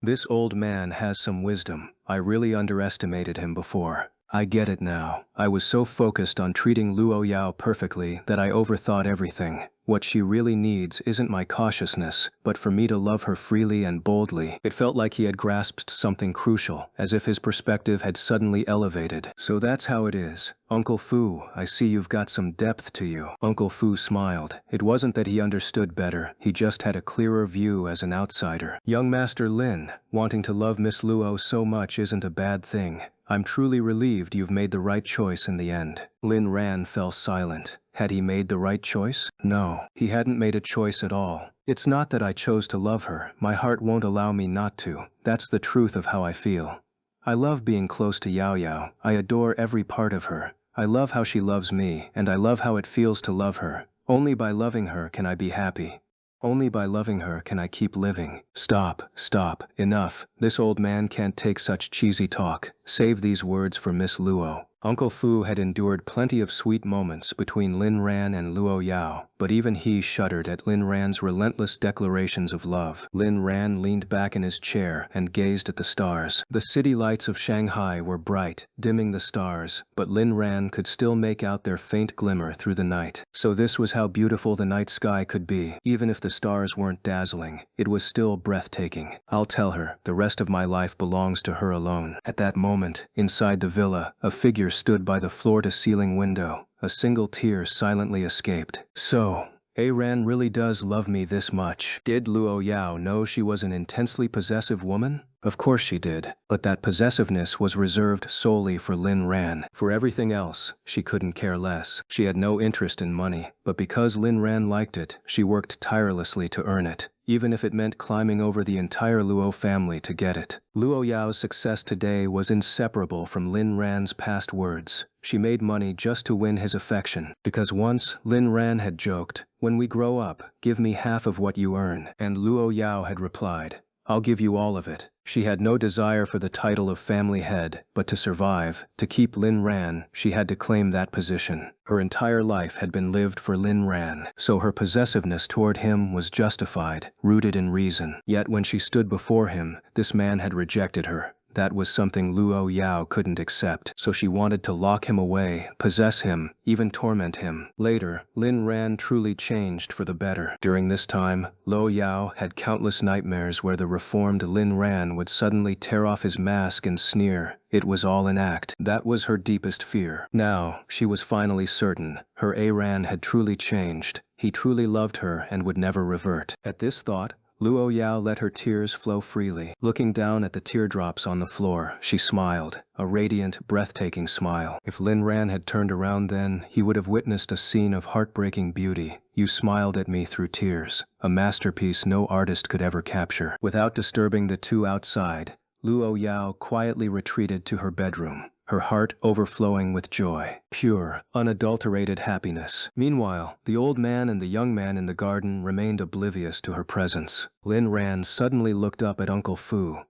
This old man has some wisdom. I really underestimated him before. I get it now. I was so focused on treating Luo Yao perfectly that I overthought everything. What she really needs isn't my cautiousness, but for me to love her freely and boldly. It felt like he had grasped something crucial, as if his perspective had suddenly elevated. So that's how it is. Uncle Fu, I see you've got some depth to you. Uncle Fu smiled. It wasn't that he understood better, he just had a clearer view as an outsider. Young Master Lin, wanting to love Miss Luo so much isn't a bad thing. I'm truly relieved you've made the right choice in the end. Lin Ran fell silent. Had he made the right choice? No, he hadn't made a choice at all. It's not that I chose to love her. My heart won't allow me not to. That's the truth of how I feel. I love being close to Yao Yao. I adore every part of her. I love how she loves me, and I love how it feels to love her. Only by loving her can I be happy. Only by loving her can I keep living. Stop, stop, enough. This old man can't take such cheesy talk. Save these words for Miss Luo. Uncle Fu had endured plenty of sweet moments between Lin Ran and Luo Yao, but even he shuddered at Lin Ran's relentless declarations of love. Lin Ran leaned back in his chair and gazed at the stars. The city lights of Shanghai were bright, dimming the stars, but Lin Ran could still make out their faint glimmer through the night. So this was how beautiful the night sky could be. Even if the stars weren't dazzling, it was still breathtaking. I'll tell her, the rest of my life belongs to her alone. At that moment, inside the villa, a figure stood by the floor-to-ceiling window. A single tear silently escaped. So, Ran really does love me this much. Did Luo Yao know she was an intensely possessive woman? Of course she did, but that possessiveness was reserved solely for Lin Ran. For everything else, she couldn't care less. She had no interest in money, but because Lin Ran liked it, she worked tirelessly to earn it, even if it meant climbing over the entire Luo family to get it. Luo Yao's success today was inseparable from Lin Ran's past words. She made money just to win his affection, because once Lin Ran had joked, "When we grow up, give me half of what you earn," and Luo Yao had replied, "I'll give you all of it." She had no desire for the title of family head, but to survive, to keep Lin Ran, she had to claim that position. Her entire life had been lived for Lin Ran, so her possessiveness toward him was justified, rooted in reason. Yet when she stood before him, this man had rejected her. That was something Luo Yao couldn't accept, so she wanted to lock him away, possess him, even torment him. Later, Lin Ran truly changed for the better. During this time, Luo Yao had countless nightmares where the reformed Lin Ran would suddenly tear off his mask and sneer. It was all an act. That was her deepest fear. Now, she was finally certain. Her Ran had truly changed. He truly loved her and would never revert. At this thought, Luo Yao let her tears flow freely. Looking down at the teardrops on the floor, she smiled, a radiant, breathtaking smile. If Lin Ran had turned around then, he would have witnessed a scene of heartbreaking beauty. You smiled at me through tears, a masterpiece no artist could ever capture. Without disturbing the two outside, Luo Yao quietly retreated to her bedroom, her heart overflowing with joy, pure, unadulterated happiness. Meanwhile, the old man and the young man in the garden remained oblivious to her presence. Lin Ran suddenly looked up at Uncle Fu.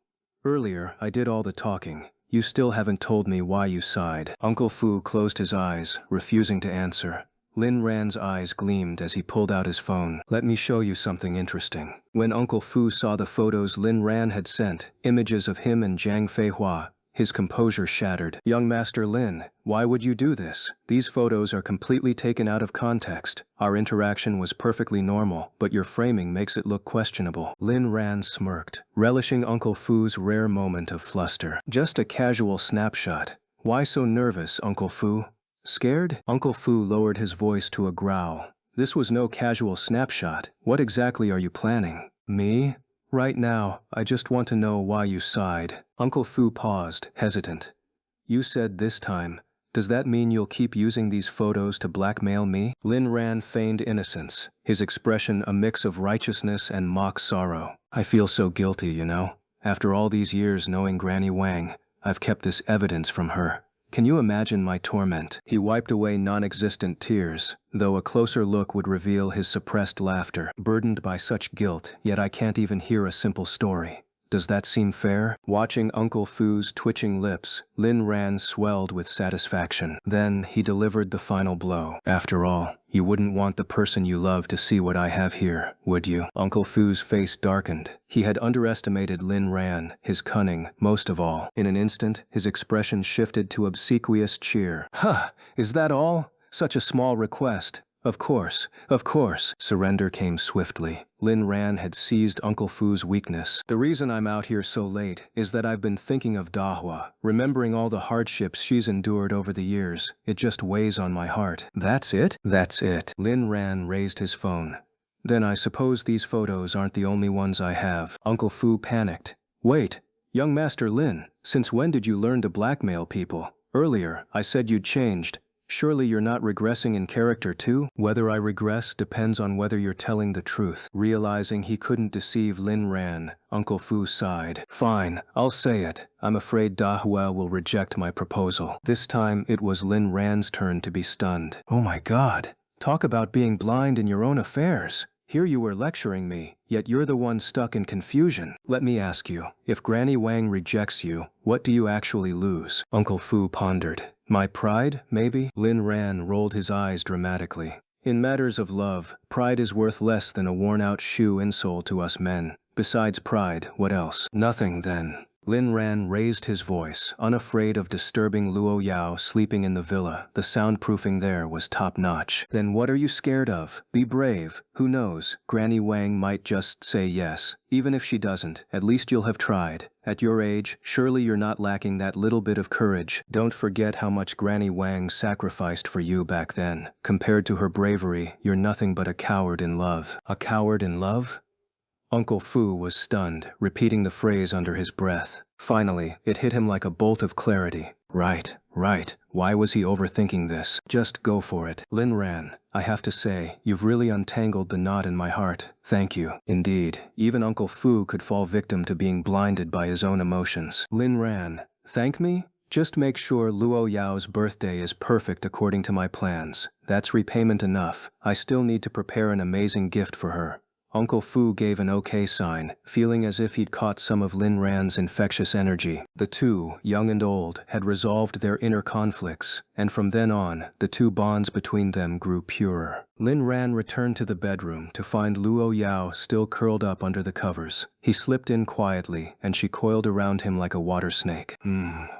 "Earlier, I did all the talking. You still haven't told me why you sighed." Uncle Fu closed his eyes, refusing to answer. Lin Ran's eyes gleamed as he pulled out his phone. "Let me show you something interesting." When Uncle Fu saw the photos Lin Ran had sent, images of him and Zhang Feihua, his composure shattered. "Young Master Lin, why would you do this? These photos are completely taken out of context. Our interaction was perfectly normal, but your framing makes it look questionable." Lin Ran smirked, relishing Uncle Fu's rare moment of fluster. "Just a casual snapshot. Why so nervous, Uncle Fu? Scared?" Uncle Fu lowered his voice to a growl. "This was no casual snapshot. What exactly are you planning?" "Me? Right now, I just want to know why you sighed." Uncle Fu paused, hesitant. "You said this time. Does that mean you'll keep using these photos to blackmail me?" Lin Ran feigned innocence, his expression a mix of righteousness and mock sorrow. "I feel so guilty, you know. After all these years knowing Granny Wang, I've kept this evidence from her. Can you imagine my torment?" He wiped away non-existent tears, though a closer look would reveal his suppressed laughter. "Burdened by such guilt, yet I can't even hear a simple story. Does that seem fair? Watching Uncle Fu's twitching lips, Lin Ran swelled with satisfaction. Then he delivered the final blow. After all, you wouldn't want the person you love to see what I have here, would you? Uncle Fu's face darkened. He had underestimated Lin Ran, his cunning, most of all. In an instant, his expression shifted to obsequious cheer. "Huh, is that all? Such a small request. Of course, of course." Surrender came swiftly. Lin Ran had seized Uncle Fu's weakness. "The reason I'm out here so late is that I've been thinking of Dahua, remembering all the hardships she's endured over the years. It just weighs on my heart." "That's it?" "That's it." Lin Ran raised his phone. "Then I suppose these photos aren't the only ones I have." Uncle Fu panicked. "Wait, young Master Lin, since when did you learn to blackmail people? Earlier, I said you'd changed. Surely you're not regressing in character too? Whether I regress depends on whether you're telling the truth." Realizing he couldn't deceive Lin Ran, Uncle Fu sighed. "Fine, I'll say it. I'm afraid Dahua will reject my proposal." This time it was Lin Ran's turn to be stunned. "Oh my God. Talk about being blind in your own affairs. Here you were lecturing me, yet you're the one stuck in confusion. Let me ask you, if Granny Wang rejects you, what do you actually lose?" Uncle Fu pondered. "My pride, maybe?" Lin Ran rolled his eyes dramatically. "In matters of love, pride is worth less than a worn-out shoe insole to us men. Besides pride, what else?" "Nothing, then." Lin Ran raised his voice, unafraid of disturbing Luo Yao sleeping in the villa. The soundproofing there was top-notch. "Then what are you scared of? Be brave. Who knows, Granny Wang might just say yes. Even if she doesn't, at least you'll have tried. At your age, surely you're not lacking that little bit of courage. Don't forget how much Granny Wang sacrificed for you back then. Compared to her bravery, you're nothing but a coward in love." "A coward in love?" Uncle Fu was stunned, repeating the phrase under his breath. Finally, it hit him like a bolt of clarity. Right. Why was he overthinking this? Just go for it. "Lin Ran, I have to say, you've really untangled the knot in my heart. Thank you." Indeed, even Uncle Fu could fall victim to being blinded by his own emotions. "Lin Ran, thank me? Just make sure Luo Yao's birthday is perfect according to my plans. That's repayment enough. I still need to prepare an amazing gift for her." Uncle Fu gave an okay sign, feeling as if he'd caught some of Lin Ran's infectious energy. The two, young and old, had resolved their inner conflicts, and from then on, the two bonds between them grew purer. Lin Ran returned to the bedroom to find Luo Yao still curled up under the covers. He slipped in quietly, and she coiled around him like a water snake.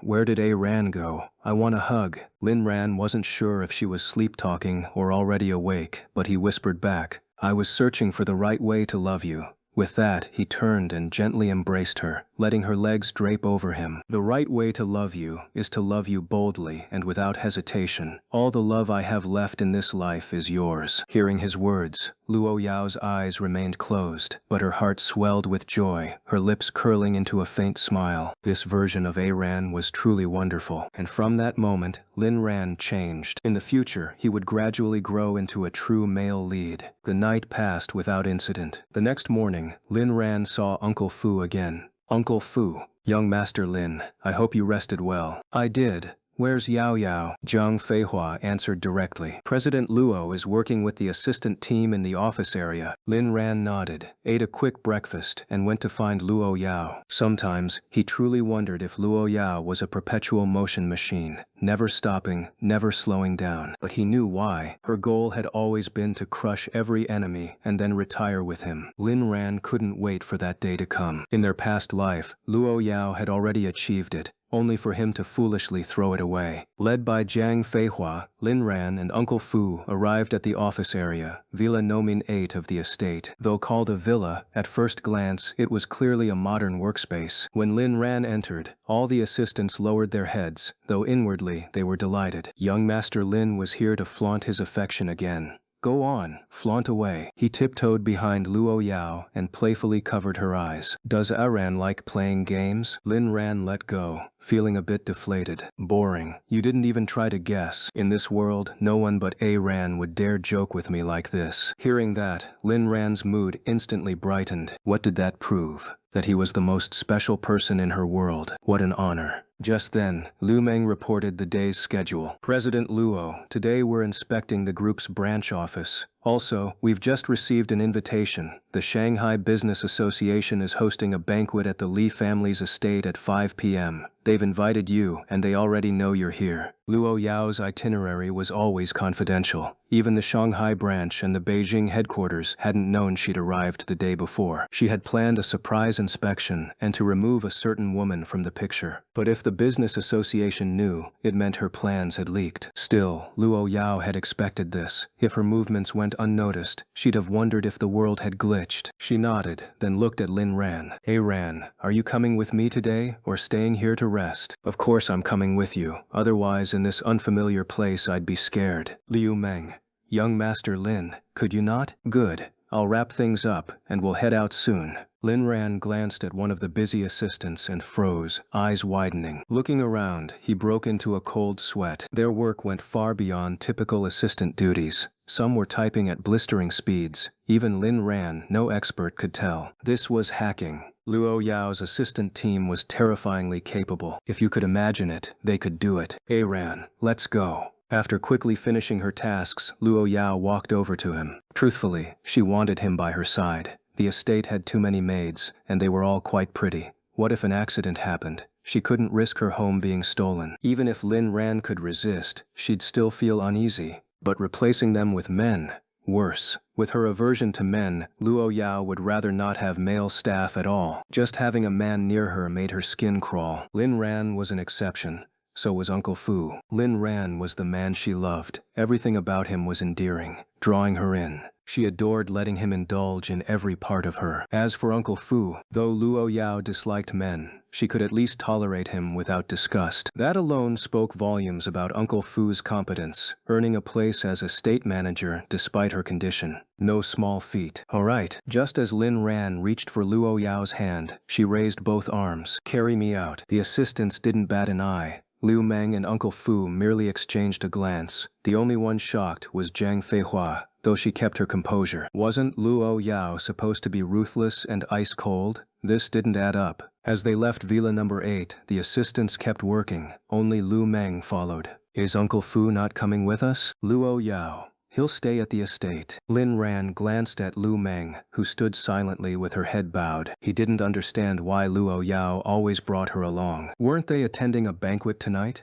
Where did A Ran go? I want a hug." Lin Ran wasn't sure if she was sleep-talking or already awake, but he whispered back, "I was searching for the right way to love you." With that, he turned and gently embraced her, letting her legs drape over him. "The right way to love you is to love you boldly and without hesitation. All the love I have left in this life is yours." Hearing his words, Luo Yao's eyes remained closed, but her heart swelled with joy, her lips curling into a faint smile. This version of Aran was truly wonderful, and from that moment, Lin Ran changed. In the future, he would gradually grow into a true male lead. The night passed without incident. The next morning, Lin Ran saw Uncle Fu again. "Uncle Fu, young Master Lin, I hope you rested well." "I did. Where's Yao Yao?" Zhang Feihua answered directly. "President Luo is working with the assistant team in the office area." Lin Ran nodded, ate a quick breakfast, and went to find Luo Yao. Sometimes, he truly wondered if Luo Yao was a perpetual motion machine, never stopping, never slowing down. But he knew why. Her goal had always been to crush every enemy and then retire with him. Lin Ran couldn't wait for that day to come. In their past life, Luo Yao had already achieved it, only for him to foolishly throw it away. Led by Zhang Feihua, Lin Ran and Uncle Fu arrived at the office area, Villa Nomin 8 of the estate. Though called a villa, at first glance, it was clearly a modern workspace. When Lin Ran entered, all the assistants lowered their heads, though inwardly they were delighted. Young Master Lin was here to flaunt his affection again. "Go on, flaunt away." He tiptoed behind Luo Yao and playfully covered her eyes. "Does Aran like playing games?" Lin Ran let go, feeling a bit deflated. "Boring. You didn't even try to guess. In this world, no one but Aran would dare joke with me like this." Hearing that, Lin Ran's mood instantly brightened. What did that prove? That he was the most special person in her world. What an honor. Just then, Lu Meng reported the day's schedule. President Luo, today we're inspecting the group's branch office. Also, we've just received an invitation. The Shanghai Business Association is hosting a banquet at the Li family's estate at 5 p.m. They've invited you, and they already know you're here. Luo Yao's itinerary was always confidential. Even the Shanghai branch and the Beijing headquarters hadn't known she'd arrived the day before. She had planned a surprise inspection and to remove a certain woman from the picture. But if the business association knew, it meant her plans had leaked. Still, Luo Yao had expected this. If her movements went unnoticed, she'd have wondered if the world had glitched. She nodded, then looked at Lin Ran. "Hey Ran, are you coming with me today, or staying here to rest?" "Of course I'm coming with you. Otherwise, in this unfamiliar place I'd be scared." Liu Meng. "Young Master Lin, could you not?" "Good. I'll wrap things up, and we'll head out soon." Lin Ran glanced at one of the busy assistants and froze, eyes widening. Looking around, he broke into a cold sweat. Their work went far beyond typical assistant duties. Some were typing at blistering speeds. Even Lin Ran, no expert, could tell. This was hacking. Luo Yao's assistant team was terrifyingly capable. If you could imagine it, they could do it. "Hey Ran, let's go." After quickly finishing her tasks, Luo Yao walked over to him. Truthfully, she wanted him by her side. The estate had too many maids, and they were all quite pretty. What if an accident happened? She couldn't risk her home being stolen. Even if Lin Ran could resist, she'd still feel uneasy. But replacing them with men? Worse. With her aversion to men, Luo Yao would rather not have male staff at all. Just having a man near her made her skin crawl. Lin Ran was an exception. So was Uncle Fu. Lin Ran was the man she loved. Everything about him was endearing, drawing her in. She adored letting him indulge in every part of her. As for Uncle Fu, though Luo Yao disliked men, she could at least tolerate him without disgust. That alone spoke volumes about Uncle Fu's competence, earning a place as estate manager despite her condition. No small feat. "All right." Just as Lin Ran reached for Luo Yao's hand, she raised both arms. "Carry me out." The assistants didn't bat an eye. Liu Meng and Uncle Fu merely exchanged a glance. The only one shocked was Zhang Feihua, though she kept her composure. Wasn't Luo Yao supposed to be ruthless and ice-cold? This didn't add up. As they left Villa number 8, the assistants kept working. Only Liu Meng followed. "Is Uncle Fu not coming with us?" "Luo Yao. He'll stay at the estate." Lin Ran glanced at Liu Meng, who stood silently with her head bowed. He didn't understand why Luo Yao always brought her along. Weren't they attending a banquet tonight?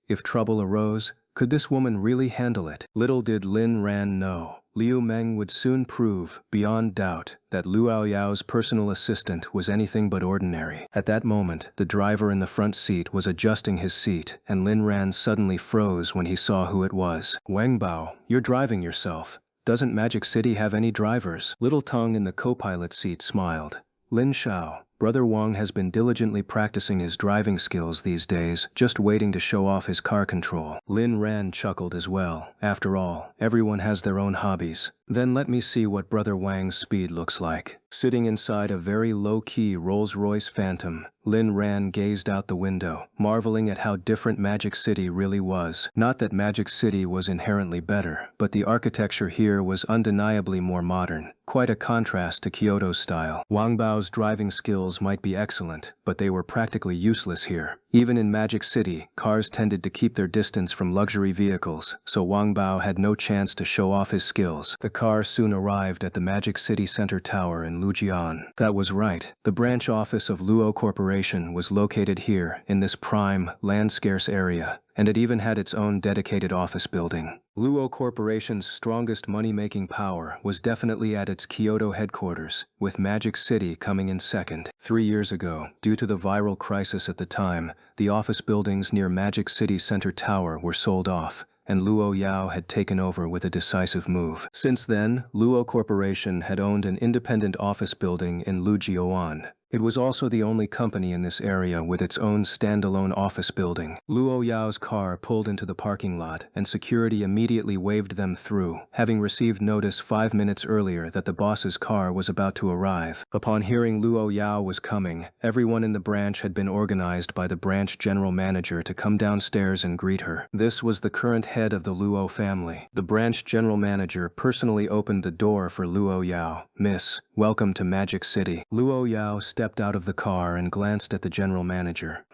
If trouble arose, could this woman really handle it? Little did Lin Ran know. Liu Meng would soon prove, beyond doubt, that Luo Yao's personal assistant was anything but ordinary. At that moment, the driver in the front seat was adjusting his seat, and Lin Ran suddenly froze when he saw who it was. "Wang Bao, you're driving yourself. Doesn't Magic City have any drivers?" Little Tongue in the co-pilot seat smiled. "Lin Shao, Brother Wang has been diligently practicing his driving skills these days, just waiting to show off his car control." Lin Ran chuckled as well. After all, everyone has their own hobbies. "Then let me see what Brother Wang's speed looks like." Sitting inside a very low-key Rolls-Royce Phantom, Lin Ran gazed out the window, marveling at how different Magic City really was. Not that Magic City was inherently better, but the architecture here was undeniably more modern, quite a contrast to Kyoto's style. Wang Bao's driving skills might be excellent, but they were practically useless here. Even in Magic City, cars tended to keep their distance from luxury vehicles, so Wang Bao had no chance to show off his skills. The car soon arrived at the Magic City Center Tower in Lujian. That was right. The branch office of Luo Corporation was located here, in this prime, land-scarce area, and it even had its own dedicated office building. Luo Corporation's strongest money-making power was definitely at its Kyoto headquarters, with Magic City coming in second. 3 years ago, due to the viral crisis at the time, the office buildings near Magic City Center Tower were sold off, and Luo Yao had taken over with a decisive move. Since then, Luo Corporation had owned an independent office building in Lujioan. It was also the only company in this area with its own standalone office building. Luo Yao's car pulled into the parking lot, and security immediately waved them through, having received notice 5 minutes earlier that the boss's car was about to arrive. Upon hearing Luo Yao was coming, everyone in the branch had been organized by the branch general manager to come downstairs and greet her. This was the current head of the Luo family. The branch general manager personally opened the door for Luo Yao. "Miss, welcome to Magic City. Luo Yao stepped out of the car and glanced at the general manager.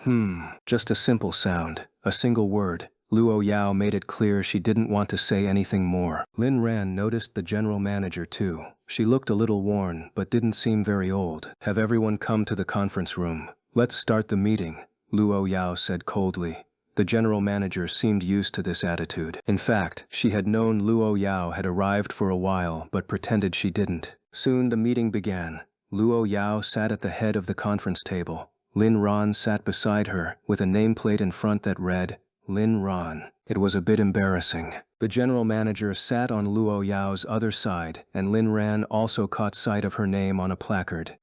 Just a simple sound, a single word. Luo Yao made it clear she didn't want to say anything more. Lin Ran noticed the general manager too. She looked a little worn, but didn't seem very old. Have everyone come to the conference room. Let's start the meeting, Luo Yao said coldly. The general manager seemed used to this attitude. In fact, she had known Luo Yao had arrived for a while but pretended she didn't. Soon the meeting began. Luo Yao sat at the head of the conference table. Lin Ran sat beside her, with a nameplate in front that read, Lin Ran. It was a bit embarrassing. The general manager sat on Luo Yao's other side, and Lin Ran also caught sight of her name on a placard.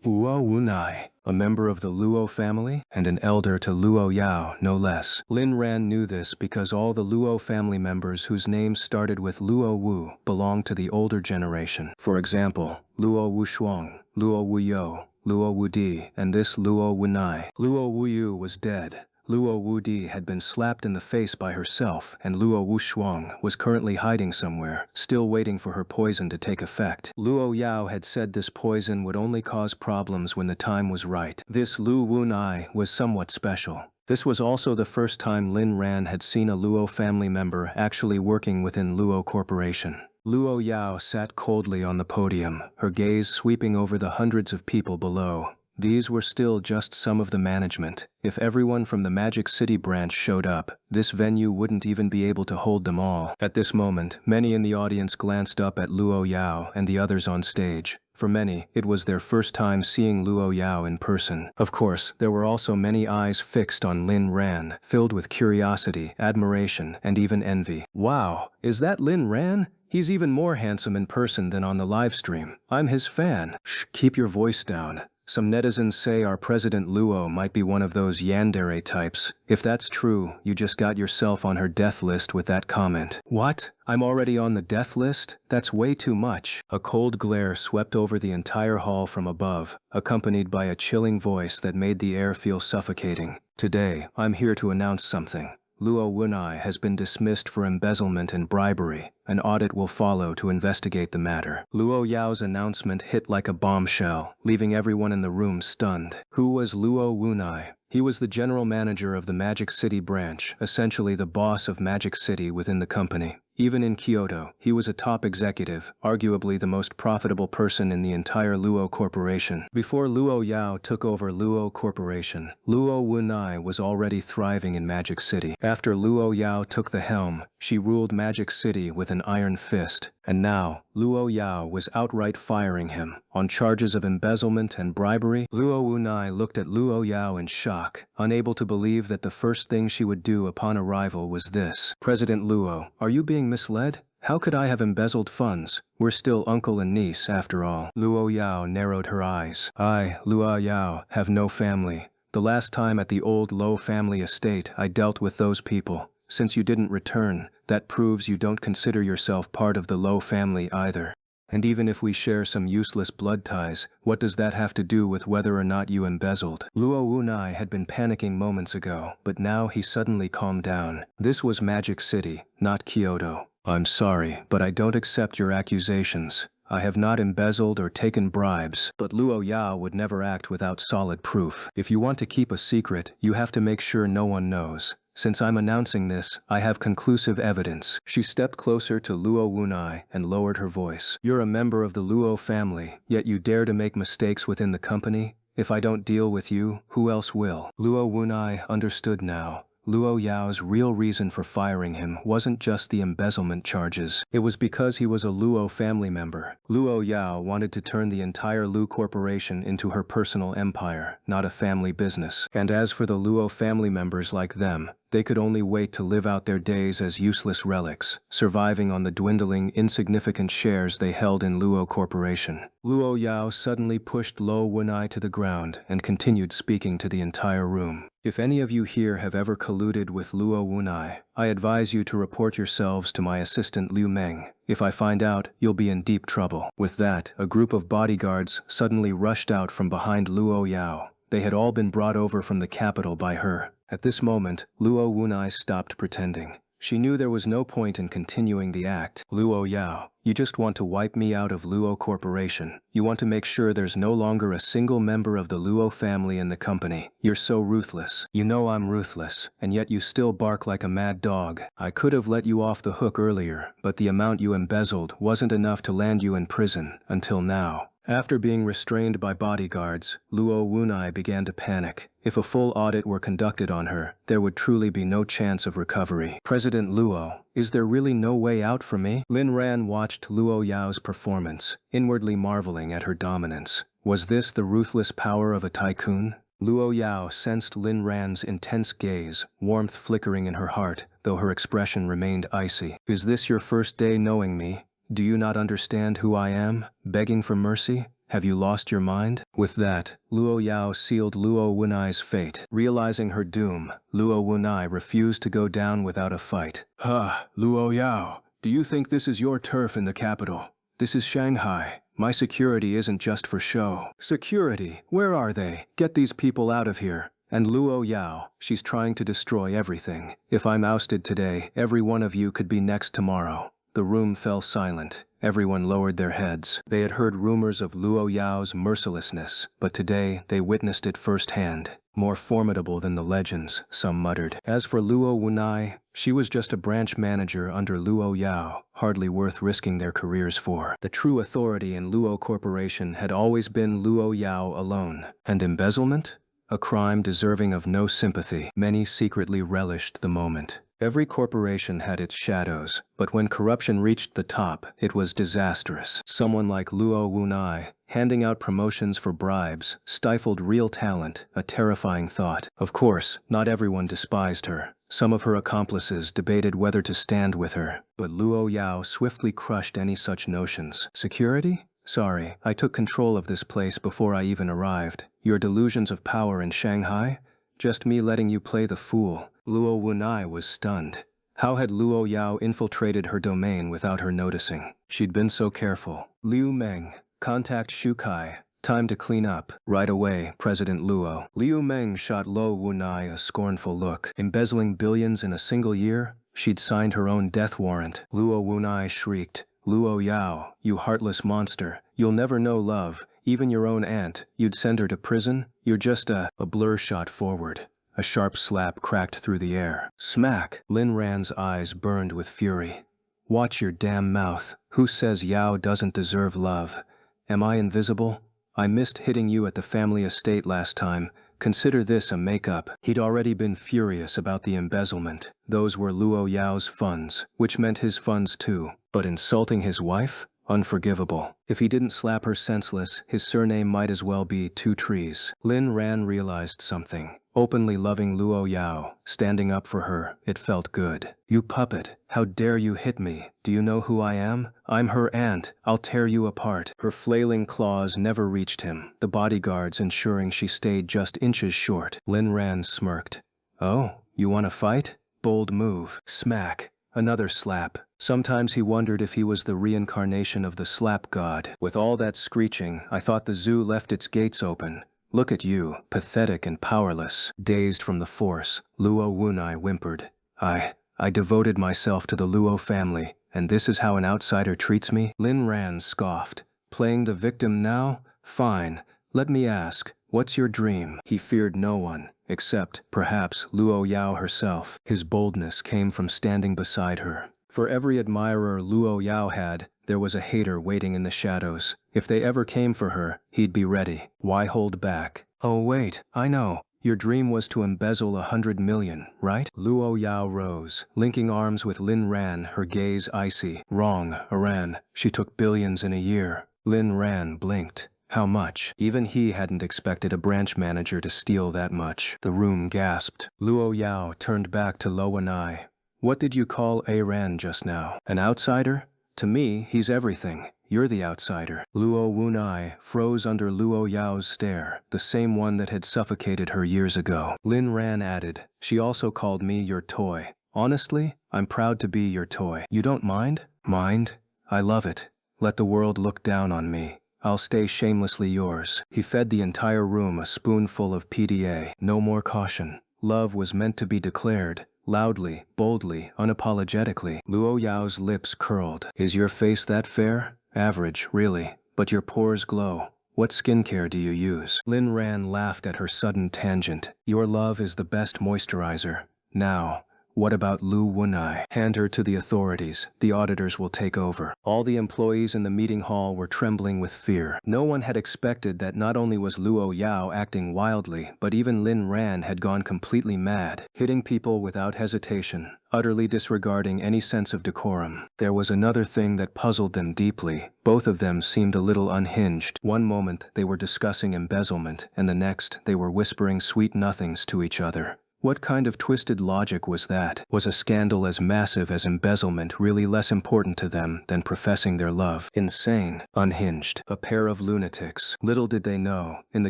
Luo Wunai, a member of the Luo family and an elder to Luo Yao, no less. Lin Ran knew this because all the Luo family members whose names started with Luo Wu belonged to the older generation. For example, Luo Wushuang, Luo Wuyo, Luo Wudi, and this Luo Wunai. Luo Wuyu was dead. Luo Wudi had been slapped in the face by herself, and Luo Wushuang was currently hiding somewhere, still waiting for her poison to take effect. Luo Yao had said this poison would only cause problems when the time was right. This Lu Wunai was somewhat special. This was also the first time Lin Ran had seen a Luo family member actually working within Luo Corporation. Luo Yao sat coldly on the podium, her gaze sweeping over the hundreds of people below. These were still just some of the management. If everyone from the Magic City branch showed up, this venue wouldn't even be able to hold them all. At this moment, many in the audience glanced up at Luo Yao and the others on stage. For many, it was their first time seeing Luo Yao in person. Of course, there were also many eyes fixed on Lin Ran, filled with curiosity, admiration, and even envy. Wow, is that Lin Ran? He's even more handsome in person than on the live stream. I'm his fan. Shh, keep your voice down. Some netizens say our President Luo might be one of those Yandere types. If that's true, you just got yourself on her death list with that comment. What? I'm already on the death list? That's way too much. A cold glare swept over the entire hall from above, accompanied by a chilling voice that made the air feel suffocating. Today, I'm here to announce something. Luo Wunai has been dismissed for embezzlement and bribery. An audit will follow to investigate the matter. Luo Yao's announcement hit like a bombshell, leaving everyone in the room stunned. Who was Luo Wunai? He was the general manager of the Magic City branch, essentially the boss of Magic City within the company. Even in Kyoto, he was a top executive, arguably the most profitable person in the entire Luo Corporation. Before Luo Yao took over Luo Corporation, Luo Wunai was already thriving in Magic City. After Luo Yao took the helm, she ruled Magic City with an iron fist. And now, Luo Yao was outright firing him. On charges of embezzlement and bribery, Luo Wunai looked at Luo Yao in shock, unable to believe that the first thing she would do upon arrival was this. President Luo, are you being misled? How could I have embezzled funds? We're still uncle and niece, after all. Luo Yao narrowed her eyes. I, Luo Yao, have no family. The last time at the old Lo family estate, I dealt with those people. Since you didn't return, that proves you don't consider yourself part of the Lo family either. And even if we share some useless blood ties, what does that have to do with whether or not you embezzled? Luo Wunai had been panicking moments ago, but now he suddenly calmed down. This was Magic City, not Kyoto. I'm sorry, but I don't accept your accusations. I have not embezzled or taken bribes, but Luo Yao would never act without solid proof. If you want to keep a secret, you have to make sure no one knows. Since I'm announcing this, I have conclusive evidence. She stepped closer to Luo Wunai and lowered her voice. You're a member of the Luo family, yet you dare to make mistakes within the company? If I don't deal with you, who else will? Luo Wunai understood now. Luo Yao's real reason for firing him wasn't just the embezzlement charges. It was because he was a Luo family member. Luo Yao wanted to turn the entire Lu Corporation into her personal empire, not a family business. And as for the Luo family members like them, they could only wait to live out their days as useless relics, surviving on the dwindling, insignificant shares they held in Luo Corporation. Luo Yao suddenly pushed Lo Wunai to the ground and continued speaking to the entire room. If any of you here have ever colluded with Luo Wunai, I advise you to report yourselves to my assistant Liu Meng. If I find out, you'll be in deep trouble. With that, a group of bodyguards suddenly rushed out from behind Luo Yao. They had all been brought over from the capital by her. At this moment, Luo Wunai stopped pretending. She knew there was no point in continuing the act. Luo Yao, you just want to wipe me out of Luo Corporation. You want to make sure there's no longer a single member of the Luo family in the company. You're so ruthless. You know I'm ruthless, and yet you still bark like a mad dog. I could have let you off the hook earlier, but the amount you embezzled wasn't enough to land you in prison, until now. After being restrained by bodyguards, Luo Wunai began to panic. If a full audit were conducted on her, there would truly be no chance of recovery. President Luo, is there really no way out for me? Lin Ran watched Luo Yao's performance, inwardly marveling at her dominance. Was this the ruthless power of a tycoon? Luo Yao sensed Lin Ran's intense gaze, warmth flickering in her heart, though her expression remained icy. Is this your first day knowing me? Do you not understand who I am? Begging for mercy? Have you lost your mind? With that, Luo Yao sealed Luo Wunai's fate. Realizing her doom, Luo Wunai refused to go down without a fight. Luo Yao, do you think this is your turf in the capital? This is Shanghai. My security isn't just for show. Security? Where are they? Get these people out of here. And Luo Yao, she's trying to destroy everything. If I'm ousted today, every one of you could be next tomorrow. The room fell silent. Everyone lowered their heads. They had heard rumors of Luo Yao's mercilessness, but today they witnessed it firsthand. More formidable than the legends, some muttered. As for Luo Wunai, she was just a branch manager under Luo Yao, hardly worth risking their careers for. The true authority in Luo Corporation had always been Luo Yao alone. And embezzlement? A crime deserving of no sympathy. Many secretly relished the moment. Every corporation had its shadows, but when corruption reached the top, it was disastrous. Someone like Luo Wunai, handing out promotions for bribes, stifled real talent, a terrifying thought. Of course, not everyone despised her. Some of her accomplices debated whether to stand with her, but Luo Yao swiftly crushed any such notions. Security? Sorry, I took control of this place before I even arrived. Your delusions of power in Shanghai? Just me letting you play the fool. Luo Wunai was stunned. How had Luo Yao infiltrated her domain without her noticing? She'd been so careful. Liu Meng, contact Shu Kai. Time to clean up. Right away, President Luo. Liu Meng shot Luo Wunai a scornful look. Embezzling billions in a single year? She'd signed her own death warrant. Luo Wunai shrieked. Luo Yao, you heartless monster. You'll never know love. Even your own aunt. You'd send her to prison? You're just a blur shot forward. A sharp slap cracked through the air. Smack! Lin Ran's eyes burned with fury. Watch your damn mouth. Who says Yao doesn't deserve love? Am I invisible? I missed hitting you at the family estate last time. Consider this a make-up. He'd already been furious about the embezzlement. Those were Luo Yao's funds, which meant his funds too. But insulting his wife? Unforgivable. If he didn't slap her senseless, his surname might as well be Two Trees. Lin Ran realized something. Openly loving Luo Yao, standing up for her, it felt good. You puppet, how dare you hit me? Do you know who I am? I'm her aunt. I'll tear you apart. Her flailing claws never reached him, the bodyguards ensuring she stayed just inches short. Lin Ran smirked. Oh, you want to fight? Bold move. Smack. Another slap. Sometimes he wondered if he was the reincarnation of the slap god. With all that screeching, I thought the zoo left its gates open. Look at you, pathetic and powerless. Dazed from the force, Luo Wunai whimpered. I devoted myself to the Luo family, and this is how an outsider treats me? Lin Ran scoffed. Playing the victim now? Fine. Let me ask, what's your dream? He feared no one, except, perhaps, Luo Yao herself. His boldness came from standing beside her. For every admirer Luo Yao had, there was a hater waiting in the shadows. If they ever came for her, he'd be ready. Why hold back? Oh wait, I know. Your dream was to embezzle 100 million, right? Luo Yao rose, linking arms with Lin Ran, her gaze icy. Wrong, Iran. She took billions in a year. Lin Ran blinked. How much? Even he hadn't expected a branch manager to steal that much. The room gasped. Luo Yao turned back to Lo Wunai. What did you call Iran just now? An outsider? To me, he's everything. You're the outsider. Luo Wunai froze under Luo Yao's stare, the same one that had suffocated her years ago. Lin Ran added, she also called me your toy. Honestly, I'm proud to be your toy. You don't mind? Mind? I love it. Let the world look down on me. I'll stay shamelessly yours. He fed the entire room a spoonful of PDA. No more caution. Love was meant to be declared. loudly, boldly, unapologetically. Luo Yao's lips curled. Is your face that fair? Average, really, but your pores glow. What skincare do you use? Lin Ran laughed at her sudden tangent. Your love is the best moisturizer. Now, what about Lu Wunai? Hand her to the authorities. The auditors will take over. All the employees in the meeting hall were trembling with fear. No one had expected that not only was Luo Yao acting wildly, but even Lin Ran had gone completely mad, hitting people without hesitation, utterly disregarding any sense of decorum. There was another thing that puzzled them deeply. Both of them seemed a little unhinged. One moment they were discussing embezzlement, and the next they were whispering sweet nothings to each other. What kind of twisted logic was that? Was a scandal as massive as embezzlement really less important to them than professing their love? Insane. Unhinged. A pair of lunatics. Little did they know, in the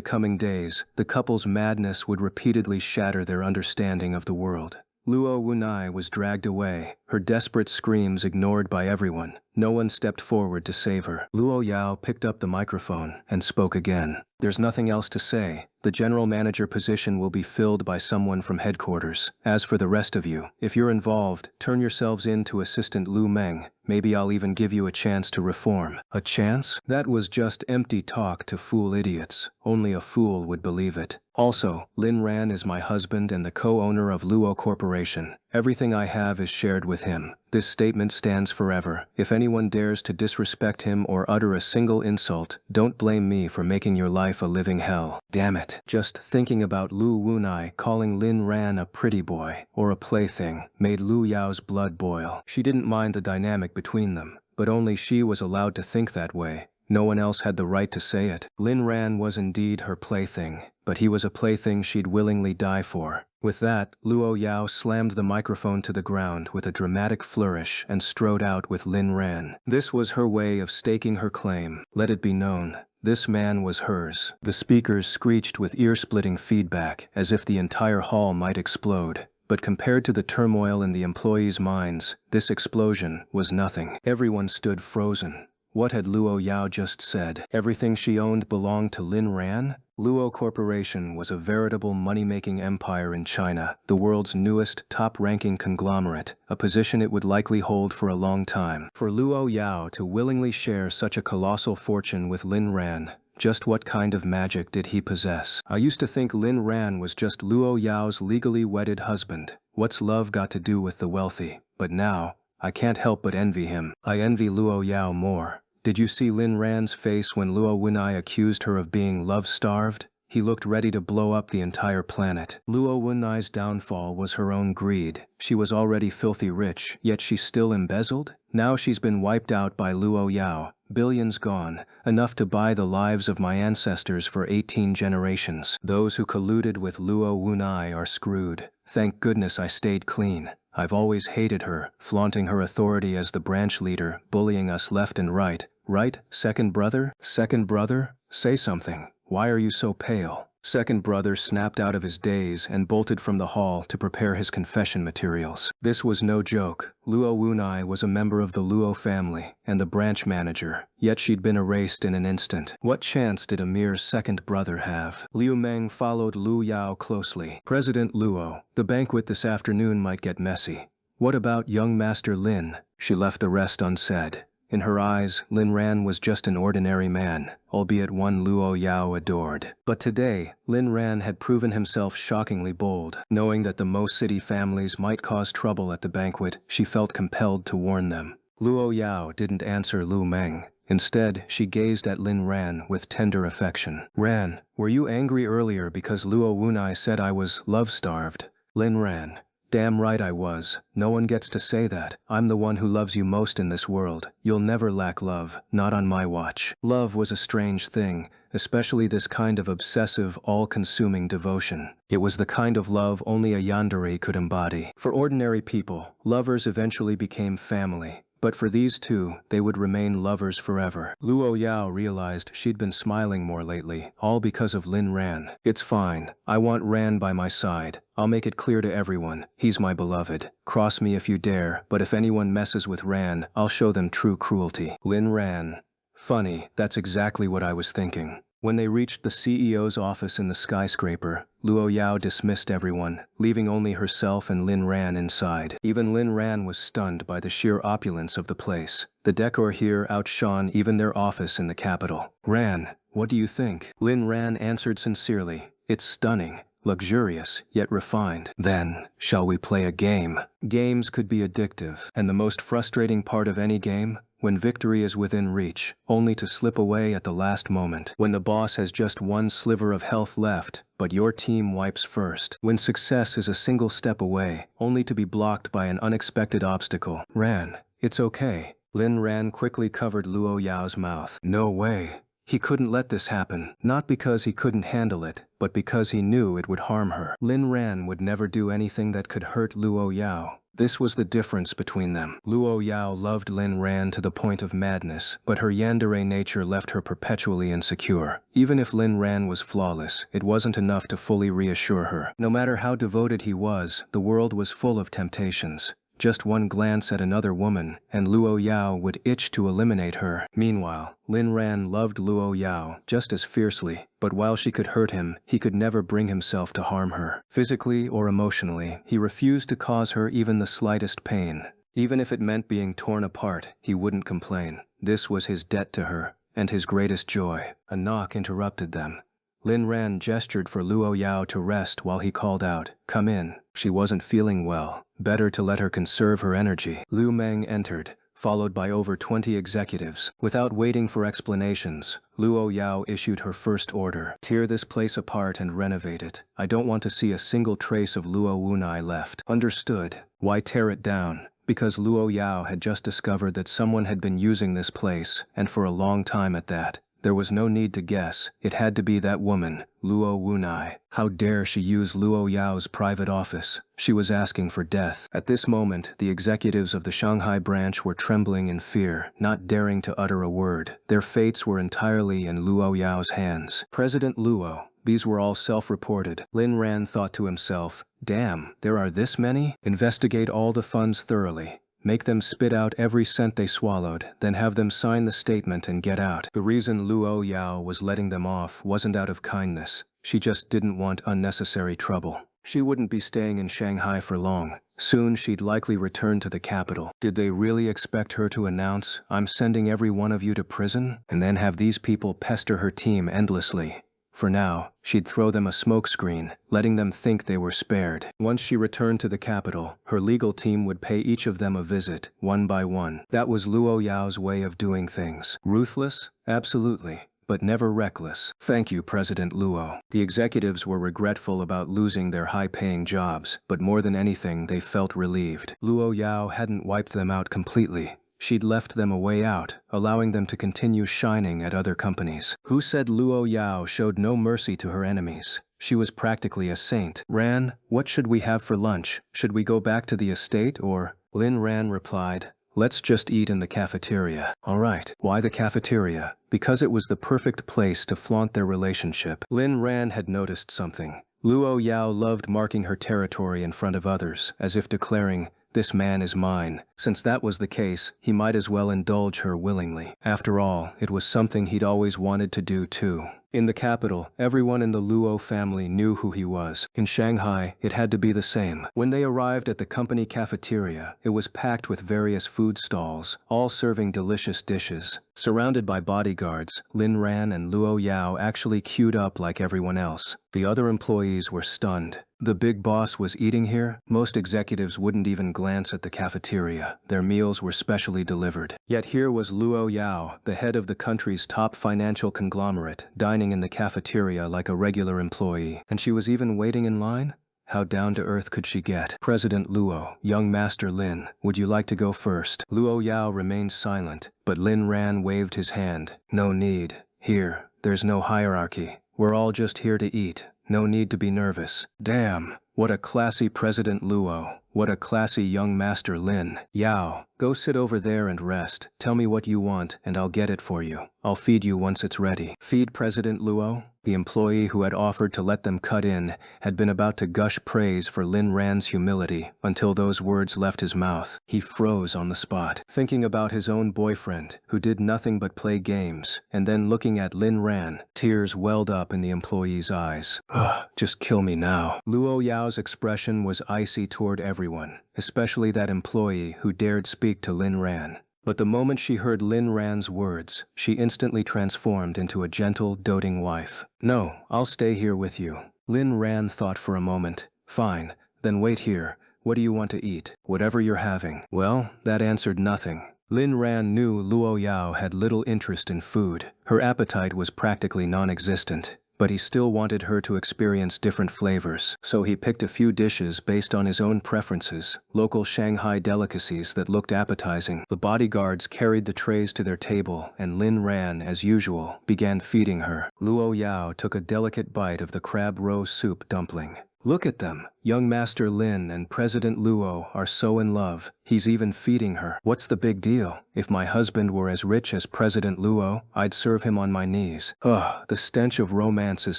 coming days, the couple's madness would repeatedly shatter their understanding of the world. Luo Wunai was dragged away, her desperate screams ignored by everyone. No one stepped forward to save her. Luo Yao picked up the microphone and spoke again. There's nothing else to say. The general manager position will be filled by someone from headquarters. As for the rest of you, if you're involved, turn yourselves in to Assistant Lu Meng. Maybe I'll even give you a chance to reform. A chance? That was just empty talk to fool idiots. Only a fool would believe it. Also, Lin Ran is my husband and the co-owner of Luo Corporation. Everything I have is shared with him. This statement stands forever. If anyone dares to disrespect him or utter a single insult, don't blame me for making your life a living hell. Damn it. Just thinking about Lu Wunai calling Lin Ran a pretty boy or a plaything made Lu Yao's blood boil. She didn't mind the dynamic between them, but only she was allowed to think that way. No one else had the right to say it. Lin Ran was indeed her plaything, but he was a plaything she'd willingly die for. With that, Luo Yao slammed the microphone to the ground with a dramatic flourish and strode out with Lin Ran. This was her way of staking her claim. Let it be known, this man was hers. The speakers screeched with ear-splitting feedback, as if the entire hall might explode. But compared to the turmoil in the employees' minds, this explosion was nothing. Everyone stood frozen. What had Luo Yao just said? Everything she owned belonged to Lin Ran? Luo Corporation was a veritable money-making empire in China, the world's newest, top-ranking conglomerate, a position it would likely hold for a long time. For Luo Yao to willingly share such a colossal fortune with Lin Ran, just what kind of magic did he possess? I used to think Lin Ran was just Luo Yao's legally wedded husband. What's love got to do with the wealthy? But now, I can't help but envy him. I envy Luo Yao more. Did you see Lin Ran's face when Luo Wunai accused her of being love-starved? He looked ready to blow up the entire planet. Luo Wunai's downfall was her own greed. She was already filthy rich, yet she still embezzled? Now she's been wiped out by Luo Yao. Billions gone, enough to buy the lives of my ancestors for 18 generations. Those who colluded with Luo Wunai are screwed. Thank goodness I stayed clean. I've always hated her, flaunting her authority as the branch leader, bullying us left and right. Right, second brother? Second brother? Say something. Why are you so pale? Second brother snapped out of his daze and bolted from the hall to prepare his confession materials. This was no joke. Luo Wunai was a member of the Luo family and the branch manager, yet she'd been erased in an instant. What chance did a mere second brother have? Liu Meng followed Lu Yao closely. President Luo, the banquet this afternoon might get messy. What about young Master Lin? She left the rest unsaid. In her eyes, Lin Ran was just an ordinary man, albeit one Luo Yao adored. But today, Lin Ran had proven himself shockingly bold. Knowing that the Mo City families might cause trouble at the banquet, she felt compelled to warn them. Luo Yao didn't answer Lu Meng. Instead, she gazed at Lin Ran with tender affection. Ran, were you angry earlier because Luo Wunai said I was love-starved? Lin Ran. Damn right I was. No one gets to say that. I'm the one who loves you most in this world. You'll never lack love, not on my watch. Love was a strange thing, especially this kind of obsessive, all-consuming devotion. It was the kind of love only a yandere could embody. For ordinary people, lovers eventually became family. But for these two, they would remain lovers forever. Luo Yao realized she'd been smiling more lately, all because of Lin Ran. It's fine. I want Ran by my side. I'll make it clear to everyone. He's my beloved. Cross me if you dare, but if anyone messes with Ran, I'll show them true cruelty. Lin Ran. Funny, that's exactly what I was thinking. When they reached the CEO's office in the skyscraper, Luo Yao dismissed everyone, leaving only herself and Lin Ran inside. Even Lin Ran was stunned by the sheer opulence of the place. The decor here outshone even their office in the capital. "Ran, what do you think?" Lin Ran answered sincerely. "It's stunning. Luxurious, yet refined." "Then, shall we play a game?" Games could be addictive, and the most frustrating part of any game, when victory is within reach, only to slip away at the last moment. When the boss has just one sliver of health left, but your team wipes first. When success is a single step away, only to be blocked by an unexpected obstacle. "Ran, it's okay." Lin Ran quickly covered Luo Yao's mouth. "No way. He couldn't let this happen, not because he couldn't handle it, but because he knew it would harm her. Lin Ran would never do anything that could hurt Luo Yao. This was the difference between them. Luo Yao loved Lin Ran to the point of madness, but her yandere nature left her perpetually insecure. Even if Lin Ran was flawless, it wasn't enough to fully reassure her. No matter how devoted he was, the world was full of temptations. Just one glance at another woman, and Luo Yao would itch to eliminate her. Meanwhile, Lin Ran loved Luo Yao just as fiercely, but while she could hurt him, he could never bring himself to harm her. Physically or emotionally, he refused to cause her even the slightest pain. Even if it meant being torn apart, he wouldn't complain. This was his debt to her, and his greatest joy. A knock interrupted them. Lin Ran gestured for Luo Yao to rest while he called out, "Come in." She wasn't feeling well. Better to let her conserve her energy. Lu Meng entered, followed by over 20 executives. Without waiting for explanations, Luo Yao issued her first order. "Tear this place apart and renovate it. I don't want to see a single trace of Luo Wunai left." "Understood." Why tear it down? Because Luo Yao had just discovered that someone had been using this place, and for a long time at that. There was no need to guess. It had to be that woman, Luo Wunai. How dare she use Luo Yao's private office? She was asking for death. At this moment, the executives of the Shanghai branch were trembling in fear, not daring to utter a word. Their fates were entirely in Luo Yao's hands. President Luo. These were all self-reported. Lin Ran thought to himself, "Damn, there are this many? Investigate all the funds thoroughly. Make them spit out every cent they swallowed, then have them sign the statement and get out." The reason Luo Yao was letting them off wasn't out of kindness. She just didn't want unnecessary trouble. She wouldn't be staying in Shanghai for long. Soon she'd likely return to the capital. Did they really expect her to announce, "I'm sending every one of you to prison," and then have these people pester her team endlessly? For now, she'd throw them a smokescreen, letting them think they were spared. Once she returned to the capital, her legal team would pay each of them a visit, one by one. That was Luo Yao's way of doing things. Ruthless? Absolutely. But never reckless. "Thank you, President Luo." The executives were regretful about losing their high-paying jobs, but more than anything, they felt relieved. Luo Yao hadn't wiped them out completely. She'd left them a way out, allowing them to continue shining at other companies. Who said Luo Yao showed no mercy to her enemies? She was practically a saint. "Ran, what should we have for lunch? Should we go back to the estate or?" Lin Ran replied, "Let's just eat in the cafeteria." "All right." Why the cafeteria? Because it was the perfect place to flaunt their relationship. Lin Ran had noticed something. Luo Yao loved marking her territory in front of others, as if declaring, "This man is mine." Since that was the case, he might as well indulge her willingly. After all, it was something he'd always wanted to do too. In the capital, everyone in the Luo family knew who he was. In Shanghai, it had to be the same. When they arrived at the company cafeteria, it was packed with various food stalls, all serving delicious dishes. Surrounded by bodyguards, Lin Ran and Luo Yao actually queued up like everyone else. The other employees were stunned. The big boss was eating here? Most executives wouldn't even glance at the cafeteria. Their meals were specially delivered. Yet here was Luo Yao, the head of the country's top financial conglomerate, dining in the cafeteria like a regular employee. And she was even waiting in line? How down-to-earth could she get? "President Luo, young Master Lin, would you like to go first?" Luo Yao remained silent, but Lin Ran waved his hand. "No need. Here, there's no hierarchy. We're all just here to eat. No need to be nervous." Damn, what a classy President Luo. What a classy young Master Lin. "Yao, go sit over there and rest. Tell me what you want and I'll get it for you. I'll feed you once it's ready." Feed President Luo? The employee who had offered to let them cut in had been about to gush praise for Lin Ran's humility until those words left his mouth. He froze on the spot, thinking about his own boyfriend, who did nothing but play games, and then looking at Lin Ran. Tears welled up in the employee's eyes. Ugh, just kill me now. Luo Yao's expression was icy toward everyone, especially that employee who dared speak to Lin Ran. But the moment she heard Lin Ran's words, she instantly transformed into a gentle, doting wife. No, I'll stay here with you. Lin Ran thought for a moment. Fine, then wait here. What do you want to eat? Whatever you're having. Well, that answered nothing. Lin Ran knew Luo Yao had little interest in food. Her appetite was practically non-existent. But he still wanted her to experience different flavors, so he picked a few dishes based on his own preferences, local Shanghai delicacies that looked appetizing. The bodyguards carried the trays to their table, and Lin Ran, as usual, began feeding her. Luo Yao took a delicate bite of the crab roe soup dumpling. Look at them. Young Master Lin and President Luo are so in love. He's even feeding her. What's the big deal? If my husband were as rich as President Luo, I'd serve him on my knees. Ugh, the stench of romance is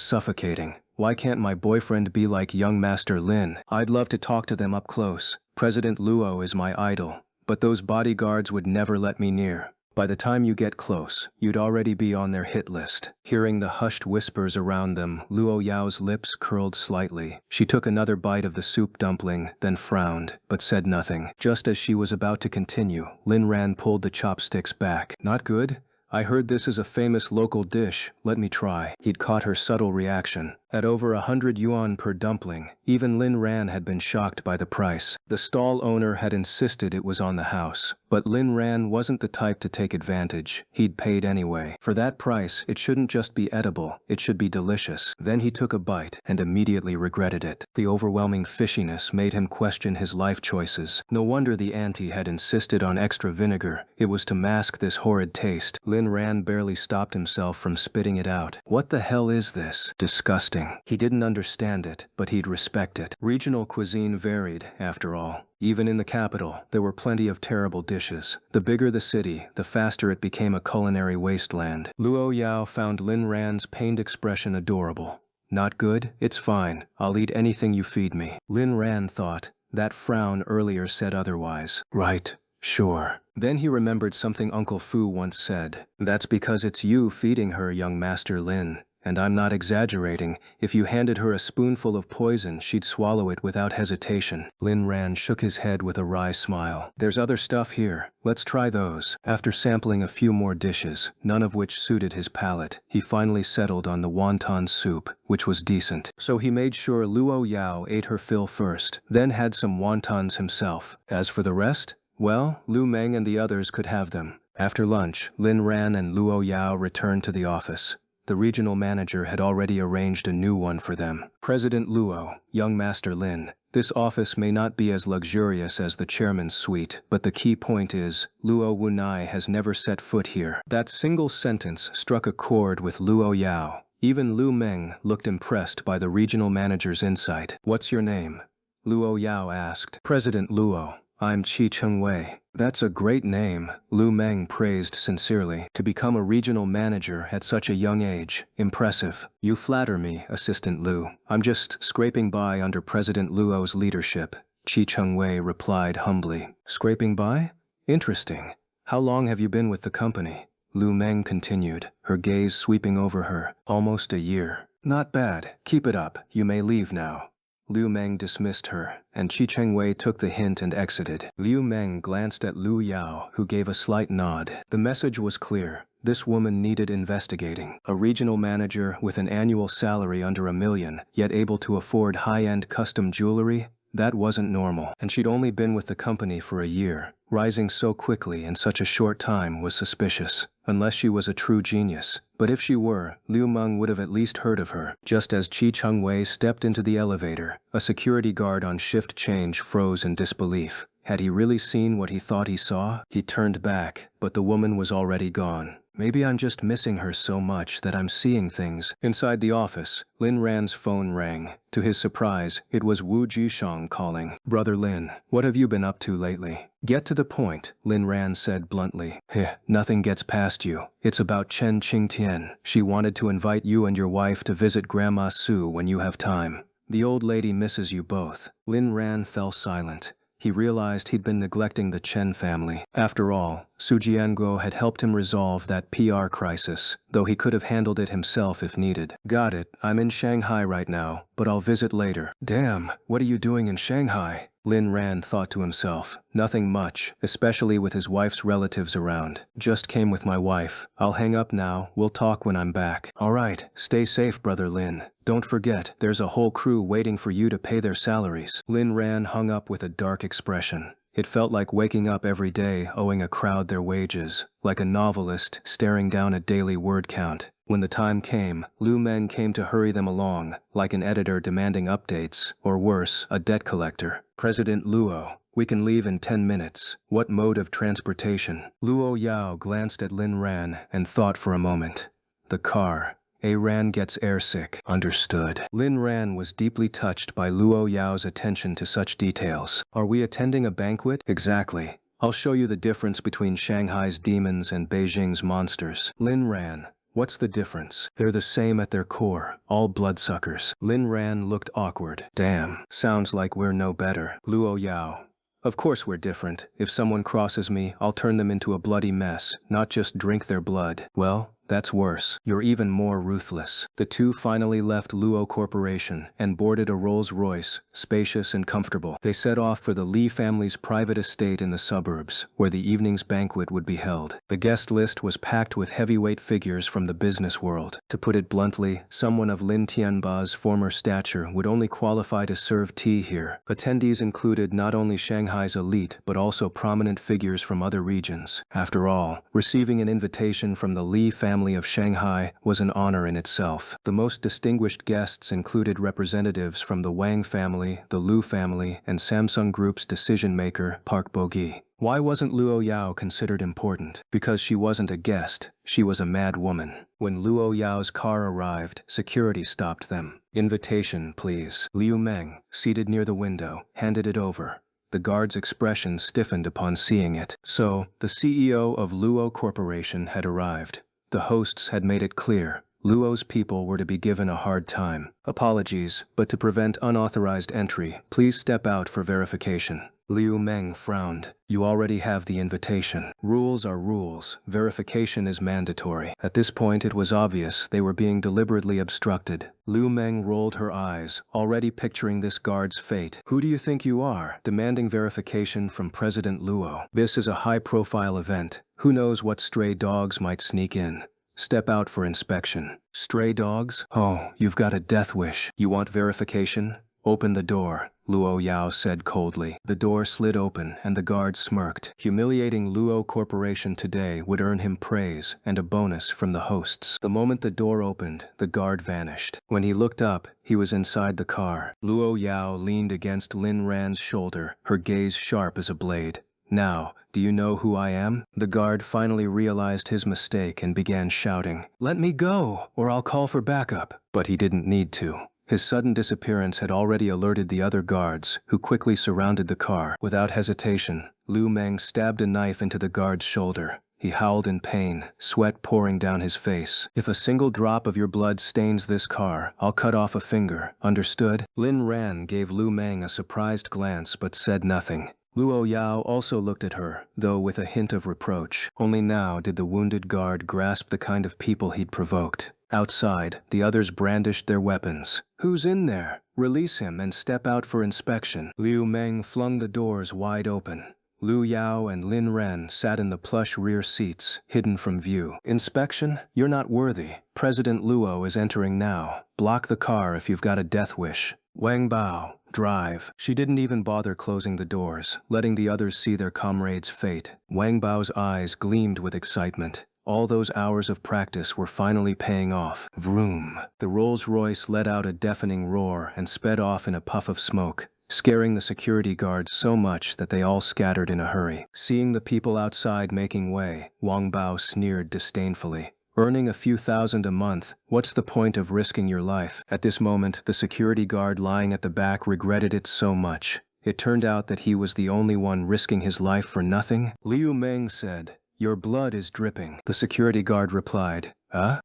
suffocating. Why can't my boyfriend be like young Master Lin? I'd love to talk to them up close. President Luo is my idol, but those bodyguards would never let me near. By the time you get close, you'd already be on their hit list. Hearing the hushed whispers around them, Luo Yao's lips curled slightly. She took another bite of the soup dumpling, then frowned, but said nothing. Just as she was about to continue, Lin Ran pulled the chopsticks back. Not good? I heard this is a famous local dish. Let me try. He'd caught her subtle reaction. At over 100 yuan per dumpling, even Lin Ran had been shocked by the price. The stall owner had insisted it was on the house, but Lin Ran wasn't the type to take advantage. He'd paid anyway. For that price, it shouldn't just be edible, it should be delicious. Then he took a bite and immediately regretted it. The overwhelming fishiness made him question his life choices. No wonder the auntie had insisted on extra vinegar. It was to mask this horrid taste. Lin Ran barely stopped himself from spitting it out. What the hell is this? Disgusting. He didn't understand it, but he'd respect it. Regional cuisine varied, after all. Even in the capital, there were plenty of terrible dishes. The bigger the city, the faster it became a culinary wasteland. Luo Yao found Lin Ran's pained expression adorable. Not good? It's fine. I'll eat anything you feed me. Lin Ran thought. That frown earlier said otherwise. Right. Sure. Then he remembered something Uncle Fu once said. That's because it's you feeding her, young Master Lin. And I'm not exaggerating. If you handed her a spoonful of poison, she'd swallow it without hesitation. Lin Ran shook his head with a wry smile. There's other stuff here. Let's try those. After sampling a few more dishes, none of which suited his palate, he finally settled on the wonton soup, which was decent. So he made sure Luo Yao ate her fill first, then had some wontons himself. As for the rest, well, Lu Meng and the others could have them. After lunch, Lin Ran and Luo Yao returned to the office. The regional manager had already arranged a new one for them. President Luo, young Master Lin. This office may not be as luxurious as the chairman's suite, but the key point is, Luo Wunai has never set foot here. That single sentence struck a chord with Luo Yao. Even Lu Meng looked impressed by the regional manager's insight. What's your name? Luo Yao asked. President Luo. I'm Qi Chengwei. That's a great name, Lu Meng praised sincerely. To become a regional manager at such a young age, impressive. You flatter me, Assistant Lu. I'm just scraping by under President Luo's leadership, Qi Chengwei replied humbly. Scraping by? Interesting. How long have you been with the company? Lu Meng continued, her gaze sweeping over her. Almost a year. Not bad. Keep it up. You may leave now. Liu Meng dismissed her, and Qi Chengwei took the hint and exited. Liu Meng glanced at Lu Yao, who gave a slight nod. The message was clear. This woman needed investigating. A regional manager with an annual salary under $1 million, yet able to afford high-end custom jewelry? That wasn't normal, and she'd only been with the company for a year. Rising so quickly in such a short time was suspicious, unless she was a true genius. But if she were, Liu Meng would have at least heard of her. Just as Qi Chengwei stepped into the elevator, a security guard on shift change froze in disbelief. Had he really seen what he thought he saw? He turned back, but the woman was already gone. Maybe I'm just missing her so much that I'm seeing things. Inside the office, Lin Ran's phone rang. To his surprise, it was Wu Jishang calling. Brother Lin, what have you been up to lately? Get to the point, Lin Ran said bluntly. Nothing gets past you. It's about Chen Qingtian. She wanted to invite you and your wife to visit Grandma Su when you have time. The old lady misses you both. Lin Ran fell silent. He realized he'd been neglecting the Chen family. After all, Su Jianguo had helped him resolve that PR crisis, though he could have handled it himself if needed. Got it, I'm in Shanghai right now, but I'll visit later. Damn, what are you doing in Shanghai? Lin Ran thought to himself. Nothing much, especially with his wife's relatives around. Just came with my wife. I'll hang up now, we'll talk when I'm back. Alright, stay safe, Brother Lin. Don't forget, there's a whole crew waiting for you to pay their salaries. Lin Ran hung up with a dark expression. It felt like waking up every day owing a crowd their wages, like a novelist staring down a daily word count. When the time came, Lu Meng came to hurry them along, like an editor demanding updates, or worse, a debt collector. President Luo, we can leave in 10 minutes. What mode of transportation? Luo Yao glanced at Lin Ran and thought for a moment. The car. A Ran gets airsick. Understood. Lin Ran was deeply touched by Luo Yao's attention to such details. Are we attending a banquet? Exactly. I'll show you the difference between Shanghai's demons and Beijing's monsters. Lin Ran. What's the difference? They're the same at their core, all bloodsuckers. Lin Ran looked awkward. Damn, sounds like we're no better. Luo Yao. Of course we're different. If someone crosses me, I'll turn them into a bloody mess, not just drink their blood. Well, that's worse. You're even more ruthless. The two finally left Luo Corporation and boarded a Rolls-Royce, spacious and comfortable. They set off for the Li family's private estate in the suburbs, where the evening's banquet would be held. The guest list was packed with heavyweight figures from the business world. To put it bluntly, someone of Lin Tianba's former stature would only qualify to serve tea here. Attendees included not only Shanghai's elite, but also prominent figures from other regions. After all, receiving an invitation from the Li family of Shanghai was an honor in itself. The most distinguished guests included representatives from the Wang family, the Lu family, and Samsung Group's decision-maker, Park Bo-gi. Why wasn't Luo Yao considered important? Because she wasn't a guest, she was a mad woman. When Luo Yao's car arrived, security stopped them. Invitation, please. Liu Meng, seated near the window, handed it over. The guard's expression stiffened upon seeing it. So, the CEO of Luo Corporation had arrived. The hosts had made it clear, Luo's people were to be given a hard time. Apologies, but to prevent unauthorized entry, please step out for verification. Liu Meng frowned. You already have the invitation. Rules are rules. Verification is mandatory. At this point it was obvious they were being deliberately obstructed. Liu Meng rolled her eyes, already picturing this guard's fate. Who do you think you are? Demanding verification from President Luo. This is a high-profile event. Who knows what stray dogs might sneak in? Step out for inspection. Stray dogs? Oh, you've got a death wish. You want verification? Open the door, Luo Yao said coldly. The door slid open and the guard smirked. Humiliating Luo Corporation today would earn him praise and a bonus from the hosts. The moment the door opened, the guard vanished. When he looked up, he was inside the car. Luo Yao leaned against Lin Ran's shoulder, her gaze sharp as a blade. Now, do you know who I am? The guard finally realized his mistake and began shouting, "Let me go, or I'll call for backup." But he didn't need to. His sudden disappearance had already alerted the other guards, who quickly surrounded the car. Without hesitation, Liu Meng stabbed a knife into the guard's shoulder. He howled in pain, sweat pouring down his face. If a single drop of your blood stains this car, I'll cut off a finger. Understood? Lin Ran gave Liu Meng a surprised glance but said nothing. Luo Yao also looked at her, though with a hint of reproach. Only now did the wounded guard grasp the kind of people he'd provoked. Outside, the others brandished their weapons. Who's in there? Release him and step out for inspection. Liu Meng flung the doors wide open. Lu Yao and Lin Ren sat in the plush rear seats, hidden from view. Inspection? You're not worthy. President Luo is entering now. Block the car if you've got a death wish. Wang Bao, drive. She didn't even bother closing the doors, letting the others see their comrade's fate. Wang Bao's eyes gleamed with excitement. All those hours of practice were finally paying off. Vroom. The Rolls-Royce let out a deafening roar and sped off in a puff of smoke. scaring the security guards so much that they all scattered in a hurry. Seeing the people outside making way, Wang Bao sneered disdainfully. Earning a few thousand a month, what's the point of risking your life? At this moment, the security guard lying at the back regretted it so much. It turned out that he was the only one risking his life for nothing. Liu Meng said, "Your blood is dripping." The security guard replied,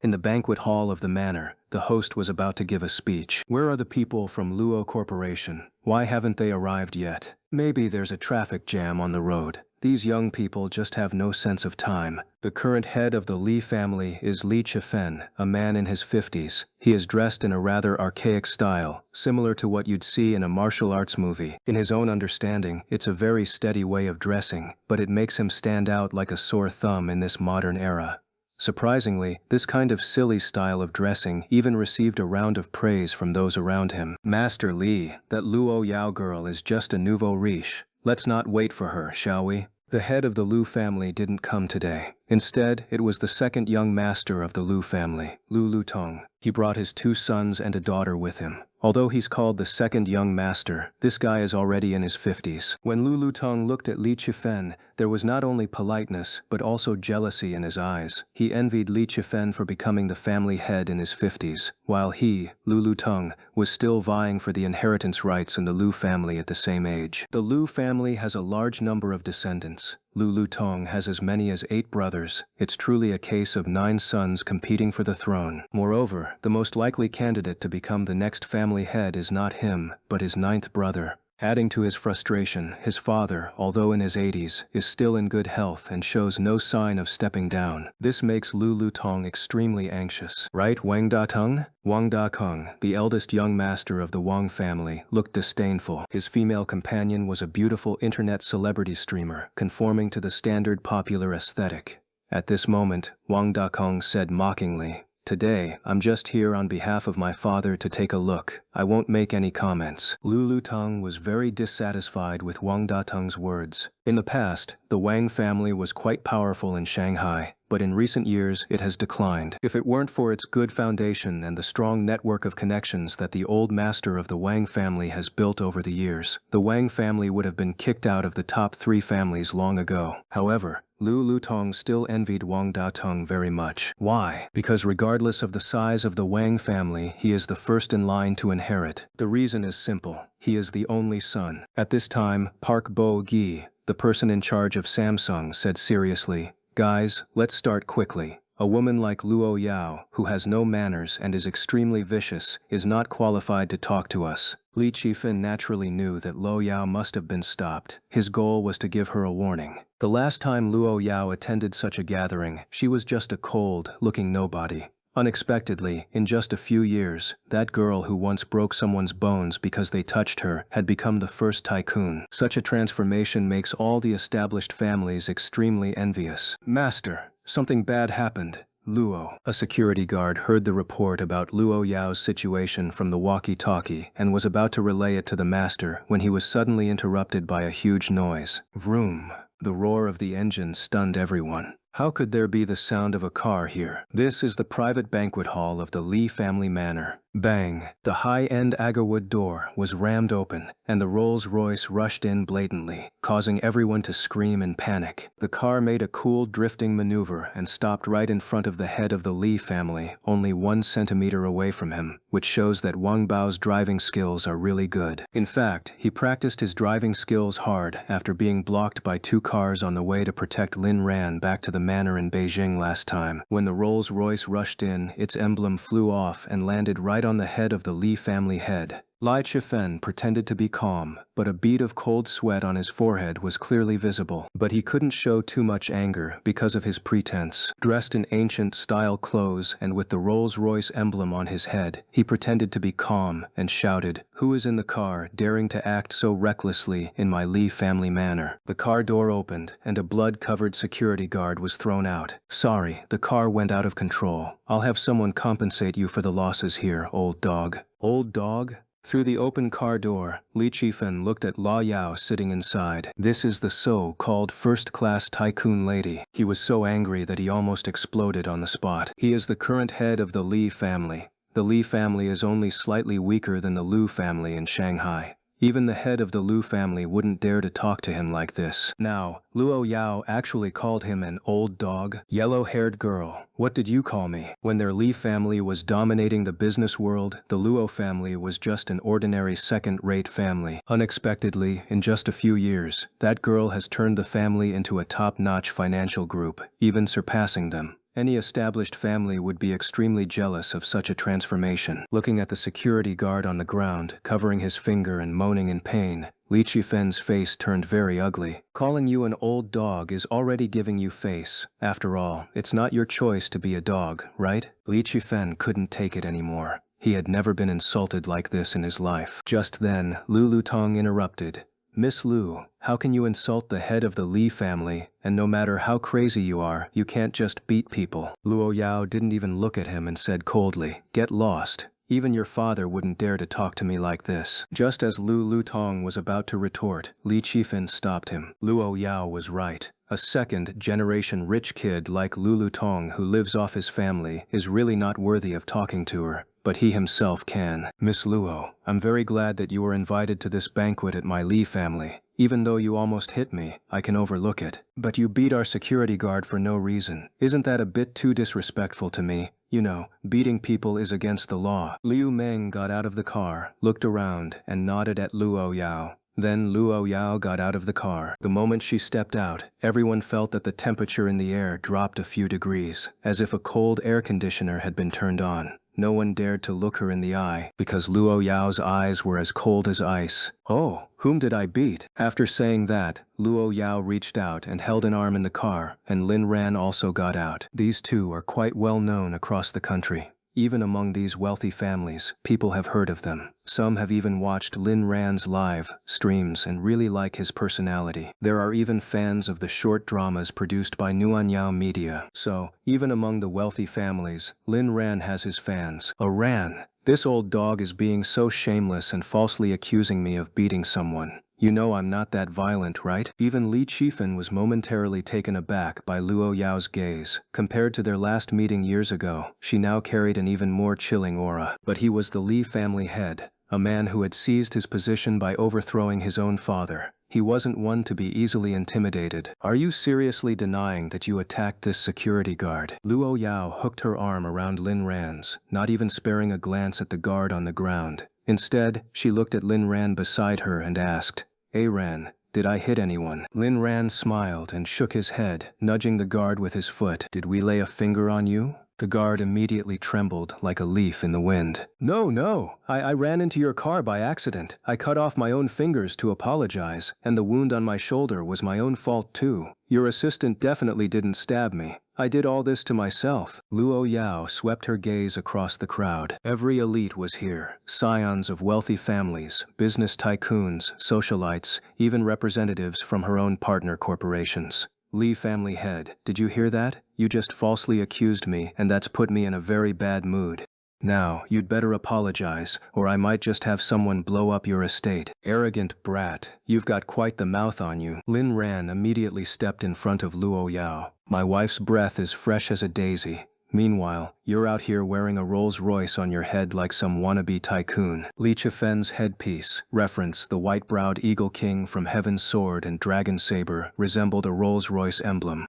In the banquet hall of the manor, the host was about to give a speech. "Where are the people from Luo Corporation? Why haven't they arrived yet? Maybe there's a traffic jam on the road. These young people just have no sense of time." The current head of the Li family is Li Chifen, a man in his 50s. He is dressed in a rather archaic style, similar to what you'd see in a martial arts movie. In his own understanding, it's a very steady way of dressing, but it makes him stand out like a sore thumb in this modern era. Surprisingly, this kind of silly style of dressing even received a round of praise from those around him. "Master Li, that Luo Yao girl is just a nouveau riche. Let's not wait for her, shall we?" The head of the Lu family didn't come today. Instead, it was the second young master of the Lu family, Lu Lutong. He brought his 2 sons and a daughter with him. Although he's called the second young master, this guy is already in his 50s. When Lu Lutong looked at Li Chifen, there was not only politeness, but also jealousy in his eyes. He envied Li Chifen for becoming the family head in his 50s, while he, Lu Lutong, was still vying for the inheritance rights in the Lu family at the same age. The Lu family has a large number of descendants. Lu Lutong has as many as 8 brothers. It's truly a case of 9 sons competing for the throne. Moreover, the most likely candidate to become the next family head is not him, but his 9th brother. Adding to his frustration, his father, although in his 80s, is still in good health and shows no sign of stepping down. This makes Lu Lutong extremely anxious. Right, Wang Datong? Wang Dakong, the eldest young master of the Wang family, looked disdainful. His female companion was a beautiful internet celebrity streamer, conforming to the standard popular aesthetic. At this moment, Wang Dakong said mockingly, "Today, I'm just here on behalf of my father to take a look. I won't make any comments." Lu Lutong was very dissatisfied with Wang Datong's words. In the past, the Wang family was quite powerful in Shanghai, but in recent years it has declined. If it weren't for its good foundation and the strong network of connections that the old master of the Wang family has built over the years, the Wang family would have been kicked out of the top 3 families long ago. However, Lu Lutong still envied Wang Datong very much. Why? Because regardless of the size of the Wang family, he is the first in line to inherit. The reason is simple. He is the only son. At this time, Park Bo-gi, the person in charge of Samsung, said seriously, "Guys, let's start quickly. A woman like Luo Yao, who has no manners and is extremely vicious, is not qualified to talk to us." Li Qifeng naturally knew that Luo Yao must have been stopped. His goal was to give her a warning. The last time Luo Yao attended such a gathering, she was just a cold-looking nobody. Unexpectedly, in just a few years, that girl who once broke someone's bones because they touched her had become the first tycoon. Such a transformation makes all the established families extremely envious. "Master, something bad happened. Luo." A security guard heard the report about Luo Yao's situation from the walkie-talkie and was about to relay it to the master when he was suddenly interrupted by a huge noise. Vroom. The roar of the engine stunned everyone. How could there be the sound of a car here? This is the private banquet hall of the Li family manor. Bang! The high-end agarwood door was rammed open, and the Rolls-Royce rushed in blatantly, causing everyone to scream in panic. The car made a cool drifting maneuver and stopped right in front of the head of the Li family, only 1 centimeter away from him, which shows that Wang Bao's driving skills are really good. In fact, he practiced his driving skills hard after being blocked by 2 cars on the way to protect Lin Ran back to the manor in Beijing last time. When the Rolls-Royce rushed in, its emblem flew off and landed right on the head of the Li family head. Li Chifen pretended to be calm, but a bead of cold sweat on his forehead was clearly visible. But he couldn't show too much anger because of his pretense. Dressed in ancient-style clothes and with the Rolls-Royce emblem on his head, he pretended to be calm and shouted, "Who is in the car, daring to act so recklessly in my Li family manor?" The car door opened, and a blood-covered security guard was thrown out. "Sorry, the car went out of control. I'll have someone compensate you for the losses here, old dog." Old dog? Through the open car door, Li Chifen looked at Luo Yao sitting inside. This is the so-called first-class tycoon lady. He was so angry that he almost exploded on the spot. He is the current head of the Li family. The Li family is only slightly weaker than the Lu family in Shanghai. Even the head of the Lu family wouldn't dare to talk to him like this. Now, Luo Yao actually called him an old dog. Yellow-haired girl, what did you call me? When their Li family was dominating the business world, the Luo family was just an ordinary second-rate family. Unexpectedly, in just a few years, that girl has turned the family into a top-notch financial group, even surpassing them. Any established family would be extremely jealous of such a transformation. Looking at the security guard on the ground, covering his finger and moaning in pain, Li Qifen's face turned very ugly. Calling you an old dog is already giving you face. After all, it's not your choice to be a dog, right? Li Qifen couldn't take it anymore. He had never been insulted like this in his life. Just then, Lu Lutong interrupted. Miss Lu, how can you insult the head of the Li family, and no matter how crazy you are, you can't just beat people? Luo Yao didn't even look at him and said coldly, get lost. Even your father wouldn't dare to talk to me like this. Just as Lu Lutong was about to retort, Li Qifen stopped him. Luo Yao was right. A second-generation rich kid like Lu Lutong who lives off his family is really not worthy of talking to her. But he himself can. Miss Luo, I'm very glad that you were invited to this banquet at my Li family. Even though you almost hit me, I can overlook it. But you beat our security guard for no reason. Isn't that a bit too disrespectful to me? You know, beating people is against the law. Liu Meng got out of the car, looked around, and nodded at Luo Yao. Then Luo Yao got out of the car. The moment she stepped out, everyone felt that the temperature in the air dropped a few degrees, as if a cold air conditioner had been turned on. No one dared to look her in the eye, because Luo Yao's eyes were as cold as ice. Oh, whom did I beat? After saying that, Luo Yao reached out and held an arm in the car, and Lin Ran also got out. These two are quite well known across the country. Even among these wealthy families, people have heard of them. Some have even watched Lin Ran's live streams and really like his personality. There are even fans of the short dramas produced by Nuanyao Media. So, even among the wealthy families, Lin Ran has his fans. A Ran! This old dog is being so shameless and falsely accusing me of beating someone. You know I'm not that violent, right? Even Li Qifen was momentarily taken aback by Luo Yao's gaze. Compared to their last meeting years ago, she now carried an even more chilling aura. But he was the Li family head, a man who had seized his position by overthrowing his own father. He wasn't one to be easily intimidated. Are you seriously denying that you attacked this security guard? Luo Yao hooked her arm around Lin Ran's, not even sparing a glance at the guard on the ground. Instead, she looked at Lin Ran beside her and asked, "Hey Ran, did I hit anyone?" Lin Ran smiled and shook his head, nudging the guard with his foot. "Did we lay a finger on you?" The guard immediately trembled like a leaf in the wind. No, I ran into your car by accident. I cut off my own fingers to apologize, and the wound on my shoulder was my own fault too. Your assistant definitely didn't stab me. I did all this to myself." Luo Yao swept her gaze across the crowd. Every elite was here, scions of wealthy families, business tycoons, socialites, even representatives from her own partner corporations. Li family head, did you hear that? You just falsely accused me, and that's put me in a very bad mood. Now, you'd better apologize, or I might just have someone blow up your estate. Arrogant brat, you've got quite the mouth on you. Lin Ran immediately stepped in front of Luo Yao. My wife's breath is fresh as a daisy. Meanwhile, you're out here wearing a Rolls-Royce on your head like some wannabe tycoon. Li Qifen's headpiece, reference the white-browed Eagle King from Heaven's Sword and Dragon Saber, resembled a Rolls-Royce emblem.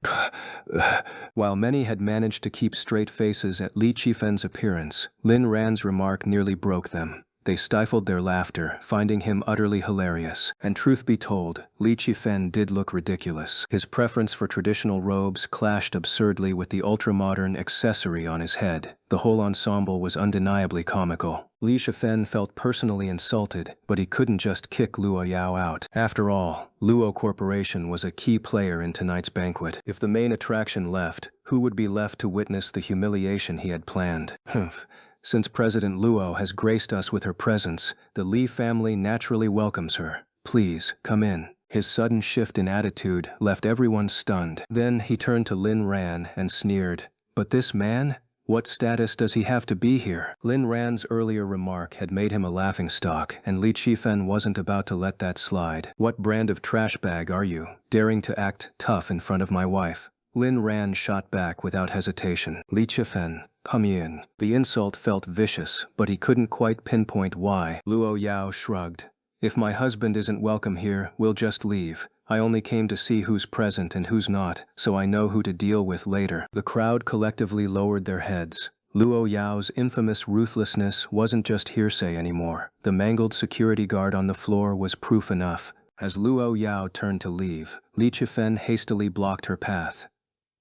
While many had managed to keep straight faces at Li Qifen's appearance, Lin Ran's remark nearly broke them. They stifled their laughter, finding him utterly hilarious. And truth be told, Li Qifen did look ridiculous. His preference for traditional robes clashed absurdly with the ultra-modern accessory on his head. The whole ensemble was undeniably comical. Li Qifen felt personally insulted, but he couldn't just kick Luo Yao out. After all, Luo Corporation was a key player in tonight's banquet. If the main attraction left, who would be left to witness the humiliation he had planned? Humph. Since President Luo has graced us with her presence, the Li family naturally welcomes her. Please, come in. His sudden shift in attitude left everyone stunned. Then he turned to Lin Ran and sneered. But this man? What status does he have to be here? Lin Ran's earlier remark had made him a laughingstock, and Li Qifen wasn't about to let that slide. What brand of trash bag are you, daring to act tough in front of my wife? Lin Ran shot back without hesitation. Li Qifen, come in. The insult felt vicious, but he couldn't quite pinpoint why. Luo Yao shrugged. If my husband isn't welcome here, we'll just leave. I only came to see who's present and who's not, so I know who to deal with later." The crowd collectively lowered their heads. Luo Yao's infamous ruthlessness wasn't just hearsay anymore. The mangled security guard on the floor was proof enough. As Luo Yao turned to leave, Li Chifen hastily blocked her path.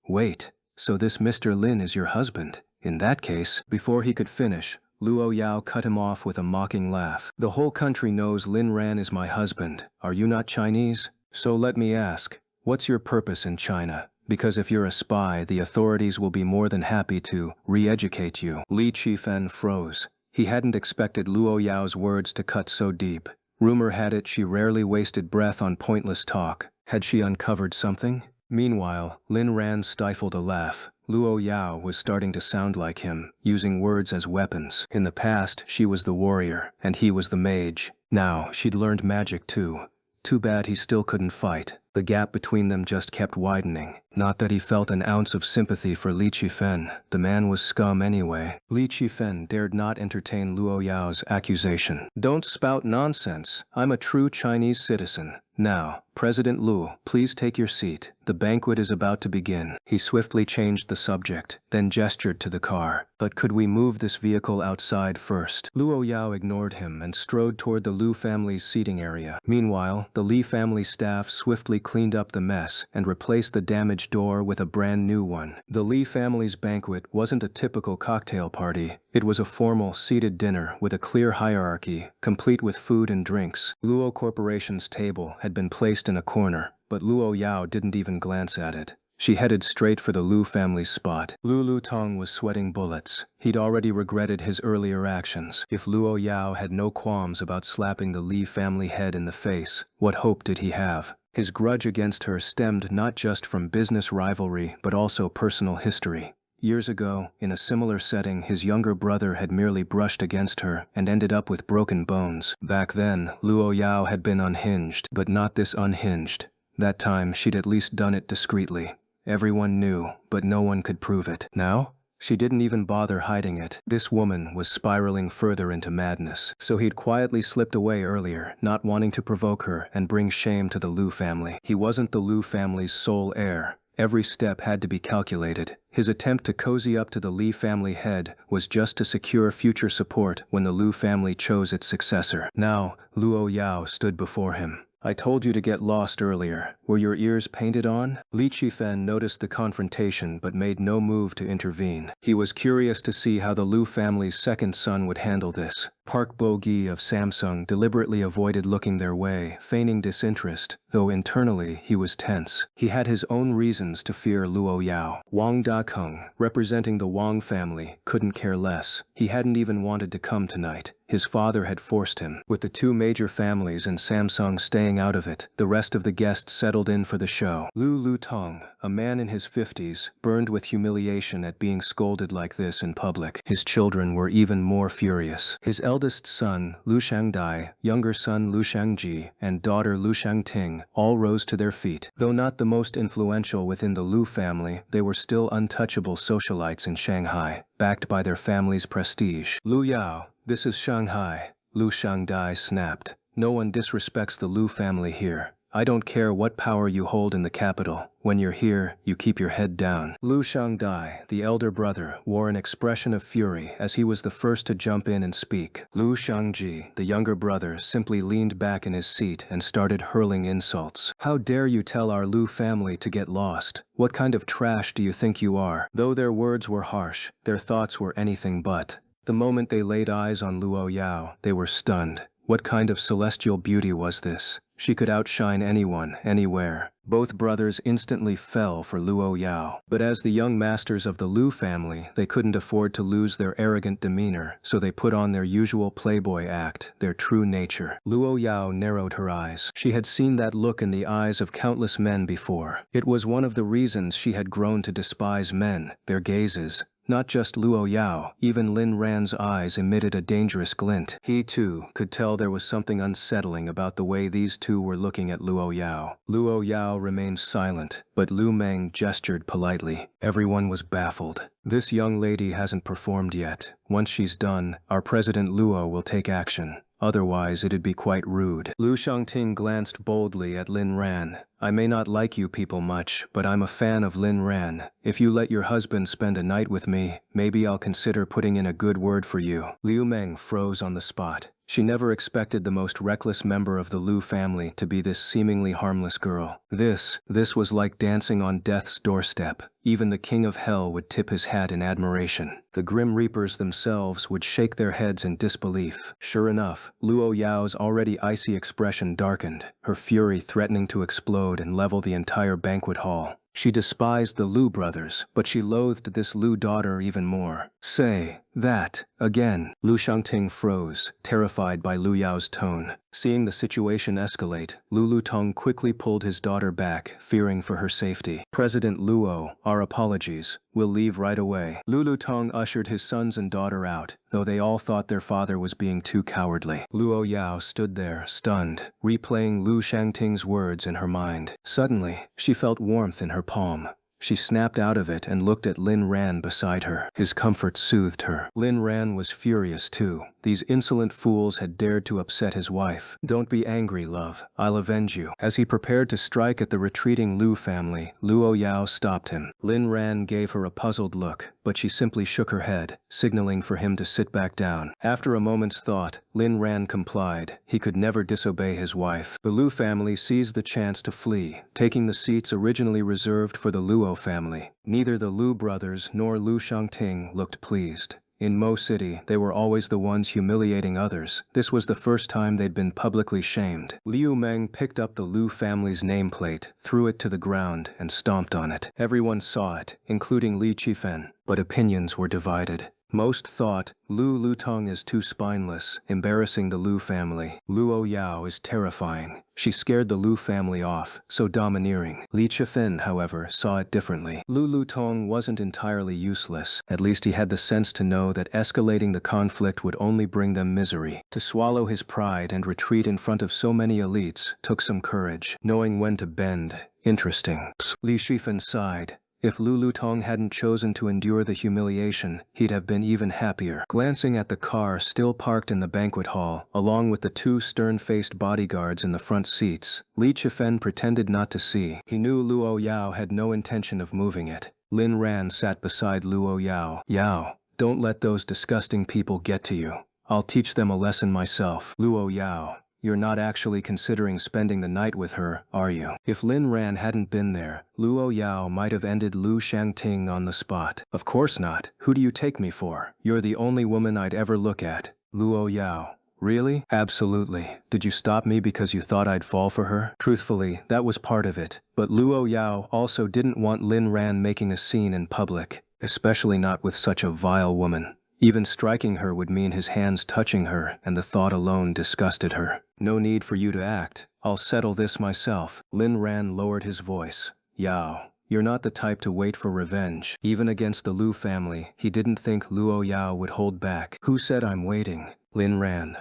"Wait, so this Mr. Lin is your husband? In that case..." Before he could finish, Luo Yao cut him off with a mocking laugh. "The whole country knows Lin Ran is my husband. Are you not Chinese? So let me ask, what's your purpose in China? Because if you're a spy, the authorities will be more than happy to re-educate you." Li Chifen froze. He hadn't expected Luo Yao's words to cut so deep. Rumor had it she rarely wasted breath on pointless talk. Had she uncovered something? Meanwhile, Lin Ran stifled a laugh. Luo Yao was starting to sound like him, using words as weapons. In the past, she was the warrior, and he was the mage. Now, she'd learned magic too. Too bad he still couldn't fight. The gap between them just kept widening. Not that he felt an ounce of sympathy for Li Chifen. The man was scum anyway. Li Chifen dared not entertain Luo Yao's accusation. "Don't spout nonsense. I'm a true Chinese citizen. Now, President Lu, please take your seat. The banquet is about to begin." He swiftly changed the subject, then gestured to the car. "But could we move this vehicle outside first?" Luo Yao ignored him and strode toward the Lu family's seating area. Meanwhile, the Li family staff swiftly cleaned up the mess and replaced the damaged door with a brand new one. The Li family's banquet wasn't a typical cocktail party. It was a formal, seated dinner with a clear hierarchy, complete with food and drinks. Luo Corporation's table had been placed in a corner, but Luo Yao didn't even glance at it. She headed straight for the Lu family's spot. Lu Tong was sweating bullets. He'd already regretted his earlier actions. If Luo Yao had no qualms about slapping the Li family head in the face, what hope did he have? His grudge against her stemmed not just from business rivalry, but also personal history. Years ago, in a similar setting, his younger brother had merely brushed against her and ended up with broken bones. Back then, Luo Yao had been unhinged, but not this unhinged. That time, she'd at least done it discreetly. Everyone knew, but no one could prove it. Now? She didn't even bother hiding it. This woman was spiraling further into madness. So he'd quietly slipped away earlier, not wanting to provoke her and bring shame to the Lu family. He wasn't the Lu family's sole heir. Every step had to be calculated. His attempt to cozy up to the Li family head was just to secure future support when the Lu family chose its successor. Now, Luo Yao stood before him. "I told you to get lost earlier. Were your ears painted on?" Li Chifen noticed the confrontation but made no move to intervene. He was curious to see how the Lu family's second son would handle this. Park Bo-gi of Samsung deliberately avoided looking their way, feigning disinterest, though internally he was tense. He had his own reasons to fear Luo Yao. Wang Da-kung, representing the Wang family, couldn't care less. He hadn't even wanted to come tonight. His father had forced him. With the two major families and Samsung staying out of it, the rest of the guests settled in for the show. Lu Tong, a man in his 50s, burned with humiliation at being scolded like this in public. His children were even more furious. His eldest son, Lu Shangdai, younger son Lu Shangji, and daughter Lu Shangting all rose to their feet. Though not the most influential within the Lu family, they were still untouchable socialites in Shanghai, backed by their family's prestige. "Lu Yao, this is Shanghai," Lu Shangdai snapped. "No one disrespects the Lu family here. I don't care what power you hold in the capital. When you're here, you keep your head down." Lu Shangdai, the elder brother, wore an expression of fury as he was the first to jump in and speak. Lu Shangji, the younger brother, simply leaned back in his seat and started hurling insults. "How dare you tell our Lu family to get lost? What kind of trash do you think you are?" Though their words were harsh, their thoughts were anything but. The moment they laid eyes on Luo Yao, they were stunned. What kind of celestial beauty was this? She could outshine anyone, anywhere. Both brothers instantly fell for Luo Yao. But as the young masters of the Lu family, they couldn't afford to lose their arrogant demeanor, so they put on their usual playboy act, their true nature. Luo Yao narrowed her eyes. She had seen that look in the eyes of countless men before. It was one of the reasons she had grown to despise men, their gazes. Not just Luo Yao, even Lin Ran's eyes emitted a dangerous glint. He, too, could tell there was something unsettling about the way these two were looking at Luo Yao. Luo Yao remained silent, but Lu Meng gestured politely. Everyone was baffled. "This young lady hasn't performed yet. Once she's done, our President Luo will take action." otherwise it'd be quite rude. Lu Shangting glanced boldly at Lin Ran. I may not like you people much, but I'm a fan of Lin Ran. If you let your husband spend a night with me, maybe I'll consider putting in a good word for you. Liu Meng froze on the spot. She never expected the most reckless member of the Lu family to be this seemingly harmless girl. This was like dancing on death's doorstep. Even the king of hell would tip his hat in admiration. The Grim Reapers themselves would shake their heads in disbelief. Sure enough, Luo Yao's already icy expression darkened, her fury threatening to explode and level the entire banquet hall. She despised the Lu brothers, but she loathed this Lu daughter even more. Say that again. Lu Shangting froze, terrified by Lu Yao's tone. Seeing the situation escalate, Lu Lutong quickly pulled his daughter back, fearing for her safety. President Luo, our apologies. We'll leave right away. Lu Lutong ushered his sons and daughter out, though they all thought their father was being too cowardly. Luo Yao stood there, stunned, replaying Lu Shangting's words in her mind. Suddenly, she felt warmth in her palm. She snapped out of it and looked at Lin Ran beside her. His comfort soothed her. Lin Ran was furious too. These insolent fools had dared to upset his wife. Don't be angry, love. I'll avenge you. As he prepared to strike at the retreating Lu family, Luo Yao stopped him. Lin Ran gave her a puzzled look, but she simply shook her head, signaling for him to sit back down. After a moment's thought, Lin Ran complied. He could never disobey his wife. The Lu family seized the chance to flee, taking the seats originally reserved for the Luo family. Neither the Lu brothers nor Lu Shangting looked pleased. In Mo City, they were always the ones humiliating others. This was the first time they'd been publicly shamed. Liu Meng picked up the Lu family's nameplate, threw it to the ground, and stomped on it. Everyone saw it, including Li Qifen, but opinions were divided. Most thought, Lu Lutong is too spineless, embarrassing the Lu family. Luo Yao is terrifying. She scared the Lu family off, so domineering. Li Qifen, however, saw it differently. Lu Lutong wasn't entirely useless. At least he had the sense to know that escalating the conflict would only bring them misery. To swallow his pride and retreat in front of so many elites took some courage, knowing when to bend. Interesting. Li Qifen sighed. If Lu Lutong hadn't chosen to endure the humiliation, he'd have been even happier. Glancing at the car still parked in the banquet hall, along with the two stern-faced bodyguards in the front seats, Li Qifen pretended not to see. He knew Luo Yao had no intention of moving it. Lin Ran sat beside Luo Yao. Yao, don't let those disgusting people get to you. I'll teach them a lesson myself. Luo Yao, you're not actually considering spending the night with her, are you? If Lin Ran hadn't been there, Luo Yao might have ended Lu Shangting on the spot. Of course not. Who do you take me for? You're the only woman I'd ever look at. Luo Yao. Really? Absolutely. Did you stop me because you thought I'd fall for her? Truthfully, that was part of it. But Luo Yao also didn't want Lin Ran making a scene in public, especially not with such a vile woman. Even striking her would mean his hands touching her, and the thought alone disgusted her. No need for you to act. I'll settle this myself. Lin Ran lowered his voice. Yao, you're not the type to wait for revenge. Even against the Lu family, he didn't think Luo Yao would hold back. Who said I'm waiting? Lin Ran.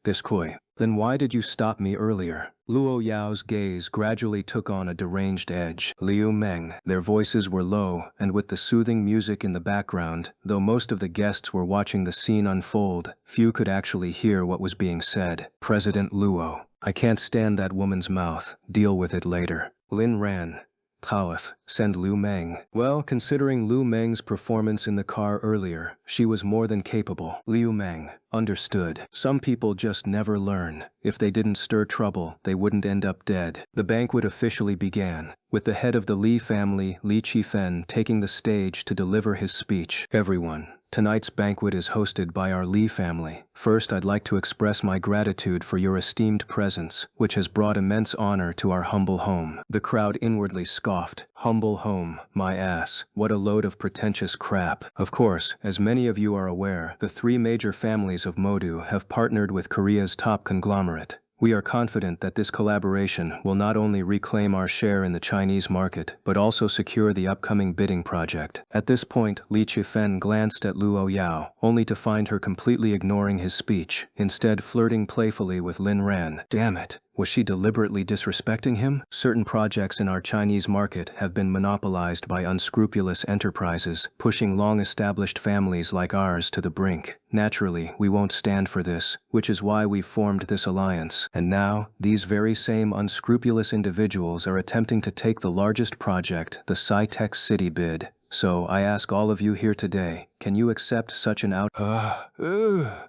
This Kui. Then why did you stop me earlier? Luo Yao's gaze gradually took on a deranged edge. Liu Meng. Their voices were low, and with the soothing music in the background, though most of the guests were watching the scene unfold, few could actually hear what was being said. President Luo. I can't stand that woman's mouth. Deal with it later. Lin Ran. Caliph, send Liu Meng. Well, considering Liu Meng's performance in the car earlier, she was more than capable. Liu Meng. Understood. Some people just never learn. If they didn't stir trouble, they wouldn't end up dead. The banquet officially began, with the head of the Li family, Li Qifen, taking the stage to deliver his speech. Everyone. Tonight's banquet is hosted by our Li family. First, I'd like to express my gratitude for your esteemed presence, which has brought immense honor to our humble home. The crowd inwardly scoffed. Humble home, my ass. What a load of pretentious crap. Of course, as many of you are aware, the three major families of Modu have partnered with Korea's top conglomerate. We are confident that this collaboration will not only reclaim our share in the Chinese market, but also secure the upcoming bidding project. At this point, Li Qifen glanced at Luo Yao, only to find her completely ignoring his speech, instead flirting playfully with Lin Ran. Damn it. Was she deliberately disrespecting him? Certain projects in our Chinese market have been monopolized by unscrupulous enterprises, pushing long-established families like ours to the brink. Naturally, we won't stand for this, which is why we formed this alliance. And now, these very same unscrupulous individuals are attempting to take the largest project, the Sci-Tech City bid. So, I ask all of you here today, can you accept such an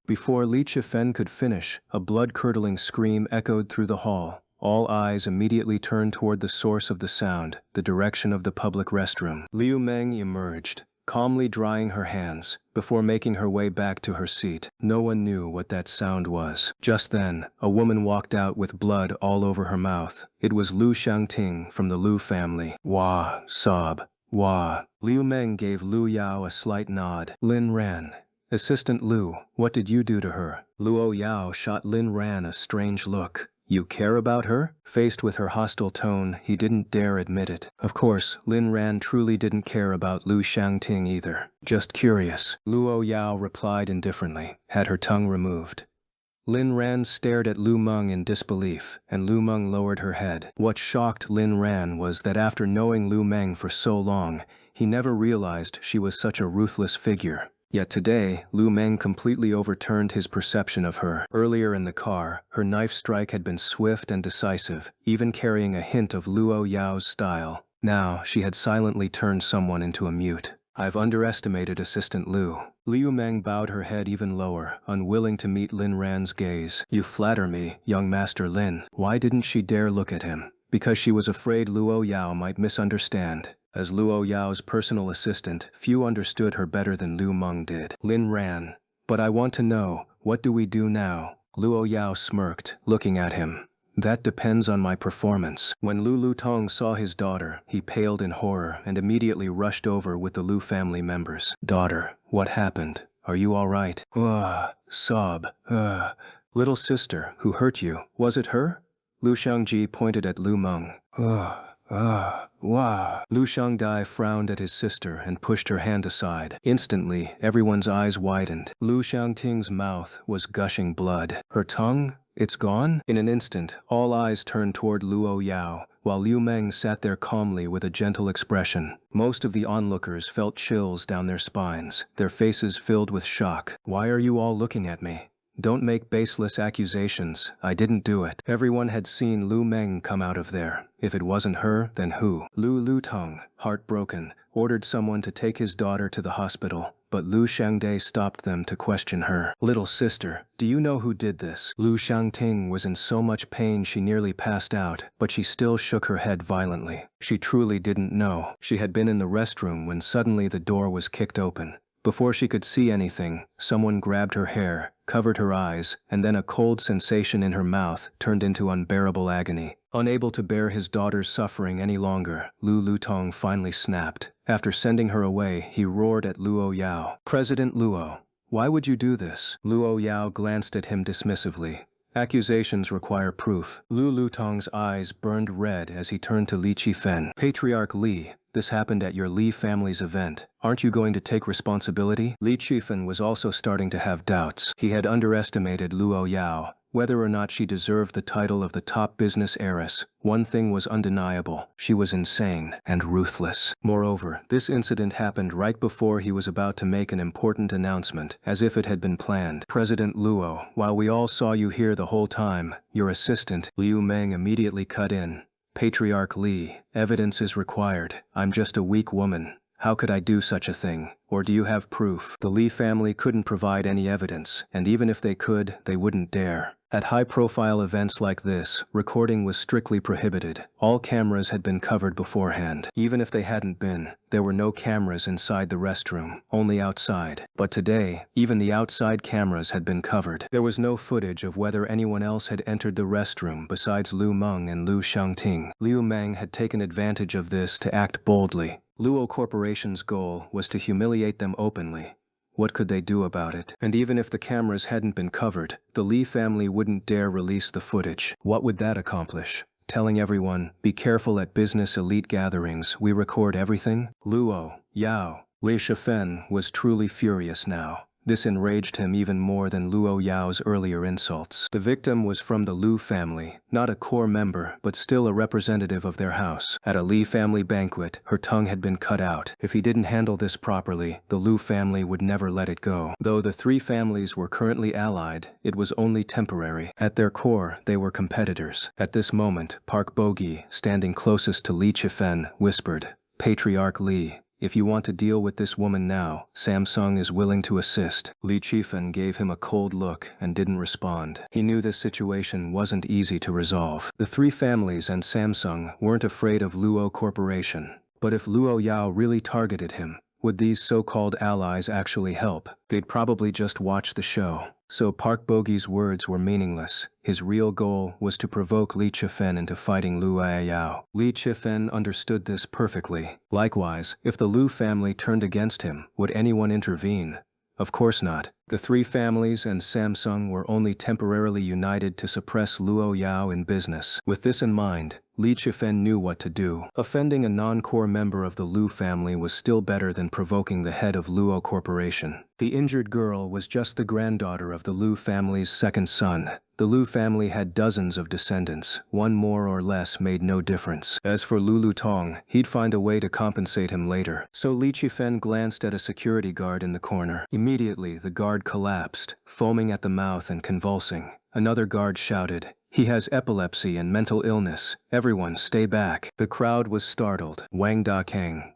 Before Li Chifen could finish, a blood-curdling scream echoed through the hall. All eyes immediately turned toward the source of the sound, the direction of the public restroom. Liu Meng emerged, calmly drying her hands, before making her way back to her seat. No one knew what that sound was. Just then, a woman walked out with blood all over her mouth. It was Lu Shangting from the Lu family. Wah, sob. Wah. Liu Meng gave Lu Yao a slight nod. Lin Ran. Assistant Lu, what did you do to her? Luo Yao shot Lin Ran a strange look. You care about her? Faced with her hostile tone, he didn't dare admit it. Of course, Lin Ran truly didn't care about Lu Shangting either. Just curious. Luo Yao replied indifferently, had her tongue removed. Lin Ran stared at Lu Meng in disbelief, and Lu Meng lowered her head. What shocked Lin Ran was that after knowing Lu Meng for so long, he never realized she was such a ruthless figure. Yet today, Lu Meng completely overturned his perception of her. Earlier in the car, her knife strike had been swift and decisive, even carrying a hint of Luo Yao's style. Now, she had silently turned someone into a mute. I've underestimated Assistant Lu. Liu Meng bowed her head even lower, unwilling to meet Lin Ran's gaze. You flatter me, young Master Lin. Why didn't she dare look at him? Because she was afraid Luo Yao might misunderstand. As Luo Yao's personal assistant, few understood her better than Lu Meng did. Lin Ran. But I want to know, what do we do now? Luo Yao smirked, looking at him. That depends on my performance. When Lu Lutong saw his daughter, he paled in horror and immediately rushed over with the Lu family members. Daughter, what happened? Are you all right? Sob. Little sister, who hurt you? Was it her? Lu Shangji pointed at Lu Meng. Lu Shangdai frowned at his sister and pushed her hand aside. Instantly, everyone's eyes widened. Lu Shangting's mouth was gushing blood. Her tongue? It's gone? In an instant, all eyes turned toward Luo Yao, while Liu Meng sat there calmly with a gentle expression. Most of the onlookers felt chills down their spines, their faces filled with shock. Why are you all looking at me? Don't make baseless accusations. I didn't do it. Everyone had seen Lu Meng come out of there. If it wasn't her, then who? Lu Lutong, heartbroken, ordered someone to take his daughter to the hospital, but Lu Shangdai stopped them to question her. Little sister, do you know who did this? Lu Shangting was in so much pain she nearly passed out, but she still shook her head violently. She truly didn't know. She had been in the restroom when suddenly the door was kicked open. Before she could see anything, someone grabbed her hair, covered her eyes, and then a cold sensation in her mouth turned into unbearable agony. Unable to bear his daughter's suffering any longer, Lu Lutong finally snapped. After sending her away, he roared at Luo Yao. President Luo, why would you do this? Luo Yao glanced at him dismissively. Accusations require proof. Lu Lutong's eyes burned red as he turned to Li Chifen. Patriarch Li, this happened at your Li family's event. Aren't you going to take responsibility? Li Chifen was also starting to have doubts. He had underestimated Luo Yao. Whether or not she deserved the title of the top business heiress, one thing was undeniable. She was insane and ruthless. Moreover, this incident happened right before he was about to make an important announcement, as if it had been planned. President Luo, while we all saw you here the whole time, your assistant, Liu Meng, immediately cut in. Patriarch Li, evidence is required. I'm just a weak woman. How could I do such a thing? Or do you have proof? The Li family couldn't provide any evidence, and even if they could, they wouldn't dare. At high-profile events like this, recording was strictly prohibited. All cameras had been covered beforehand. Even if they hadn't been, there were no cameras inside the restroom, only outside. But today, even the outside cameras had been covered. There was no footage of whether anyone else had entered the restroom besides Lu Meng and Lu Shangting. Liu Meng had taken advantage of this to act boldly. Luo Corporation's goal was to humiliate them openly. What could they do about it? And even if the cameras hadn't been covered, the Li family wouldn't dare release the footage. What would that accomplish? Telling everyone, be careful at business elite gatherings, we record everything? Luo Yao. Li Shifen was truly furious now. This enraged him even more than Luo Yao's earlier insults. The victim was from the Lu family, not a core member, but still a representative of their house. At a Li family banquet, her tongue had been cut out. If he didn't handle this properly, the Lu family would never let it go. Though the three families were currently allied, it was only temporary. At their core, they were competitors. At this moment, Park Bogi, standing closest to Li Chifen, whispered, "Patriarch Li, if you want to deal with this woman now, Samsung is willing to assist." Li Chifen gave him a cold look and didn't respond. He knew this situation wasn't easy to resolve. The three families and Samsung weren't afraid of Luo Corporation. But if Luo Yao really targeted him, would these so-called allies actually help? They'd probably just watch the show. So Park Bogi's words were meaningless. His real goal was to provoke Li Chifen into fighting Luo Yao. Li Chifen understood this perfectly. Likewise, if the Lu family turned against him, would anyone intervene? Of course not. The three families and Samsung were only temporarily united to suppress Luo Yao in business. With this in mind, Li Chifen knew what to do. Offending a non-core member of the Lu family was still better than provoking the head of Luo Corporation. The injured girl was just the granddaughter of the Lu family's second son. The Lu family had dozens of descendants. One more or less made no difference. As for Lulu Tong, he'd find a way to compensate him later. So Li Chifen glanced at a security guard in the corner. Immediately, the guard collapsed, foaming at the mouth and convulsing. Another guard shouted, "He has epilepsy and mental illness. Everyone stay back." The crowd was startled. Wang Da-keng.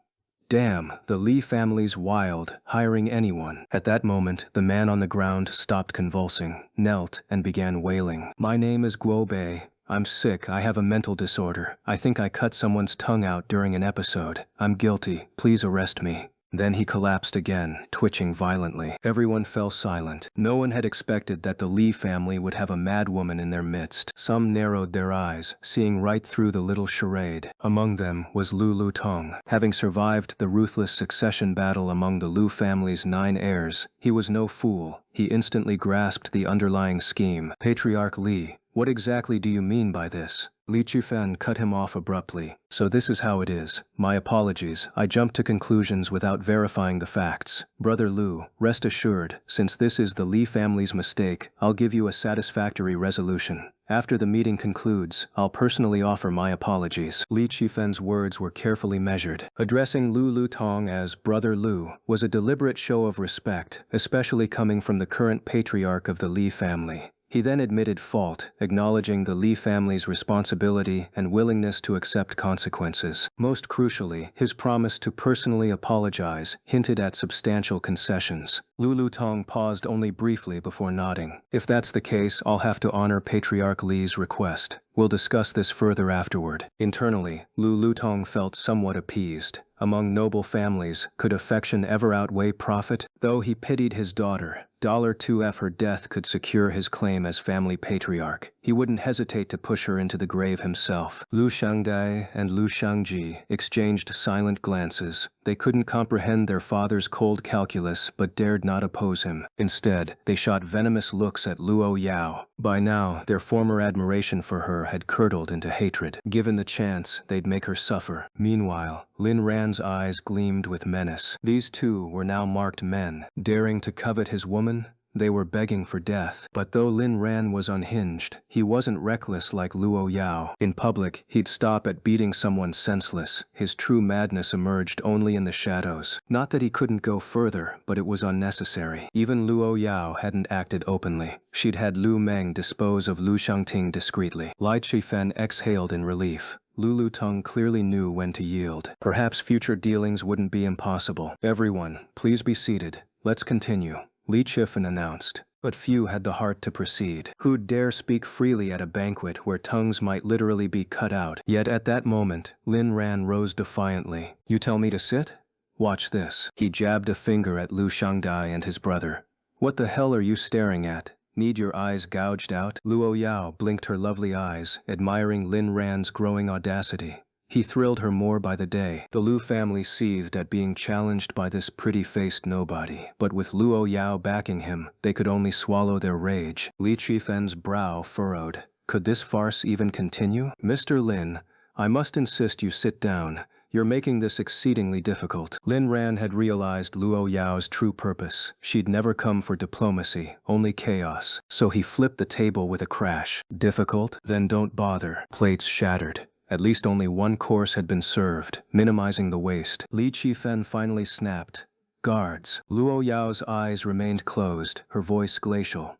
Damn, the Li family's wild, hiring anyone. At that moment, the man on the ground stopped convulsing, knelt, and began wailing. "My name is Guo Bei. I'm sick, I have a mental disorder. I think I cut someone's tongue out during an episode. I'm guilty, please arrest me." Then he collapsed again, twitching violently. Everyone fell silent. No one had expected that the Li family would have a madwoman in their midst. Some narrowed their eyes, seeing right through the little charade. Among them was Lulu Tong. Having survived the ruthless succession battle among the Lu family's 9 heirs, he was no fool. He instantly grasped the underlying scheme. "Patriarch Li, what exactly do you mean by this?" Li Chifen cut him off abruptly. "So this is how it is. My apologies, I jumped to conclusions without verifying the facts. Brother Lu, rest assured, since this is the Li family's mistake, I'll give you a satisfactory resolution. After the meeting concludes, I'll personally offer my apologies." Li Chifen's words were carefully measured. Addressing Lulu Tong as Brother Lu was a deliberate show of respect, especially coming from the current patriarch of the Li family. He then admitted fault, acknowledging the Li family's responsibility and willingness to accept consequences. Most crucially, his promise to personally apologize hinted at substantial concessions. Lulu Tong paused only briefly before nodding. "If that's the case, I'll have to honor Patriarch Li's request. We'll discuss this further afterward." Internally, Lulu Tong felt somewhat appeased. Among noble families, could affection ever outweigh profit? Though he pitied his daughter, $2F her death could secure his claim as family patriarch. He wouldn't hesitate to push her into the grave himself. Lu Shangdai and Lu Shangji exchanged silent glances. They couldn't comprehend their father's cold calculus but dared not oppose him. Instead, they shot venomous looks at Luo Yao. By now, their former admiration for her had curdled into hatred. Given the chance, they'd make her suffer. Meanwhile, Lin Ran's eyes gleamed with menace. These two were now marked men. Daring to covet his woman? They were begging for death. But though Lin Ran was unhinged, he wasn't reckless like Luo Yao. In public, he'd stop at beating someone senseless. His true madness emerged only in the shadows. Not that he couldn't go further, but it was unnecessary. Even Luo Yao hadn't acted openly. She'd had Lu Meng dispose of Lu Shangting discreetly. Li Chifen exhaled in relief. Lulu Tong clearly knew when to yield. Perhaps future dealings wouldn't be impossible. "Everyone, please be seated. Let's continue," Li Chifen announced. But few had the heart to proceed. Who'd dare speak freely at a banquet where tongues might literally be cut out? Yet at that moment, Lin Ran rose defiantly. "You tell me to sit? Watch this." He jabbed a finger at Lu Shangdai and his brother. "What the hell are you staring at? Need your eyes gouged out?" Luo Yao blinked her lovely eyes, admiring Lin Ran's growing audacity. He thrilled her more by the day. The Lu family seethed at being challenged by this pretty-faced nobody. But with Luo Yao backing him, they could only swallow their rage. Li Chifen's brow furrowed. Could this farce even continue? "Mr. Lin, I must insist you sit down. You're making this exceedingly difficult. Lin Ran had realized Luo Yao's true purpose. She'd never come for diplomacy, only chaos. So he flipped the table with a crash. Difficult? Then don't bother. Plates shattered. At least only one course had been served, minimizing the waste. Li Qifen finally snapped. Guards. Luo Yao's eyes remained closed, her voice glacial.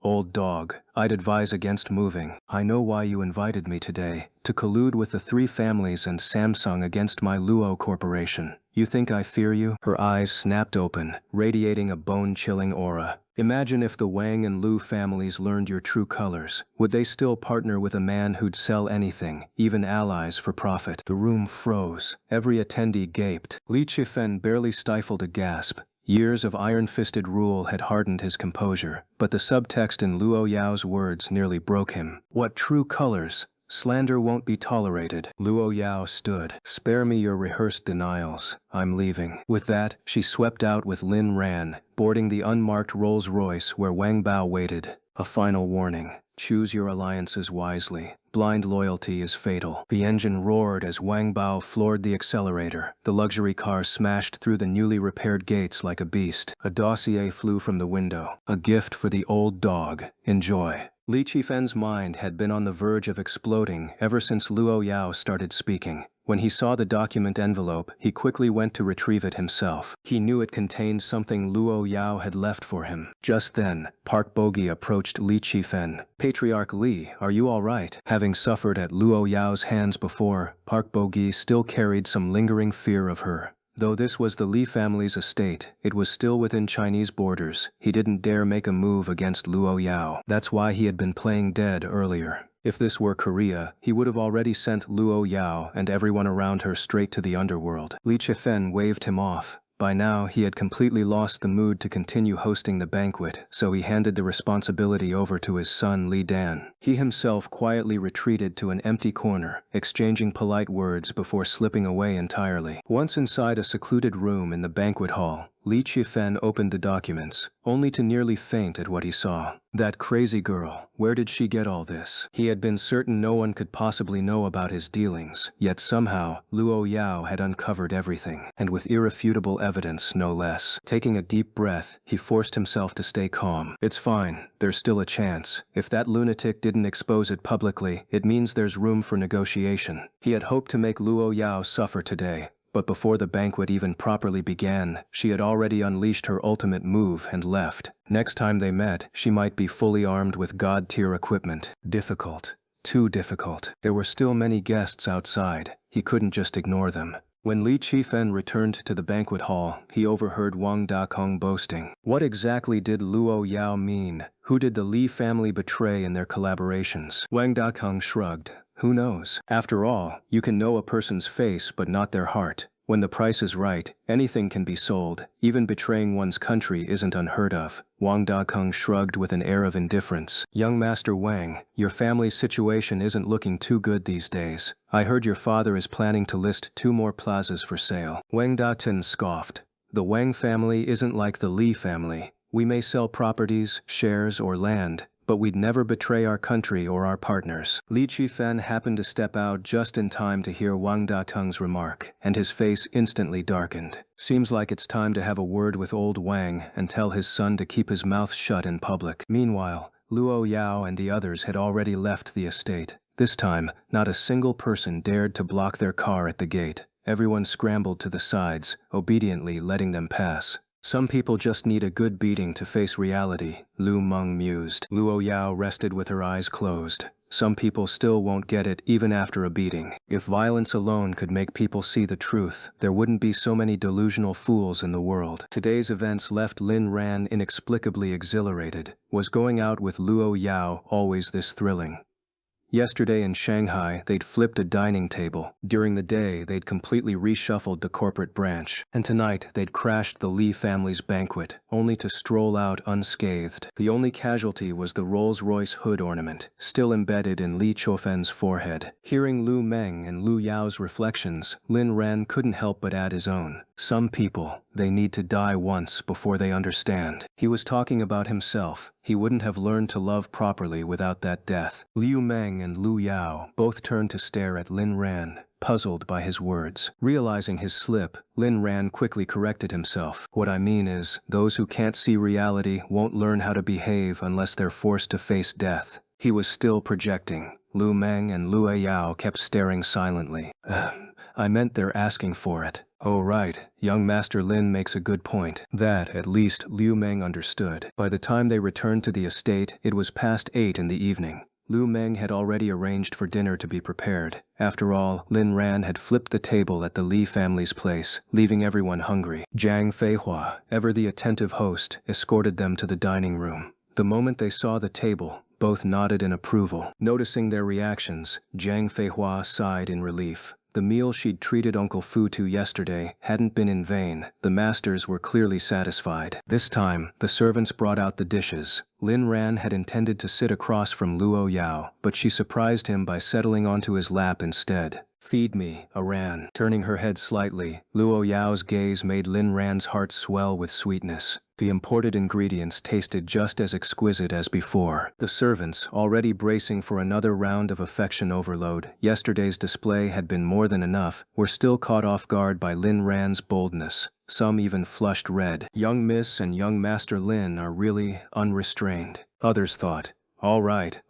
Old dog, I'd advise against moving. I know why you invited me today, to collude with the three families and Samsung against my Luo Corporation. You think I fear you? Her eyes snapped open, radiating a bone-chilling aura. Imagine if the Wang and Lu families learned your true colors. Would they still partner with a man who'd sell anything, even allies, for profit? The room froze. Every attendee gaped. Li Qifen barely stifled a gasp. Years of iron-fisted rule had hardened his composure, but the subtext in Luo Yao's words nearly broke him. What true colors? Slander won't be tolerated. Luo Yao stood. Spare me your rehearsed denials. I'm leaving. With that, she swept out with Lin Ran, boarding the unmarked Rolls-Royce where Wang Bao waited. A final warning. Choose your alliances wisely. Blind loyalty is fatal. The engine roared as Wang Bao floored the accelerator. The luxury car smashed through the newly repaired gates like a beast. A dossier flew from the window. A gift for the old dog. Enjoy. Li Qifen's mind had been on the verge of exploding ever since Luo Yao started speaking. When he saw the document envelope, he quickly went to retrieve it himself. He knew it contained something Luo Yao had left for him. Just then, Park Bogi approached Li Qifen. Patriarch Li, are you all right? Having suffered at Luo Yao's hands before, Park Bogi still carried some lingering fear of her. Though this was the Li family's estate, it was still within Chinese borders. He didn't dare make a move against Luo Yao. That's why he had been playing dead earlier. If this were Korea, he would have already sent Luo Yao and everyone around her straight to the underworld. Li Qifen waved him off. By now, he had completely lost the mood to continue hosting the banquet, so he handed the responsibility over to his son Li Dan. He himself quietly retreated to an empty corner, exchanging polite words before slipping away entirely. Once inside a secluded room in the banquet hall, Li Qifen opened the documents, only to nearly faint at what he saw. That crazy girl, where did she get all this? He had been certain no one could possibly know about his dealings, yet somehow, Luo Yao had uncovered everything, and with irrefutable evidence no less. Taking a deep breath, he forced himself to stay calm. It's fine, there's still a chance. If that lunatic didn't expose it publicly, it means there's room for negotiation. He had hoped to make Luo Yao suffer today. But before the banquet even properly began, she had already unleashed her ultimate move and left. Next time they met, she might be fully armed with god-tier equipment. Difficult. Too difficult. There were still many guests outside. He couldn't just ignore them. When Li Qifen returned to the banquet hall, he overheard Wang Dakong boasting. What exactly did Luo Yao mean? Who did the Li family betray in their collaborations? Wang Dakong shrugged. Who knows? After all, you can know a person's face but not their heart. When the price is right, anything can be sold. Even betraying one's country isn't unheard of. Wang Dakong shrugged with an air of indifference. Young Master Wang, your family's situation isn't looking too good these days. I heard your father is planning to list 2 more plazas for sale. Wang Datin scoffed. The Wang family isn't like the Li family. We may sell properties, shares, or land, but we'd never betray our country or our partners. Li Qifen happened to step out just in time to hear Wang Dateng's remark, and his face instantly darkened. Seems like it's time to have a word with old Wang and tell his son to keep his mouth shut in public. Meanwhile, Luo Yao and the others had already left the estate. This time, not a single person dared to block their car at the gate. Everyone scrambled to the sides, obediently letting them pass. Some people just need a good beating to face reality, Lu Meng mused. Luo Yao rested with her eyes closed. Some people still won't get it even after a beating. If violence alone could make people see the truth, there wouldn't be so many delusional fools in the world. Today's events left Lin Ran inexplicably exhilarated. Was going out with Luo Yao always this thrilling? Yesterday in Shanghai, they'd flipped a dining table. During the day, they'd completely reshuffled the corporate branch. And tonight, they'd crashed the Li family's banquet, only to stroll out unscathed. The only casualty was the Rolls-Royce hood ornament, still embedded in Li Qiufen's forehead. Hearing Lu Meng and Lu Yao's reflections, Lin Ran couldn't help but add his own. Some people, they need to die once before they understand. He was talking about himself. He wouldn't have learned to love properly without that death. Liu Meng and Lu Yao both turned to stare at Lin Ran. puzzled by his words. Realizing his slip, Lin Ran quickly corrected himself. What I mean is, those who can't see reality won't learn how to behave unless they're forced to face death. He was still projecting. Lu Meng and Luo Yao kept staring silently. I meant they're asking for it. Oh right, young Master Lin makes a good point. That, at least, Liu Meng understood. By the time they returned to the estate, it was past 8 in the evening. Lu Meng had already arranged for dinner to be prepared. After all, Lin Ran had flipped the table at the Li family's place, leaving everyone hungry. Jiang Feihua, ever the attentive host, escorted them to the dining room. The moment they saw the table, both nodded in approval. Noticing their reactions, Jiang Feihua sighed in relief. The meal she'd treated Uncle Fu to yesterday hadn't been in vain. The masters were clearly satisfied. This time, the servants brought out the dishes. Lin Ran had intended to sit across from Luo Yao, but she surprised him by settling onto his lap instead. Feed me, Aran. Turning her head slightly, Luo Yao's gaze made Lin Ran's heart swell with sweetness. The imported ingredients tasted just as exquisite as before. The servants, already bracing for another round of affection overload, yesterday's display had been more than enough, were still caught off guard by Lin Ran's boldness. Some even flushed red. Young Miss and young Master Lin are really unrestrained. Others thought, all right,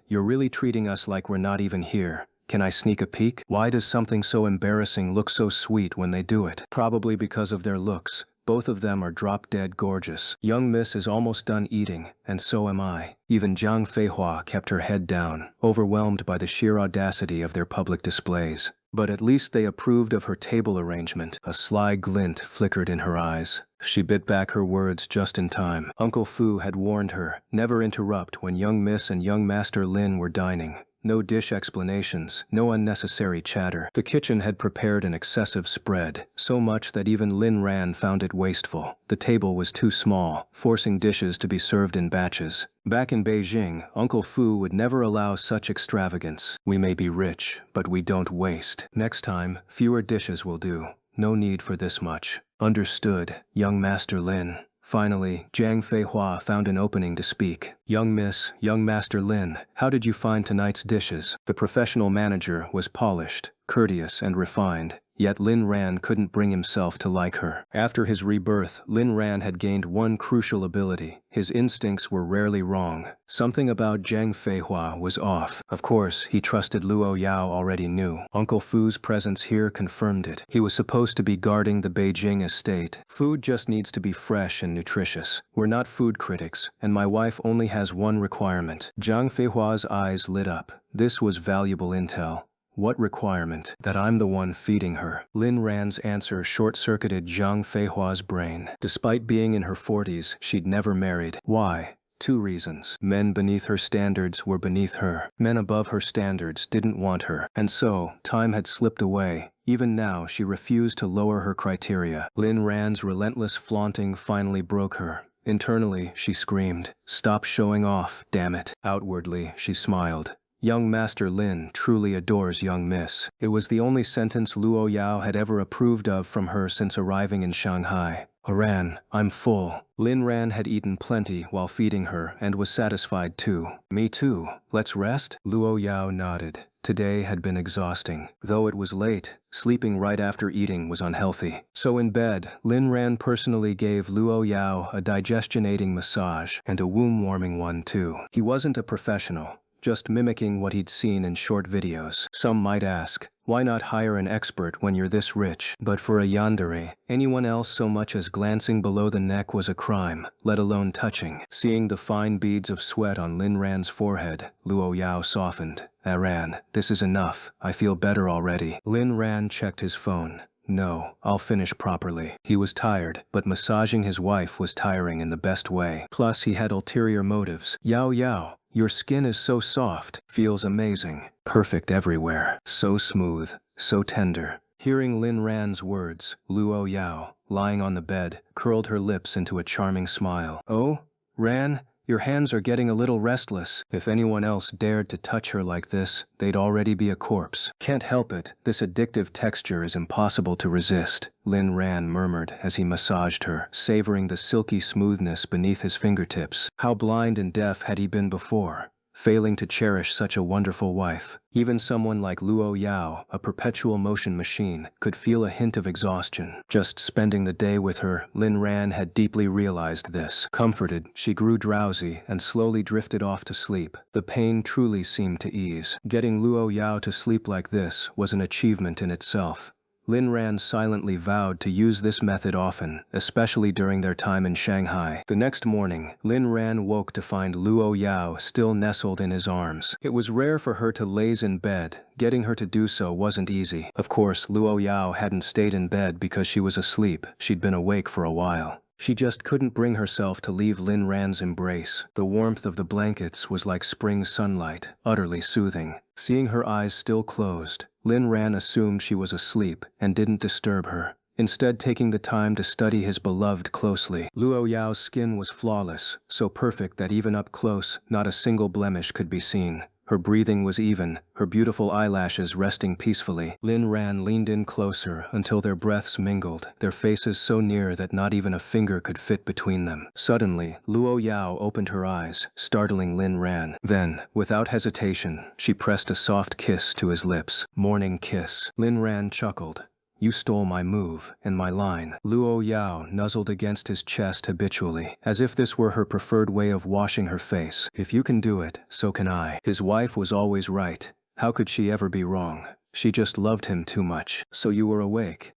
you're really treating us like we're not even here. Can I sneak a peek? Why does something so embarrassing look so sweet when they do it? Probably because of their looks. Both of them are drop-dead gorgeous. Young Miss is almost done eating, and so am I. Even Jiang Feihua kept her head down, overwhelmed by the sheer audacity of their public displays. But at least they approved of her table arrangement. A sly glint flickered in her eyes. She bit back her words just in time. Uncle Fu had warned her, never interrupt when young Miss and young Master Lin were dining. No dish explanations, no unnecessary chatter. The kitchen had prepared an excessive spread, so much that even Lin Ran found it wasteful. The table was too small, forcing dishes to be served in batches. Back in Beijing, Uncle Fu would never allow such extravagance. We may be rich, but we don't waste. Next time, fewer dishes will do. No need for this much. Understood, young Master Lin. Finally, Jiang Feihua found an opening to speak. Young Miss, young Master Lin, how did you find tonight's dishes? The professional manager was polished, courteous, and refined. Yet Lin Ran couldn't bring himself to like her. After his rebirth, Lin Ran had gained one crucial ability. His instincts were rarely wrong. Something about Jiang Feihua was off. Of course, he trusted Luo Yao already knew. Uncle Fu's presence here confirmed it. He was supposed to be guarding the Beijing estate. Food just needs to be fresh and nutritious. We're not food critics, and my wife only has one requirement. Jiang Feihua's eyes lit up. This was valuable intel. What requirement? That I'm the one feeding her. Lin Ran's answer short-circuited Jiang Feihua's brain. Despite being in her 40s, she'd never married. Why? 2 reasons. Men beneath her standards were beneath her. Men above her standards didn't want her. And so, time had slipped away. Even now, she refused to lower her criteria. Lin Ran's relentless flaunting finally broke her. Internally, she screamed, "Stop showing off, damn it." Outwardly, she smiled. Young Master Lin truly adores young Miss. It was the only sentence Luo Yao had ever approved of from her since arriving in Shanghai. Aran, I'm full. Lin Ran had eaten plenty while feeding her and was satisfied too. Me too. Let's rest? Luo Yao nodded. Today had been exhausting. Though it was late, sleeping right after eating was unhealthy. So in bed, Lin Ran personally gave Luo Yao a digestion-aiding massage, and a womb-warming one too. He wasn't a professional, just mimicking what he'd seen in short videos. Some might ask, why not hire an expert when you're this rich? But for a yandere, anyone else so much as glancing below the neck was a crime, let alone touching. Seeing the fine beads of sweat on Lin Ran's forehead, Luo Yao softened. Aran, this is enough. I feel better already. Lin Ran checked his phone. No, I'll finish properly. He was tired, but massaging his wife was tiring in the best way. Plus, he had ulterior motives. Yao Yao, your skin is so soft, feels amazing, perfect everywhere, so smooth, so tender. Hearing Lin Ran's words, Luo Yao, lying on the bed, curled her lips into a charming smile. Oh, Ran, your hands are getting a little restless. If anyone else dared to touch her like this, they'd already be a corpse. Can't help it, this addictive texture is impossible to resist, Lin Ran murmured as he massaged her, savoring the silky smoothness beneath his fingertips. How blind and deaf had he been before? failing to cherish such a wonderful wife. Even someone like Luo Yao, a perpetual motion machine, could feel a hint of exhaustion. Just spending the day with her, Lin Ran had deeply realized this. Comforted, she grew drowsy and slowly drifted off to sleep. The pain truly seemed to ease. Getting Luo Yao to sleep like this was an achievement in itself. Lin Ran silently vowed to use this method often, especially during their time in Shanghai. The next morning, Lin Ran woke to find Luo Yao still nestled in his arms. It was rare for her to laze in bed. Getting her to do so wasn't easy. Of course, Luo Yao hadn't stayed in bed because she was asleep. She'd been awake for a while. She just couldn't bring herself to leave Lin Ran's embrace. The warmth of the blankets was like spring sunlight, utterly soothing. Seeing her eyes still closed, Lin Ran assumed she was asleep and didn't disturb her, instead taking the time to study his beloved closely. Luo Yao's skin was flawless, so perfect that even up close, not a single blemish could be seen. Her breathing was even, her beautiful eyelashes resting peacefully. Lin Ran leaned in closer until their breaths mingled, their faces so near that not even a finger could fit between them. Suddenly, Luo Yao opened her eyes, startling Lin Ran. Then, without hesitation, she pressed a soft kiss to his lips. Morning kiss. Lin Ran chuckled. You stole my move and my line. Luo Yao nuzzled against his chest habitually, as if this were her preferred way of washing her face. If you can do it, so can I. His wife was always right. How could she ever be wrong? She just loved him too much. So you were awake?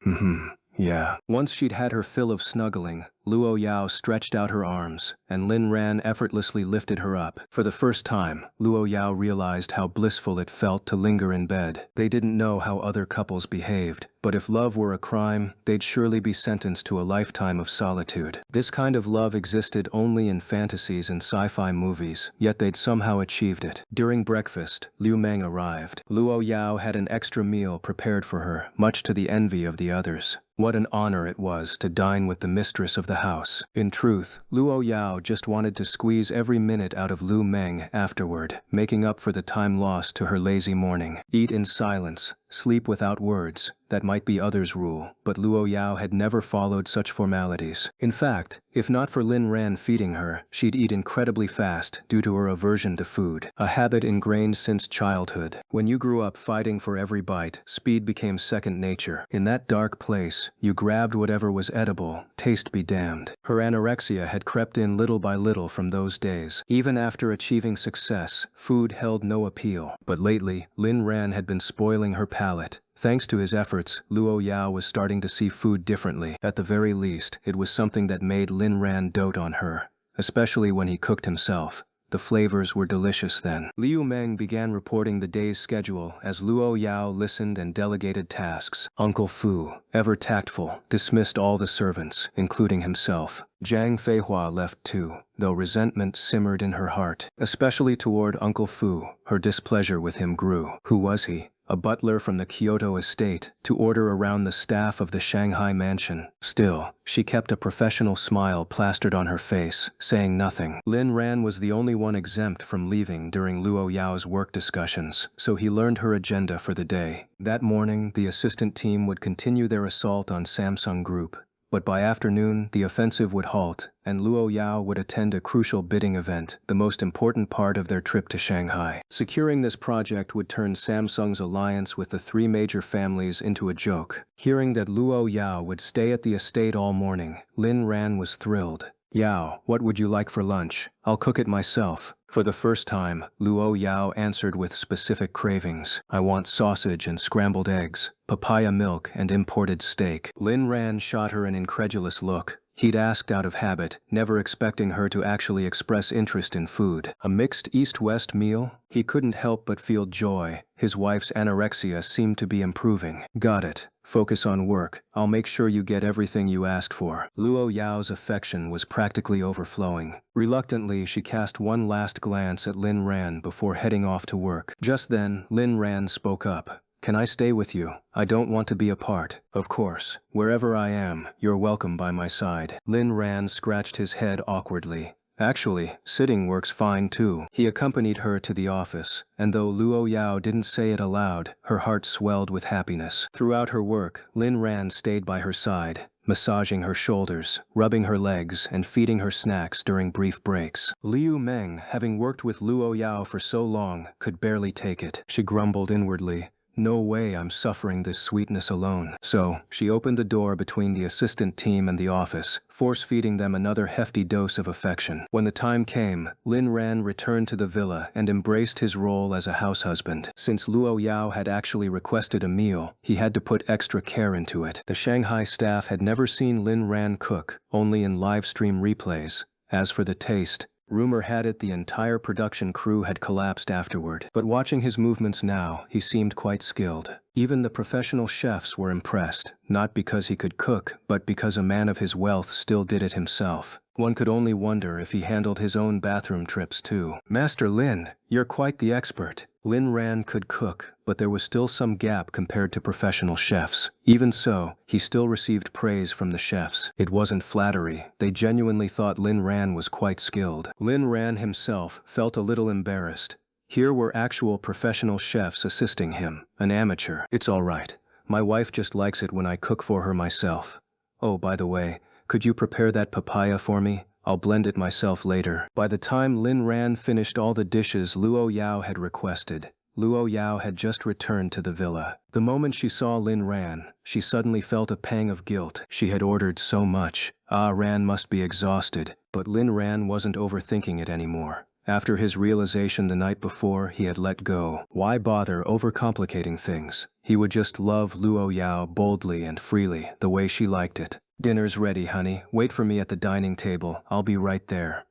Yeah. Once she'd had her fill of snuggling, Luo Yao stretched out her arms, and Lin Ran effortlessly lifted her up. For the first time, Luo Yao realized how blissful it felt to linger in bed. They didn't know how other couples behaved, but if love were a crime, they'd surely be sentenced to a lifetime of solitude. This kind of love existed only in fantasies and sci-fi movies, yet they'd somehow achieved it. During breakfast, Liu Meng arrived. Luo Yao had an extra meal prepared for her, much to the envy of the others. What an honor it was to dine with the mistress of the house. In truth, Luo Yao just wanted to squeeze every minute out of Liu Meng afterward, making up for the time lost to her lazy morning. Eat in silence, sleep without words. That might be others' rule, but Luo Yao had never followed such formalities. In fact, if not for Lin Ran feeding her, she'd eat incredibly fast due to her aversion to food, a habit ingrained since childhood. When you grew up fighting for every bite, speed became second nature. In that dark place, you grabbed whatever was edible, taste be damned. Her anorexia had crept in little by little from those days. Even after achieving success, food held no appeal. But lately, Lin Ran had been spoiling her palate. Thanks to his efforts, Luo Yao was starting to see food differently. At the very least, it was something that made Lin Ran dote on her, especially when he cooked himself. The flavors were delicious then. Liu Meng began reporting the day's schedule as Luo Yao listened and delegated tasks. Uncle Fu, ever tactful, dismissed all the servants, including himself. Zhang Feihua left too, though resentment simmered in her heart. Especially toward Uncle Fu, her displeasure with him grew. Who was he? A butler from the Kyoto estate, to order around the staff of the Shanghai mansion. Still, she kept a professional smile plastered on her face, saying nothing. Lin Ran was the only one exempt from leaving during Luo Yao's work discussions, so he learned her agenda for the day. That morning, the assistant team would continue their assault on Samsung Group. But by afternoon, the offensive would halt, and Luo Yao would attend a crucial bidding event, the most important part of their trip to Shanghai. Securing this project would turn Samsung's alliance with the three major families into a joke. Hearing that Luo Yao would stay at the estate all morning, Lin Ran was thrilled. Yao, what would you like for lunch? I'll cook it myself. For the first time, Luo Yao answered with specific cravings. I want sausage and scrambled eggs, papaya milk and imported steak. Lin Ran shot her an incredulous look. He'd asked out of habit, never expecting her to actually express interest in food. A mixed East-West meal? He couldn't help but feel joy. His wife's anorexia seemed to be improving. Got it. Focus on work. I'll make sure you get everything you asked for. Luo Yao's affection was practically overflowing. Reluctantly, she cast one last glance at Lin Ran before heading off to work. Just then, Lin Ran spoke up. Can I stay with you? I don't want to be apart. Of course. Wherever I am, you're welcome by my side. Lin Ran scratched his head awkwardly. Actually, sitting works fine too. He accompanied her to the office, and though Luo Yao didn't say it aloud, her heart swelled with happiness. Throughout her work, Lin Ran stayed by her side, massaging her shoulders, rubbing her legs, and feeding her snacks during brief breaks. Liu Meng, having worked with Luo Yao for so long, could barely take it. She grumbled inwardly, "No way I'm suffering this sweetness alone." So, she opened the door between the assistant team and the office, force-feeding them another hefty dose of affection. When the time came, Lin Ran returned to the villa and embraced his role as a house husband. Since Luo Yao had actually requested a meal, he had to put extra care into it. The Shanghai staff had never seen Lin Ran cook, only in live stream replays. As for the taste, rumor had it the entire production crew had collapsed afterward. But watching his movements now, he seemed quite skilled. Even the professional chefs were impressed, not because he could cook, but because a man of his wealth still did it himself. One could only wonder if he handled his own bathroom trips too. "Master Lin, you're quite the expert." Lin Ran could cook, but there was still some gap compared to professional chefs. Even so, he still received praise from the chefs. It wasn't flattery, they genuinely thought Lin Ran was quite skilled. Lin Ran himself felt a little embarrassed. Here were actual professional chefs assisting him, an amateur. "It's all right. My wife just likes it when I cook for her myself. Oh, by the way, could you prepare that papaya for me? I'll blend it myself later." By the time Lin Ran finished all the dishes Luo Yao had requested, Luo Yao had just returned to the villa. The moment she saw Lin Ran, she suddenly felt a pang of guilt. She had ordered so much. Ran must be exhausted, but Lin Ran wasn't overthinking it anymore. After his realization the night before, he had let go. Why bother overcomplicating things? He would just love Luo Yao boldly and freely, the way she liked it. "Dinner's ready, honey. Wait for me at the dining table. I'll be right there."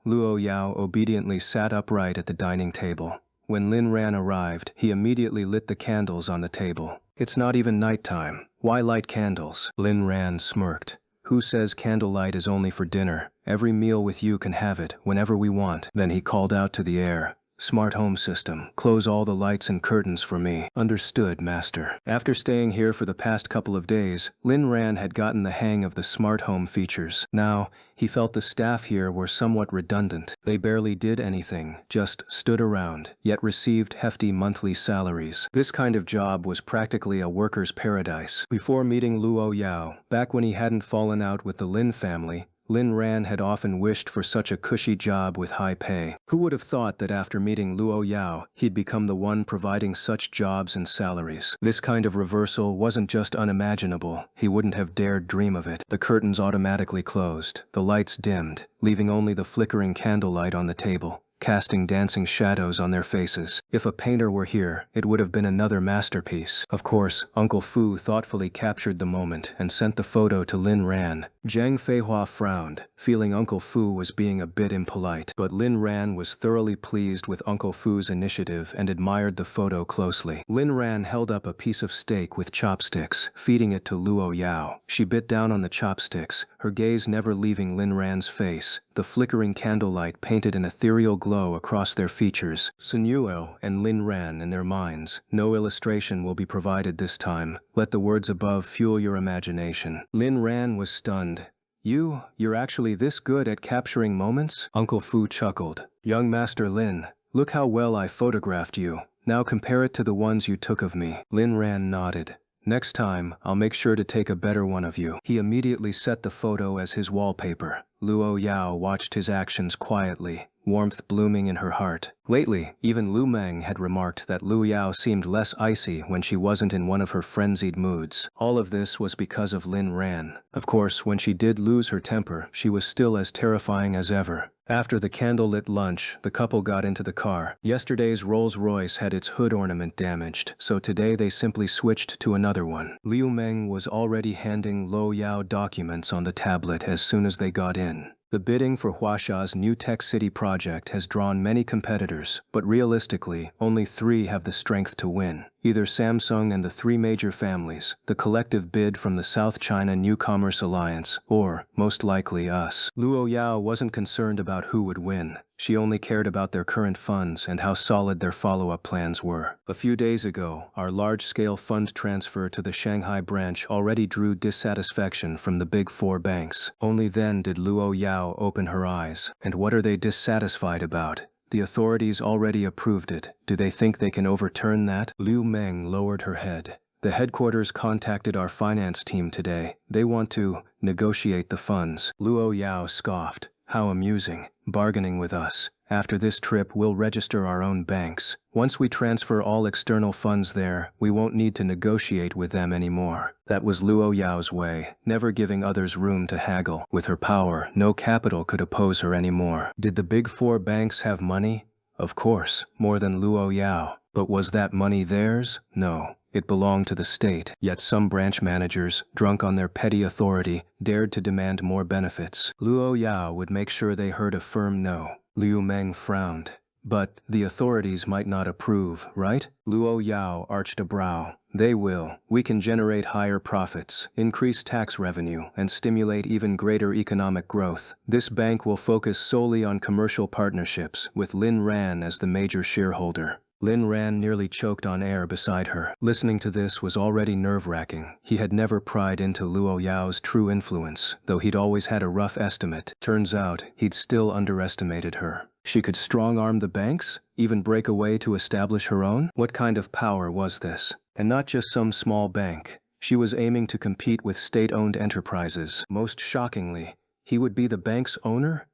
Luo Yao obediently sat upright at the dining table. When Lin Ran arrived, he immediately lit the candles on the table. "It's not even nighttime. Why light candles?" Lin Ran smirked. "Who says candlelight is only for dinner? Every meal with you can have it, whenever we want." Then he called out to the air, "Smart home system, close all the lights and curtains for me." "Understood, master." After staying here for the past couple of days, Lin Ran had gotten the hang of the smart home features. Now, he felt the staff here were somewhat redundant. They barely did anything, just stood around, yet received hefty monthly salaries. This kind of job was practically a worker's paradise. Before meeting Luo Yao, back when he hadn't fallen out with the Lin family, Lin Ran had often wished for such a cushy job with high pay. Who would have thought that after meeting Luo Yao, he'd become the one providing such jobs and salaries? This kind of reversal wasn't just unimaginable, he wouldn't have dared dream of it. The curtains automatically closed, the lights dimmed, leaving only the flickering candlelight on the table, casting dancing shadows on their faces. If a painter were here, it would have been another masterpiece. Of course, Uncle Fu thoughtfully captured the moment and sent the photo to Lin Ran. Zhang Feihua frowned, feeling Uncle Fu was being a bit impolite. But Lin Ran was thoroughly pleased with Uncle Fu's initiative and admired the photo closely. Lin Ran held up a piece of steak with chopsticks, feeding it to Luo Yao. She bit down on the chopsticks, her gaze never leaving Lin Ran's face. The flickering candlelight painted an ethereal glow across their features. Sun Yuo and Lin Ran in their minds. No illustration will be provided this time. Let the words above fuel your imagination. Lin Ran was stunned. You're actually this good at capturing moments?" Uncle Fu chuckled. "Young Master Lin, look how well I photographed you. Now compare it to the ones you took of me." Lin Ran nodded. "Next time, I'll make sure to take a better one of you." He immediately set the photo as his wallpaper. Luo Yao watched his actions quietly, warmth blooming in her heart. Lately, even Lu Meng had remarked that Lu Yao seemed less icy when she wasn't in one of her frenzied moods. All of this was because of Lin Ran. Of course, when she did lose her temper, she was still as terrifying as ever. After the candlelit lunch, the couple got into the car. Yesterday's Rolls-Royce had its hood ornament damaged, so today they simply switched to another one. Liu Meng was already handing Lo Yao documents on the tablet as soon as they got in. The bidding for Huasha's new Tech City project has drawn many competitors, but realistically, only 3 have the strength to win. Either Samsung and the 3 major families, the collective bid from the South China New Commerce Alliance, or, most likely, us. Luo Yao wasn't concerned about who would win. She only cared about their current funds and how solid their follow-up plans were. A few days ago, our large-scale fund transfer to the Shanghai branch already drew dissatisfaction from the big 4 banks. Only then did Luo Yao open her eyes. And what are they dissatisfied about? The authorities already approved it. Do they think they can overturn that? Liu Meng lowered her head. The headquarters contacted our finance team today. They want to negotiate the funds. Luo Yao scoffed. How amusing, bargaining with us. After this trip, we'll register our own banks. Once we transfer all external funds there, we won't need to negotiate with them anymore. That was Luo Yao's way, never giving others room to haggle. With her power, no capital could oppose her anymore. Did the big four banks have money? Of course, more than Luo Yao. But was that money theirs? No. It belonged to the state, yet some branch managers, drunk on their petty authority, dared to demand more benefits. Luo Yao would make sure they heard a firm no. Liu Meng frowned. But the authorities might not approve, right? Luo Yao arched a brow. They will. We can generate higher profits, increase tax revenue, and stimulate even greater economic growth. This bank will focus solely on commercial partnerships, with Lin Ran as the major shareholder. Lin Ran nearly choked on air beside her. Listening to this was already nerve-wracking. He had never pried into Luo Yao's true influence, though he'd always had a rough estimate. Turns out, he'd still underestimated her. She could strong-arm the banks? Even break away to establish her own? What kind of power was this? And not just some small bank. She was aiming to compete with state-owned enterprises. Most shockingly, he would be the bank's owner?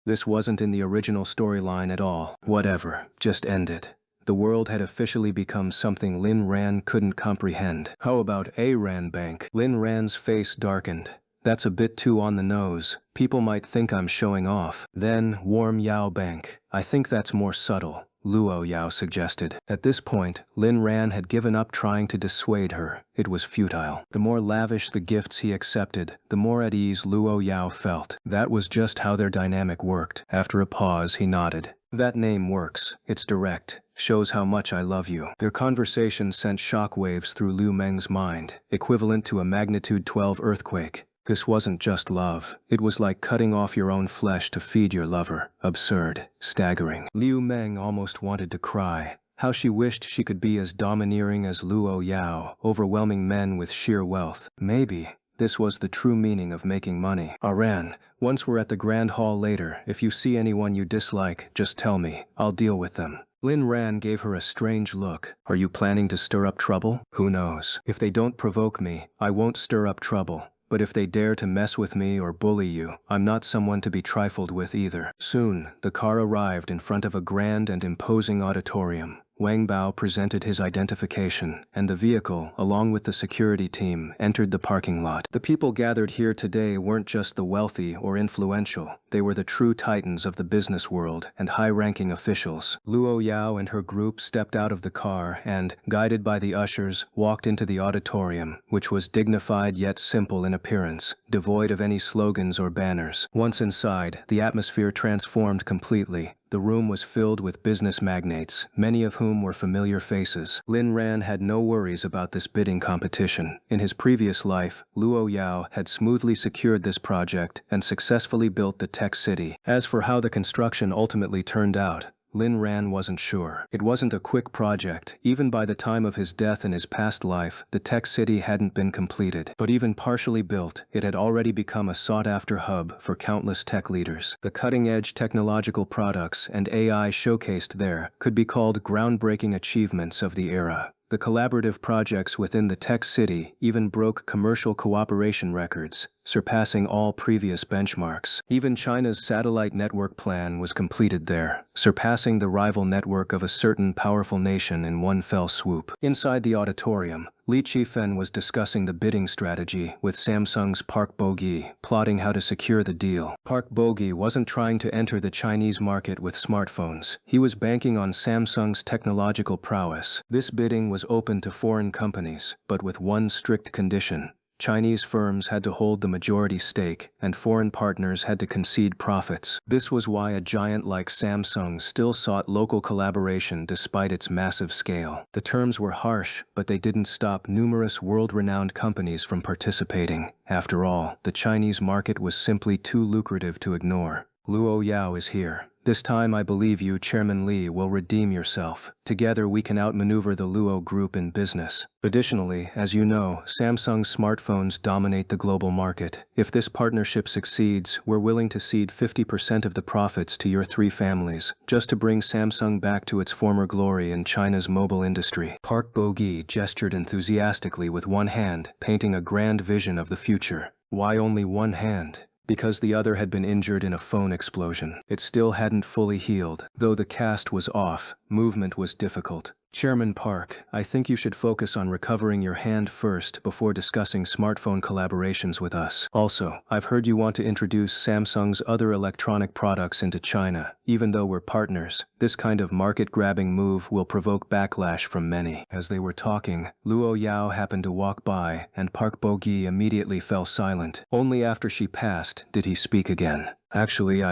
This wasn't in the original storyline at all. Whatever, just end it. The world had officially become something Lin Ran couldn't comprehend. How about A Ran Bank? Lin Ran's face darkened. That's a bit too on the nose. People might think I'm showing off. Then Warm Yao Bank. I think that's more subtle, Luo Yao suggested. At this point, Lin Ran had given up trying to dissuade her. It was futile. The more lavish the gifts he accepted, the more at ease Luo Yao felt. That was just how their dynamic worked. After a pause, he nodded. That name works. It's direct. Shows how much I love you. Their conversation sent shockwaves through Liu Meng's mind, equivalent to a magnitude 12 earthquake. This wasn't just love. It was like cutting off your own flesh to feed your lover. Absurd. Staggering. Liu Meng almost wanted to cry. How she wished she could be as domineering as Luo Yao, overwhelming men with sheer wealth. Maybe this was the true meaning of making money. Aran, once we're at the Grand Hall later, if you see anyone you dislike, just tell me. I'll deal with them. Lin Ran gave her a strange look. Are you planning to stir up trouble? Who knows? If they don't provoke me, I won't stir up trouble. But if they dare to mess with me or bully you, I'm not someone to be trifled with either. Soon, the car arrived in front of a grand and imposing auditorium. Wang Bao presented his identification, and the vehicle, along with the security team, entered the parking lot. The people gathered here today weren't just the wealthy or influential. They were the true titans of the business world and high-ranking officials. Luo Yao and her group stepped out of the car and, guided by the ushers, walked into the auditorium, which was dignified yet simple in appearance, devoid of any slogans or banners. Once inside, the atmosphere transformed completely. The room was filled with business magnates, many of whom were familiar faces. Lin Ran had no worries about this bidding competition. In his previous life, Luo Yao had smoothly secured this project and successfully built the tech city. As for how the construction ultimately turned out, Lin Ran wasn't sure. It wasn't a quick project. Even by the time of his death in his past life, the tech city hadn't been completed. But even partially built, it had already become a sought-after hub for countless tech leaders. The cutting-edge technological products and AI showcased there could be called groundbreaking achievements of the era. The collaborative projects within the tech city even broke commercial cooperation records, surpassing all previous benchmarks. Even China's satellite network plan was completed there, surpassing the rival network of a certain powerful nation in one fell swoop. Inside the auditorium, Li Qifen was discussing the bidding strategy with Samsung's Park Bo-gi, plotting how to secure the deal. Park Bo-gi wasn't trying to enter the Chinese market with smartphones. He was banking on Samsung's technological prowess. This bidding was open to foreign companies, but with one strict condition. Chinese firms had to hold the majority stake, and foreign partners had to concede profits. This was why a giant like Samsung still sought local collaboration despite its massive scale. The terms were harsh, but they didn't stop numerous world-renowned companies from participating. After all, the Chinese market was simply too lucrative to ignore. Luo Yao is here. This time I believe you, Chairman Li, will redeem yourself. Together we can outmaneuver the Luo Group in business. Additionally, as you know, Samsung's smartphones dominate the global market. If this partnership succeeds, we're willing to cede 50% of the profits to your three families, just to bring Samsung back to its former glory in China's mobile industry. Park Bo-gi gestured enthusiastically with one hand, painting a grand vision of the future. Why only one hand? Because the other had been injured in a phone explosion. It still hadn't fully healed. Though the cast was off, movement was difficult. Chairman Park, I think you should focus on recovering your hand first before discussing smartphone collaborations with us. Also, I've heard you want to introduce Samsung's other electronic products into China. Even though we're partners, this kind of market-grabbing move will provoke backlash from many. As they were talking, Luo Yao happened to walk by, and Park Bo-gi immediately fell silent. Only after she passed did he speak again. Actually,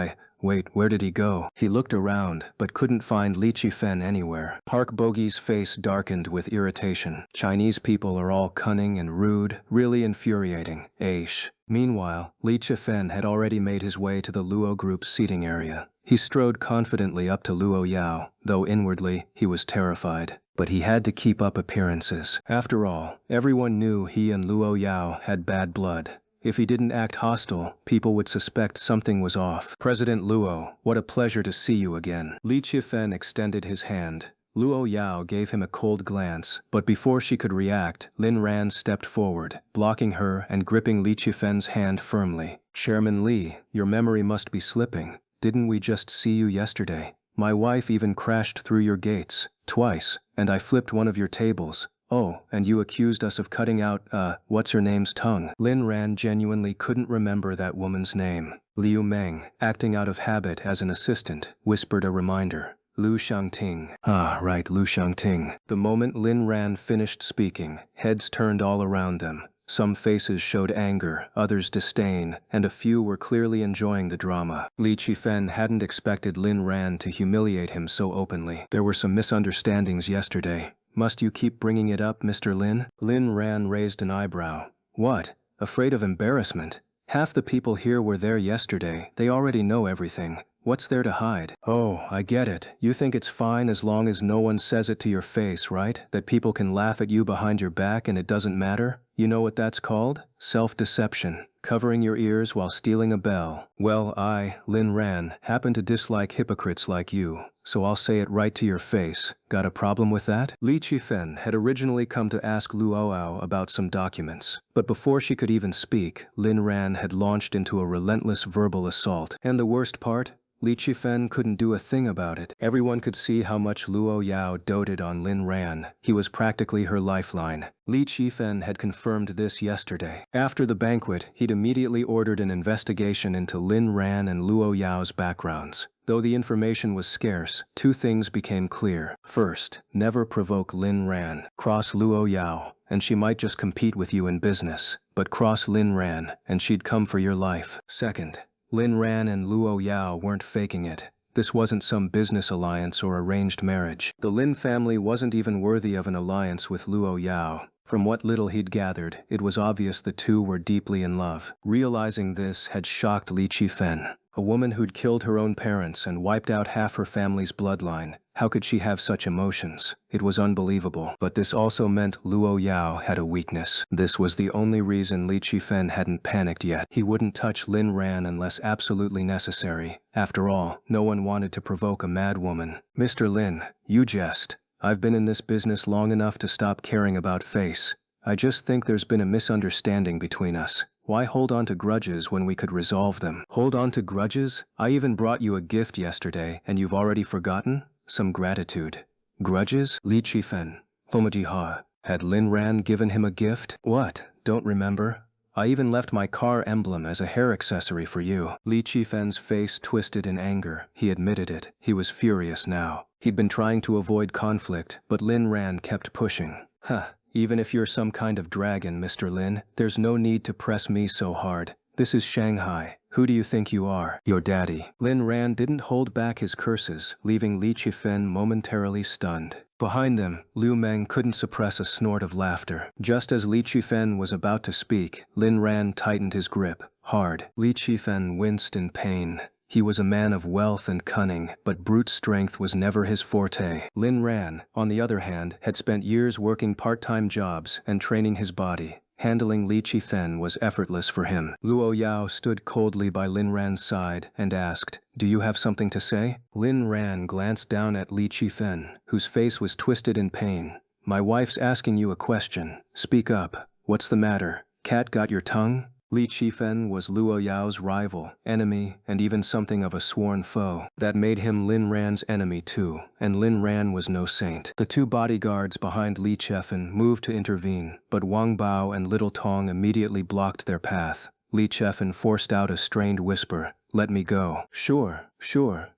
Wait, where did he go? He looked around, but couldn't find Li Qifen anywhere. Park Bogi's face darkened with irritation. Chinese people are all cunning and rude, really infuriating. Aish. Meanwhile, Li Qifen had already made his way to the Luo Group's seating area. He strode confidently up to Luo Yao, though inwardly, he was terrified. But he had to keep up appearances. After all, everyone knew he and Luo Yao had bad blood. If he didn't act hostile, people would suspect something was off. President Luo, what a pleasure to see you again. Li Qifen extended his hand. Luo Yao gave him a cold glance, but before she could react, Lin Ran stepped forward, blocking her and gripping Li Qifen's hand firmly. Chairman Li, your memory must be slipping. Didn't we just see you yesterday? My wife even crashed through your gates, twice, and I flipped one of your tables. Oh, and you accused us of cutting out, what's-her-name's tongue. Lin Ran genuinely couldn't remember that woman's name. Liu Meng, acting out of habit as an assistant, whispered a reminder. Lu Shangting. Ah, right, Lu Shangting. The moment Lin Ran finished speaking, heads turned all around them. Some faces showed anger, others disdain, and a few were clearly enjoying the drama. Li Qifen hadn't expected Lin Ran to humiliate him so openly. There were some misunderstandings yesterday. Must you keep bringing it up, Mr. Lin? Lin Ran raised an eyebrow. What? Afraid of embarrassment? Half the people here were there yesterday. They already know everything. What's there to hide? Oh, I get it. You think it's fine as long as no one says it to your face, right? That people can laugh at you behind your back and it doesn't matter? You know what that's called? Self-deception. Covering your ears while stealing a bell. Well, I, Lin Ran, happen to dislike hypocrites like you, so I'll say it right to your face. Got a problem with that? Li Qifen had originally come to ask Luo Yao about some documents, but before she could even speak, Lin Ran had launched into a relentless verbal assault. And the worst part? Li Qifen couldn't do a thing about it. Everyone could see how much Luo Yao doted on Lin Ran. He was practically her lifeline. Li Qifen had confirmed this yesterday. After the banquet, he'd immediately ordered an investigation into Lin Ran and Luo Yao's backgrounds. Though the information was scarce, two things became clear. First, never provoke Lin Ran. Cross Luo Yao, and she might just compete with you in business. But cross Lin Ran, and she'd come for your life. Second, Lin Ran and Luo Yao weren't faking it. This wasn't some business alliance or arranged marriage. The Lin family wasn't even worthy of an alliance with Luo Yao. From what little he'd gathered, it was obvious the two were deeply in love. Realizing this had shocked Li Qifen. A woman who'd killed her own parents and wiped out half her family's bloodline. How could she have such emotions? It was unbelievable. But this also meant Luo Yao had a weakness. This was the only reason Li Qifen hadn't panicked yet. He wouldn't touch Lin Ran unless absolutely necessary. After all, no one wanted to provoke a mad woman. Mr. Lin, you jest. I've been in this business long enough to stop caring about face. I just think there's been a misunderstanding between us. Why hold on to grudges when we could resolve them? Hold on to grudges? I even brought you a gift yesterday, and you've already forgotten? Some gratitude. Grudges? Li Qifen. Thomajiha. Had Lin Ran given him a gift? What? Don't remember? I even left my car emblem as a hair accessory for you. Li Qifen's face twisted in anger. He admitted it. He was furious now. He'd been trying to avoid conflict, but Lin Ran kept pushing. Huh. Even if you're some kind of dragon, Mr. Lin, there's no need to press me so hard. This is Shanghai. Who do you think you are? Your daddy. Lin Ran didn't hold back his curses, leaving Li Qifen momentarily stunned. Behind them, Liu Meng couldn't suppress a snort of laughter. Just as Li Qifen was about to speak, Lin Ran tightened his grip, hard. Li Qifen winced in pain. He was a man of wealth and cunning, but brute strength was never his forte. Lin Ran, on the other hand, had spent years working part-time jobs and training his body. Handling Li Qifen was effortless for him. Luo Yao stood coldly by Lin Ran's side and asked, "Do you have something to say?" Lin Ran glanced down at Li Qifen, whose face was twisted in pain. "My wife's asking you a question. Speak up. What's the matter? Cat got your tongue?" Li Qifen was Luo Yao's rival, enemy, and even something of a sworn foe. That made him Lin Ran's enemy too, and Lin Ran was no saint. The two bodyguards behind Li Qifen moved to intervene, but Wang Bao and Little Tong immediately blocked their path. Li Qifen forced out a strained whisper, "Let me go." Sure,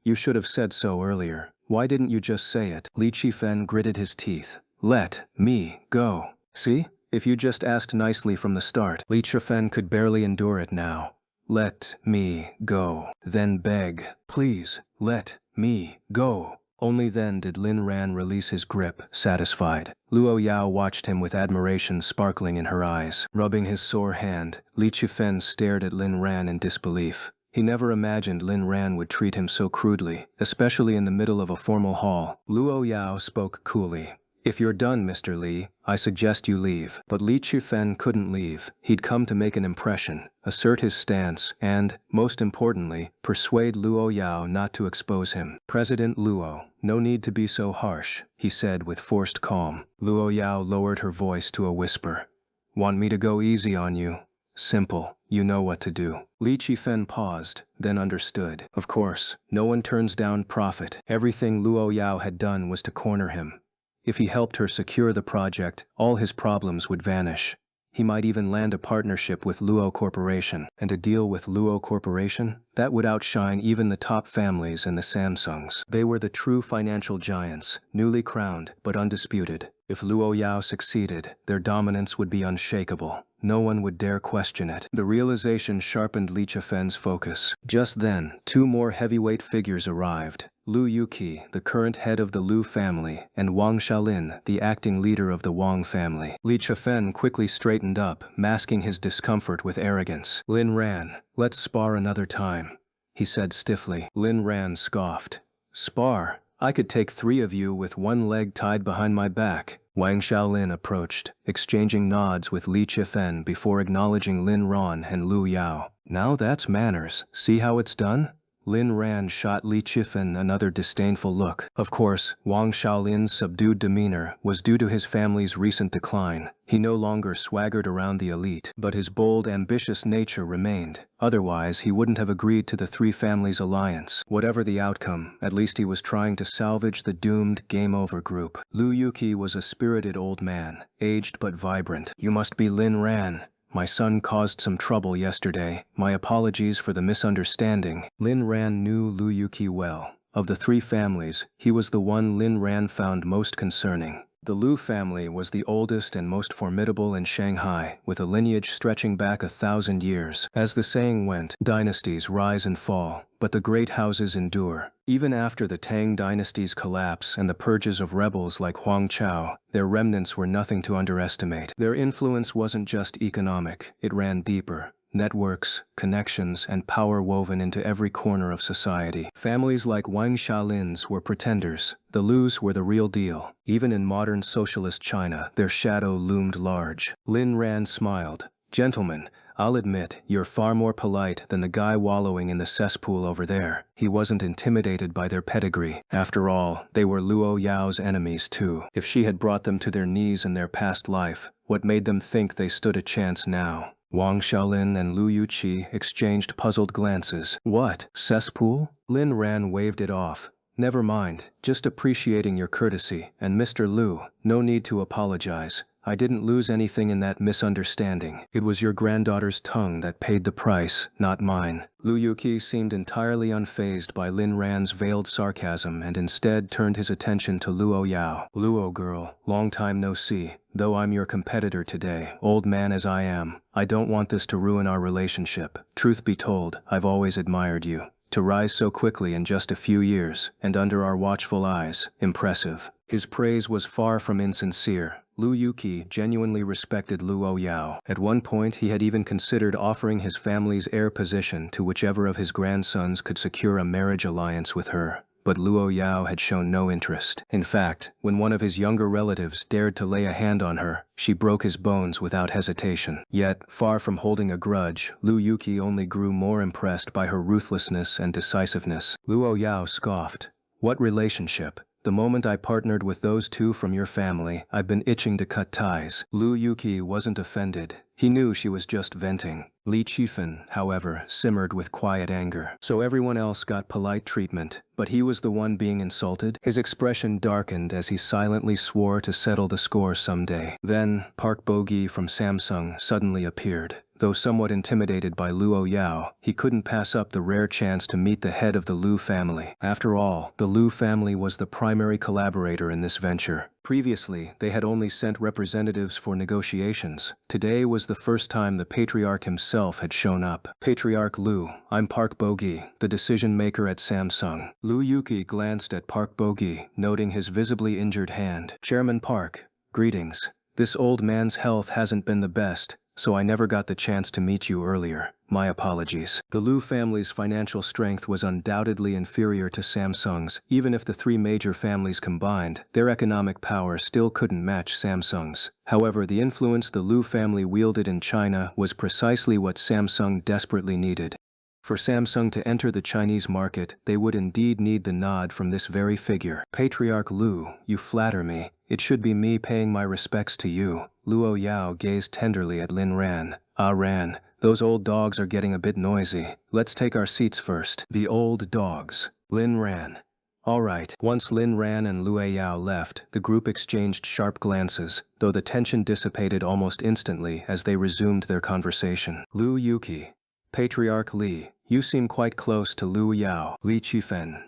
you should have said so earlier. Why didn't you just say it?" Li Qifen gritted his teeth. "Let me go. See? If you just asked nicely from the start." Li Qifen could barely endure it now. "Let me go." Then beg, "Please, let me go." Only then did Lin Ran release his grip, satisfied. Luo Yao watched him with admiration sparkling in her eyes. Rubbing his sore hand, Li Qifen stared at Lin Ran in disbelief. He never imagined Lin Ran would treat him so crudely, especially in the middle of a formal hall. Luo Yao spoke coolly. "If you're done, Mr. Li, I suggest you leave." But Li Qifen couldn't leave. He'd come to make an impression, assert his stance, and, most importantly, persuade Luo Yao not to expose him. "President Luo, no need to be so harsh," he said with forced calm. Luo Yao lowered her voice to a whisper. "Want me to go easy on you? Simple, you know what to do." Li Qifen paused, then understood. Of course, no one turns down profit. Everything Luo Yao had done was to corner him. If he helped her secure the project, all his problems would vanish. He might even land a partnership with Luo Corporation. And a deal with Luo Corporation? That would outshine even the top families and the Samsungs. They were the true financial giants, newly crowned but undisputed. If Luo Yao succeeded, their dominance would be unshakable. No one would dare question it. The realization sharpened Li Qifen's focus. Just then, two more heavyweight figures arrived. Lu Yuqi, the current head of the Lu family, and Wang Xiaolin, the acting leader of the Wang family. Li Qifen quickly straightened up, masking his discomfort with arrogance. "Lin Ran, let's spar another time," he said stiffly. Lin Ran scoffed. "Spar? I could take 3 of you with one leg tied behind my back." Wang Xiaolin approached, exchanging nods with Li Qifen before acknowledging Lin Ran and Lu Yao. "Now that's manners. See how it's done?" Lin Ran shot Li Qifen another disdainful look. Of course, Wang Xiaolin's subdued demeanor was due to his family's recent decline. He no longer swaggered around the elite, but his bold, ambitious nature remained. Otherwise, he wouldn't have agreed to the 3 families' alliance. Whatever the outcome, at least he was trying to salvage the doomed game-over group. Lu Yuqi was a spirited old man, aged but vibrant. "You must be Lin Ran. My son caused some trouble yesterday. My apologies for the misunderstanding." Lin Ran knew Lu Yuqi well. Of the 3 families, he was the one Lin Ran found most concerning. The Lu family was the oldest and most formidable in Shanghai, with a lineage stretching back 1,000 years. As the saying went, dynasties rise and fall, but the great houses endure. Even after the Tang dynasty's collapse and the purges of rebels like Huang Chao, their remnants were nothing to underestimate. Their influence wasn't just economic, it ran deeper. Networks, connections, and power woven into every corner of society. Families like Wang Xiaolin's were pretenders. The Lu's were the real deal. Even in modern socialist China, their shadow loomed large. Lin Ran smiled. "Gentlemen, I'll admit, you're far more polite than the guy wallowing in the cesspool over there." He wasn't intimidated by their pedigree. After all, they were Luo Yao's enemies too. If she had brought them to their knees in their past life, what made them think they stood a chance now? Wang Xiaolin and Lu Yuqi exchanged puzzled glances. "What? Cesspool?" Lin Ran waved it off. "Never mind, just appreciating your courtesy, and Mr. Lu, no need to apologize. I didn't lose anything in that misunderstanding. It was your granddaughter's tongue that paid the price, not mine." Lu Yuqi seemed entirely unfazed by Lin Ran's veiled sarcasm and instead turned his attention to Luo Yao. "Luo girl, long time no see. Though I'm your competitor today, old man as I am, I don't want this to ruin our relationship. Truth be told, I've always admired you. To rise so quickly in just a few years, and under our watchful eyes, impressive." His praise was far from insincere. Lu Yuqi genuinely respected Luo Yao. At one point, he had even considered offering his family's heir position to whichever of his grandsons could secure a marriage alliance with her. But Luo Yao had shown no interest. In fact, when one of his younger relatives dared to lay a hand on her, she broke his bones without hesitation. Yet, far from holding a grudge, Lu Yuqi only grew more impressed by her ruthlessness and decisiveness. Luo Yao scoffed. "What relationship? The moment I partnered with those two from your family, I've been itching to cut ties." Lu Yuqi wasn't offended. He knew she was just venting. Li Qifan, however, simmered with quiet anger. So everyone else got polite treatment, but he was the one being insulted? His expression darkened as he silently swore to settle the score someday. Then, Park Bo-gi from Samsung suddenly appeared. Though somewhat intimidated by Luo Yao, he couldn't pass up the rare chance to meet the head of the Lu family. After all, the Lu family was the primary collaborator in this venture. Previously, they had only sent representatives for negotiations. Today was the first time the patriarch himself had shown up. "Patriarch Lu, I'm Park Bo-gi, the decision-maker at Samsung." Lu Yuqi glanced at Park Bo-gi, noting his visibly injured hand. "Chairman Park, greetings. This old man's health hasn't been the best, so I never got the chance to meet you earlier. My apologies." The Lu family's financial strength was undoubtedly inferior to Samsung's. Even if the three major families combined, their economic power still couldn't match Samsung's. However, the influence the Lu family wielded in China was precisely what Samsung desperately needed. For Samsung to enter the Chinese market, they would indeed need the nod from this very figure. "Patriarch Lu, you flatter me. It should be me paying my respects to you." Luo Yao gazed tenderly at Lin Ran. "Ah Ran, those old dogs are getting a bit noisy. Let's take our seats first." "The old dogs." Lin Ran. "All right." Once Lin Ran and Luo Yao left, the group exchanged sharp glances, though the tension dissipated almost instantly as they resumed their conversation. "Lu Yuqi. Patriarch Li, you seem quite close to Lu Yao." Li Qifan.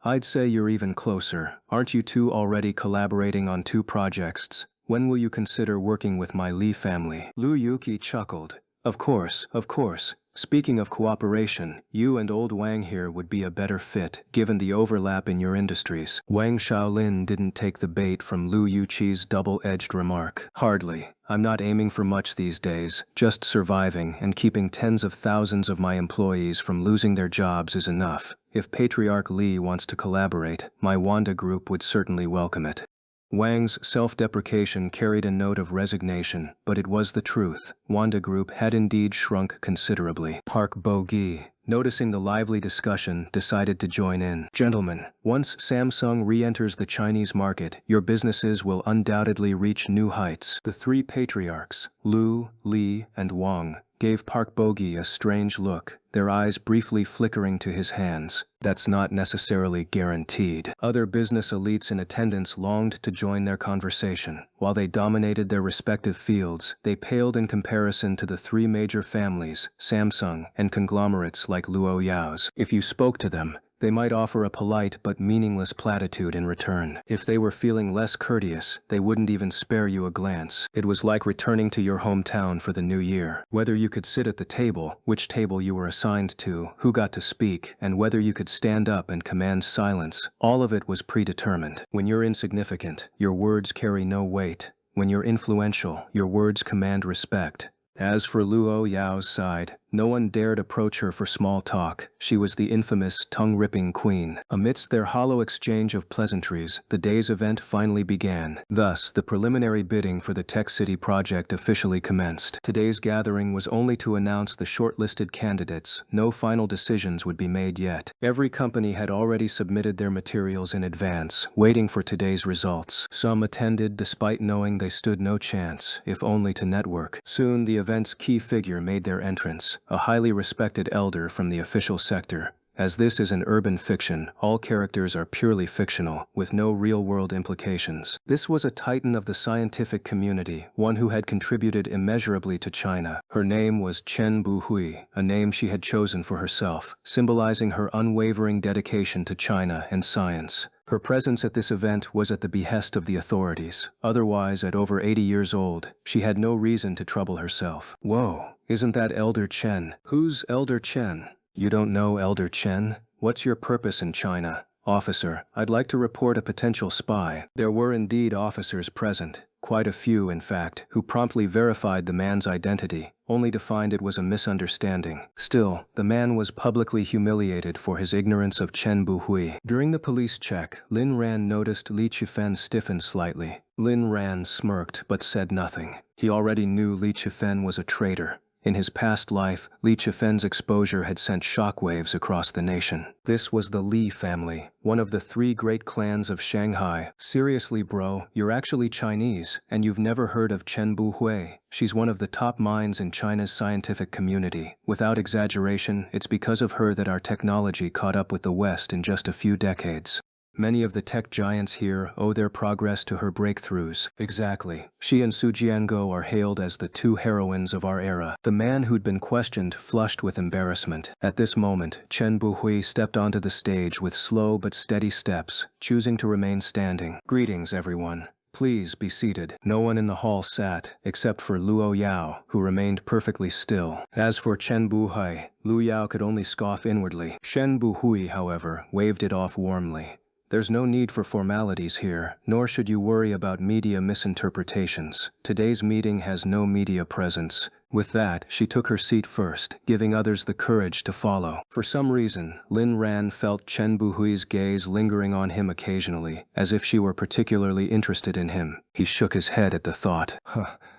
"I'd say you're even closer. Aren't you two already collaborating on 2 projects? When will you consider working with my Li family?" Lu Yuqi chuckled. Of course, of course. Speaking of cooperation, you and old Wang here would be a better fit, given the overlap in your industries." Wang Shaolin didn't take the bait from Lu Yuqi's double-edged remark. "Hardly. I'm not aiming for much these days. Just surviving and keeping tens of thousands of my employees from losing their jobs is enough. If Patriarch Li wants to collaborate, my Wanda Group would certainly welcome it." Wang's self-deprecation carried a note of resignation, but it was the truth. Wanda Group had indeed shrunk considerably. Park Bo-gi, noticing the lively discussion, decided to join in. "Gentlemen, once Samsung re-enters the Chinese market, your businesses will undoubtedly reach new heights." The 3 patriarchs, Lu, Li, and Wang, gave Park Bo-gi a strange look, their eyes briefly flickering to his hands. "That's not necessarily guaranteed." Other business elites in attendance longed to join their conversation. While they dominated their respective fields, they paled in comparison to the 3 major families, Samsung, and conglomerates like Luo Yao's. If you spoke to them, they might offer a polite but meaningless platitude in return. If they were feeling less courteous, they wouldn't even spare you a glance. It was like returning to your hometown for the new year. Whether you could sit at the table, which table you were assigned to, who got to speak, and whether you could stand up and command silence, all of it was predetermined. When you're insignificant, your words carry no weight. When you're influential, your words command respect. As for Luo Yao's side, no one dared approach her for small talk. She was the infamous tongue-ripping queen. Amidst their hollow exchange of pleasantries, the day's event finally began. Thus, the preliminary bidding for the Tech City project officially commenced. Today's gathering was only to announce the shortlisted candidates. No final decisions would be made yet. Every company had already submitted their materials in advance, waiting for today's results. Some attended despite knowing they stood no chance, if only to network. Soon, the event's key figure made their entrance, a highly respected elder from the official sector. As this is an urban fiction, all characters are purely fictional, with no real-world implications. This was a titan of the scientific community, one who had contributed immeasurably to China. Her name was Chen Buhui, a name she had chosen for herself, symbolizing her unwavering dedication to China and science. Her presence at this event was at the behest of the authorities. Otherwise, at over 80 years old, she had no reason to trouble herself. "Whoa, isn't that Elder Chen?" "Who's Elder Chen?" "You don't know Elder Chen? What's your purpose in China? "Officer, I'd like to report a potential spy." There were indeed officers present, quite a few in fact, who promptly verified the man's identity, only to find it was a misunderstanding. Still, the man was publicly humiliated for his ignorance of Chen Buhui. During the police check, Lin Ran noticed Li Chifen stiffened slightly. Lin Ran smirked but said nothing. He already knew Li Chifen was a traitor. In his past life, Li Chifen's exposure had sent shockwaves across the nation. This was the Li family, one of the 3 great clans of Shanghai. "Seriously, bro, you're actually Chinese, and you've never heard of Chen Buhui. She's one of the top minds in China's scientific community. Without exaggeration, it's because of her that our technology caught up with the West in just a few decades. Many of the tech giants here owe their progress to her breakthroughs." Exactly. She and Su Jianguo are hailed as the 2 heroines of our era. The man who'd been questioned flushed with embarrassment. At this moment, Chen Buhui stepped onto the stage with slow but steady steps, choosing to remain standing. "Greetings, everyone. Please be seated." No one in the hall sat, except for Luo Yao, who remained perfectly still. As for Chen Buhui, Lu Yao could only scoff inwardly. Chen Buhui, however, waved it off warmly. "There's no need for formalities here, nor should you worry about media misinterpretations. Today's meeting has no media presence." With that, she took her seat first, giving others the courage to follow. For some reason, Lin Ran felt Chen Buhui's gaze lingering on him occasionally, as if she were particularly interested in him. He shook his head at the thought.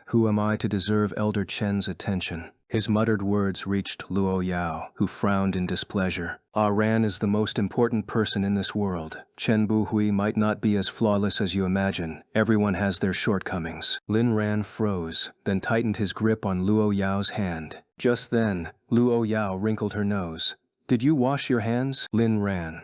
Who am I to deserve Elder Chen's attention?" His muttered words reached Luo Yao, who frowned in displeasure. "Ran is the most important person in this world. Chen Buhui might not be as flawless as you imagine. Everyone has their shortcomings." Lin Ran froze, then tightened his grip on Luo Yao's hand. Just then, Luo Yao wrinkled her nose. "Did you wash your hands?" Lin Ran.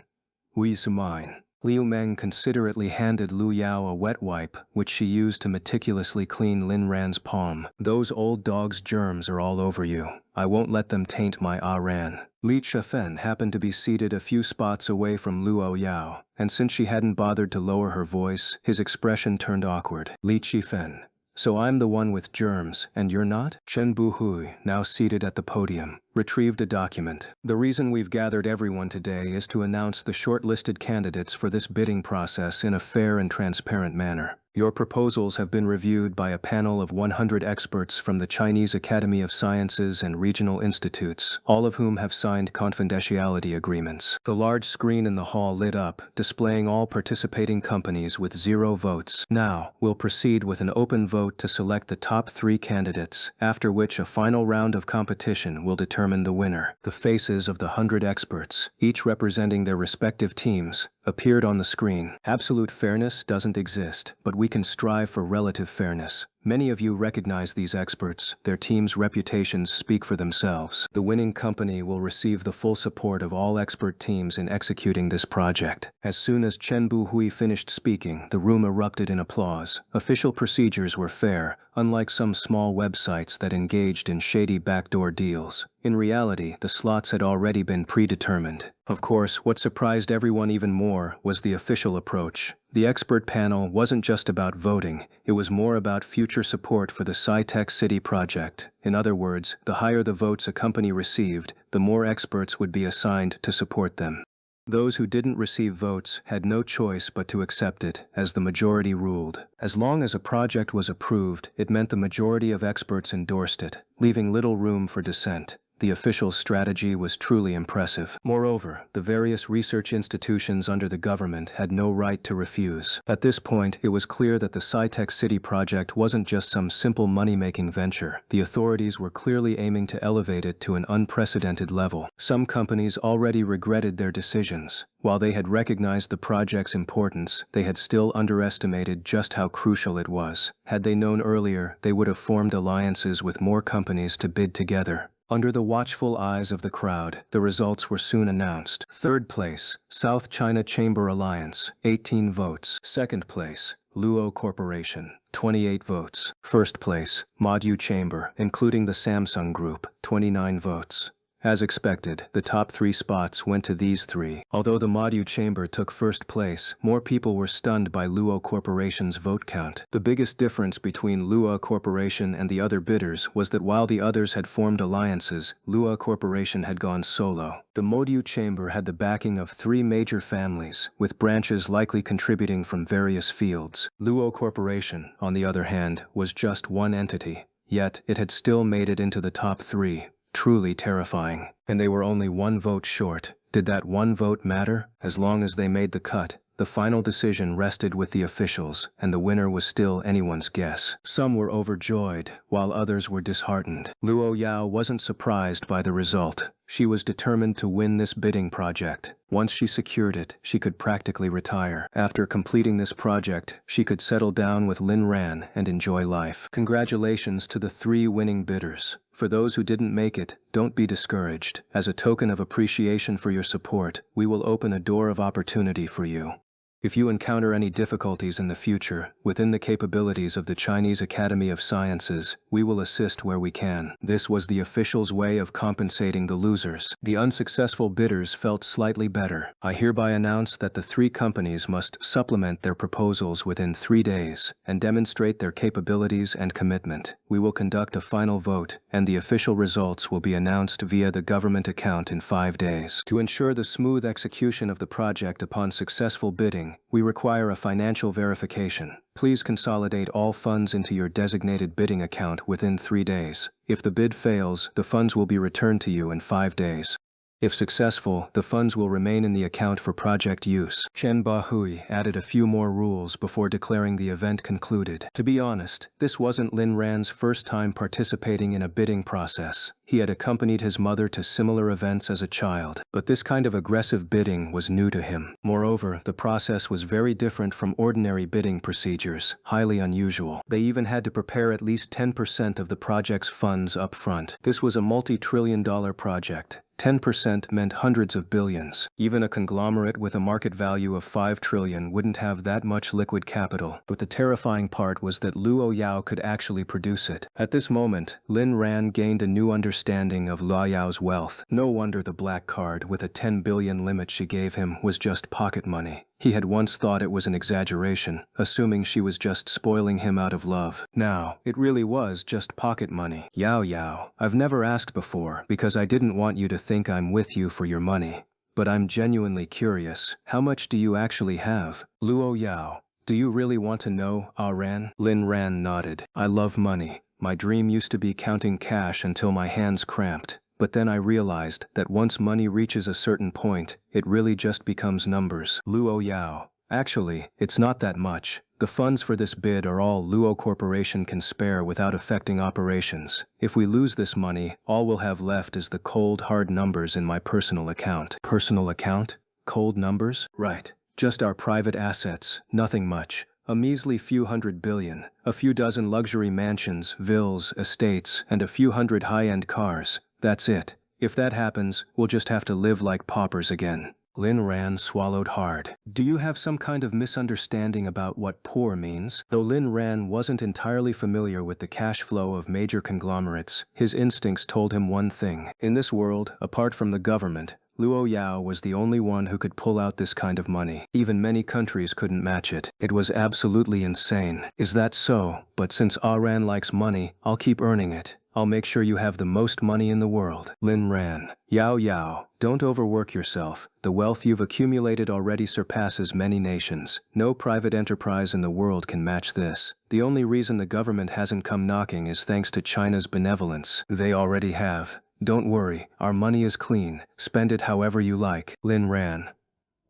"Oui, c'est mine." Liu Meng considerately handed Lu Yao a wet wipe, which she used to meticulously clean Lin Ran's palm. "Those old dog's germs are all over you. I won't let them taint my Ran." Li Chefen happened to be seated a few spots away from Luo Yao, and since she hadn't bothered to lower her voice, his expression turned awkward. "Li Chefen. So I'm the one with germs, and you're not?" Chen Buhui, now seated at the podium, retrieved a document. "The reason we've gathered everyone today is to announce the shortlisted candidates for this bidding process in a fair and transparent manner. Your proposals have been reviewed by a panel of 100 experts from the Chinese Academy of Sciences and regional institutes, all of whom have signed confidentiality agreements." The large screen in the hall lit up, displaying all participating companies with 0 votes. "Now, we'll proceed with an open vote to select the top 3 candidates, after which a final round of competition will determine the winner." The faces of the 100 experts, each representing their respective teams, appeared on the screen. Absolute fairness doesn't exist, but we can strive for relative fairness. Many of you recognize these experts. Their team's reputations speak for themselves. The winning company will receive the full support of all expert teams in executing this project. As soon as Chen Buhui finished speaking, the room erupted in applause. Official procedures were fair, unlike some small websites that engaged in shady backdoor deals. In reality, the slots had already been predetermined. Of course, what surprised everyone even more was the official approach. The expert panel wasn't just about voting, it was more about future support for the Sci-Tech City project. In other words, the higher the votes a company received, the more experts would be assigned to support them. Those who didn't receive votes had no choice but to accept it, as the majority ruled. As long as a project was approved, it meant the majority of experts endorsed it, leaving little room for dissent. The official strategy was truly impressive. Moreover, the various research institutions under the government had no right to refuse. At this point, it was clear that the Sci-Tech City project wasn't just some simple money-making venture. The authorities were clearly aiming to elevate it to an unprecedented level. Some companies already regretted their decisions. While they had recognized the project's importance, they had still underestimated just how crucial it was. Had they known earlier, they would have formed alliances with more companies to bid together. Under the watchful eyes of the crowd, the results were soon announced. Third place, South China Chamber Alliance, 18 votes. Second place, Luo Corporation, 28 votes. First place, Modue Chamber, including the Samsung Group, 29 votes. As expected, the top 3 spots went to these 3. Although the Manhwa chamber took first place, more people were stunned by Luo Corporation's vote count. The biggest difference between Luo Corporation and the other bidders was that while the others had formed alliances, Luo Corporation had gone solo. The Manhwa chamber had the backing of 3 major families, with branches likely contributing from various fields. Luo Corporation, on the other hand, was just one entity, yet it had still made it into the top 3. Truly terrifying. And they were only 1 vote short. Did that 1 vote matter? As long as they made the cut, the final decision rested with the officials, and the winner was still anyone's guess. Some were overjoyed, while others were disheartened. Luo Yao wasn't surprised by the result. She was determined to win this bidding project. Once she secured it, she could practically retire. After completing this project, she could settle down with Lin Ran and enjoy life. Congratulations to the 3 winning bidders. For those who didn't make it, don't be discouraged. As a token of appreciation for your support, we will open a door of opportunity for you. If you encounter any difficulties in the future, within the capabilities of the Chinese Academy of Sciences, we will assist where we can. This was the officials' way of compensating the losers. The unsuccessful bidders felt slightly better. I hereby announce that the 3 companies must supplement their proposals within 3 days and demonstrate their capabilities and commitment. We will conduct a final vote, and the official results will be announced via the government account in 5 days. To ensure the smooth execution of the project upon successful bidding, we require a financial verification. Please consolidate all funds into your designated bidding account within 3 days. If the bid fails, the funds will be returned to you in 5 days. If successful, the funds will remain in the account for project use. Chen Bahui added a few more rules before declaring the event concluded. To be honest, this wasn't Lin Ran's first time participating in a bidding process. He had accompanied his mother to similar events as a child, but this kind of aggressive bidding was new to him. Moreover, the process was very different from ordinary bidding procedures, highly unusual. They even had to prepare at least 10% of the project's funds up front. This was a multi-trillion-dollar project. 10% meant hundreds of billions. Even a conglomerate with a market value of 5 trillion wouldn't have that much liquid capital. But the terrifying part was that Luo Yao could actually produce it. At this moment, Lin Ran gained a new understanding of Luo Yao's wealth. No wonder the black card with a 10 billion limit she gave him was just pocket money. He had once thought it was an exaggeration, assuming she was just spoiling him out of love. Now, it really was just pocket money. Yao, I've never asked before because I didn't want you to think I'm with you for your money. But I'm genuinely curious. How much do you actually have? Luo Yao, do you really want to know, Ran? Lin Ran nodded. I love money. My dream used to be counting cash until my hands cramped. But then I realized that once money reaches a certain point, it really just becomes numbers. Luo Yao, actually, it's not that much. The funds for this bid are all Luo Corporation can spare without affecting operations. If we lose this money, all we'll have left is the cold, hard numbers in my personal account. Personal account? Cold numbers? Right. Just our private assets, nothing much. A measly few hundred billion, a few dozen luxury mansions, villas, estates, and a few hundred high-end cars. That's it. If that happens, we'll just have to live like paupers again. Lin Ran swallowed hard. Do you have some kind of misunderstanding about what poor means? Though Lin Ran wasn't entirely familiar with the cash flow of major conglomerates, his instincts told him one thing. In this world, apart from the government, Luo Yao was the only one who could pull out this kind of money. Even many countries couldn't match it. It was absolutely insane. Is that so? But since Ran likes money, I'll keep earning it. I'll make sure you have the most money in the world. Lin Ran. Yao, don't overwork yourself. The wealth you've accumulated already surpasses many nations. No private enterprise in the world can match this. The only reason the government hasn't come knocking is thanks to China's benevolence. They already have. Don't worry, our money is clean. Spend it however you like. Lin Ran.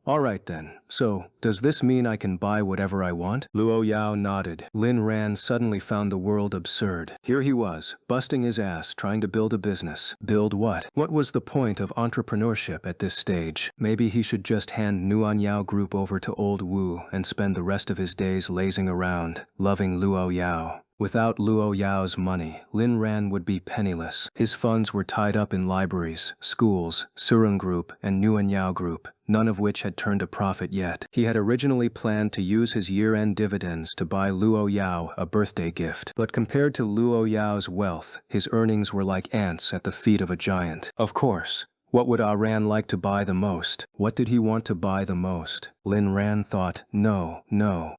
Alright then, so, does this mean I can buy whatever I want? Luo Yao nodded. Lin Ran suddenly found the world absurd. Here he was, busting his ass trying to build a business. Build what? What was the point of entrepreneurship at this stage? Maybe he should just hand Nuan Yao Group over to old Wu and spend the rest of his days lazing around, loving Luo Yao. Without Luo Yao's money, Lin Ran would be penniless. His funds were tied up in libraries, schools, Surung Group, and Nuanyao Group, none of which had turned a profit yet. He had originally planned to use his year-end dividends to buy Luo Yao a birthday gift. But compared to Luo Yao's wealth, his earnings were like ants at the feet of a giant. Of course. What would Ah Ran like to buy the most? What did he want to buy the most? Lin Ran thought, no.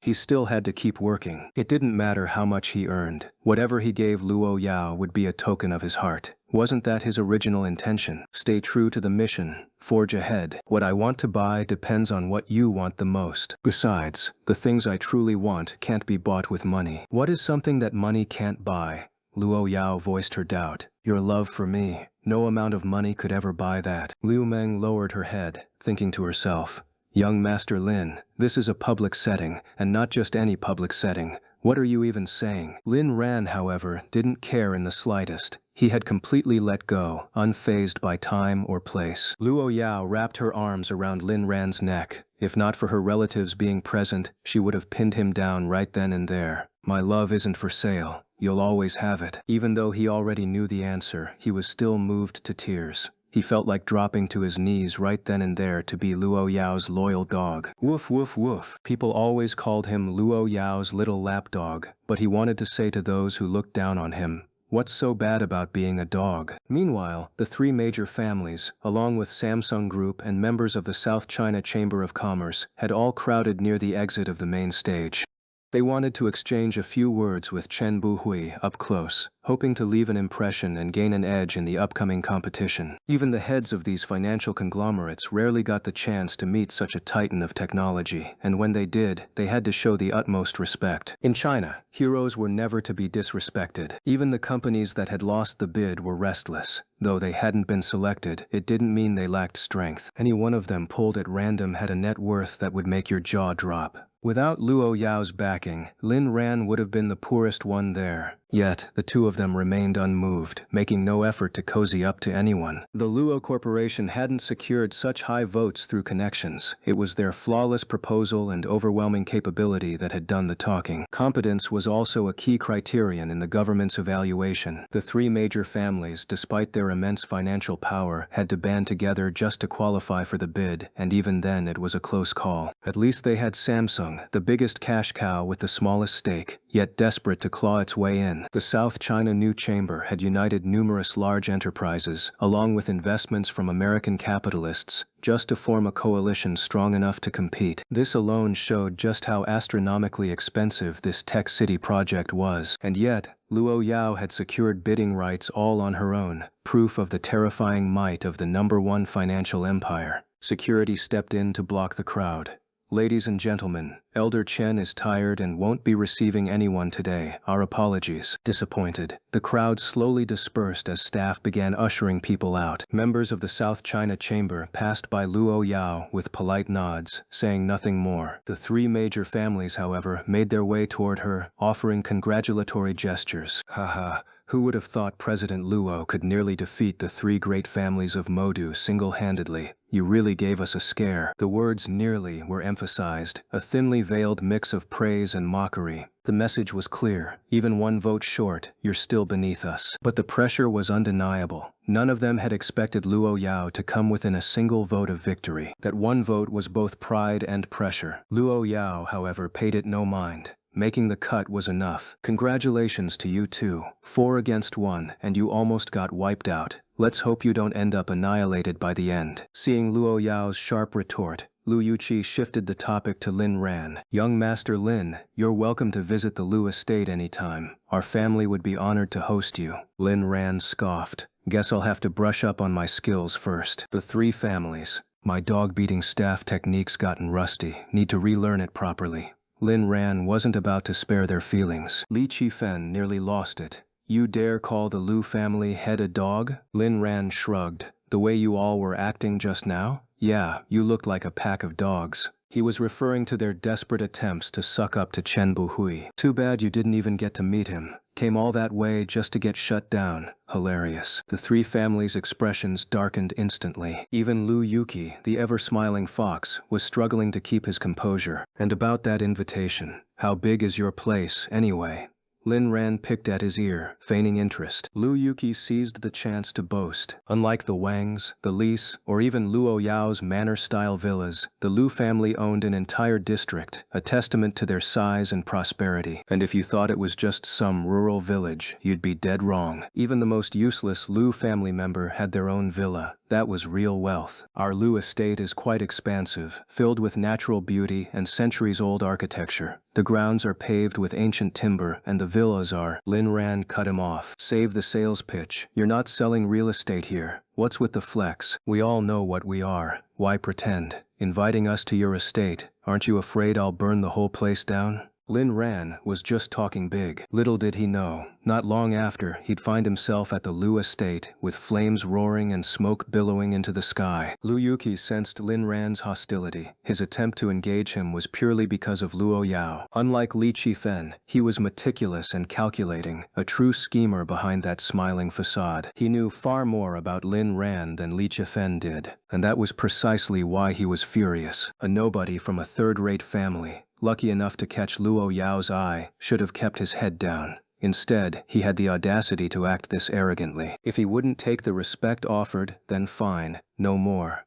He still had to keep working. It didn't matter how much he earned. Whatever he gave Luo Yao would be a token of his heart. Wasn't that his original intention? Stay true to the mission. Forge ahead. What I want to buy depends on what you want the most. Besides, the things I truly want can't be bought with money. What is something that money can't buy? Luo Yao voiced her doubt. Your love for me. No amount of money could ever buy that. Liu Meng lowered her head, thinking to herself, Young Master Lin, this is a public setting, and not just any public setting. What are you even saying? Lin Ran, however, didn't care in the slightest. He had completely let go, unfazed by time or place. Luo Yao wrapped her arms around Lin Ran's neck. If not for her relatives being present, she would have pinned him down right then and there. My love isn't for sale. You'll always have it. Even though he already knew the answer, he was still moved to tears. He felt like dropping to his knees right then and there to be Luo Yao's loyal dog. Woof woof woof. People always called him Luo Yao's little lapdog, but he wanted to say to those who looked down on him, what's so bad about being a dog? Meanwhile, the three major families, along with Samsung Group and members of the South China Chamber of Commerce, had all crowded near the exit of the main stage. They wanted to exchange a few words with Chen Buhui up close, hoping to leave an impression and gain an edge in the upcoming competition. Even the heads of these financial conglomerates rarely got the chance to meet such a titan of technology, and when they did, they had to show the utmost respect. In China, heroes were never to be disrespected. Even the companies that had lost the bid were restless. Though they hadn't been selected, it didn't mean they lacked strength. Any one of them pulled at random had a net worth that would make your jaw drop. Without Luo Yao's backing, Lin Ran would have been the poorest one there. Yet, the two of them remained unmoved, making no effort to cozy up to anyone. The Luo Corporation hadn't secured such high votes through connections. It was their flawless proposal and overwhelming capability that had done the talking. Competence was also a key criterion in the government's evaluation. The three major families, despite their immense financial power, had to band together just to qualify for the bid, and even then it was a close call. At least they had Samsung, the biggest cash cow with the smallest stake, yet desperate to claw its way in. The South China New Chamber had united numerous large enterprises, along with investments from American capitalists, just to form a coalition strong enough to compete. This alone showed just how astronomically expensive this tech city project was. And yet, Luo Yao had secured bidding rights all on her own, proof of the terrifying might of the #1 financial empire. Security stepped in to block the crowd. Ladies and gentlemen, Elder Chen is tired and won't be receiving anyone today. Our apologies. Disappointed, the crowd slowly dispersed as staff began ushering people out. Members of the South China Chamber passed by Luo Yao with polite nods, saying nothing more. The three major families, however, made their way toward her, offering congratulatory gestures. Haha. Who would have thought President Luo could nearly defeat the three great families of Modu single-handedly? You really gave us a scare. The words nearly were emphasized, a thinly veiled mix of praise and mockery. The message was clear. Even one vote short, you're still beneath us. But the pressure was undeniable. None of them had expected Luo Yao to come within a single vote of victory. That one vote was both pride and pressure. Luo Yao, however, paid it no mind. Making the cut was enough. Congratulations to you too. 4 against 1, and you almost got wiped out. Let's hope you don't end up annihilated by the end. Seeing Luo Yao's sharp retort, Lu Yuqi shifted the topic to Lin Ran. Young Master Lin, you're welcome to visit the Lu estate anytime. Our family would be honored to host you. Lin Ran scoffed. Guess I'll have to brush up on my skills first. The three families. My dog-beating staff technique's gotten rusty. Need to relearn it properly. Lin Ran wasn't about to spare their feelings. Li Qifen nearly lost it. You dare call the Lu family head a dog? Lin Ran shrugged. The way you all were acting just now? Yeah, you looked like a pack of dogs. He was referring to their desperate attempts to suck up to Chen Buhui. Too bad you didn't even get to meet him. Came all that way just to get shut down. Hilarious. The three families' expressions darkened instantly. Even Lu Yuqi, the ever-smiling fox, was struggling to keep his composure. And about that invitation, how big is your place, anyway? Lin Ran picked at his ear, feigning interest. Lu Yuqi seized the chance to boast. Unlike the Wangs, the Lis, or even Luo Yao's manor-style villas, the Lu family owned an entire district, a testament to their size and prosperity. And if you thought it was just some rural village, you'd be dead wrong. Even the most useless Lu family member had their own villa. That was real wealth. Our Lu estate is quite expansive, filled with natural beauty and centuries-old architecture. The grounds are paved with ancient timber, and the villas are— Lin Ran cut him off. Save the sales pitch. You're not selling real estate here. What's with the flex? We all know what we are. Why pretend? Inviting us to your estate. Aren't you afraid I'll burn the whole place down? Lin Ran was just talking big. Little did he know, not long after, he'd find himself at the Lu estate, with flames roaring and smoke billowing into the sky. Lu Yuqi sensed Lin Ran's hostility. His attempt to engage him was purely because of Luo Yao. Unlike Li Qifen, he was meticulous and calculating, a true schemer behind that smiling facade. He knew far more about Lin Ran than Li Qifen did, and that was precisely why he was furious. A nobody from a third-rate family, lucky enough to catch Luo Yao's eye, should have kept his head down. Instead, he had the audacity to act this arrogantly. If he wouldn't take the respect offered, then fine, no more.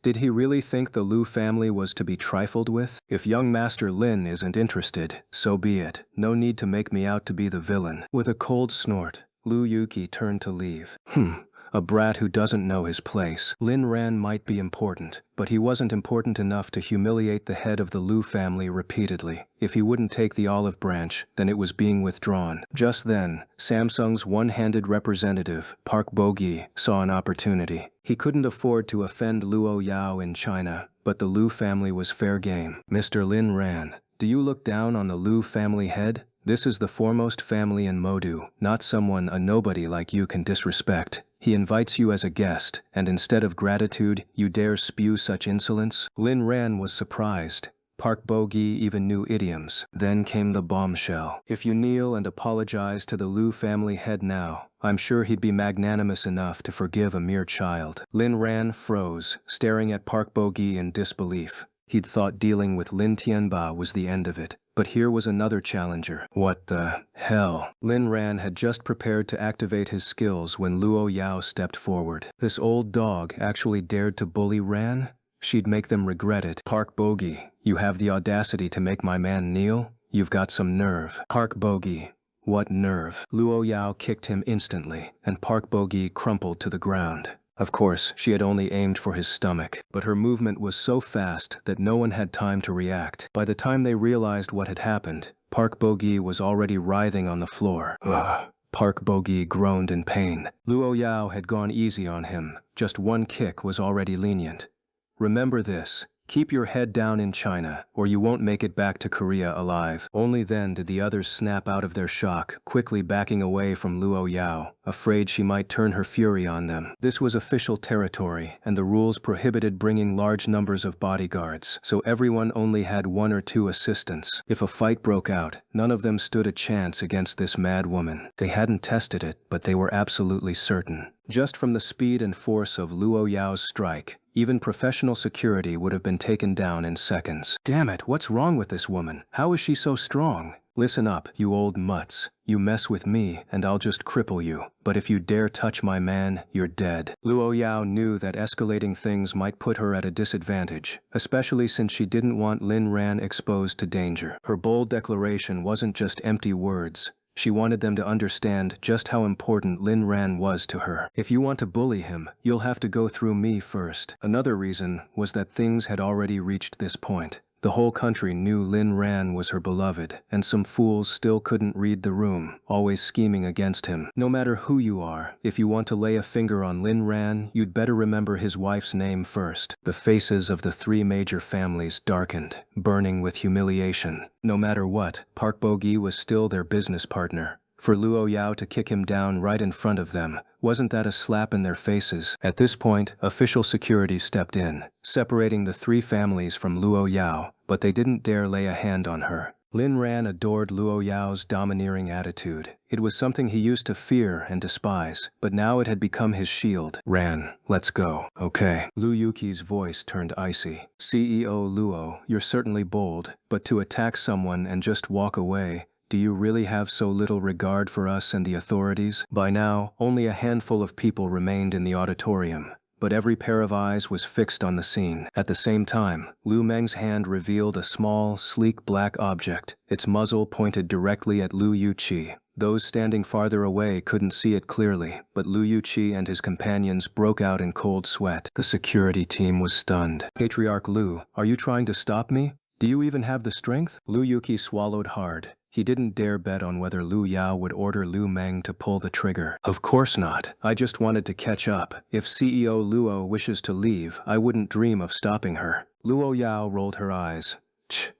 Did he really think the Lu family was to be trifled with? If young Master Lin isn't interested, so be it. No need to make me out to be the villain. With a cold snort, Lu Yuqi turned to leave. A brat who doesn't know his place. Lin Ran might be important, but he wasn't important enough to humiliate the head of the Lu family repeatedly. If he wouldn't take the olive branch, then it was being withdrawn. Just then, Samsung's one-handed representative, Park Bo-gi, saw an opportunity. He couldn't afford to offend Luo Yao in China, but the Lu family was fair game. Mr. Lin Ran, do you look down on the Lu family head? This is the foremost family in Modu, not someone a nobody like you can disrespect. He invites you as a guest, and instead of gratitude, you dare spew such insolence? Lin Ran was surprised. Park Bo-gi even knew idioms. Then came the bombshell. If you kneel and apologize to the Lu family head now, I'm sure he'd be magnanimous enough to forgive a mere child. Lin Ran froze, staring at Park Bo-gi in disbelief. He'd thought dealing with Lin Tianba was the end of it. But here was another challenger. What the hell? Lin Ran had just prepared to activate his skills when Luo Yao stepped forward. This old dog actually dared to bully Ran? She'd make them regret it. Park Bo-gi, you have the audacity to make my man kneel? You've got some nerve. Park Bo-gi, what nerve? Luo Yao kicked him instantly, and Park Bo-gi crumpled to the ground. Of course, she had only aimed for his stomach, but her movement was so fast that no one had time to react. By the time they realized what had happened, Park Bo-gi was already writhing on the floor. Ugh. Park Bo-gi groaned in pain. Luo Yao had gone easy on him. Just one kick was already lenient. Remember this. Keep your head down in China, or you won't make it back to Korea alive. Only then did the others snap out of their shock, quickly backing away from Luo Yao, afraid she might turn her fury on them. This was official territory, and the rules prohibited bringing large numbers of bodyguards, so everyone only had 1 or 2 assistants. If a fight broke out, none of them stood a chance against this mad woman. They hadn't tested it, but they were absolutely certain. Just from the speed and force of Luo Yao's strike, even professional security would have been taken down in seconds. Damn it, what's wrong with this woman? How is she so strong? Listen up, you old mutts. You mess with me, and I'll just cripple you. But if you dare touch my man, you're dead. Luo Yao knew that escalating things might put her at a disadvantage, especially since she didn't want Lin Ran exposed to danger. Her bold declaration wasn't just empty words. She wanted them to understand just how important Lin Ran was to her. If you want to bully him, you'll have to go through me first. Another reason was that things had already reached this point. The whole country knew Lin Ran was her beloved, and some fools still couldn't read the room, always scheming against him. No matter who you are, if you want to lay a finger on Lin Ran, you'd better remember his wife's name first. The faces of the 3 major families darkened, burning with humiliation. No matter what, Park Bo-gi was still their business partner. For Luo Yao to kick him down right in front of them, wasn't that a slap in their faces? At this point, official security stepped in, separating the 3 families from Luo Yao, but they didn't dare lay a hand on her. Lin Ran adored Luo Yao's domineering attitude. It was something he used to fear and despise, but now it had become his shield. Ran, let's go. Okay. Lu Yuqi's voice turned icy. CEO Luo, you're certainly bold, but to attack someone and just walk away, Do you really have so little regard for us and the authorities? By now, only a handful of people remained in the auditorium, but every pair of eyes was fixed on the scene. At the same time, Liu Meng's hand revealed a small, sleek black object, its muzzle pointed directly at Liu Yuqi. Those standing farther away couldn't see it clearly, but Liu Yuqi and his companions broke out in cold sweat. The security team was stunned. Patriarch Liu, are you trying to stop me? Do you even have the strength? Liu Yuqi swallowed hard. He didn't dare bet on whether Liu Yao would order Liu Meng to pull the trigger. Of course not. I just wanted to catch up. If CEO Luo wishes to leave, I wouldn't dream of stopping her. Luo Yao rolled her eyes.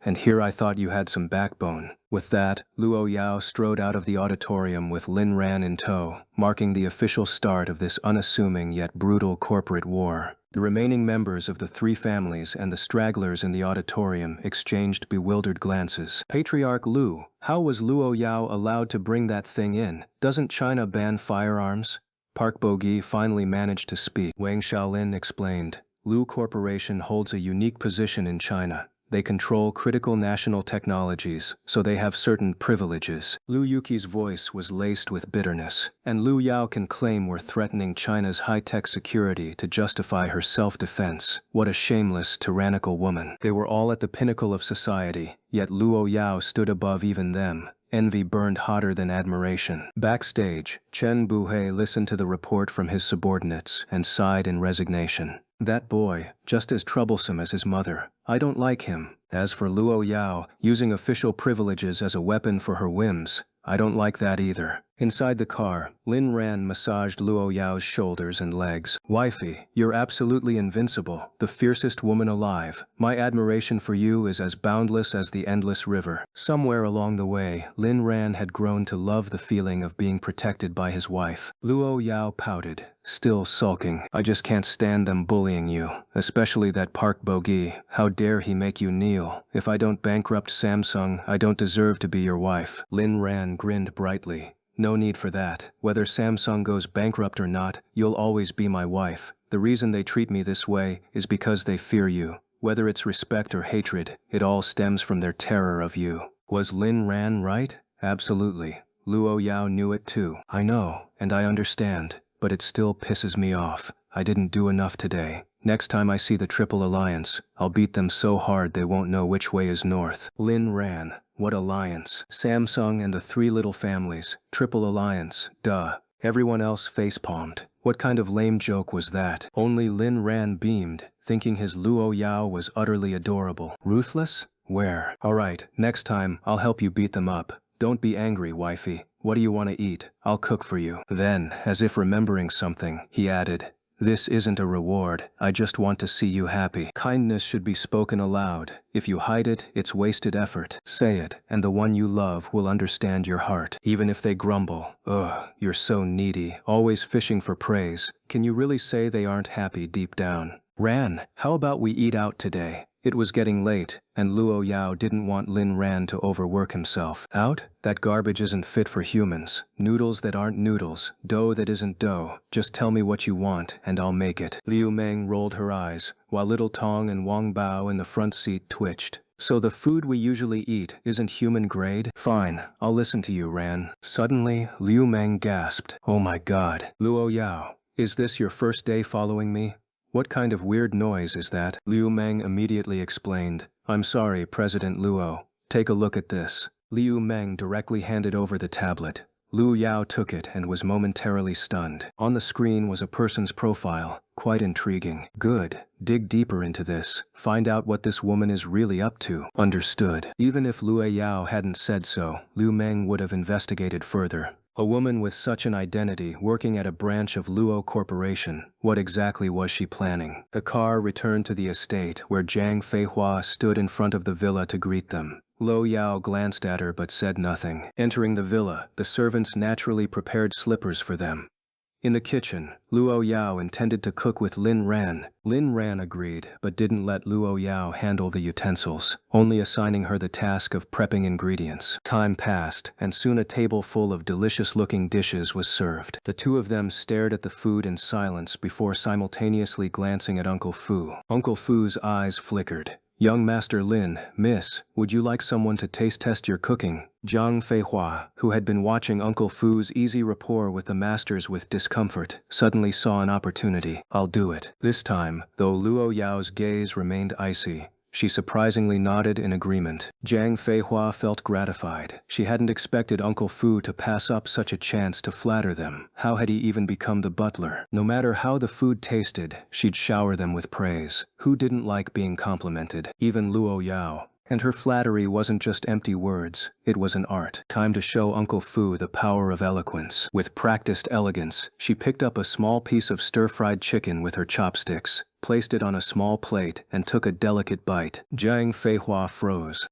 And here I thought you had some backbone. With that, Luo Yao strode out of the auditorium with Lin Ran in tow, marking the official start of this unassuming yet brutal corporate war. The remaining members of the three families and the stragglers in the auditorium exchanged bewildered glances. Patriarch Lu, how was Luo Yao allowed to bring that thing in? Doesn't China ban firearms? Park Bogi finally managed to speak. Wang Xiaolin explained, Lu Corporation holds a unique position in China. They control critical national technologies, so they have certain privileges. Liu Yuqi's voice was laced with bitterness, and Liu Yao can claim we're threatening China's high-tech security to justify her self-defense. What a shameless, tyrannical woman. They were all at the pinnacle of society, yet Luo Yao stood above even them. Envy burned hotter than admiration. Backstage, Chen Buhe listened to the report from his subordinates and sighed in resignation. That boy, just as troublesome as his mother. I don't like him. As for Luo Yao, using official privileges as a weapon for her whims, I don't like that either. Inside the car, Lin Ran massaged Luo Yao's shoulders and legs. Wifey, you're absolutely invincible, the fiercest woman alive. My admiration for you is as boundless as the endless river. Somewhere along the way, Lin Ran had grown to love the feeling of being protected by his wife. Luo Yao pouted, still sulking. I just can't stand them bullying you, especially that Park Bogi. How dare he make you kneel? If I don't bankrupt Samsung, I don't deserve to be your wife. Lin Ran grinned brightly. No need for that. Whether Samsung goes bankrupt or not, you'll always be my wife. The reason they treat me this way is because they fear you. Whether it's respect or hatred, it all stems from their terror of you. Was Lin Ran right? Absolutely. Luo Yao knew it too. I know, and I understand, but it still pisses me off. I didn't do enough today. Next time I see the Triple Alliance, I'll beat them so hard they won't know which way is north. Lin Ran. What alliance? Samsung and the three little families. Triple Alliance. Duh. Everyone else facepalmed. What kind of lame joke was that? Only Lin Ran beamed, thinking his Luo Yao was utterly adorable. Ruthless? Where? Alright, next time, I'll help you beat them up. Don't be angry, wifey. What do you want to eat? I'll cook for you. Then, as if remembering something, he added, this isn't a reward. I just want to see you happy. Kindness should be spoken aloud. If you hide it, it's wasted effort. Say it, and the one you love will understand your heart, even if they grumble. Ugh, you're so needy, always fishing for praise. Can you really say they aren't happy deep down? Ran, how about we eat out today? It was getting late, and Luo Yao didn't want Lin Ran to overwork himself. Out? That garbage isn't fit for humans. Noodles that aren't noodles. Dough that isn't dough. Just tell me what you want, and I'll make it. Liu Meng rolled her eyes, while Little Tong and Wang Bao in the front seat twitched. So the food we usually eat isn't human grade? Fine, I'll listen to you, Ran. Suddenly, Liu Meng gasped. Oh my god. Luo Yao, is this your first day following me? What kind of weird noise is that? Liu Meng immediately explained. I'm sorry, President Luo. Take a look at this. Liu Meng directly handed over the tablet. Liu Yao took it and was momentarily stunned. On the screen was a person's profile. Quite intriguing. Good. Dig deeper into this. Find out what this woman is really up to. Understood. Even if Luo Yao hadn't said so, Liu Meng would have investigated further. A woman with such an identity working at a branch of Luo Corporation. What exactly was she planning? The car returned to the estate where Zhang Feihua stood in front of the villa to greet them. Lo Yao glanced at her but said nothing. Entering the villa, the servants naturally prepared slippers for them. In the kitchen, Luo Yao intended to cook with Lin Ran. Lin Ran agreed, but didn't let Luo Yao handle the utensils, only assigning her the task of prepping ingredients. Time passed, and soon a table full of delicious-looking dishes was served. The two of them stared at the food in silence before simultaneously glancing at Uncle Fu. Uncle Fu's eyes flickered. Young Master Lin, miss, would you like someone to taste test your cooking? Zhang Feihua, who had been watching Uncle Fu's easy rapport with the masters with discomfort, suddenly saw an opportunity. I'll do it. This time, though Luo Yao's gaze remained icy, she surprisingly nodded in agreement. Zhang Feihua felt gratified. She hadn't expected Uncle Fu to pass up such a chance to flatter them. How had he even become the butler? No matter how the food tasted, she'd shower them with praise. Who didn't like being complimented? Even Luo Yao. And her flattery wasn't just empty words, it was an art. Time to show Uncle Fu the power of eloquence. With practiced elegance, she picked up a small piece of stir-fried chicken with her chopsticks, placed it on a small plate, and took a delicate bite. Zhang Feihua froze.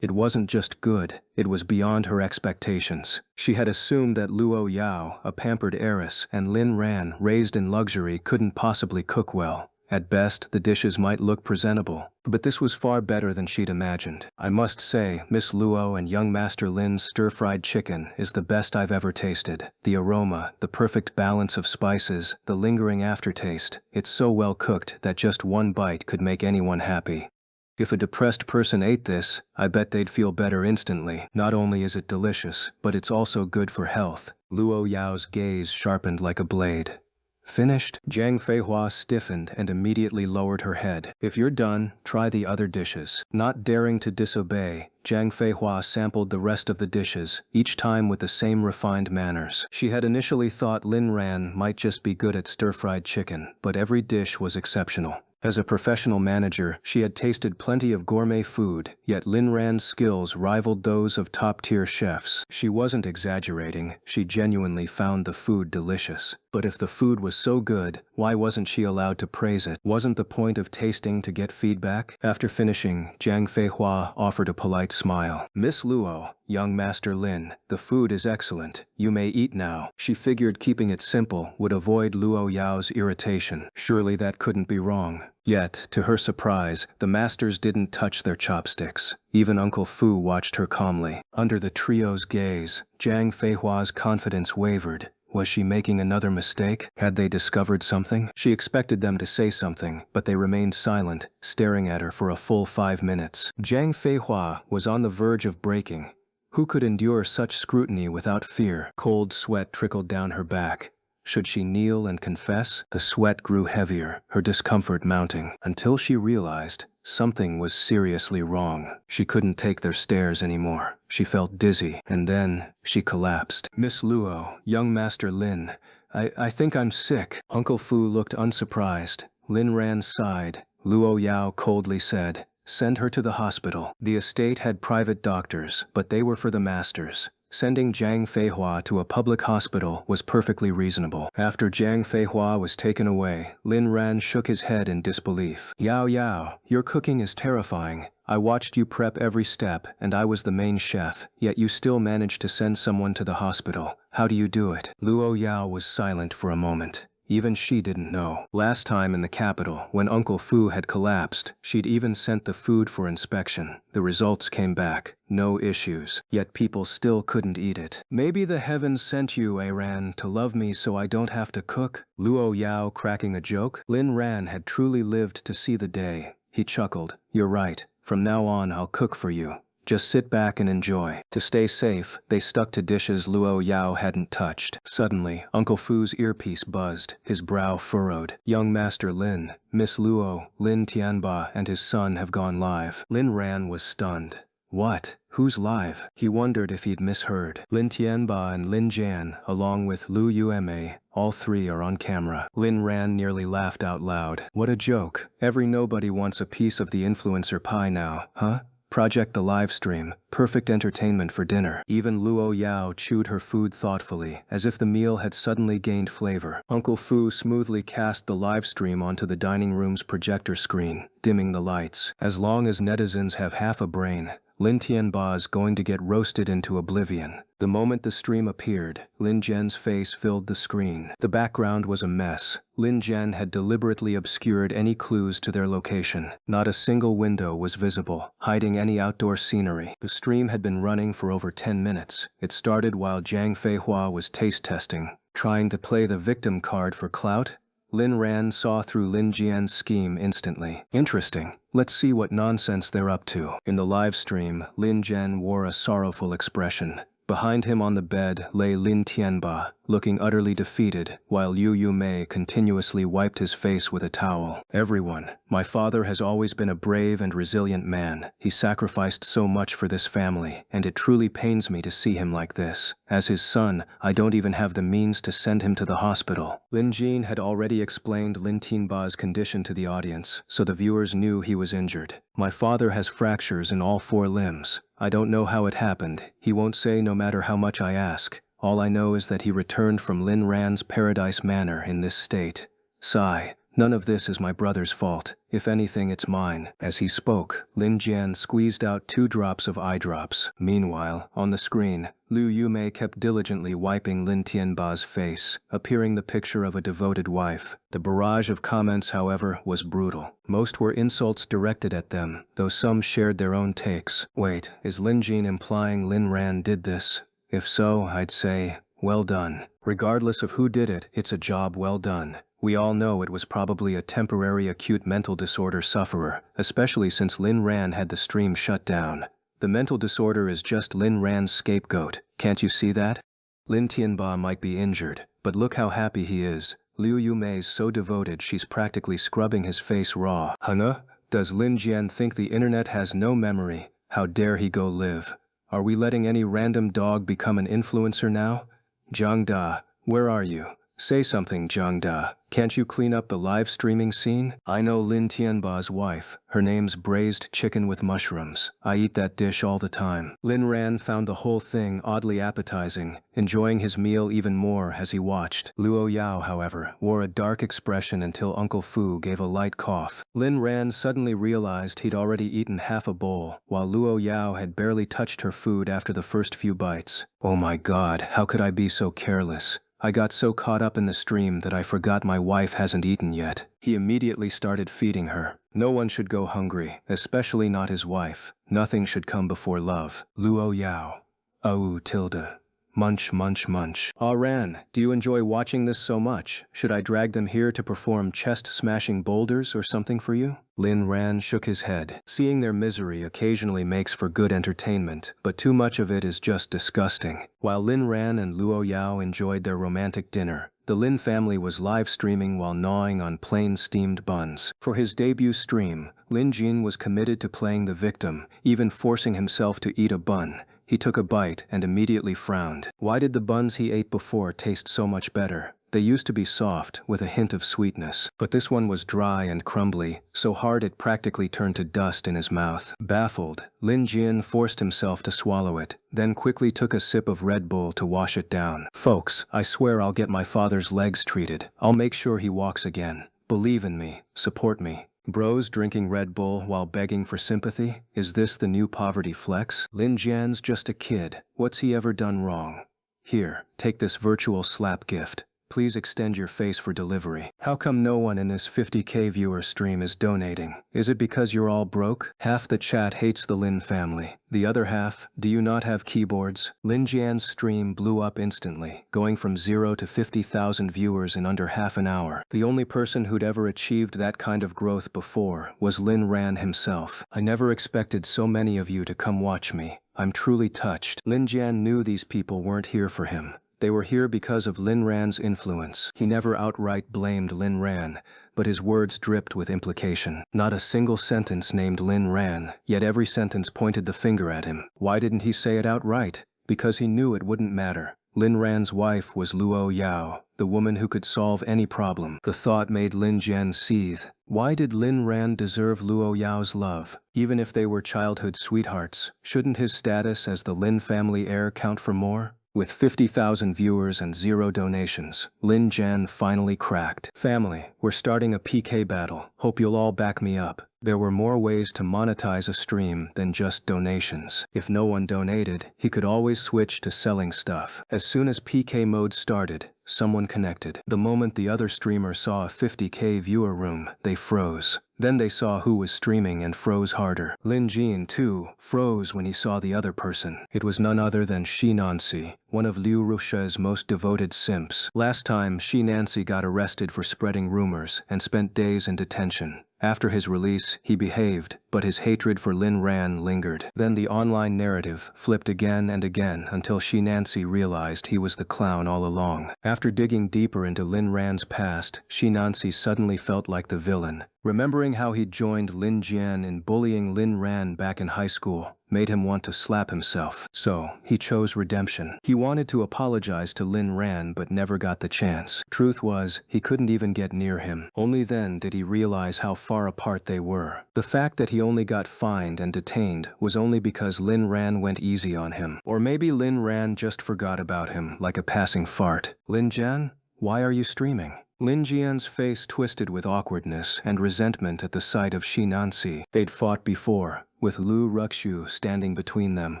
It wasn't just good, it was beyond her expectations. She had assumed that Luo Yao, a pampered heiress, and Lin Ran, raised in luxury, couldn't possibly cook well. At best, the dishes might look presentable, but this was far better than she'd imagined. I must say, Miss Luo and young Master Lin's stir-fried chicken is the best I've ever tasted. The aroma, the perfect balance of spices, the lingering aftertaste, it's so well cooked that just one bite could make anyone happy. If a depressed person ate this, I bet they'd feel better instantly. Not only is it delicious, but it's also good for health. Luo Yao's gaze sharpened like a blade. Finished? Zhang Feihua stiffened and immediately lowered her head. If you're done, try the other dishes. Not daring to disobey, Zhang Feihua sampled the rest of the dishes, each time with the same refined manners. She had initially thought Lin Ran might just be good at stir-fried chicken, but every dish was exceptional. As a professional manager, she had tasted plenty of gourmet food, yet Lin Ran's skills rivaled those of top-tier chefs. She wasn't exaggerating, she genuinely found the food delicious. But if the food was so good, why wasn't she allowed to praise it? Wasn't the point of tasting to get feedback? After finishing, Zhang Feihua offered a polite smile. Miss Luo, young Master Lin, the food is excellent. You may eat now. She figured keeping it simple would avoid Luo Yao's irritation. Surely that couldn't be wrong. Yet, to her surprise, the masters didn't touch their chopsticks. Even Uncle Fu watched her calmly. Under the trio's gaze, Zhang Feihua's confidence wavered. Was she making another mistake? Had they discovered something? She expected them to say something, but they remained silent, staring at her for a full 5 minutes. Zhang Feihua was on the verge of breaking. Who could endure such scrutiny without fear? Cold sweat trickled down her back. Should she kneel and confess? The sweat grew heavier, her discomfort mounting, until she realized something was seriously wrong. She couldn't take their stares anymore. She felt dizzy, and then she collapsed. Miss Luo, young Master Lin, I think I'm sick. Uncle Fu looked unsurprised. Lin Ran sighed. Luo Yao coldly said, send her to the hospital. The estate had private doctors, but they were for the masters. Sending Zhang Feihua to a public hospital was perfectly reasonable. After Zhang Feihua was taken away, Lin Ran shook his head in disbelief. Yao Yao, your cooking is terrifying. I watched you prep every step, and I was the main chef, yet you still managed to send someone to the hospital. How do you do it? Luo Yao was silent for a moment. Even she didn't know. Last time in the capital, when Uncle Fu had collapsed, she'd even sent the food for inspection. The results came back. No issues. Yet people still couldn't eat it. Maybe the heavens sent you, Ran, to love me so I don't have to cook? Luo Yao cracking a joke? Lin Ran had truly lived to see the day. He chuckled. You're right. From now on, I'll cook for you. Just sit back and enjoy. To stay safe, they stuck to dishes Luo Yao hadn't touched. Suddenly, Uncle Fu's earpiece buzzed, his brow furrowed. Young Master Lin, Miss Luo, Lin Tianba and his son have gone live. Lin Ran was stunned. What? Who's live? He wondered if he'd misheard. Lin Tianba and Lin Jian, along with Lu Yueme, all three are on camera. Lin Ran nearly laughed out loud. What a joke. Every nobody wants a piece of the influencer pie now, huh? Project the live stream, perfect entertainment for dinner. Even Luo Yao chewed her food thoughtfully, as if the meal had suddenly gained flavor. Uncle Fu smoothly cast the live stream onto the dining room's projector screen, dimming the lights. As long as netizens have half a brain, Lin Tianba is going to get roasted into oblivion. The moment the stream appeared, Lin Zhen's face filled the screen. The background was a mess. Lin Zhen had deliberately obscured any clues to their location. Not a single window was visible, hiding any outdoor scenery. The stream had been running for over 10 minutes. It started while Zhang Feihua was taste testing, trying to play the victim card for clout. Lin Ran saw through Lin Jian's scheme instantly. Interesting. Let's see what nonsense they're up to. In the live stream, Lin Jian wore a sorrowful expression. Behind him on the bed lay Lin Tianba, looking utterly defeated, while Liu Mei continuously wiped his face with a towel. Everyone, my father has always been a brave and resilient man. He sacrificed so much for this family, and it truly pains me to see him like this. As his son, I don't even have the means to send him to the hospital. Lin Jin had already explained Lin Tianba's condition to the audience, so the viewers knew he was injured. My father has fractures in all 4 limbs. I don't know how it happened. He won't say no matter how much I ask. All I know is that he returned from Lin Ran's Paradise Manor in this state. Sigh. None of this is my brother's fault. If anything, it's mine. As he spoke, Lin Jian squeezed out 2 drops of eye drops. Meanwhile, on the screen, Liu Yumei kept diligently wiping Lin Tianba's face, appearing the picture of a devoted wife. The barrage of comments, however, was brutal. Most were insults directed at them, though some shared their own takes. Wait, is Lin Jin implying Lin Ran did this? If so, I'd say, well done. Regardless of who did it, it's a job well done. We all know it was probably a temporary acute mental disorder sufferer, especially since Lin Ran had the stream shut down. The mental disorder is just Lin Ran's scapegoat. Can't you see that? Lin Tianba might be injured, but look how happy he is. Liu Yumei's so devoted she's practically scrubbing his face raw. Huh? Does Lin Jian think the internet has no memory? How dare he go live? Are we letting any random dog become an influencer now? Zhang Da, where are you? Say something, Zhang Da. Can't you clean up the live streaming scene? I know Lin Tianba's wife. Her name's braised chicken with mushrooms. I eat that dish all the time. Lin Ran found the whole thing oddly appetizing, enjoying his meal even more as he watched. Luo Yao, however, wore a dark expression until Uncle Fu gave a light cough. Lin Ran suddenly realized he'd already eaten half a bowl, while Luo Yao had barely touched her food after the first few bites. Oh my God, how could I be so careless? I got so caught up in the stream that I forgot my wife hasn't eaten yet. He immediately started feeding her. No one should go hungry, especially not his wife. Nothing should come before love. Luo Yao. Au tilde. Munch, munch, munch. Ah Ran, do you enjoy watching this so much? Should I drag them here to perform chest-smashing boulders or something for you? Lin Ran shook his head. Seeing their misery occasionally makes for good entertainment, but too much of it is just disgusting. While Lin Ran and Luo Yao enjoyed their romantic dinner, the Lin family was live streaming while gnawing on plain steamed buns. For his debut stream, Lin Jin was committed to playing the victim, even forcing himself to eat a bun. He took a bite and immediately frowned. Why did the buns he ate before taste so much better? They used to be soft, with a hint of sweetness. But this one was dry and crumbly, so hard it practically turned to dust in his mouth. Baffled, Lin Jin forced himself to swallow it, then quickly took a sip of Red Bull to wash it down. Folks, I swear I'll get my father's legs treated. I'll make sure he walks again. Believe in me. Support me. Bros drinking Red Bull while begging for sympathy? Is this the new poverty flex? Lin Jian's just a kid. What's he ever done wrong? Here, take this virtual slap gift. Please extend your face for delivery. How come no one in this 50K viewer stream is donating? Is it because you're all broke? Half the chat hates the Lin family. The other half, do you not have keyboards? Lin Jian's stream blew up instantly, going from 0 to 50,000 viewers in under half an hour. The only person who'd ever achieved that kind of growth before was Lin Ran himself. I never expected so many of you to come watch me. I'm truly touched. Lin Jian knew these people weren't here for him. They were here because of Lin Ran's influence. He never outright blamed Lin Ran, but his words dripped with implication. Not a single sentence named Lin Ran, yet every sentence pointed the finger at him. Why didn't he say it outright? Because he knew it wouldn't matter. Lin Ran's wife was Luo Yao, the woman who could solve any problem. The thought made Lin Jian seethe. Why did Lin Ran deserve Luo Yao's love? Even if they were childhood sweethearts, shouldn't his status as the Lin family heir count for more? With 50,000 viewers and 0 donations, Lin Jian finally cracked. Family, we're starting a PK battle. Hope you'll all back me up. There were more ways to monetize a stream than just donations. If no one donated, he could always switch to selling stuff. As soon as PK mode started, someone connected. The moment the other streamer saw a 50k viewer room, they froze. Then they saw who was streaming and froze harder. Lin Jin, too, froze when he saw the other person. It was none other than Shi Nancy, one of Liu Ruxia's most devoted simps. Last time, Shi Nancy got arrested for spreading rumors and spent days in detention. After his release, he behaved, but his hatred for Lin Ran lingered. Then the online narrative flipped again and again until Shi Nancy realized he was the clown all along. After digging deeper into Lin Ran's past, Shi Nancy suddenly felt like the villain. Remembering how he'd joined Lin Jian in bullying Lin Ran back in high school made him want to slap himself. So, he chose redemption. He wanted to apologize to Lin Ran but never got the chance. Truth was, he couldn't even get near him. Only then did he realize how far apart they were. The fact that he only got fined and detained was only because Lin Ran went easy on him. Or maybe Lin Ran just forgot about him like a passing fart. Lin Jian, why are you streaming? Lin Jian's face twisted with awkwardness and resentment at the sight of Shi Nancy. They'd fought before, with Lu Ruxiu standing between them,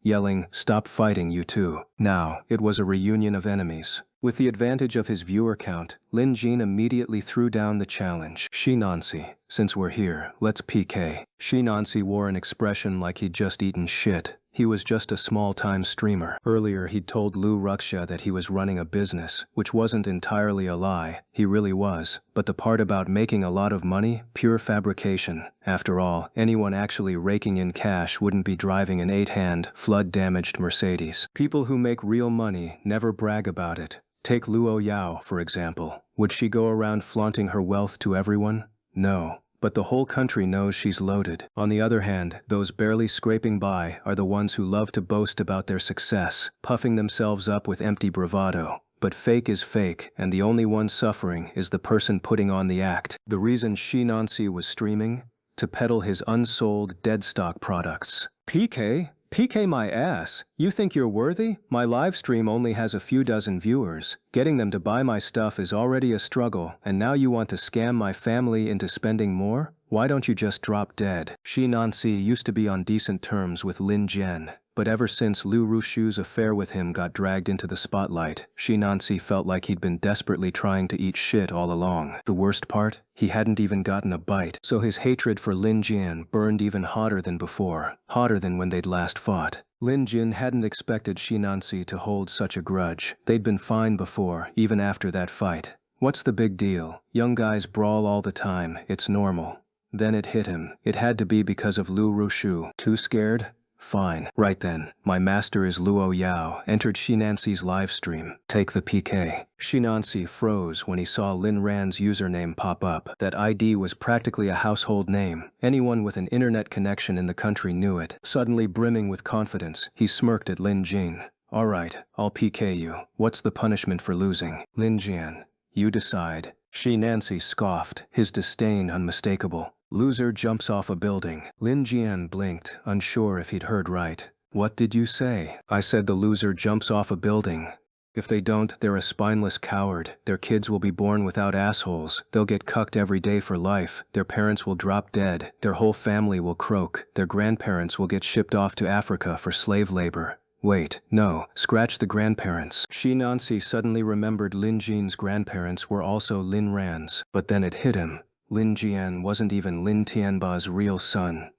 yelling, "Stop fighting, you two." Now, it was a reunion of enemies. With the advantage of his viewer count, Lin Jin immediately threw down the challenge. "Shi Nancy, since we're here, let's PK." Shi Nancy wore an expression like he'd just eaten shit. He was just a small-time streamer. Earlier, he'd told Liu Ruxia that he was running a business, which wasn't entirely a lie. He really was. But the part about making a lot of money? Pure fabrication. After all, anyone actually raking in cash wouldn't be driving an 8-hand, flood-damaged Mercedes. People who make real money never brag about it. Take Luo Yao, for example. Would she go around flaunting her wealth to everyone? No. But the whole country knows she's loaded. On the other hand, those barely scraping by are the ones who love to boast about their success, puffing themselves up with empty bravado. But fake is fake, and the only one suffering is the person putting on the act. The reason Shi Nancy was streaming? To peddle his unsold, dead-stock products. PK? PK my ass. You think you're worthy? My live stream only has a few dozen viewers. Getting them to buy my stuff is already a struggle, and now you want to scam my family into spending more? Why don't you just drop dead? Shi Nancy used to be on decent terms with Lin Jian, but ever since Liu Ruxiu's affair with him got dragged into the spotlight, Shi Nancy felt like he'd been desperately trying to eat shit all along. The worst part? He hadn't even gotten a bite, so his hatred for Lin Jian burned even hotter than before, hotter than when they'd last fought. Lin Jin hadn't expected Shi Nancy to hold such a grudge. They'd been fine before, even after that fight. What's the big deal? Young guys brawl all the time, it's normal. Then it hit him. It had to be because of Liu Ruxiu. Too scared? Fine. Right then, my master is Luo Yao, entered Shi Nancy's livestream. Take the PK. Shi Nancy froze when he saw Lin Ran's username pop up. That ID was practically a household name. Anyone with an internet connection in the country knew it. Suddenly brimming with confidence, he smirked at Lin Jin. Alright, I'll PK you. What's the punishment for losing? Lin Jian, you decide. Shi Nancy scoffed, his disdain unmistakable. Loser jumps off a building. Lin Jian blinked, unsure if he'd heard right. What did you say? I said the loser jumps off a building. If they don't, they're a spineless coward. Their kids will be born without assholes. They'll get cucked every day for life. Their parents will drop dead. Their whole family will croak. Their grandparents will get shipped off to Africa for slave labor. Wait, no, scratch the grandparents. Shi Nancy suddenly remembered Lin Jin's grandparents were also Lin Ran's. But then it hit him. Lin Jian wasn't even Lin Tianba's real son.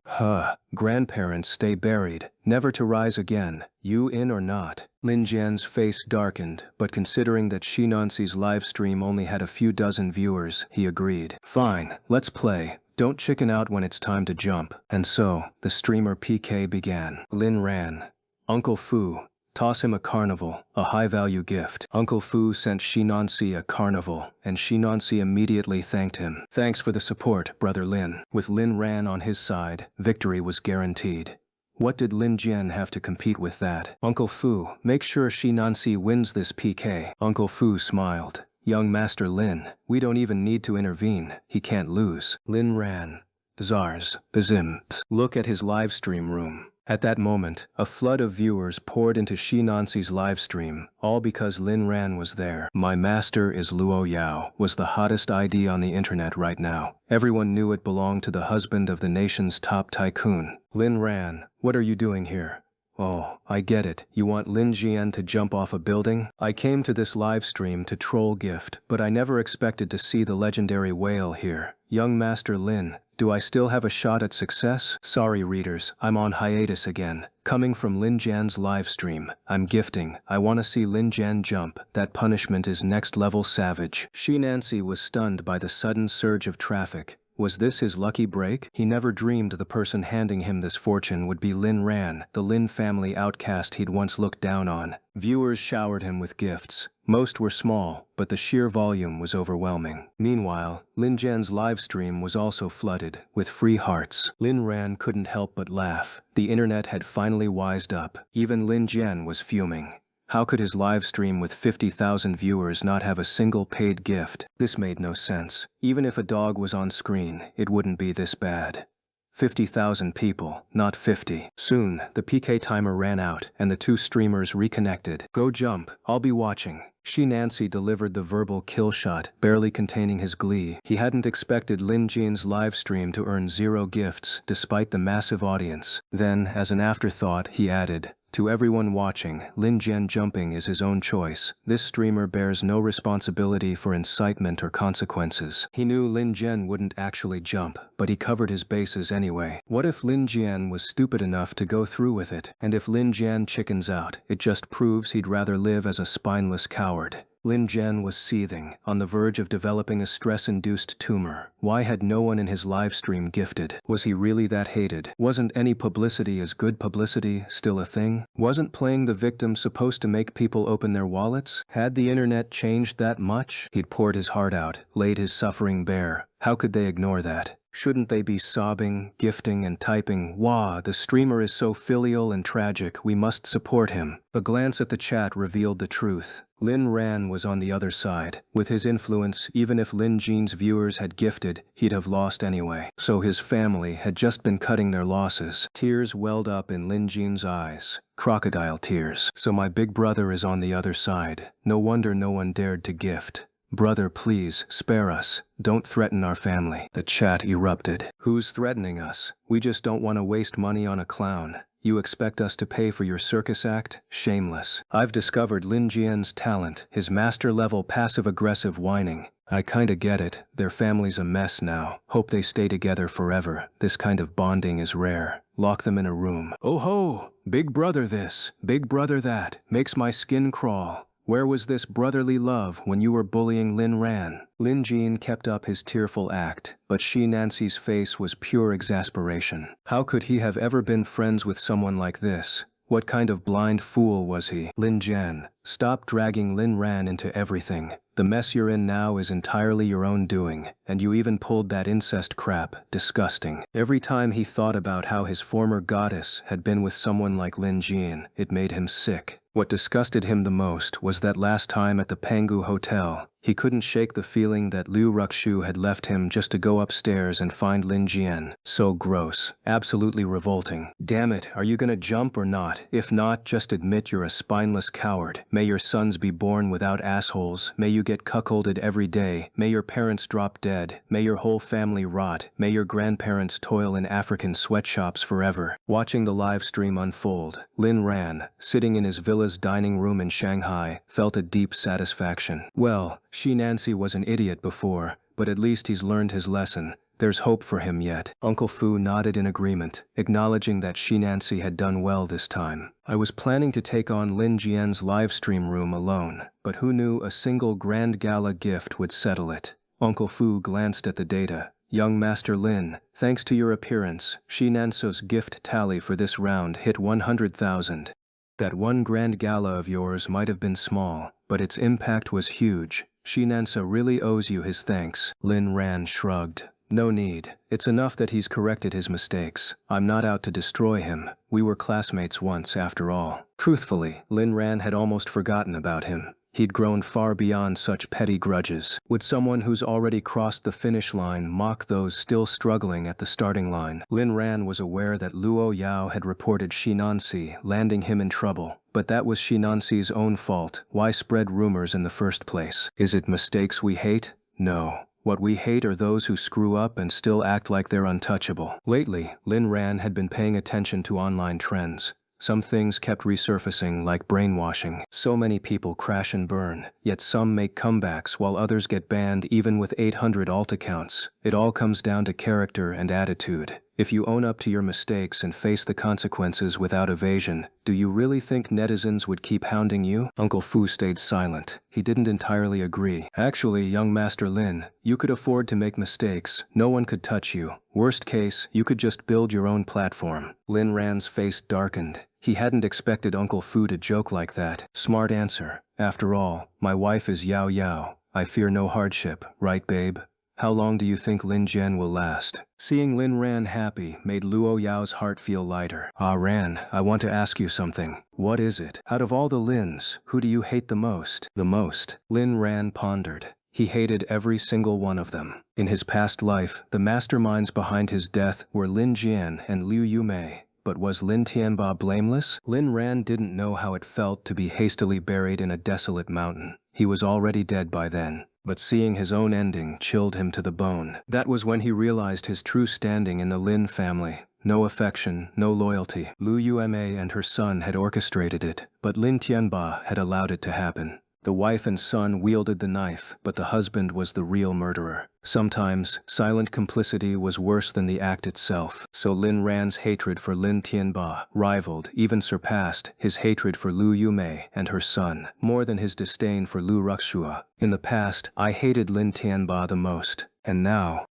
Grandparents stay buried, never to rise again, you in or not. Lin Jian's face darkened, but considering that Shi Nancy's live stream only had a few dozen viewers, he agreed. Fine, let's play. Don't chicken out when it's time to jump. And so, the streamer PK began. Lin Ran. Uncle Fu. Toss him a carnival, a high-value gift. Uncle Fu sent Shi Nancy a carnival, and Shi Nancy immediately thanked him. Thanks for the support, Brother Lin. With Lin Ran on his side, victory was guaranteed. What did Lin Jian have to compete with that? Uncle Fu, make sure Shi Nancy wins this PK. Uncle Fu smiled. Young Master Lin, we don't even need to intervene. He can't lose. Lin Ran. Zars. Bezimt. Look at his live stream room. At that moment, a flood of viewers poured into Shinansi's livestream, all because Lin Ran was there. My master is Luo Yao was the hottest ID on the internet right now. Everyone knew it belonged to the husband of the nation's top tycoon. Lin Ran, what are you doing here? Oh, I get it. You want Lin Jian to jump off a building? I came to this live stream to troll gift, but I never expected to see the legendary whale here. Young Master Lin, do I still have a shot at success? Sorry readers, I'm on hiatus again. Coming from Lin Jian's live stream, I'm gifting. I want to see Lin Jian jump. That punishment is next level savage. Shinansi was stunned by the sudden surge of traffic. Was this his lucky break? He never dreamed the person handing him this fortune would be Lin Ran, the Lin family outcast he'd once looked down on. Viewers showered him with gifts. Most were small, but the sheer volume was overwhelming. Meanwhile, Lin Jian's live stream was also flooded with free hearts. Lin Ran couldn't help but laugh. The internet had finally wised up. Even Lin Jian was fuming. How could his live stream with 50,000 viewers not have a single paid gift? This made no sense. Even if a dog was on screen, it wouldn't be this bad. 50,000 people, not 50. Soon, the PK timer ran out, and the two streamers reconnected. Go jump, I'll be watching. Shinansi delivered the verbal kill shot, barely containing his glee. He hadn't expected Lin Jian's live stream to earn 0 gifts, despite the massive audience. Then, as an afterthought, he added, to everyone watching, Lin Jian jumping is his own choice. This streamer bears no responsibility for incitement or consequences. He knew Lin Jian wouldn't actually jump, but he covered his bases anyway. What if Lin Jian was stupid enough to go through with it? And if Lin Jian chickens out, it just proves he'd rather live as a spineless coward. Lin Jian was seething, on the verge of developing a stress-induced tumor. Why had no one in his livestream gifted? Was he really that hated? Wasn't any publicity as good publicity still a thing? Wasn't playing the victim supposed to make people open their wallets? Had the internet changed that much? He'd poured his heart out, laid his suffering bare. How could they ignore that? Shouldn't they be sobbing, gifting, and typing, "Wah, the streamer is so filial and tragic, we must support him." A glance at the chat revealed the truth. Lin Ran was on the other side. With his influence, even if Lin Jian's viewers had gifted, he'd have lost anyway. So his family had just been cutting their losses. Tears welled up in Lin Jian's eyes. Crocodile tears. So my big brother is on the other side. No wonder no one dared to gift. Brother, please, spare us. Don't threaten our family. The chat erupted. Who's threatening us? We just don't want to waste money on a clown. You expect us to pay for your circus act? Shameless. I've discovered Lin Jian's talent, his master-level passive-aggressive whining. I kinda get it. Their family's a mess now. Hope they stay together forever. This kind of bonding is rare. Lock them in a room. Oh ho! Big brother this, big brother that. Makes my skin crawl. Where was this brotherly love when you were bullying Lin Ran? Lin Jian kept up his tearful act, but Shinansi's face was pure exasperation. How could he have ever been friends with someone like this? What kind of blind fool was he? Lin Jian, stop dragging Lin Ran into everything. The mess you're in now is entirely your own doing, and you even pulled that incest crap. Disgusting. Every time he thought about how his former goddess had been with someone like Lin Jian, it made him sick. What disgusted him the most was that last time at the Pangu Hotel, he couldn't shake the feeling that Liu Ruxu had left him just to go upstairs and find Lin Jian. So gross. Absolutely revolting. Damn it, are you gonna jump or not? If not, just admit you're a spineless coward. May your sons be born without assholes. May you get cuckolded every day. May your parents drop dead. May your whole family rot. May your grandparents toil in African sweatshops forever. Watching the live stream unfold, Lin Ran, sitting in his villa's dining room in Shanghai, felt a deep satisfaction. Well, Shinansi was an idiot before, but at least he's learned his lesson. There's hope for him yet. Uncle Fu nodded in agreement, acknowledging that Shinansi had done well this time. I was planning to take on Lin Jian's livestream room alone, but who knew a single grand gala gift would settle it? Uncle Fu glanced at the data. Young Master Lin, thanks to your appearance, Shinanso's gift tally for this round hit 100,000. That one grand gala of yours might have been small, but its impact was huge. Shinanso really owes you his thanks. Lin Ran shrugged. No need. It's enough that he's corrected his mistakes. I'm not out to destroy him. We were classmates once, after all. Truthfully, Lin Ran had almost forgotten about him. He'd grown far beyond such petty grudges. Would someone who's already crossed the finish line mock those still struggling at the starting line? Lin Ran was aware that Luo Yao had reported Shinansi, landing him in trouble. But that was Shinansi's own fault. Why spread rumors in the first place? Is it mistakes we hate? No. What we hate are those who screw up and still act like they're untouchable. Lately, Lin Ran had been paying attention to online trends. Some things kept resurfacing like brainwashing. So many people crash and burn, yet some make comebacks while others get banned even with 800 alt accounts. It all comes down to character and attitude. If you own up to your mistakes and face the consequences without evasion, do you really think netizens would keep hounding you? Uncle Fu stayed silent. He didn't entirely agree. Actually, young Master Lin, you could afford to make mistakes. No one could touch you. Worst case, you could just build your own platform. Lin Ran's face darkened. He hadn't expected Uncle Fu to joke like that. Smart answer. After all, my wife is Yao Yao. I fear no hardship, right, babe? How long do you think Lin Jian will last? Seeing Lin Ran happy made Luo Yao's heart feel lighter. Ah, Ran, I want to ask you something. What is it? Out of all the Lins, who do you hate the most? The most? Lin Ran pondered. He hated every single one of them. In his past life, the masterminds behind his death were Lin Jian and Liu Yumei. But was Lin Tianba blameless? Lin Ran didn't know how it felt to be hastily buried in a desolate mountain. He was already dead by then. But seeing his own ending chilled him to the bone. That was when he realized his true standing in the Lin family. No affection, no loyalty. Liu Yumei and her son had orchestrated it, but Lin Tianba had allowed it to happen. The wife and son wielded the knife, but the husband was the real murderer. Sometimes, silent complicity was worse than the act itself. So Lin Ran's hatred for Lin Tianba rivaled, even surpassed, his hatred for Liu Yumei and her son, more than his disdain for Liu Ruxua. In the past, I hated Lin Tianba the most. And now,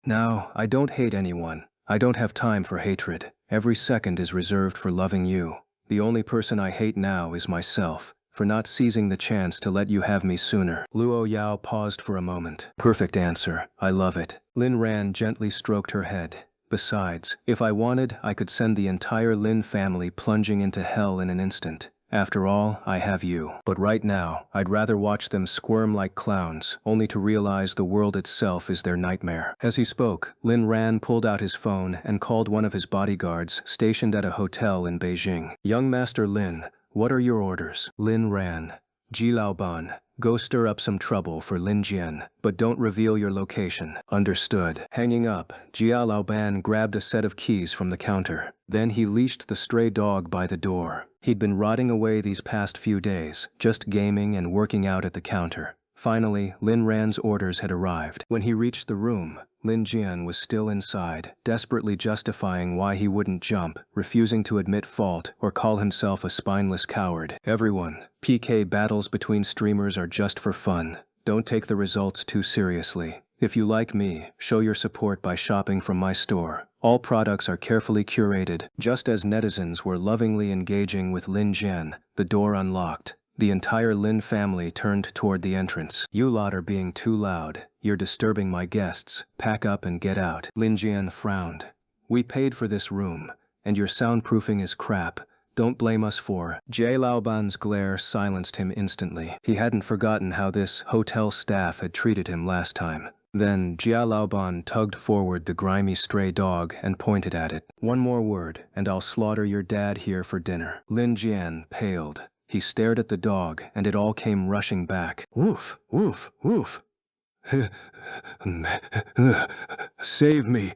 I don't hate anyone. I don't have time for hatred. Every second is reserved for loving you. The only person I hate now is myself, for not seizing the chance to let you have me sooner. Luo Yao paused for a moment. Perfect answer. I love it. Lin Ran gently stroked her head. Besides, if I wanted, I could send the entire Lin family plunging into hell in an instant. After all, I have you. But right now, I'd rather watch them squirm like clowns, only to realize the world itself is their nightmare. As he spoke, Lin Ran pulled out his phone and called one of his bodyguards stationed at a hotel in Beijing. Young Master Lin, what are your orders? Lin Ran. Ji Laoban, go stir up some trouble for Lin Jian, but don't reveal your location. Understood. Hanging up, Jia Laoban grabbed a set of keys from the counter. Then he leashed the stray dog by the door. He'd been rotting away these past few days, just gaming and working out at the counter. Finally, Lin Ran's orders had arrived. When he reached the room, Lin Jian was still inside, desperately justifying why he wouldn't jump, refusing to admit fault or call himself a spineless coward. Everyone, PK battles between streamers are just for fun. Don't take the results too seriously. If you like me, show your support by shopping from my store. All products are carefully curated. Just as netizens were lovingly engaging with Lin Jian, the door unlocked. The entire Lin family turned toward the entrance. You lot are being too loud. You're disturbing my guests. Pack up and get out. Lin Jian frowned. We paid for this room, and your soundproofing is crap. Don't blame us for. Jie Laoban's glare silenced him instantly. He hadn't forgotten how this hotel staff had treated him last time. Then Jia Laoban tugged forward the grimy stray dog and pointed at it. One more word, and I'll slaughter your dad here for dinner. Lin Jian paled. He stared at the dog, and it all came rushing back. Woof, woof, woof. Save me.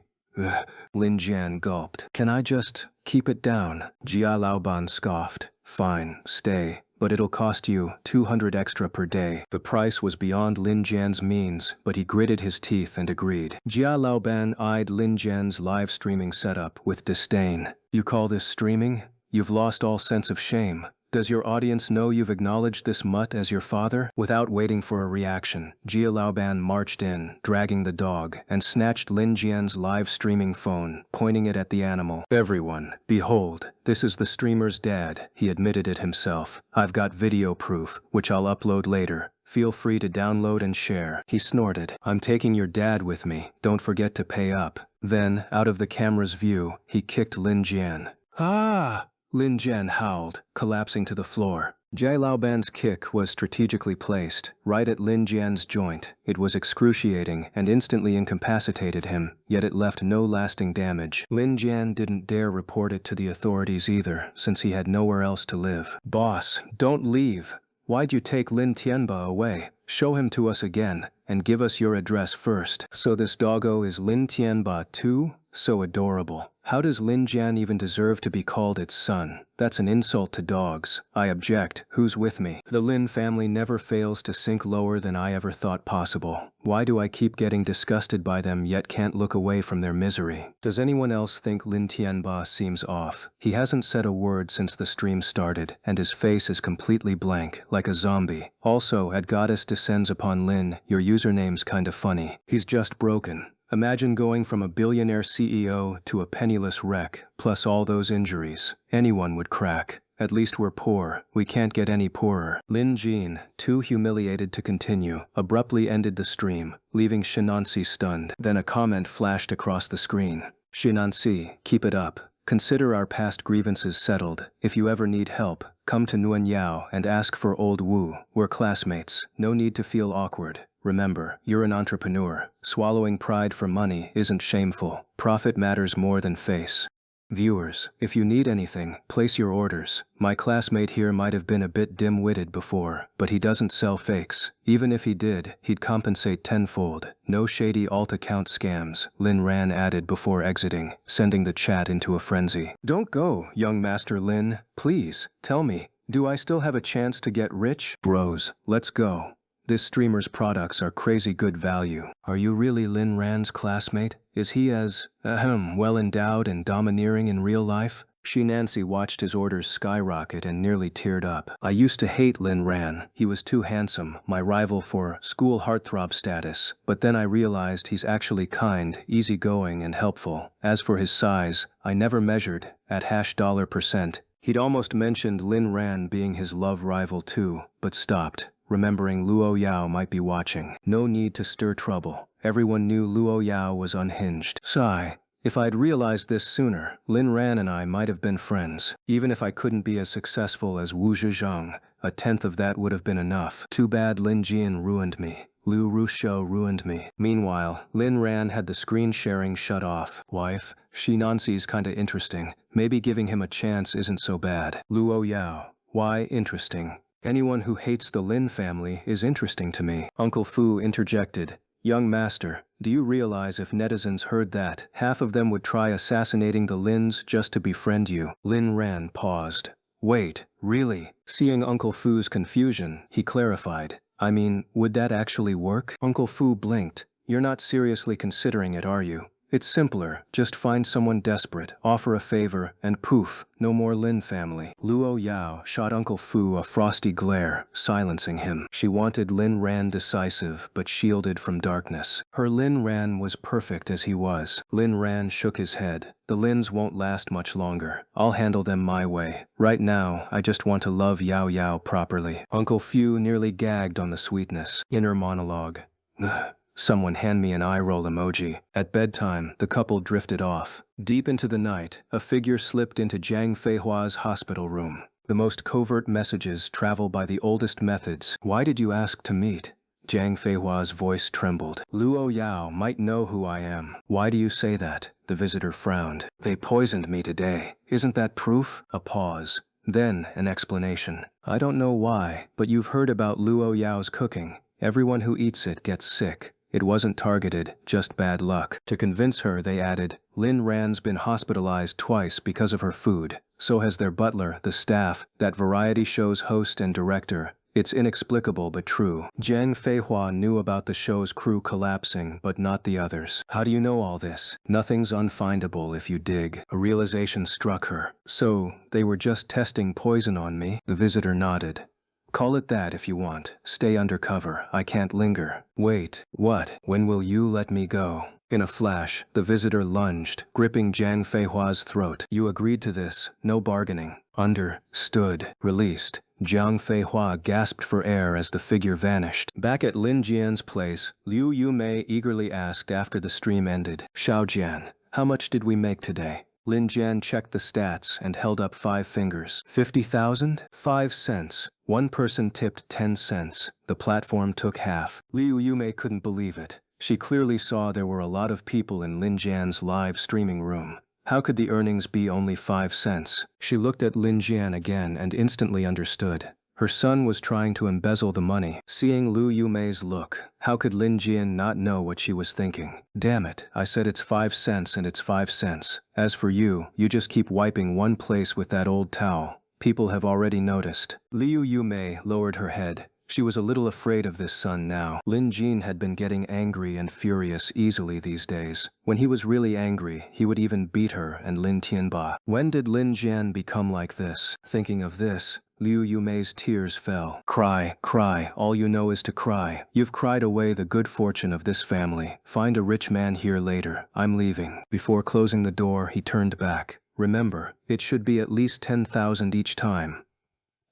Lin Jian gulped. Can I just keep it down? Jia Laoban scoffed. Fine, stay, but it'll cost you 200 extra per day. The price was beyond Lin Jian's means, but he gritted his teeth and agreed. Jia Laoban eyed Lin Jian's live streaming setup with disdain. You call this streaming? You've lost all sense of shame. Does your audience know you've acknowledged this mutt as your father? Without waiting for a reaction, Jia Laoban marched in, dragging the dog, and snatched Lin Jian's live streaming phone, pointing it at the animal. Everyone, behold, this is the streamer's dad. He admitted it himself. I've got video proof, which I'll upload later. Feel free to download and share. He snorted. I'm taking your dad with me. Don't forget to pay up. Then, out of the camera's view, he kicked Lin Jian. Ah! Lin Jian howled, collapsing to the floor. Jai Laoban's kick was strategically placed, right at Lin Jian's joint. It was excruciating and instantly incapacitated him, yet it left no lasting damage. Lin Jian didn't dare report it to the authorities either, since he had nowhere else to live. "Boss, don't leave. Why'd you take Lin Tianba away? Show him to us again, and give us your address first." So this doggo is Lin Tianba too? So adorable. How does Lin Jian even deserve to be called its son? That's an insult to dogs. I object. Who's with me? The Lin family never fails to sink lower than I ever thought possible. Why do I keep getting disgusted by them yet can't look away from their misery? Does anyone else think Lin Tianba seems off? He hasn't said a word since the stream started, and his face is completely blank, like a zombie. Also, at Goddess Descends Upon Lin, your username's kinda funny. He's just broken. Imagine going from a billionaire CEO to a penniless wreck, plus all those injuries. Anyone would crack. At least we're poor. We can't get any poorer. Lin Jin, too humiliated to continue, abruptly ended the stream, leaving Shinansi stunned. Then a comment flashed across the screen. "Shinansi, keep it up. Consider our past grievances settled. If you ever need help, come to Nguyen Yao and ask for Old Wu. We're classmates. No need to feel awkward. Remember, you're an entrepreneur. Swallowing pride for money isn't shameful. Profit matters more than face." Viewers, if you need anything, place your orders. My classmate here might have been a bit dim-witted before, but he doesn't sell fakes. Even if he did, he'd compensate tenfold. No shady alt-account scams, Lin Ran added before exiting, sending the chat into a frenzy. "Don't go, young Master Lin. Please, tell me, do I still have a chance to get rich? Bros, let's go. This streamer's products are crazy good value. Are you really Lin Ran's classmate? Is he as, well-endowed and domineering in real life?" Nancy watched his orders skyrocket and nearly teared up. "I used to hate Lin Ran. He was too handsome, my rival for school heartthrob status. But then I realized he's actually kind, easygoing, and helpful. As for his size, I never measured, at $%. He'd almost mentioned Lin Ran being his love rival too, but stopped, remembering Luo Yao might be watching. No need to stir trouble. Everyone knew Luo Yao was unhinged. Sigh. If I'd realized this sooner, Lin Ran and I might have been friends. Even if I couldn't be as successful as Wu Zhejiang, a tenth of that would have been enough. Too bad Lin Jian ruined me. Liu Rushou ruined me." Meanwhile, Lin Ran had the screen sharing shut off. "Wife, Shinansi's kinda interesting. Maybe giving him a chance isn't so bad." Luo Yao. "Why interesting? Anyone who hates the Lin family is interesting to me." Uncle Fu interjected. "Young master, do you realize if netizens heard that, half of them would try assassinating the Lins just to befriend you?" Lin Ran paused. "Wait, really?" Seeing Uncle Fu's confusion, he clarified. "I mean, would that actually work?" Uncle Fu blinked. "You're not seriously considering it, are you? It's simpler. Just find someone desperate, offer a favor, and poof, no more Lin family." Luo Yao shot Uncle Fu a frosty glare, silencing him. She wanted Lin Ran decisive, but shielded from darkness. Her Lin Ran was perfect as he was. Lin Ran shook his head. "The Lins won't last much longer. I'll handle them my way. Right now, I just want to love Yao Yao properly." Uncle Fu nearly gagged on the sweetness. Inner monologue. Ugh. Someone hand me an eye roll emoji. At bedtime, the couple drifted off. Deep into the night, a figure slipped into Jiang Feihua's hospital room. The most covert messages travel by the oldest methods. "Why did you ask to meet?" Jiang Feihua's voice trembled. "Luo Yao might know who I am." "Why do you say that?" The visitor frowned. "They poisoned me today. Isn't that proof?" A pause. Then an explanation. "I don't know why, but you've heard about Luo Yao's cooking. Everyone who eats it gets sick. It wasn't targeted, just bad luck." To convince her, they added, "Lin Ran's been hospitalized twice because of her food. So has their butler, the staff, that variety show's host and director. It's inexplicable but true." Jiang Feihua knew about the show's crew collapsing, but not the others. "How do you know all this?" "Nothing's unfindable if you dig." A realization struck her. "So, they were just testing poison on me?" The visitor nodded. "Call it that if you want. Stay undercover. I can't linger." "Wait, what? When will you let me go?" In a flash, the visitor lunged, gripping Jiang Feihua's throat. "You agreed to this. No bargaining." "Understood." Released. Jiang Feihua gasped for air as the figure vanished. Back at Lin Jian's place, Liu Yumei eagerly asked after the stream ended. "Xiao Jian, how much did we make today?" Lin Jian checked the stats and held up 5 fingers. 50,000? 5 cents. One person tipped 10 cents. The platform took half. Liu Yume couldn't believe it. She clearly saw there were a lot of people in Lin Jian's live streaming room. How could the earnings be only 5 cents? She looked at Lin Jian again and instantly understood. Her son was trying to embezzle the money. Seeing Liu Yumei's look, how could Lin Jian not know what she was thinking? Damn it, I said it's 5 cents and it's 5 cents. As for you, you just keep wiping one place with that old towel. People have already noticed. Liu Yumei lowered her head. She was a little afraid of this son now. Lin Jin had been getting angry and furious easily these days. When he was really angry, he would even beat her and Lin Tianba. When did Lin Jian become like this? Thinking of this, Liu Yumei's tears fell. Cry, cry, all you know is to cry. You've cried away the good fortune of this family. Find a rich man here later. I'm leaving. Before closing the door, he turned back. Remember, it should be at least 10,000 each time.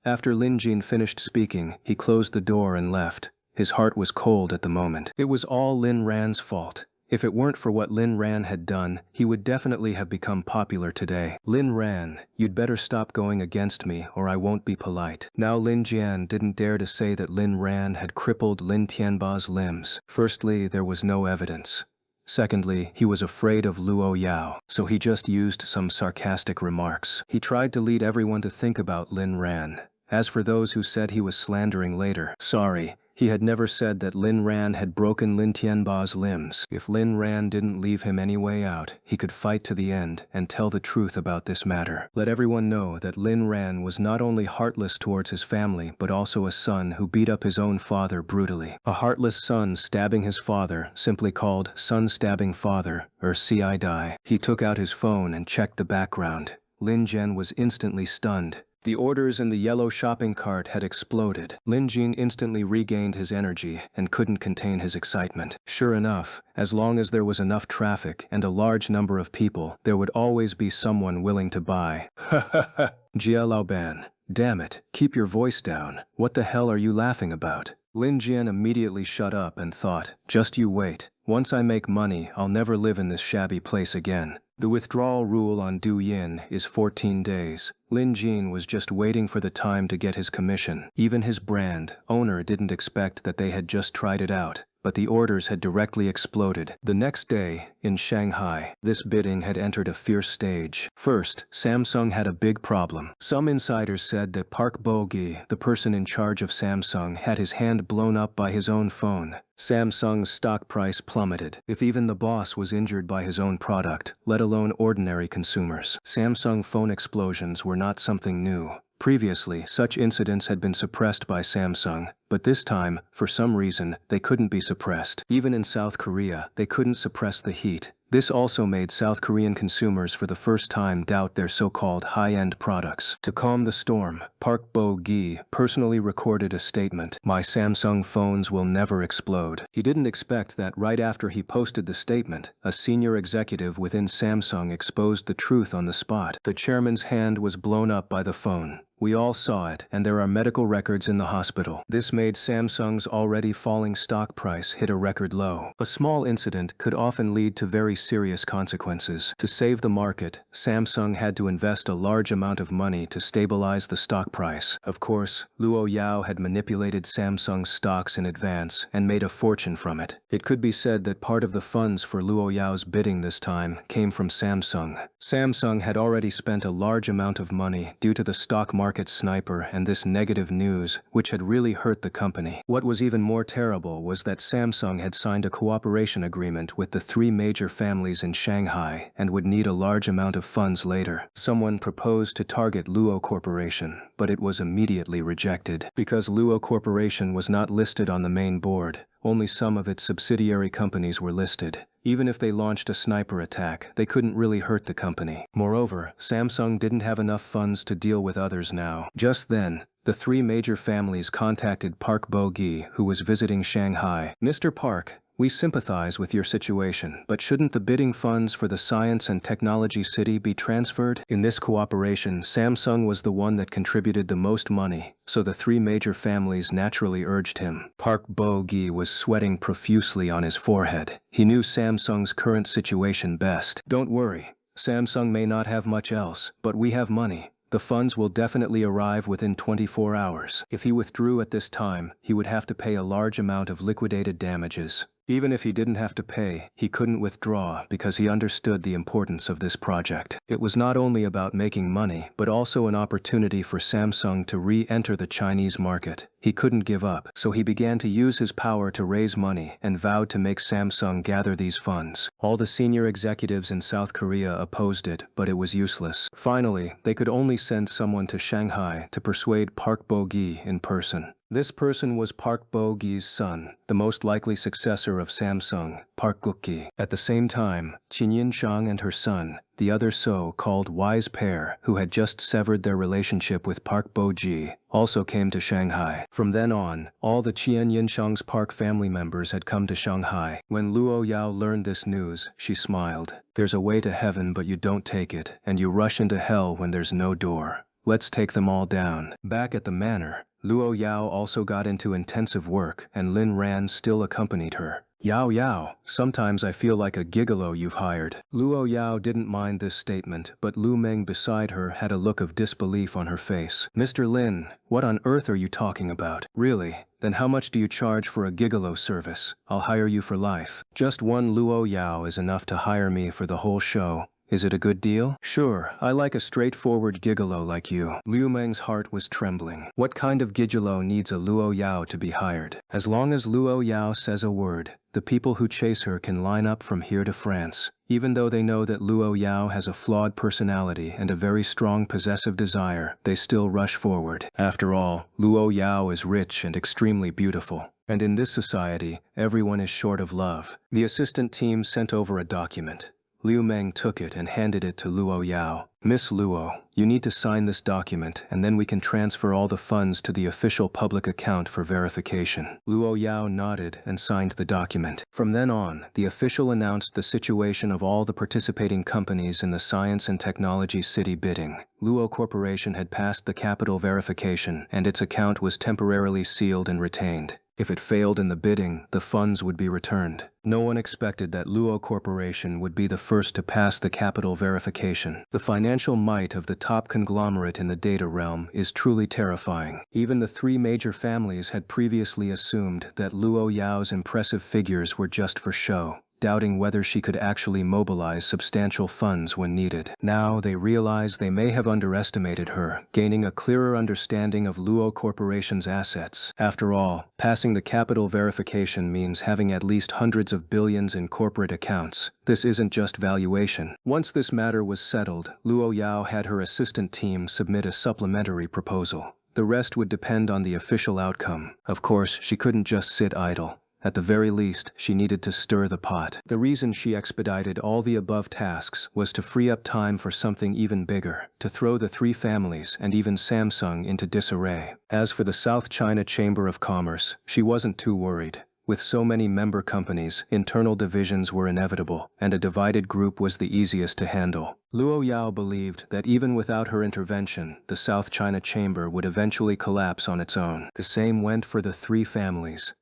After Lin Jin finished speaking, he closed the door and left. His heart was cold at the moment. It was all Lin Ran's fault. If it weren't for what Lin Ran had done, he would definitely have become popular today. Lin Ran, you'd better stop going against me or I won't be polite. Now Lin Jian didn't dare to say that Lin Ran had crippled Lin Tianba's limbs. Firstly, there was no evidence. Secondly, he was afraid of Luo Yao, so he just used some sarcastic remarks. He tried to lead everyone to think about Lin Ran. As for those who said he was slandering later, sorry, he had never said that Lin Ran had broken Lin Tianba's limbs. If Lin Ran didn't leave him any way out, he could fight to the end and tell the truth about this matter. Let everyone know that Lin Ran was not only heartless towards his family, but also a son who beat up his own father brutally. A heartless son stabbing his father, simply called son stabbing father, or CI die. He took out his phone and checked the background. Lin Jian was instantly stunned. The orders in the yellow shopping cart had exploded. Lin Jin instantly regained his energy and couldn't contain his excitement. Sure enough, as long as there was enough traffic and a large number of people, there would always be someone willing to buy. Ha ha ha! Jia Laoban. Damn it, keep your voice down. What the hell are you laughing about? Lin Jian immediately shut up and thought, just you wait. Once I make money, I'll never live in this shabby place again. The withdrawal rule on Douyin is 14 days. Lin Jin was just waiting for the time to get his commission. Even his brand owner didn't expect that they had just tried it out, but the orders had directly exploded. The next day, in Shanghai, this bidding had entered a fierce stage. First, Samsung had a big problem. Some insiders said that Park Bo-gi, the person in charge of Samsung, had his hand blown up by his own phone. Samsung's stock price plummeted. If even the boss was injured by his own product, let alone ordinary consumers. Samsung phone explosions were not something new. Previously, such incidents had been suppressed by Samsung, but this time, for some reason, they couldn't be suppressed. Even in South Korea, they couldn't suppress the heat. This also made South Korean consumers for the first time doubt their so-called high-end products. To calm the storm, Park Bo-gi personally recorded a statement, "My Samsung phones will never explode." He didn't expect that right after he posted the statement, a senior executive within Samsung exposed the truth on the spot. The chairman's hand was blown up by the phone. We all saw it, and there are medical records in the hospital. This made Samsung's already falling stock price hit a record low. A small incident could often lead to very serious consequences. To save the market, Samsung had to invest a large amount of money to stabilize the stock price. Of course, Luo Yao had manipulated Samsung's stocks in advance and made a fortune from it. It could be said that part of the funds for Luo Yao's bidding this time came from Samsung. Samsung had already spent a large amount of money due to the stock market sniper and this negative news, which had really hurt the company. What was even more terrible was that Samsung had signed a cooperation agreement with the 3 major families in Shanghai and would need a large amount of funds later. Someone proposed to target Luo Corporation, but it was immediately rejected. Because Luo Corporation was not listed on the main board, only some of its subsidiary companies were listed. Even if they launched a sniper attack, they couldn't really hurt the company. Moreover, Samsung didn't have enough funds to deal with others now. Just then, the 3 major families contacted Park Bo-gi, who was visiting Shanghai. "Mr. Park, we sympathize with your situation, but shouldn't the bidding funds for the Science and Technology City be transferred?" In this cooperation, Samsung was the one that contributed the most money, so the 3 major families naturally urged him. Park Bo-gi was sweating profusely on his forehead. He knew Samsung's current situation best. "Don't worry. Samsung may not have much else, but we have money. The funds will definitely arrive within 24 hours. If he withdrew at this time, he would have to pay a large amount of liquidated damages. Even if he didn't have to pay, he couldn't withdraw because he understood the importance of this project. It was not only about making money, but also an opportunity for Samsung to re-enter the Chinese market. He couldn't give up, so he began to use his power to raise money and vowed to make Samsung gather these funds. All the senior executives in South Korea opposed it, but it was useless. Finally, they could only send someone to Shanghai to persuade Park Bo-gi in person. This person was Park Bo-gi's son, the most likely successor of Samsung, Park Guk-gi. At the same time, Qin Yinshang and her son, the other so-called wise pair who had just severed their relationship with Park Bo-gi, also came to Shanghai. From then on, all the Qin Yinshang's Park family members had come to Shanghai. When Luo Yao learned this news, she smiled. There's a way to heaven but you don't take it, and you rush into hell when there's no door. Let's take them all down. Back at the manor, Luo Yao also got into intensive work, and Lin Ran still accompanied her. Yao Yao, sometimes I feel like a gigolo you've hired. Luo Yao didn't mind this statement, but Lu Meng beside her had a look of disbelief on her face. Mr. Lin, what on earth are you talking about? Really? Then how much do you charge for a gigolo service? I'll hire you for life. Just one Luo Yao is enough to hire me for the whole show. Is it a good deal? Sure, I like a straightforward gigolo like you. Liu Meng's heart was trembling. What kind of gigolo needs a Luo Yao to be hired? As long as Luo Yao says a word, the people who chase her can line up from here to France. Even though they know that Luo Yao has a flawed personality and a very strong possessive desire, they still rush forward. After all, Luo Yao is rich and extremely beautiful. And in this society, everyone is short of love. The assistant team sent over a document. Liu Meng took it and handed it to Luo Yao. Miss Luo, you need to sign this document and then we can transfer all the funds to the official public account for verification. Luo Yao nodded and signed the document. From then on, the official announced the situation of all the participating companies in the Science and Technology City bidding. Luo Corporation had passed the capital verification and its account was temporarily sealed and retained. If it failed in the bidding, the funds would be returned. No one expected that Luo Corporation would be the first to pass the capital verification. The financial might of the top conglomerate in the data realm is truly terrifying. Even the three major families had previously assumed that Luo Yao's impressive figures were just for show, doubting whether she could actually mobilize substantial funds when needed. Now they realize they may have underestimated her, gaining a clearer understanding of Luo Corporation's assets. After all, passing the capital verification means having at least hundreds of billions in corporate accounts. This isn't just valuation. Once this matter was settled, Luo Yao had her assistant team submit a supplementary proposal. The rest would depend on the official outcome. Of course, she couldn't just sit idle. At the very least, she needed to stir the pot. The reason she expedited all the above tasks was to free up time for something even bigger, to throw the three families and even Samsung into disarray. As for the South China Chamber of Commerce, she wasn't too worried. With so many member companies, internal divisions were inevitable, and a divided group was the easiest to handle. Luo Yao believed that even without her intervention, the South China Chamber would eventually collapse on its own. The same went for the three families.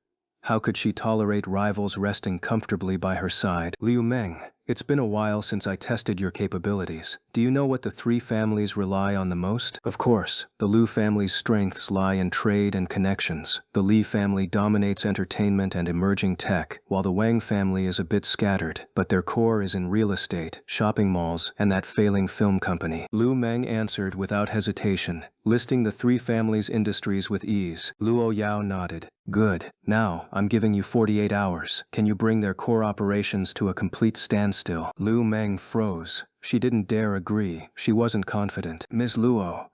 How could she tolerate rivals resting comfortably by her side? Liu Meng, it's been a while since I tested your capabilities. Do you know what the three families rely on the most? Of course, the Lu family's strengths lie in trade and connections. The Li family dominates entertainment and emerging tech, while the Wang family is a bit scattered, but their core is in real estate, shopping malls, and that failing film company. Lu Meng answered without hesitation, listing the three families' industries with ease. Luo Yao nodded. Good. Now, I'm giving you 48 hours. Can you bring their core operations to a complete standstill? Lu Meng froze. She didn't dare agree. She wasn't confident. Ms. Luo,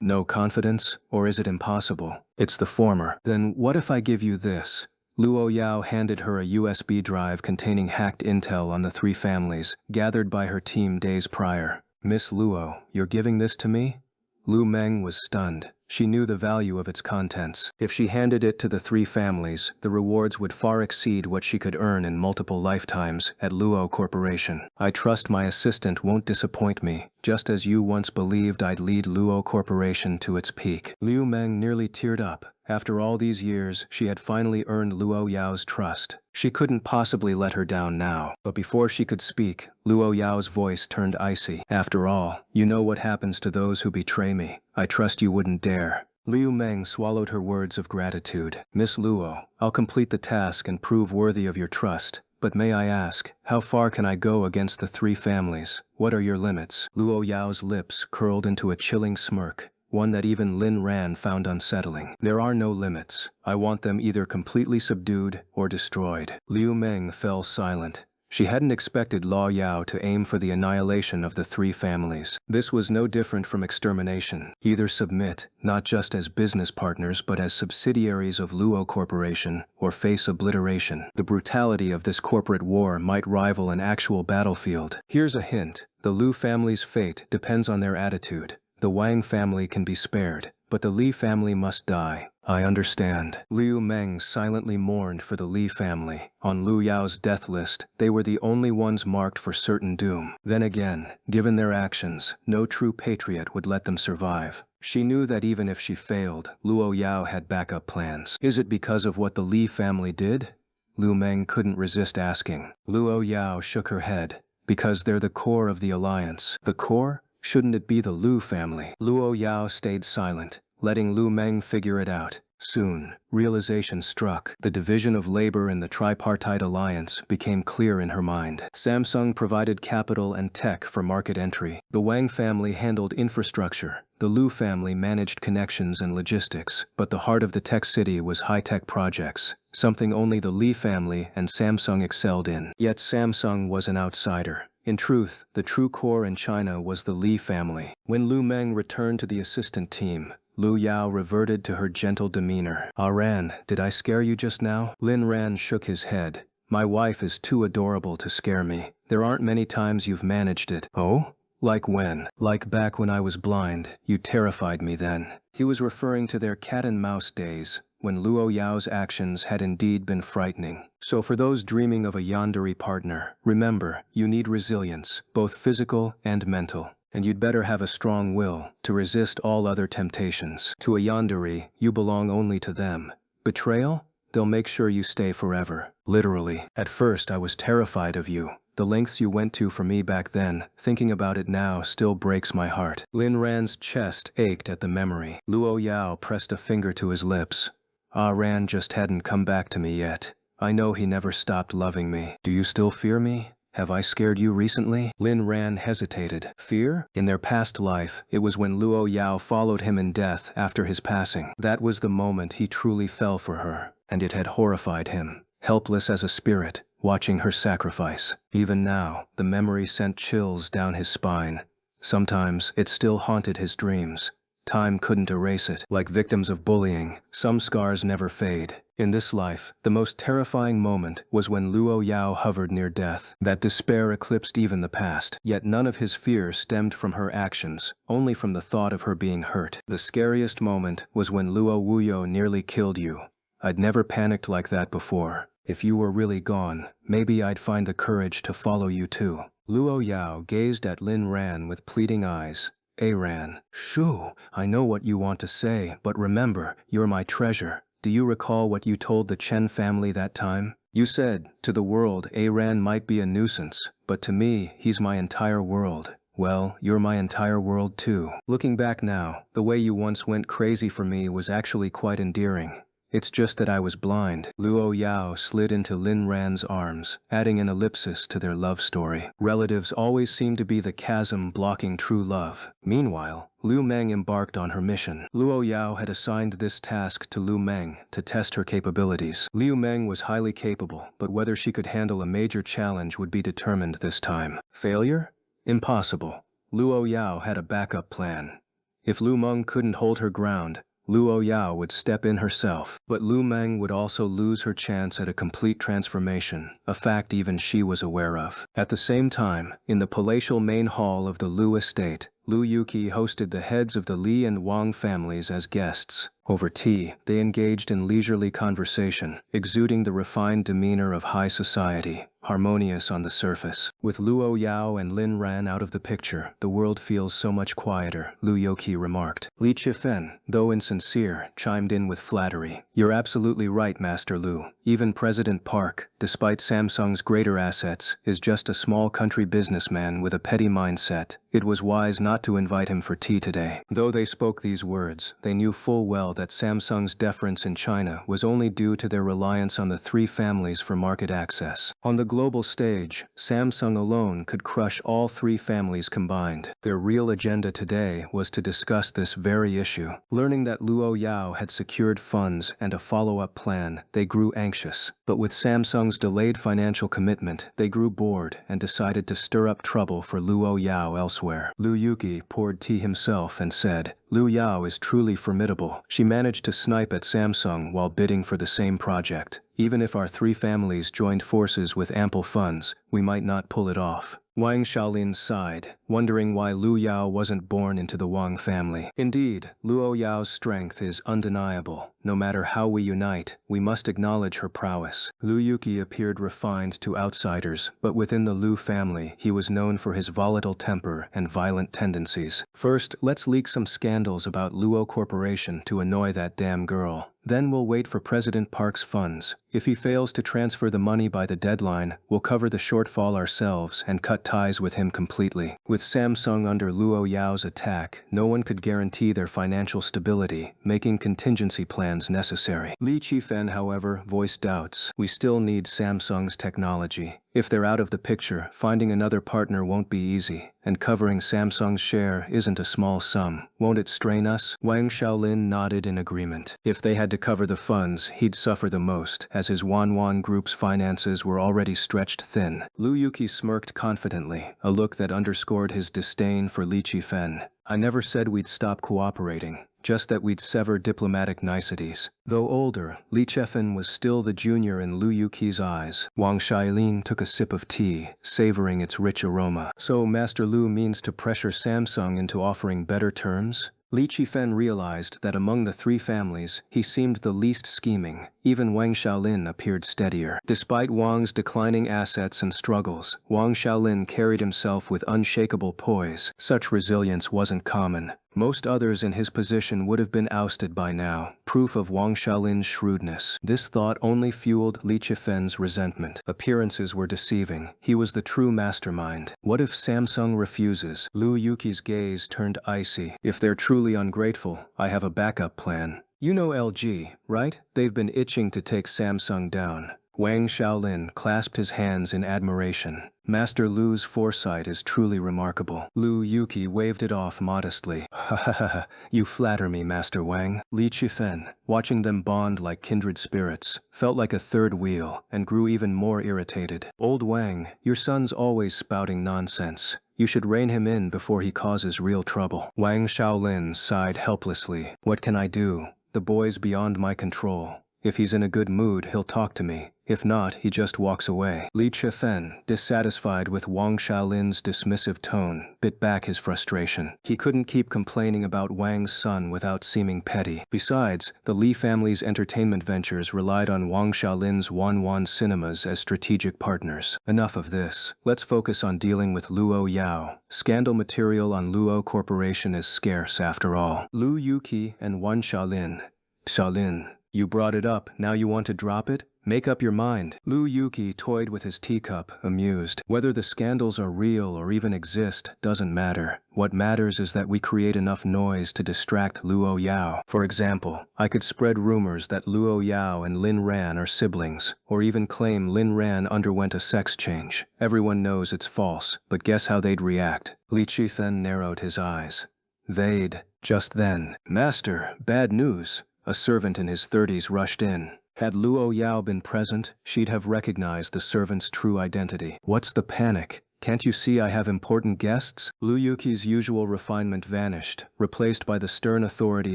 no confidence? Or is it impossible? It's the former. Then what if I give you this? Luo Yao handed her a USB drive containing hacked intel on the three families, gathered by her team days prior. Miss Luo, you're giving this to me? Lu Meng was stunned. She knew the value of its contents. If she handed it to the three families, the rewards would far exceed what she could earn in multiple lifetimes at Luo Corporation. I trust my assistant won't disappoint me, just as you once believed I'd lead Luo Corporation to its peak. Liu Meng nearly teared up. After all these years, she had finally earned Luo Yao's trust. She couldn't possibly let her down now. But before she could speak, Luo Yao's voice turned icy. After all, you know what happens to those who betray me. I trust you wouldn't dare. Liu Meng swallowed her words of gratitude. Miss Luo, I'll complete the task and prove worthy of your trust. But may I ask, how far can I go against the three families? What are your limits? Luo Yao's lips curled into a chilling smirk, one that even Lin Ran found unsettling. There are no limits. I want them either completely subdued or destroyed. Liu Meng fell silent. She hadn't expected Luo Yao to aim for the annihilation of the three families. This was no different from extermination. Either submit, not just as business partners but as subsidiaries of Luo Corporation, or face obliteration. The brutality of this corporate war might rival an actual battlefield. Here's a hint. The Lu family's fate depends on their attitude. The Wang family can be spared, but the Li family must die. I understand. Liu Meng silently mourned for the Li family. On Lu Yao's death list, they were the only ones marked for certain doom. Then again, given their actions, no true patriot would let them survive. She knew that even if she failed, Luo Yao had backup plans. Is it because of what the Li family did? Liu Meng couldn't resist asking. Luo Yao shook her head. Because they're the core of the alliance. The core? Shouldn't it be the Lu family? Luo Yao stayed silent, letting Liu Meng figure it out. Soon, realization struck. The division of labor in the tripartite alliance became clear in her mind. Samsung provided capital and tech for market entry. The Wang family handled infrastructure. The Lu family managed connections and logistics. But the heart of the tech city was high-tech projects, something only the Li family and Samsung excelled in. Yet Samsung was an outsider. In truth, the true core in China was the Li family. When Liu Meng returned to the assistant team, Lu Yao reverted to her gentle demeanor. "Ah Ran, did I scare you just now?" Lin Ran shook his head. "My wife is too adorable to scare me. There aren't many times you've managed it." "Oh? Like when?" "Like back when I was blind. You terrified me then." He was referring to their cat-and-mouse days, when Luo Yao's actions had indeed been frightening. So for those dreaming of a Yandere partner, remember, you need resilience, both physical and mental. And you'd better have a strong will to resist all other temptations. To a Yandere, you belong only to them. Betrayal? They'll make sure you stay forever. Literally. At first I was terrified of you. The lengths you went to for me back then, thinking about it now still breaks my heart. Lin Ran's chest ached at the memory. Luo Yao pressed a finger to his lips. Ah Ran just hadn't come back to me yet. I know he never stopped loving me. Do you still fear me? Have I scared you recently? Lin Ran hesitated. Fear? In their past life, it was when Luo Yao followed him in death after his passing. That was the moment he truly fell for her, and it had horrified him. Helpless as a spirit, watching her sacrifice. Even now, the memory sent chills down his spine. Sometimes, it still haunted his dreams. Time couldn't erase it. Like victims of bullying, some scars never fade. In this life, the most terrifying moment was when Luo Yao hovered near death. That despair eclipsed even the past. Yet none of his fear stemmed from her actions, only from the thought of her being hurt. The scariest moment was when Luo Wuyo nearly killed you. I'd never panicked like that before. If you were really gone, maybe I'd find the courage to follow you too. Luo Yao gazed at Lin Ran with pleading eyes. Ran, shoo, I know what you want to say, but remember, you're my treasure. Do you recall what you told the Chen family that time? You said, to the world, Ran might be a nuisance, but to me, he's my entire world. Well, you're my entire world too. Looking back now, the way you once went crazy for me was actually quite endearing. It's just that I was blind. Luo Yao slid into Lin Ran's arms, adding an ellipsis to their love story. Relatives always seem to be the chasm blocking true love. Meanwhile, Liu Meng embarked on her mission. Luo Yao had assigned this task to Liu Meng to test her capabilities. Liu Meng was highly capable, but whether she could handle a major challenge would be determined this time. Failure? Impossible. Luo Yao had a backup plan. If Liu Meng couldn't hold her ground, Luo Yao would step in herself, but Liu Meng would also lose her chance at a complete transformation, a fact even she was aware of. At the same time, in the palatial main hall of the Liu estate, Liu Yuqi hosted the heads of the Li and Wang families as guests. Over tea, they engaged in leisurely conversation, exuding the refined demeanor of high society. harmonious on the surface. With Luo Yao and Lin Ran out of the picture, the world feels so much quieter, Lu Yoqi remarked. Li Chifen, though insincere, chimed in with flattery. You're absolutely right, Master Lu. Even President Park, despite Samsung's greater assets, is just a small country businessman with a petty mindset. It was wise not to invite him for tea today. Though they spoke these words, they knew full well that Samsung's deference in China was only due to their reliance on the three families for market access. On the global stage, Samsung alone could crush all three families combined. Their real agenda today was to discuss this very issue. Learning that Luo Yao had secured funds and a follow-up plan, they grew anxious. But with Samsung's delayed financial commitment, they grew bored and decided to stir up trouble for Luo Yao elsewhere. Lu Yuqi poured tea himself and said, Lu Yao is truly formidable. She managed to snipe at Samsung while bidding for the same project. Even if our three families joined forces with ample funds, we might not pull it off. Wang Xiaolin sighed, wondering why Lu Yao wasn't born into the Wang family. Indeed, Luo Yao's strength is undeniable. No matter how we unite, we must acknowledge her prowess. Lu Yuqi appeared refined to outsiders, but within the Lu family, he was known for his volatile temper and violent tendencies. First, let's leak some scandals about Luo Corporation to annoy that damn girl. Then we'll wait for President Park's funds. If he fails to transfer the money by the deadline, we'll cover the shortfall ourselves and cut ties with him completely. With Samsung under Luo Yao's attack, no one could guarantee their financial stability, making contingency plans necessary. Li Qifen, however, voiced doubts. We still need Samsung's technology. If they're out of the picture, finding another partner won't be easy, and covering Samsung's share isn't a small sum. Won't it strain us? Wang Xiaolin nodded in agreement. If they had to cover the funds, he'd suffer the most, as his Wanwan Group's finances were already stretched thin. Lu Yuqi smirked confidently, a look that underscored his disdain for Li Qifen. I never said we'd stop cooperating. Just that we'd sever diplomatic niceties. Though older, Li Qifen was still the junior in Lu Yuqi's eyes. Wang Xiaolin took a sip of tea, savoring its rich aroma. So Master Lu means to pressure Samsung into offering better terms? Li Qifen realized that among the three families, he seemed the least scheming. Even Wang Xiaolin appeared steadier. Despite Wang's declining assets and struggles, Wang Xiaolin carried himself with unshakable poise. Such resilience wasn't common. Most others in his position would have been ousted by now, proof of Wang Xiaolin's shrewdness. This thought only fueled Li Qifen's resentment. Appearances were deceiving. He was the true mastermind. What if Samsung refuses? Lu Yuqi's gaze turned icy. If they're truly ungrateful, I have a backup plan. You know LG, right? They've been itching to take Samsung down. Wang Xiaolin clasped his hands in admiration. Master Lu's foresight is truly remarkable. Lu Yuqi waved it off modestly. Ha ha ha, you flatter me, Master Wang. Li Qifen, watching them bond like kindred spirits, felt like a third wheel and grew even more irritated. Old Wang, your son's always spouting nonsense. You should rein him in before he causes real trouble. Wang Xiaolin sighed helplessly. What can I do? The boy's beyond my control. If he's in a good mood, he'll talk to me. If not, he just walks away. Li Qifen, dissatisfied with Wang Xiaolin's dismissive tone, bit back his frustration. He couldn't keep complaining about Wang's son without seeming petty. Besides, the Li family's entertainment ventures relied on Wang Xiaolin's Wanwan cinemas as strategic partners. Enough of this. Let's focus on dealing with Luo Yao. Scandal material on Luo Corporation is scarce after all. Lu Yuqi and Wang Xiaolin. Xiaolin, you brought it up, now you want to drop it? Make up your mind. Lu Yuqi toyed with his teacup, amused. Whether the scandals are real or even exist doesn't matter. What matters is that we create enough noise to distract Luo Yao. For example, I could spread rumors that Luo Yao and Lin Ran are siblings, or even claim Lin Ran underwent a sex change. Everyone knows it's false, but guess how they'd react? Li Qifen narrowed his eyes. They'd. Just then, Master, bad news. A servant in his 30s rushed in. Had Luo Yao been present, she'd have recognized the servant's true identity. What's the panic? Can't you see I have important guests? Lu Yuki's usual refinement vanished, replaced by the stern authority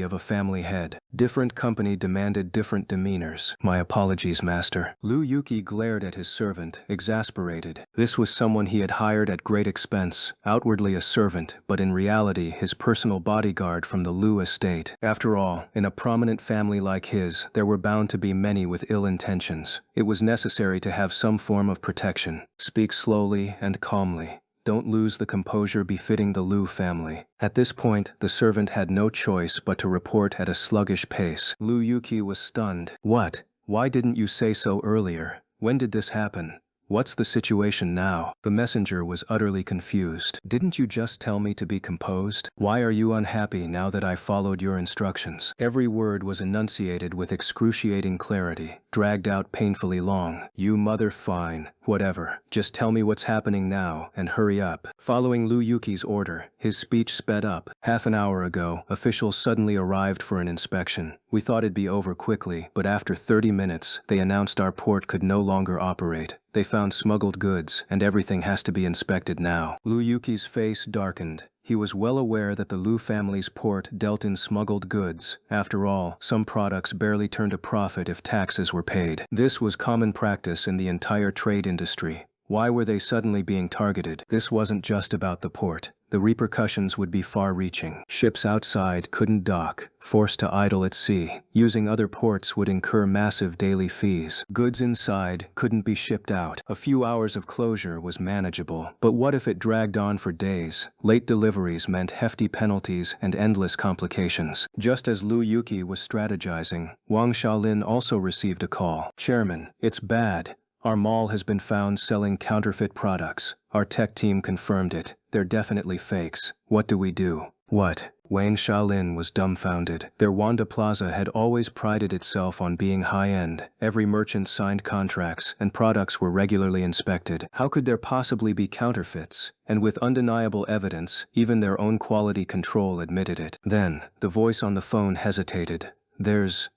of a family head. Different company demanded different demeanors. My apologies, master. Lu Yuki glared at his servant, exasperated. This was someone he had hired at great expense, outwardly a servant, but in reality his personal bodyguard from the Lu estate. After all, in a prominent family like his, there were bound to be many with ill intentions. It was necessary to have some form of protection. Speak slowly and calmly. Don't lose the composure befitting the Lu family. At this point, the servant had no choice but to report at a sluggish pace. Lu Yuki was stunned. What? Why didn't you say so earlier? When did this happen? What's the situation now? The messenger was utterly confused. Didn't you just tell me to be composed? Why are you unhappy now that I followed your instructions? Every word was enunciated with excruciating clarity, dragged out painfully long. You mother fine. Whatever. Just tell me what's happening now, and hurry up. Following Lu Yuki's order, his speech sped up. Half an hour ago, officials suddenly arrived for an inspection. We thought it'd be over quickly, but after 30 minutes, they announced our port could no longer operate. They found smuggled goods, and everything has to be inspected now. Lu Yuki's face darkened. He was well aware that the Lu family's port dealt in smuggled goods. After all, some products barely turned a profit if taxes were paid. This was common practice in the entire trade industry. Why were they suddenly being targeted? This wasn't just about the port. The repercussions would be far-reaching. Ships outside couldn't dock, forced to idle at sea. Using other ports would incur massive daily fees. Goods inside couldn't be shipped out. A few hours of closure was manageable. But what if it dragged on for days? Late deliveries meant hefty penalties and endless complications. Just as Lu Yuki was strategizing, Wang Xiaolin also received a call. Chairman, it's bad. Our mall has been found selling counterfeit products. Our tech team confirmed it. They're definitely fakes. What do we do? What? Wang Xiaolin was dumbfounded. Their Wanda Plaza had always prided itself on being high-end. Every merchant signed contracts, and products were regularly inspected. How could there possibly be counterfeits? And with undeniable evidence, even their own quality control admitted it. Then, the voice on the phone hesitated. There's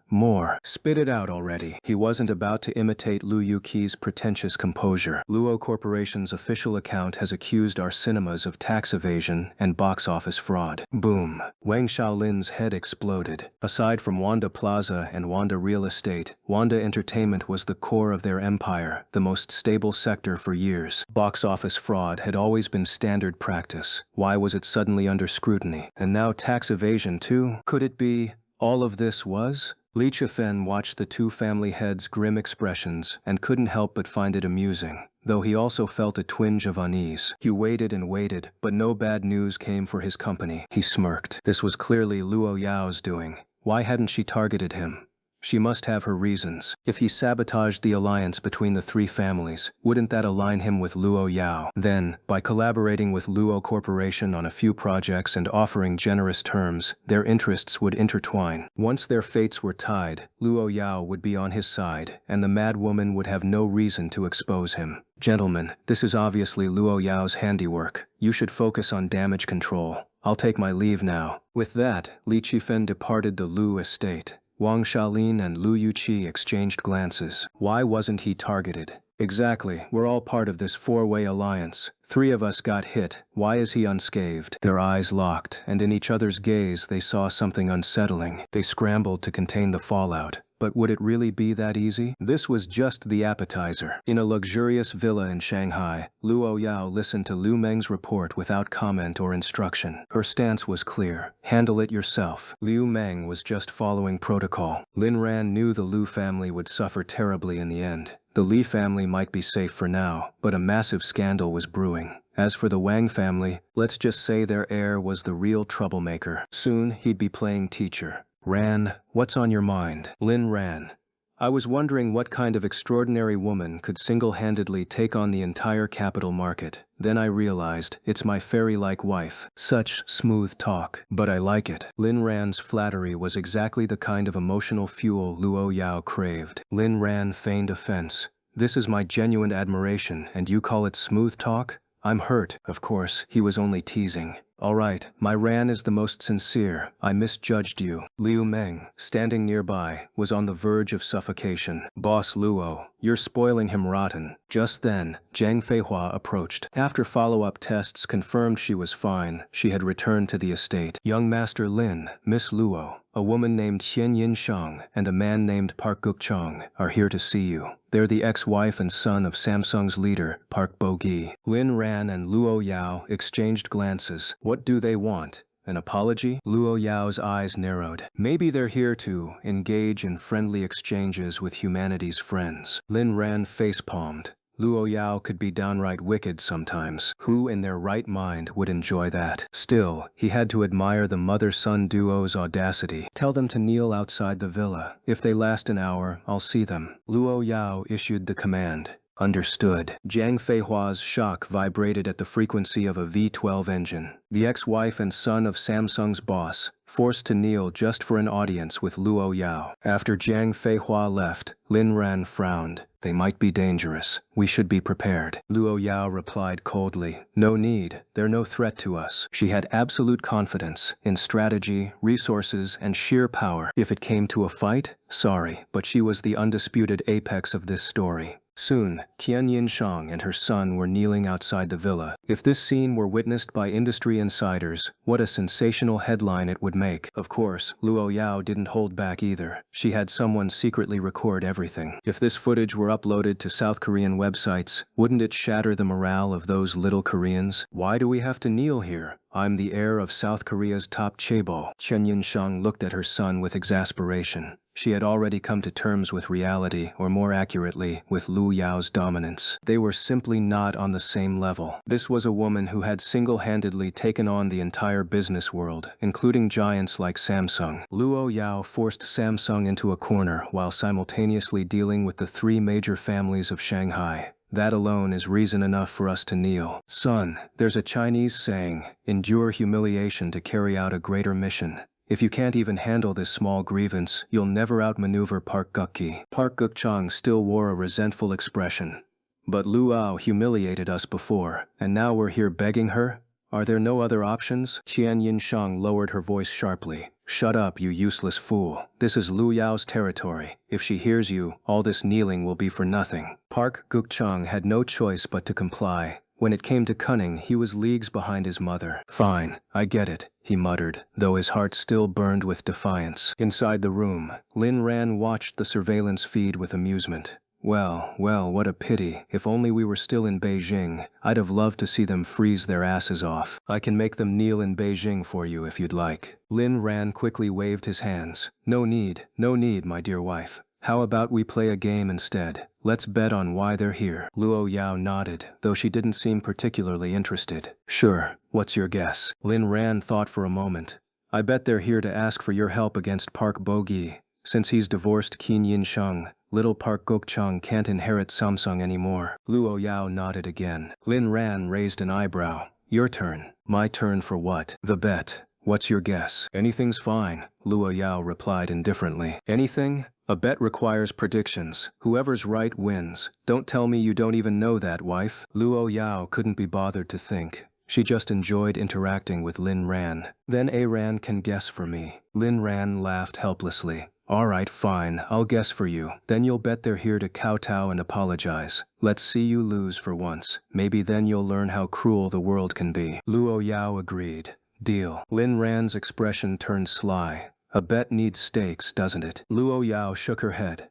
more. Spit it out already. He wasn't about to imitate Lu Yuki's pretentious composure. Luo Corporation's official account has accused our cinemas of tax evasion and box office fraud. Boom. Wang Xiaolin's head exploded. Aside from Wanda Plaza and Wanda Real Estate, Wanda Entertainment was the core of their empire, the most stable sector for years. Box office fraud had always been standard practice. Why was it suddenly under scrutiny? And now tax evasion too? Could it be all of this was? Li Chifen watched the two family heads' grim expressions and couldn't help but find it amusing, though he also felt a twinge of unease. He waited and waited, but no bad news came for his company. He smirked. This was clearly Luo Yao's doing. Why hadn't she targeted him? She must have her reasons. If he sabotaged the alliance between the three families, wouldn't that align him with Luo Yao? Then, by collaborating with Luo Corporation on a few projects and offering generous terms, their interests would intertwine. Once their fates were tied, Luo Yao would be on his side, and the mad woman would have no reason to expose him. Gentlemen, this is obviously Luo Yao's handiwork. You should focus on damage control. I'll take my leave now. With that, Li Chifen departed the Lu estate. Wang Xiaolin and Lu Yuqi exchanged glances. Why wasn't he targeted? Exactly, we're all part of this four-way alliance. 3 of us got hit. Why is he unscathed? Their eyes locked, and in each other's gaze they saw something unsettling. They scrambled to contain the fallout. But would it really be that easy? This was just the appetizer. In a luxurious villa in Shanghai, Luo Yao listened to Lu Meng's report without comment or instruction. Her stance was clear. Handle it yourself. Liu Meng was just following protocol. Lin Ran knew the Lu family would suffer terribly in the end. The Li family might be safe for now, but a massive scandal was brewing. As for the Wang family, let's just say their heir was the real troublemaker. Soon, he'd be playing teacher. Ran, what's on your mind? Lin Ran. I was wondering what kind of extraordinary woman could single-handedly take on the entire capital market. Then I realized, it's my fairy-like wife. Such smooth talk. But I like it. Lin Ran's flattery was exactly the kind of emotional fuel Luo Yao craved. Lin Ran feigned offense. This is my genuine admiration, and you call it smooth talk? I'm hurt. Of course, he was only teasing. Alright, my Ran is the most sincere. I misjudged you. Liu Meng, standing nearby, was on the verge of suffocation. Boss Luo, you're spoiling him rotten. Just then, Zhang Feihua approached. After follow-up tests confirmed she was fine, she had returned to the estate. Young Master Lin, Miss Luo, a woman named Xian Yinshang, and a man named Park Gukchang are here to see you. They're the ex-wife and son of Samsung's leader, Park Bo-gi. Lin Ran and Luo Yao exchanged glances. What do they want? An apology? Luo Yao's eyes narrowed. Maybe they're here to engage in friendly exchanges with humanity's friends. Lin Ran face-palmed. Luo Yao could be downright wicked sometimes. Who in their right mind would enjoy that? Still, he had to admire the mother-son duo's audacity. Tell them to kneel outside the villa. If they last an hour, I'll see them. Luo Yao issued the command. Understood. Zhang Feihua's shock vibrated at the frequency of a V-12 engine. The ex-wife and son of Samsung's boss, forced to kneel just for an audience with Luo Yao. After Zhang Feihua left, Lin Ran frowned. They might be dangerous. We should be prepared. Luo Yao replied coldly. No need. They're no threat to us. She had absolute confidence in strategy, resources, and sheer power. If it came to a fight, sorry, but she was the undisputed apex of this story. Soon, Qian Yinshang and her son were kneeling outside the villa. If this scene were witnessed by industry insiders, what a sensational headline it would make. Of course, Luo Yao didn't hold back either. She had someone secretly record everything. If this footage were uploaded to South Korean websites, wouldn't it shatter the morale of those little Koreans? Why do we have to kneel here? I'm the heir of South Korea's top chaebol. Chen Yinshang looked at her son with exasperation. She had already come to terms with reality, or more accurately, with Lu Yao's dominance. They were simply not on the same level. This was a woman who had single-handedly taken on the entire business world, including giants like Samsung. Luo Yao forced Samsung into a corner while simultaneously dealing with the three major families of Shanghai. That alone is reason enough for us to kneel. Son, there's a Chinese saying, endure humiliation to carry out a greater mission. If you can't even handle this small grievance, you'll never outmaneuver Park Gukki. Park Gukchang still wore a resentful expression. But Luo humiliated us before, and now we're here begging her? Are there no other options? Qian Yinshang lowered her voice sharply. Shut up, you useless fool. This is Lu Yao's territory. If she hears you, all this kneeling will be for nothing. Park Gukchang had no choice but to comply. When it came to cunning, he was leagues behind his mother. Fine, I get it, he muttered, though his heart still burned with defiance. Inside the room, Lin Ran watched the surveillance feed with amusement. Well, what a pity. If only we were still in Beijing. I'd have loved to see them freeze their asses off. I can make them kneel in Beijing for you if you'd like. Lin Ran quickly waved his hands. No need, my dear wife. How about we play a game instead? Let's bet on why they're here. Luo Yao nodded, though she didn't seem particularly interested. Sure, what's your guess? Lin Ran thought for a moment. I bet they're here to ask for your help against Park Bo-gi. Since he's divorced Qin Yinshang, little Park Gukchang can't inherit Samsung anymore. Luo Yao nodded again. Lin Ran raised an eyebrow. Your turn. My turn for what? The bet. What's your guess? Anything's fine, Luo Yao replied indifferently. Anything? A bet requires predictions. Whoever's right wins. Don't tell me you don't even know that, wife. Luo Yao couldn't be bothered to think. She just enjoyed interacting with Lin Ran. Then Ran can guess for me. Lin Ran laughed helplessly. Alright, fine, I'll guess for you. Then you'll bet they're here to kowtow and apologize. Let's see you lose for once. Maybe then you'll learn how cruel the world can be. Luo Yao agreed. Deal. Lin Ran's expression turned sly. A bet needs stakes, doesn't it? Luo Yao shook her head.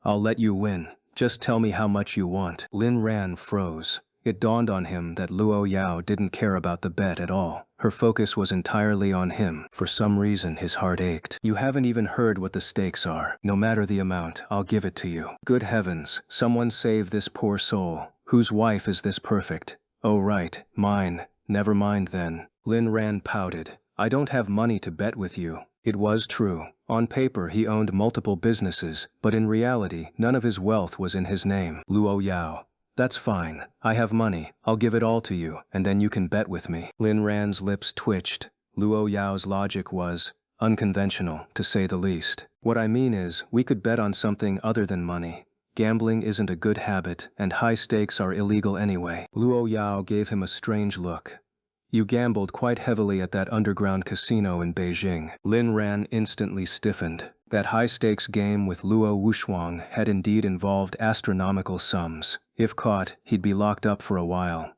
I'll let you win. Just tell me how much you want. Lin Ran froze. It dawned on him that Luo Yao didn't care about the bet at all. Her focus was entirely on him. For some reason, his heart ached. You haven't even heard what the stakes are. No matter the amount, I'll give it to you. Good heavens, someone save this poor soul. Whose wife is this perfect? Oh right, mine. Never mind then. Lin Ran pouted. I don't have money to bet with you. It was true. On paper, he owned multiple businesses, but in reality, none of his wealth was in his name. Luo Yao. That's fine. I have money. I'll give it all to you, and then you can bet with me. Lin Ran's lips twitched. Luo Yao's logic was unconventional, to say the least. What I mean is, we could bet on something other than money. Gambling isn't a good habit, and high stakes are illegal anyway. Luo Yao gave him a strange look. You gambled quite heavily at that underground casino in Beijing. Lin Ran instantly stiffened. That high-stakes game with Luo Wushuang had indeed involved astronomical sums. If caught, he'd be locked up for a while.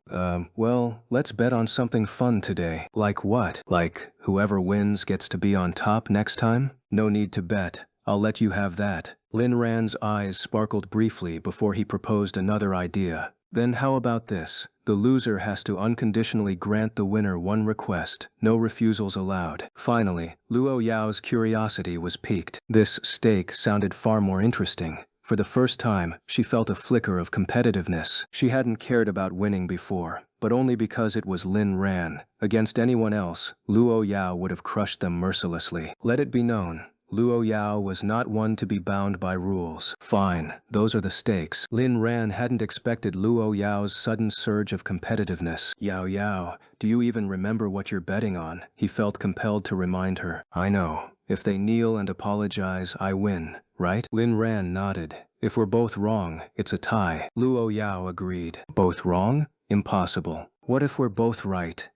Well, let's bet on something fun today. Like what? Like, whoever wins gets to be on top next time? No need to bet. I'll let you have that. Lin Ran's eyes sparkled briefly before he proposed another idea. Then how about this? The loser has to unconditionally grant the winner one request, no refusals allowed. Finally, Luo Yao's curiosity was piqued. This stake sounded far more interesting. For the first time, she felt a flicker of competitiveness. She hadn't cared about winning before, but only because it was Lin Ran. Against anyone else, Luo Yao would have crushed them mercilessly. Let it be known, Luo Yao was not one to be bound by rules. Fine, those are the stakes. Lin Ran hadn't expected Luo Yao's sudden surge of competitiveness. Yao, do you even remember what you're betting on? He felt compelled to remind her. I know. If they kneel and apologize, I win, right? Lin Ran nodded. If we're both wrong, it's a tie. Luo Yao agreed. Both wrong? Impossible. What if we're both right?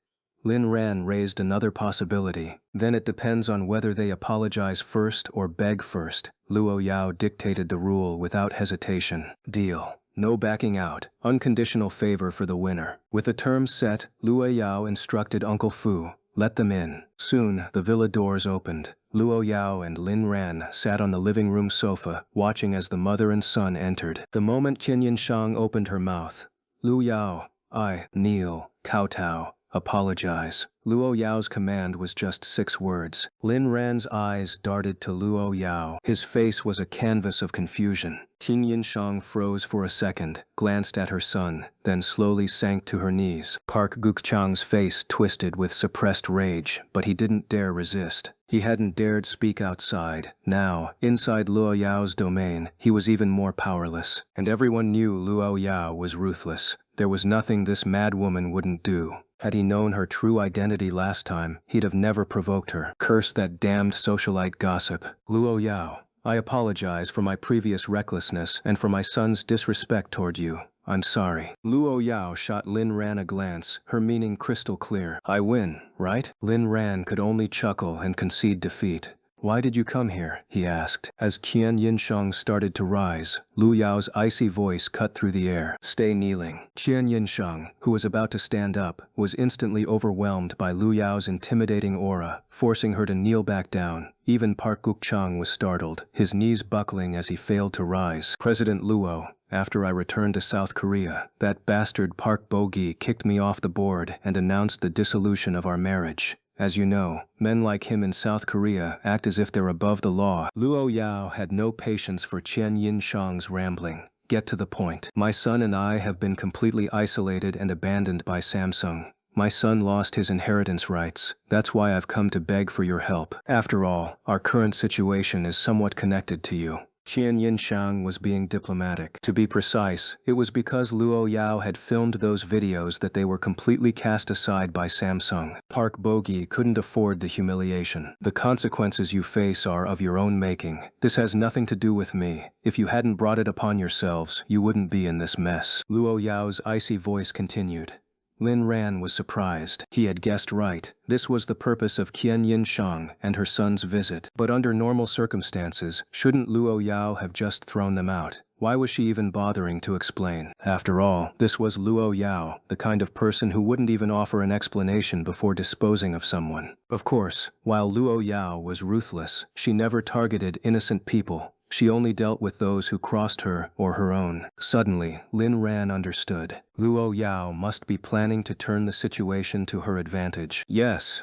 Lin Ran raised another possibility. Then it depends on whether they apologize first or beg first. Luo Yao dictated the rule without hesitation. Deal. No backing out. Unconditional favor for the winner. With the terms set, Luo Yao instructed Uncle Fu. Let them in. Soon, the villa doors opened. Luo Yao and Lin Ran sat on the living room sofa, watching as the mother and son entered. The moment Qin Yinshang opened her mouth, Lu Yao, I kneel, kowtow, apologize. Luo Yao's command was just 6 words. Lin Ran's eyes darted to Luo Yao. His face was a canvas of confusion. Qin Yinshang froze for a second, glanced at her son, then slowly sank to her knees. Park Gukchang's face twisted with suppressed rage, but he didn't dare resist. He hadn't dared speak outside. Now, inside Luo Yao's domain, he was even more powerless. And everyone knew Luo Yao was ruthless. There was nothing this mad woman wouldn't do. Had he known her true identity last time, he'd have never provoked her. Curse that damned socialite gossip. Luo Yao, I apologize for my previous recklessness and for my son's disrespect toward you. I'm sorry. Luo Yao shot Lin Ran a glance, her meaning crystal clear. I win, right? Lin Ran could only chuckle and concede defeat. Why did you come here? He asked. As Qin Yinshang started to rise, Lu Yao's icy voice cut through the air. Stay kneeling. Qin Yinshang, who was about to stand up, was instantly overwhelmed by Lu Yao's intimidating aura, forcing her to kneel back down. Even Park Gukchang was startled, his knees buckling as he failed to rise. President Luo, after I returned to South Korea, that bastard Park Bo-gi kicked me off the board and announced the dissolution of our marriage. As you know, men like him in South Korea act as if they're above the law. Luo Yao had no patience for Qin Yinshang's rambling. Get to the point. My son and I have been completely isolated and abandoned by Samsung. My son lost his inheritance rights. That's why I've come to beg for your help. After all, our current situation is somewhat connected to you. Qin Yinshang was being diplomatic. To be precise, it was because Luo Yao had filmed those videos that they were completely cast aside by Samsung. Park Bo-gi couldn't afford the humiliation. The consequences you face are of your own making. This has nothing to do with me. If you hadn't brought it upon yourselves, you wouldn't be in this mess. Luo Yao's icy voice continued. Lin Ran was surprised. He had guessed right. This was the purpose of Qin Yinshang and her son's visit. But under normal circumstances, shouldn't Luo Yao have just thrown them out? Why was she even bothering to explain? After all, this was Luo Yao, the kind of person who wouldn't even offer an explanation before disposing of someone. Of course, while Luo Yao was ruthless, she never targeted innocent people. She only dealt with those who crossed her or her own. Suddenly, Lin Ran understood. Luo Yao must be planning to turn the situation to her advantage. Yes,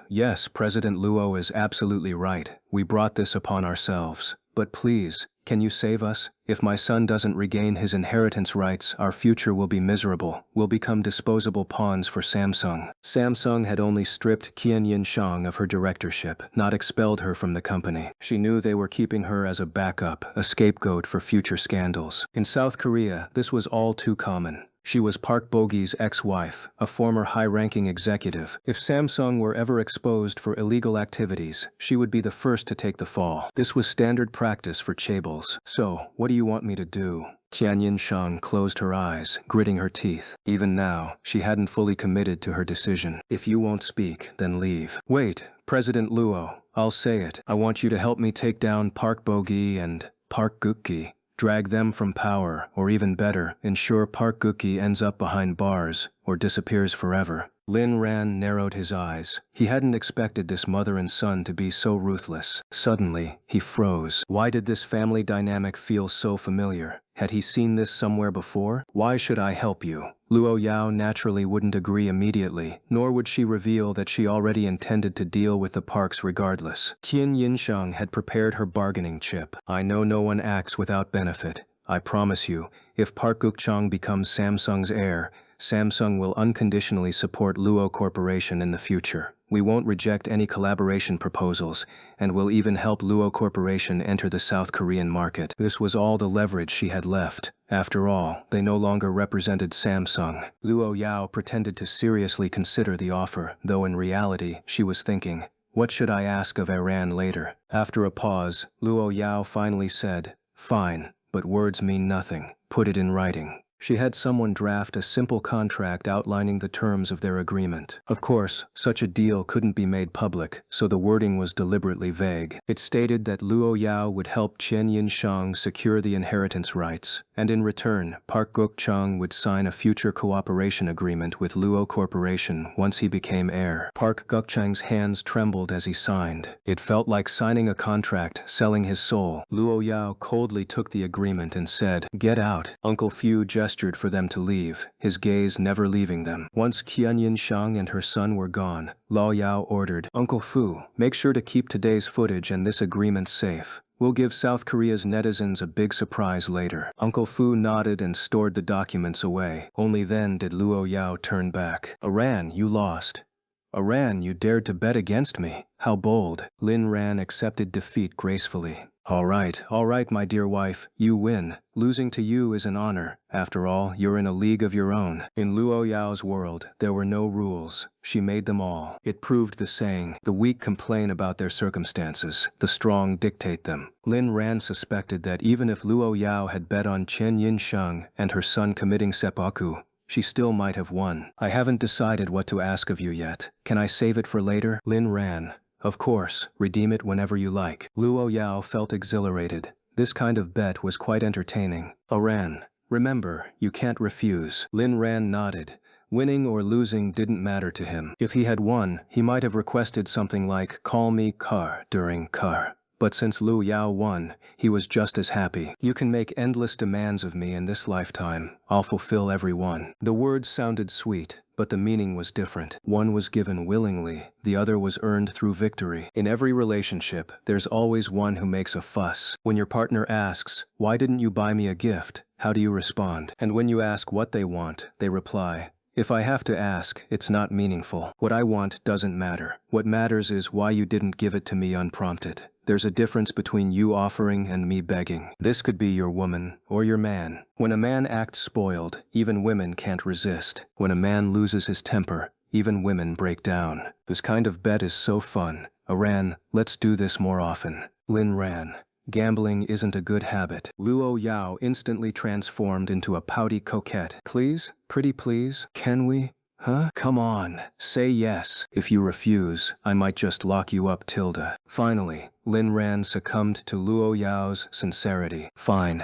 President Luo is absolutely right. We brought this upon ourselves. But please, can you save us? If my son doesn't regain his inheritance rights, our future will be miserable. We'll become disposable pawns for Samsung. Samsung had only stripped Qin Yinshang of her directorship, not expelled her from the company. She knew they were keeping her as a backup, a scapegoat for future scandals. In South Korea, this was all too common. She was Park Bogi's ex-wife, a former high-ranking executive. If Samsung were ever exposed for illegal activities, she would be the first to take the fall. This was standard practice for chaebols. So, what do you want me to do? Tian Yinshang closed her eyes, gritting her teeth. Even now, she hadn't fully committed to her decision. If you won't speak, then leave. Wait, President Luo, I'll say it. I want you to help me take down Park Bogi and Park Gukki. Drag them from power, or even better, ensure Park Gukki ends up behind bars, or disappears forever. Lin Ran narrowed his eyes. He hadn't expected this mother and son to be so ruthless. Suddenly, he froze. Why did this family dynamic feel so familiar? Had he seen this somewhere before? Why should I help you? Luo Yao naturally wouldn't agree immediately, nor would she reveal that she already intended to deal with the Parks regardless. Tian Yinshang had prepared her bargaining chip. I know no one acts without benefit. I promise you, if Park Gukchang becomes Samsung's heir, Samsung will unconditionally support Luo Corporation in the future. We won't reject any collaboration proposals, and will even help Luo Corporation enter the South Korean market. This was all the leverage she had left. After all, they no longer represented Samsung. Luo Yao pretended to seriously consider the offer, though in reality, she was thinking, what should I ask of Iran later? After a pause, Luo Yao finally said, fine, but words mean nothing. Put it in writing. She had someone draft a simple contract outlining the terms of their agreement. Of course, such a deal couldn't be made public, so the wording was deliberately vague. It stated that Luo Yao would help Chen Yinshang secure the inheritance rights, and in return, Park Gukchang would sign a future cooperation agreement with Luo Corporation once he became heir. Park Gukchang's hands trembled as he signed. It felt like signing a contract, selling his soul. Luo Yao coldly took the agreement and said, "Get out." Uncle Fu gestured for them to leave, his gaze never leaving them. Once Qian Yinshang and her son were gone, Lao Yao ordered, "Uncle Fu, make sure to keep today's footage and this agreement safe. We'll give South Korea's netizens a big surprise later." Uncle Fu nodded and stored the documents away. Only then did Luo Yao turn back. "Iran, you lost. Iran, you dared to bet against me. How bold." Lin Ran accepted defeat gracefully. All right, my dear wife, you win. Losing to you is an honor. After all, you're in a league of your own." In Luo Yao's world, there were no rules. She made them all. It proved the saying, the weak complain about their circumstances, the strong dictate them. Lin Ran suspected that even if Luo Yao had bet on Chen Yinshang and her son committing seppuku, she still might have won. "I haven't decided what to ask of you yet. Can I save it for later?" Lin Ran. "Of course, redeem it whenever you like." Luo Yao felt exhilarated. This kind of bet was quite entertaining. "Iran, remember, you can't refuse." Lin Ran nodded. Winning or losing didn't matter to him. If he had won, he might have requested something like, "Call me Kar" during Kar. But since Lu Yao won, he was just as happy. "You can make endless demands of me in this lifetime. I'll fulfill every one." The words sounded sweet, but the meaning was different. One was given willingly, the other was earned through victory. In every relationship, there's always one who makes a fuss. When your partner asks, "Why didn't you buy me a gift?" how do you respond? And when you ask what they want, they reply, "If I have to ask, it's not meaningful. What I want doesn't matter. What matters is why you didn't give it to me unprompted." There's a difference between you offering and me begging. This could be your woman or your man. When a man acts spoiled, even women can't resist. When a man loses his temper, even women break down. This kind of bet is so fun. Iran, let's do this more often. Lin Ran. Gambling isn't a good habit. Luo Yao instantly transformed into a pouty coquette. "Please? Pretty please? Can we? Huh? Come on, say yes. If you refuse, I might just lock you up, Tilda." Finally, Lin Ran succumbed to Luo Yao's sincerity. Fine,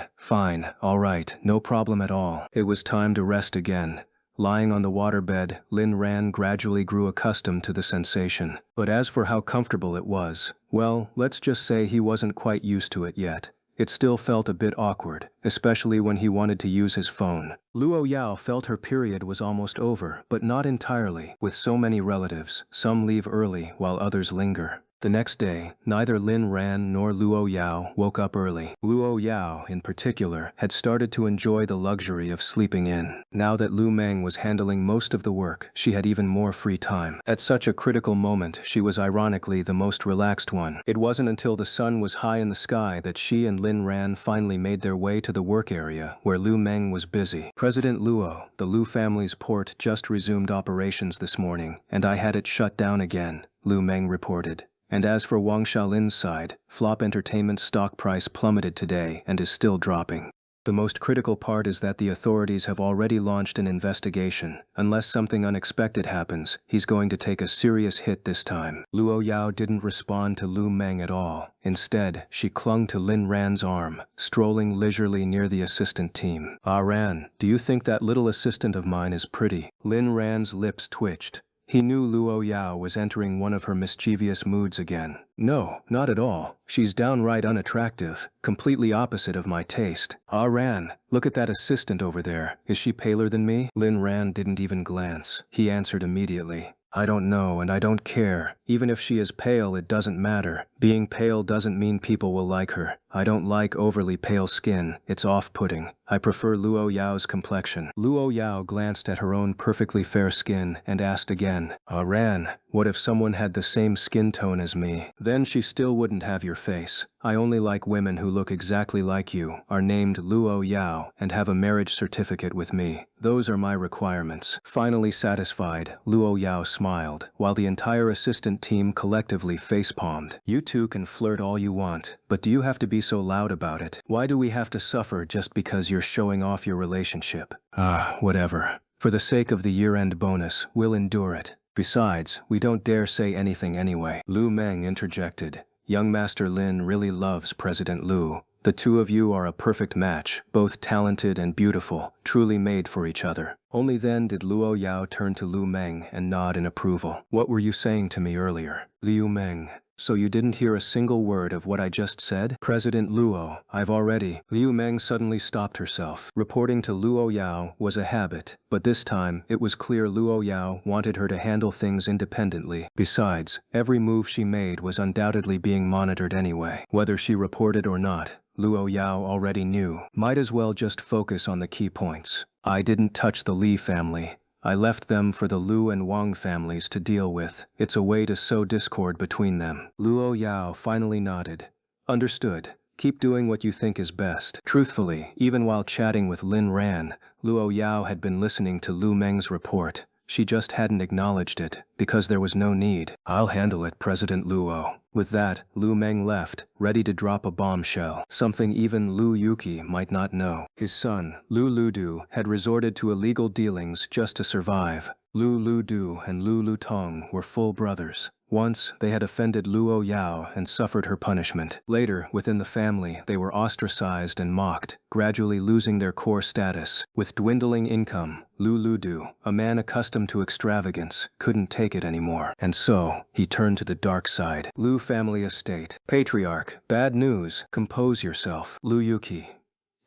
all right, no problem at all." It was time to rest again. Lying on the waterbed, Lin Ran gradually grew accustomed to the sensation. But as for how comfortable it was, well, let's just say he wasn't quite used to it yet. It still felt a bit awkward, especially when he wanted to use his phone. Luo Yao felt her period was almost over, but not entirely. With so many relatives, some leave early while others linger. The next day, neither Lin Ran nor Luo Yao woke up early. Luo Yao, in particular, had started to enjoy the luxury of sleeping in. Now that Lu Meng was handling most of the work, she had even more free time. At such a critical moment, she was ironically the most relaxed one. It wasn't until the sun was high in the sky that she and Lin Ran finally made their way to the work area where Lu Meng was busy. President Luo, the Lu family's port just resumed operations this morning, and I had it shut down again, Lu Meng reported. And as for Wang Xiaolin's side, Flop Entertainment's stock price plummeted today and is still dropping. The most critical part is that the authorities have already launched an investigation. Unless something unexpected happens, he's going to take a serious hit this time. Luo Yao didn't respond to Lu Meng at all. Instead, she clung to Lin Ran's arm, strolling leisurely near the assistant team. "Ah Ran, do you think that little assistant of mine is pretty?" Lin Ran's lips twitched. He knew Luo Yao was entering one of her mischievous moods again. "No, not at all. She's downright unattractive, completely opposite of my taste." "Ah Ran, look at that assistant over there. Is she paler than me?" Lin Ran didn't even glance. He answered immediately. "I don't know and I don't care. Even if she is pale, it doesn't matter. Being pale doesn't mean people will like her. I don't like overly pale skin. It's off-putting. I prefer Luo Yao's complexion." Luo Yao glanced at her own perfectly fair skin and asked again, "Ah Ran, what if someone had the same skin tone as me? Then she still wouldn't have your face. I only like women who look exactly like you, are named Luo Yao, and have a marriage certificate with me. Those are my requirements." Finally satisfied, Luo Yao smiled, while the entire assistant team collectively facepalmed. "You two can flirt all you want, but do you have to be so loud about it? Why do we have to suffer just because you're showing off your relationship?" "Ah, whatever. For the sake of the year-end bonus, we'll endure it. Besides, we don't dare say anything anyway." Lu Meng interjected. "Young Master Lin really loves President Lu. The two of you are a perfect match, both talented and beautiful, truly made for each other." Only then did Luo Yao turn to Lu Meng and nod in approval. "What were you saying to me earlier?" "Liu Meng. So you didn't hear a single word of what I just said?" "President Luo, I've already—" Liu Meng suddenly stopped herself. Reporting to Luo Yao was a habit, but this time it was clear Luo Yao wanted her to handle things independently. Besides, every move she made was undoubtedly being monitored anyway. Whether she reported or not, Luo Yao already knew. Might as well just focus on the key points. "I didn't touch the Li family. I left them for the Lu and Wang families to deal with. It's a way to sow discord between them." Luo Yao finally nodded. "Understood. Keep doing what you think is best." Truthfully, even while chatting with Lin Ran, Luo Yao had been listening to Lu Meng's report. She just hadn't acknowledged it, because there was no need. "I'll handle it, President Luo." With that, Lu Meng left, ready to drop a bombshell, something even Lu Yuki might not know. His son, Lu Ludu, had resorted to illegal dealings just to survive. Lu Ludu and Lu Lutong were full brothers. Once, they had offended Luo Yao and suffered her punishment. Later, within the family, they were ostracized and mocked, gradually losing their core status. With dwindling income, Lu Ludu, a man accustomed to extravagance, couldn't take it anymore. And so, he turned to the dark side. Lu family estate. Patriarch, bad news. Compose yourself. Lu Yuki.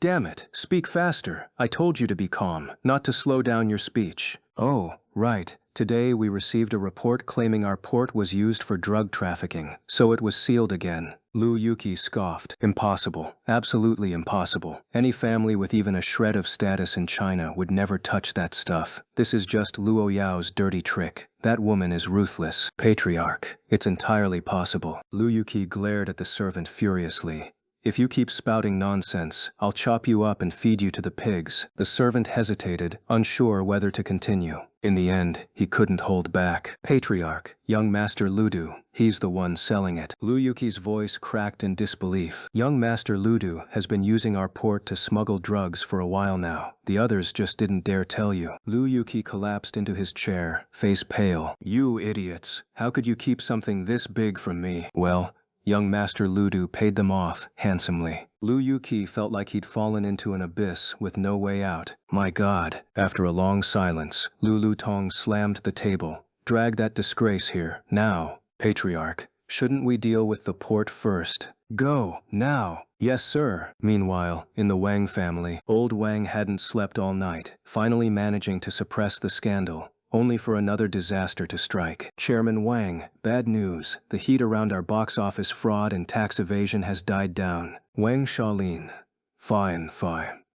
"Damn it, speak faster. I told you to be calm, not to slow down your speech." "Oh, right. Today we received a report claiming our port was used for drug trafficking, so it was sealed again." Lu Yuki scoffed. "Impossible. Absolutely impossible. Any family with even a shred of status in China would never touch that stuff. This is just Luo Yao's dirty trick. That woman is ruthless." "Patriarch, it's entirely possible." Lu Yuki glared at the servant furiously. "If you keep spouting nonsense, I'll chop you up and feed you to the pigs." The servant hesitated, unsure whether to continue. In the end, he couldn't hold back. "Patriarch, young Master Ludu, he's the one selling it." Lu Yuki's voice cracked in disbelief. "Young Master Ludu has been using our port to smuggle drugs for a while now. The others just didn't dare tell you." Lu Yuki collapsed into his chair, face pale. "You idiots! How could you keep something this big from me?" "Well, young Master Ludu paid them off, handsomely." Lu Yuki felt like he'd fallen into an abyss with no way out. "My God." After a long silence, Lu Lutong slammed the table. "Drag that disgrace here, now." "Patriarch, shouldn't we deal with the port first?" "Go, now." "Yes, sir." Meanwhile, in the Wang family, old Wang hadn't slept all night, finally managing to suppress the scandal. only for another disaster to strike. Chairman Wang, bad news. The heat around our box office fraud and tax evasion has died down. Wang Shaolin. Fine.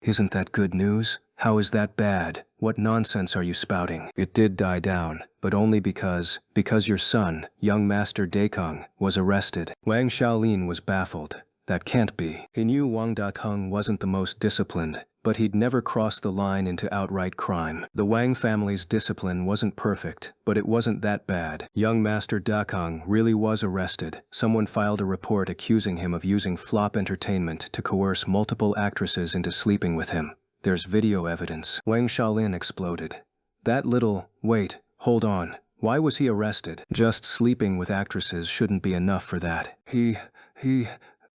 Isn't that good news? How is that bad? What nonsense are you spouting? It did die down, but only because your son, young Master Dakong, was arrested. Wang Shaolin was baffled. That can't be. He knew Wang Dakong wasn't the most disciplined, but he'd never crossed the line into outright crime. The Wang family's discipline wasn't perfect, but it wasn't that bad. Young Master Dakong really was arrested. Someone filed a report accusing him of using flop entertainment to coerce multiple actresses into sleeping with him. There's video evidence. Wang Shaolin exploded. Wait, hold on. Why was he arrested? Just sleeping with actresses shouldn't be enough for that. He...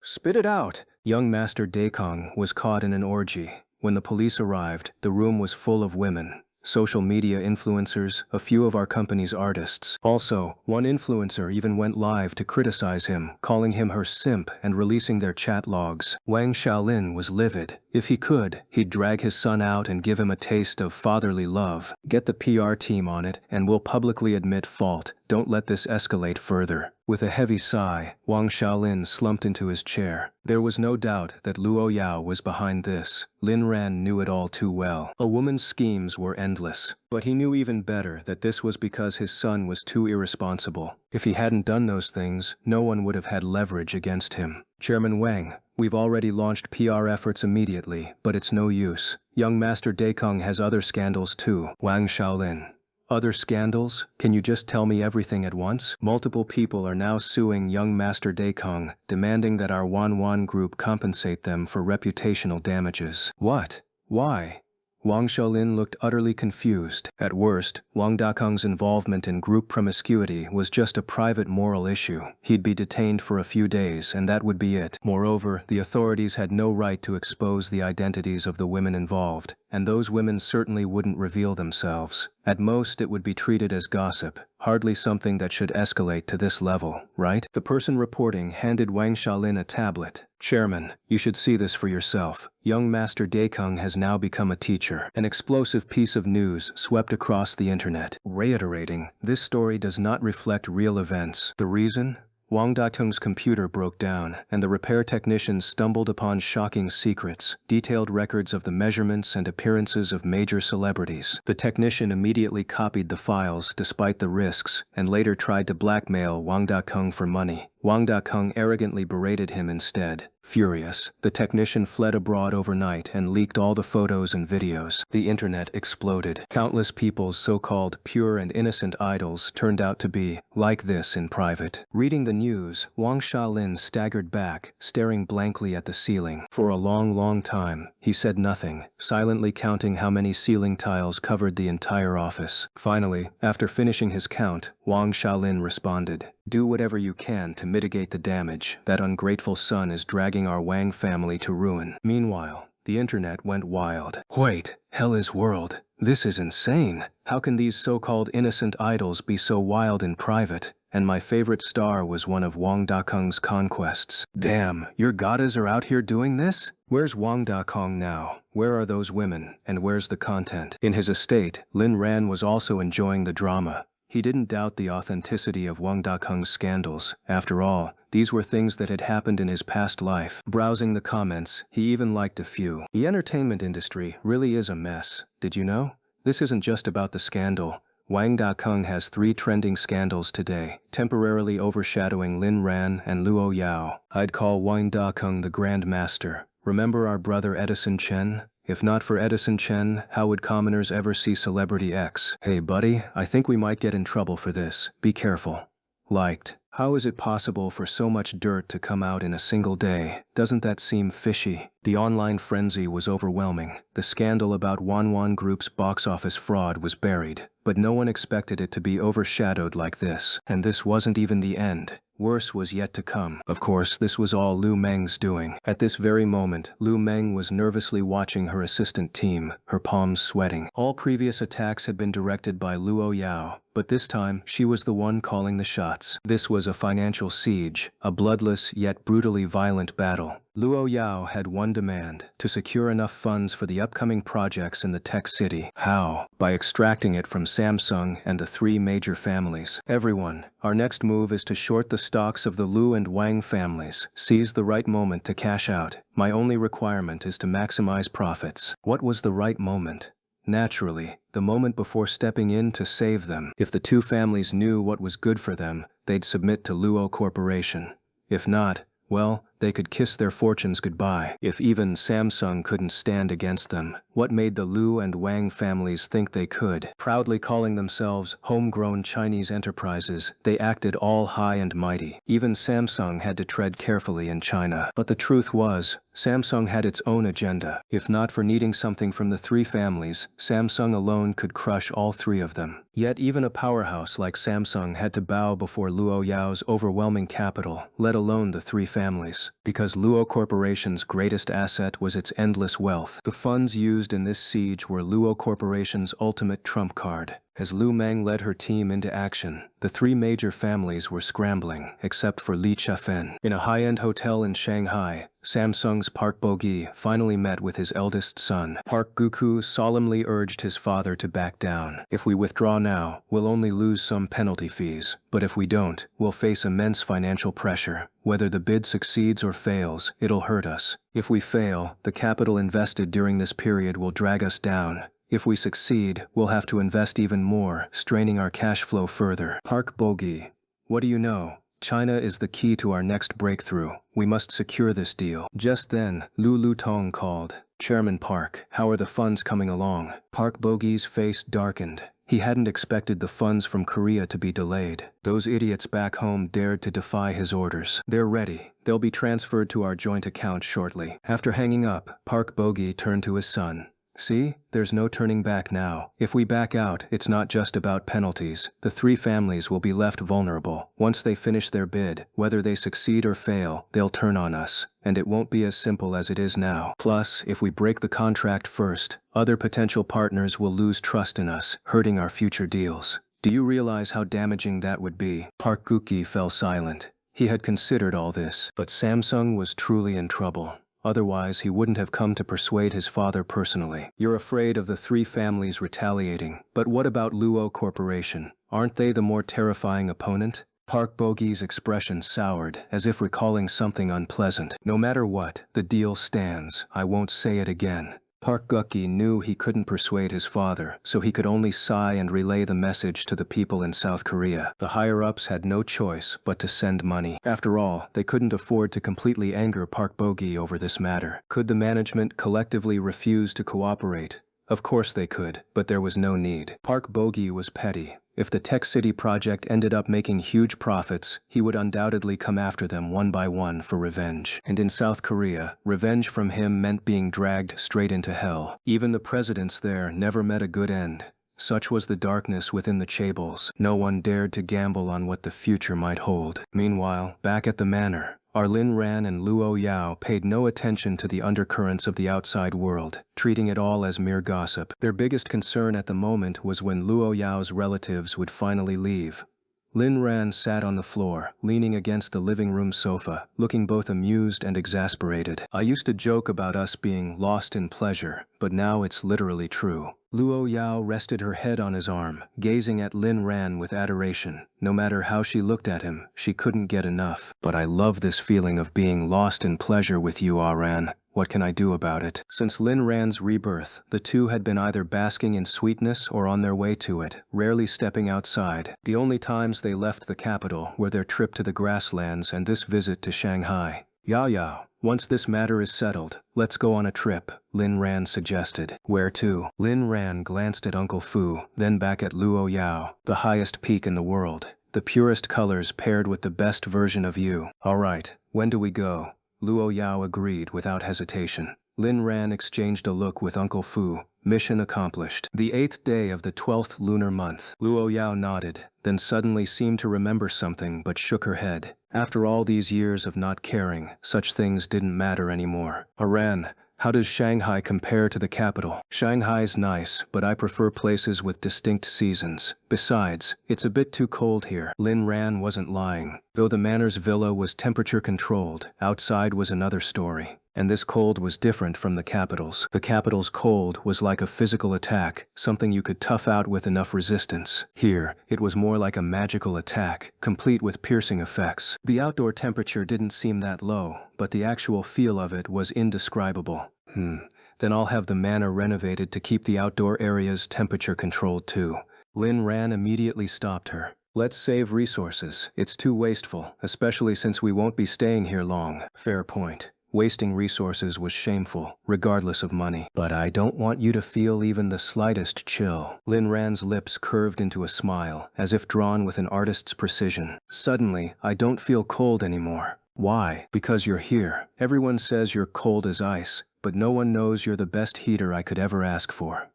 Spit it out! Young Master Dakong was caught in an orgy. When the police arrived, the room was full of women. Social media influencers, a few of our company's artists. Also, one influencer even went live to criticize him, calling him her simp and releasing their chat logs. Wang Shaolin was livid. If he could, he'd drag his son out and give him a taste of fatherly love. Get the PR team on it, and we'll publicly admit fault. Don't let this escalate further. With a heavy sigh, Wang Shaolin slumped into his chair. There was no doubt that Luo Yao was behind this. Lin Ran knew it all too well. A woman's schemes were endless. But he knew even better that this was because his son was too irresponsible. If he hadn't done those things, no one would have had leverage against him. Chairman Wang, we've already launched PR efforts immediately, but it's no use. Young Master Dakong has other scandals too. Wang Shaolin. Other scandals? Can you just tell me everything at once? Multiple people are now suing young Master Dakong, demanding that our Wanwan group compensate them for reputational damages. What? Why? Wang Shaolin looked utterly confused. At worst, Wang Dakong's involvement in group promiscuity was just a private moral issue. He'd be detained for a few days, and that would be it. Moreover, the authorities had no right to expose the identities of the women involved, and those women certainly wouldn't reveal themselves. At most, it would be treated as gossip, hardly something that should escalate to this level, right? The person reporting handed Wang Shaolin a tablet. Chairman, you should see this for yourself. Young Master Dakong has now become a teacher. An explosive piece of news swept across the internet. Reiterating, this story does not reflect real events. The reason? Wang Datung's computer broke down, and the repair technicians stumbled upon shocking secrets, detailed records of the measurements and appearances of major celebrities. The technician immediately copied the files despite the risks, and later tried to blackmail Wang Datung for money. Wang Dakong arrogantly berated him instead. Furious, the technician fled abroad overnight and leaked all the photos and videos. The internet exploded. Countless people's so-called pure and innocent idols turned out to be like this in private. Reading the news, Wang Shaolin staggered back, staring blankly at the ceiling. For a long time, he said nothing, silently counting how many ceiling tiles covered the entire office. Finally, after finishing his count, Wang Shaolin responded, "Do whatever you can to mitigate the damage. That ungrateful son is dragging our Wang family to ruin." Meanwhile, the internet went wild. Wait, hell is world. This is insane. How can these so-called innocent idols be so wild in private? And my favorite star was one of Wang Dakong's conquests. Damn, your goddess are out here doing this? Where's Wang Dakong now? Where are those women? And where's the content? In his estate, Lin Ran was also enjoying the drama. He didn't doubt the authenticity of Wang Dakong's scandals. After all, these were things that had happened in his past life. Browsing the comments, he even liked a few. The entertainment industry really is a mess. Did you know? This isn't just about the scandal. Wang Dakong has 3 trending scandals today, temporarily overshadowing Lin Ran and Luo Yao. I'd call Wang Dakong the Grand Master. Remember our brother Edison Chen? If not for Edison Chen, how would commoners ever see Celebrity X? Hey buddy, I think we might get in trouble for this. Be careful. Liked. How is it possible for so much dirt to come out in a single day? Doesn't that seem fishy? The online frenzy was overwhelming. The scandal about Wanwan Group's box office fraud was buried, but no one expected it to be overshadowed like this. And this wasn't even the end. Worse was yet to come. Of course, this was all Lu Meng's doing. At this very moment, Lu Meng was nervously watching her assistant team, her palms sweating. All previous attacks had been directed by Luo Yao, but this time she was the one calling the shots. This was a financial siege, a bloodless yet brutally violent battle. Luo Yao had one demand: to secure enough funds for the upcoming projects in the tech city. How? By extracting it from Samsung and the three major families. Everyone, our next move is to short the stocks of the Lu and Wang families. Seize the right moment to cash out. My only requirement is to maximize profits. What was the right moment? Naturally, the moment before stepping in to save them. If the two families knew what was good for them, they'd submit to Luo Corporation. If not, well, they could kiss their fortunes goodbye. If even Samsung couldn't stand against them, what made the Lu and Wang families think they could? Proudly calling themselves homegrown Chinese enterprises, they acted all high and mighty. Even Samsung had to tread carefully in China. But the truth was, Samsung had its own agenda. If not for needing something from the three families, Samsung alone could crush all three of them. Yet even a powerhouse like Samsung had to bow before Luo Yao's overwhelming capital, let alone the three families. Because Luo Corporation's greatest asset was its endless wealth. The funds used in this siege were Luo Corporation's ultimate trump card. As Lu Meng led her team into action, the three major families were scrambling, except for Li Chafen. In a high-end hotel in Shanghai, Samsung's Park Bo-gi finally met with his eldest son. Park Guku solemnly urged his father to back down. If we withdraw now, we'll only lose some penalty fees. But if we don't, we'll face immense financial pressure. Whether the bid succeeds or fails, it'll hurt us. If we fail, the capital invested during this period will drag us down. If we succeed, we'll have to invest even more, straining our cash flow further. Park Bo-gi, what do you know? China is the key to our next breakthrough. We must secure this deal. Just then, Lu Tong called. Chairman Park, how are the funds coming along? Park Bo-gi's face darkened. He hadn't expected the funds from Korea to be delayed. Those idiots back home dared to defy his orders. They're ready. They'll be transferred to our joint account shortly. After hanging up, Park Bo-gi turned to his son. See, there's no turning back now. If we back out, it's not just about penalties. The three families will be left vulnerable. Once they finish their bid, whether they succeed or fail, they'll turn on us. And it won't be as simple as it is now. Plus, if we break the contract first, other potential partners will lose trust in us, hurting our future deals. Do you realize how damaging that would be? Park Guki fell silent. He had considered all this, but Samsung was truly in trouble. Otherwise, he wouldn't have come to persuade his father personally. You're afraid of the three families retaliating. But what about Luo Corporation? Aren't they the more terrifying opponent? Park Bo-gi's expression soured, as if recalling something unpleasant. No matter what, the deal stands. I won't say it again. Park Guki knew he couldn't persuade his father, so he could only sigh and relay the message to the people in South Korea. The higher-ups had no choice but to send money. After all, they couldn't afford to completely anger Park Bo-gi over this matter. Could the management collectively refuse to cooperate? Of course they could, but there was no need. Park Bo-gi was petty. If the Tech City project ended up making huge profits, he would undoubtedly come after them one by one for revenge. And in South Korea, revenge from him meant being dragged straight into hell. Even the presidents there never met a good end. Such was the darkness within the chaebols. No one dared to gamble on what the future might hold. Meanwhile, back at the manor, Lin Ran and Luo Yao paid no attention to the undercurrents of the outside world, treating it all as mere gossip. Their biggest concern at the moment was when Luo Yao's relatives would finally leave. Lin Ran sat on the floor, leaning against the living room sofa, looking both amused and exasperated. I used to joke about us being lost in pleasure, but now it's literally true. Luo Yao rested her head on his arm, gazing at Lin Ran with adoration. No matter how she looked at him, she couldn't get enough. But I love this feeling of being lost in pleasure with you, Ran. What can I do about it? Since Lin Ran's rebirth, the two had been either basking in sweetness or on their way to it, rarely stepping outside. The only times they left the capital were their trip to the grasslands and this visit to Shanghai. Yao, once this matter is settled, let's go on a trip, Lin Ran suggested. Where to? Lin Ran glanced at Uncle Fu, then back at Luo Yao, the highest peak in the world. The purest colors paired with the best version of you. All right, when do we go? Luo Yao agreed without hesitation. Lin Ran exchanged a look with Uncle Fu. Mission accomplished. The 8th day of the 12th lunar month. Luo Yao nodded, then suddenly seemed to remember something but shook her head. After all these years of not caring, such things didn't matter anymore. Ran, How does Shanghai compare to the capital? Shanghai's nice, but I prefer places with distinct seasons. Besides, it's a bit too cold here. Lin Ran wasn't lying. Though the manor's villa was temperature controlled, outside was another story. And this cold was different from the capital's. The capital's cold was like a physical attack, something you could tough out with enough resistance. Here, it was more like a magical attack, complete with piercing effects. The outdoor temperature didn't seem that low, but the actual feel of it was indescribable. Then I'll have the manor renovated to keep the outdoor areas temperature controlled too. Lin Ran immediately stopped her. Let's save resources. It's too wasteful, especially since we won't be staying here long. Fair point. Wasting resources was shameful, regardless of money. But I don't want you to feel even the slightest chill. Lin Ran's lips curved into a smile, as if drawn with an artist's precision. Suddenly, I don't feel cold anymore. Why? Because you're here. Everyone says you're cold as ice, but no one knows you're the best heater I could ever ask for.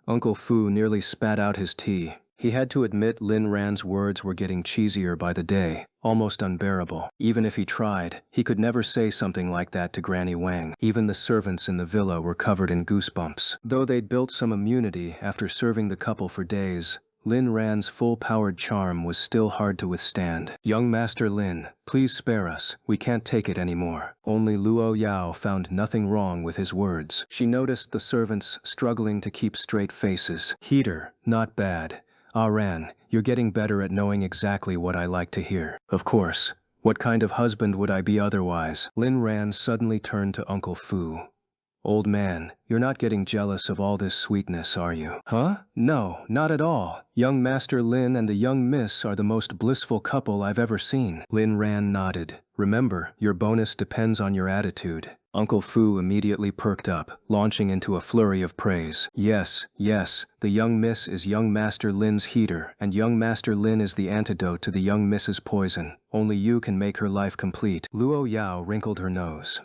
Uncle Fu nearly spat out his tea. He had to admit Lin Ran's words were getting cheesier by the day, almost unbearable. Even if he tried, he could never say something like that to Granny Wang. Even the servants in the villa were covered in goosebumps. Though they'd built some immunity after serving the couple for days, Lin Ran's full-powered charm was still hard to withstand. Young Master Lin, please spare us. We can't take it anymore. Only Luo Yao found nothing wrong with his words. She noticed the servants struggling to keep straight faces. Heater, not bad. Ah Ran, you're getting better at knowing exactly what I like to hear. Of course. What kind of husband would I be otherwise? Lin Ran suddenly turned to Uncle Fu. Old man, you're not getting jealous of all this sweetness, are you? Huh? No, not at all. Young Master Lin and the young miss are the most blissful couple I've ever seen. Lin Ran nodded. Remember, your bonus depends on your attitude. Uncle Fu immediately perked up, launching into a flurry of praise. Yes, the young miss is young Master Lin's heater, and young Master Lin is the antidote to the young miss's poison. Only you can make her life complete. Luo Yao wrinkled her nose.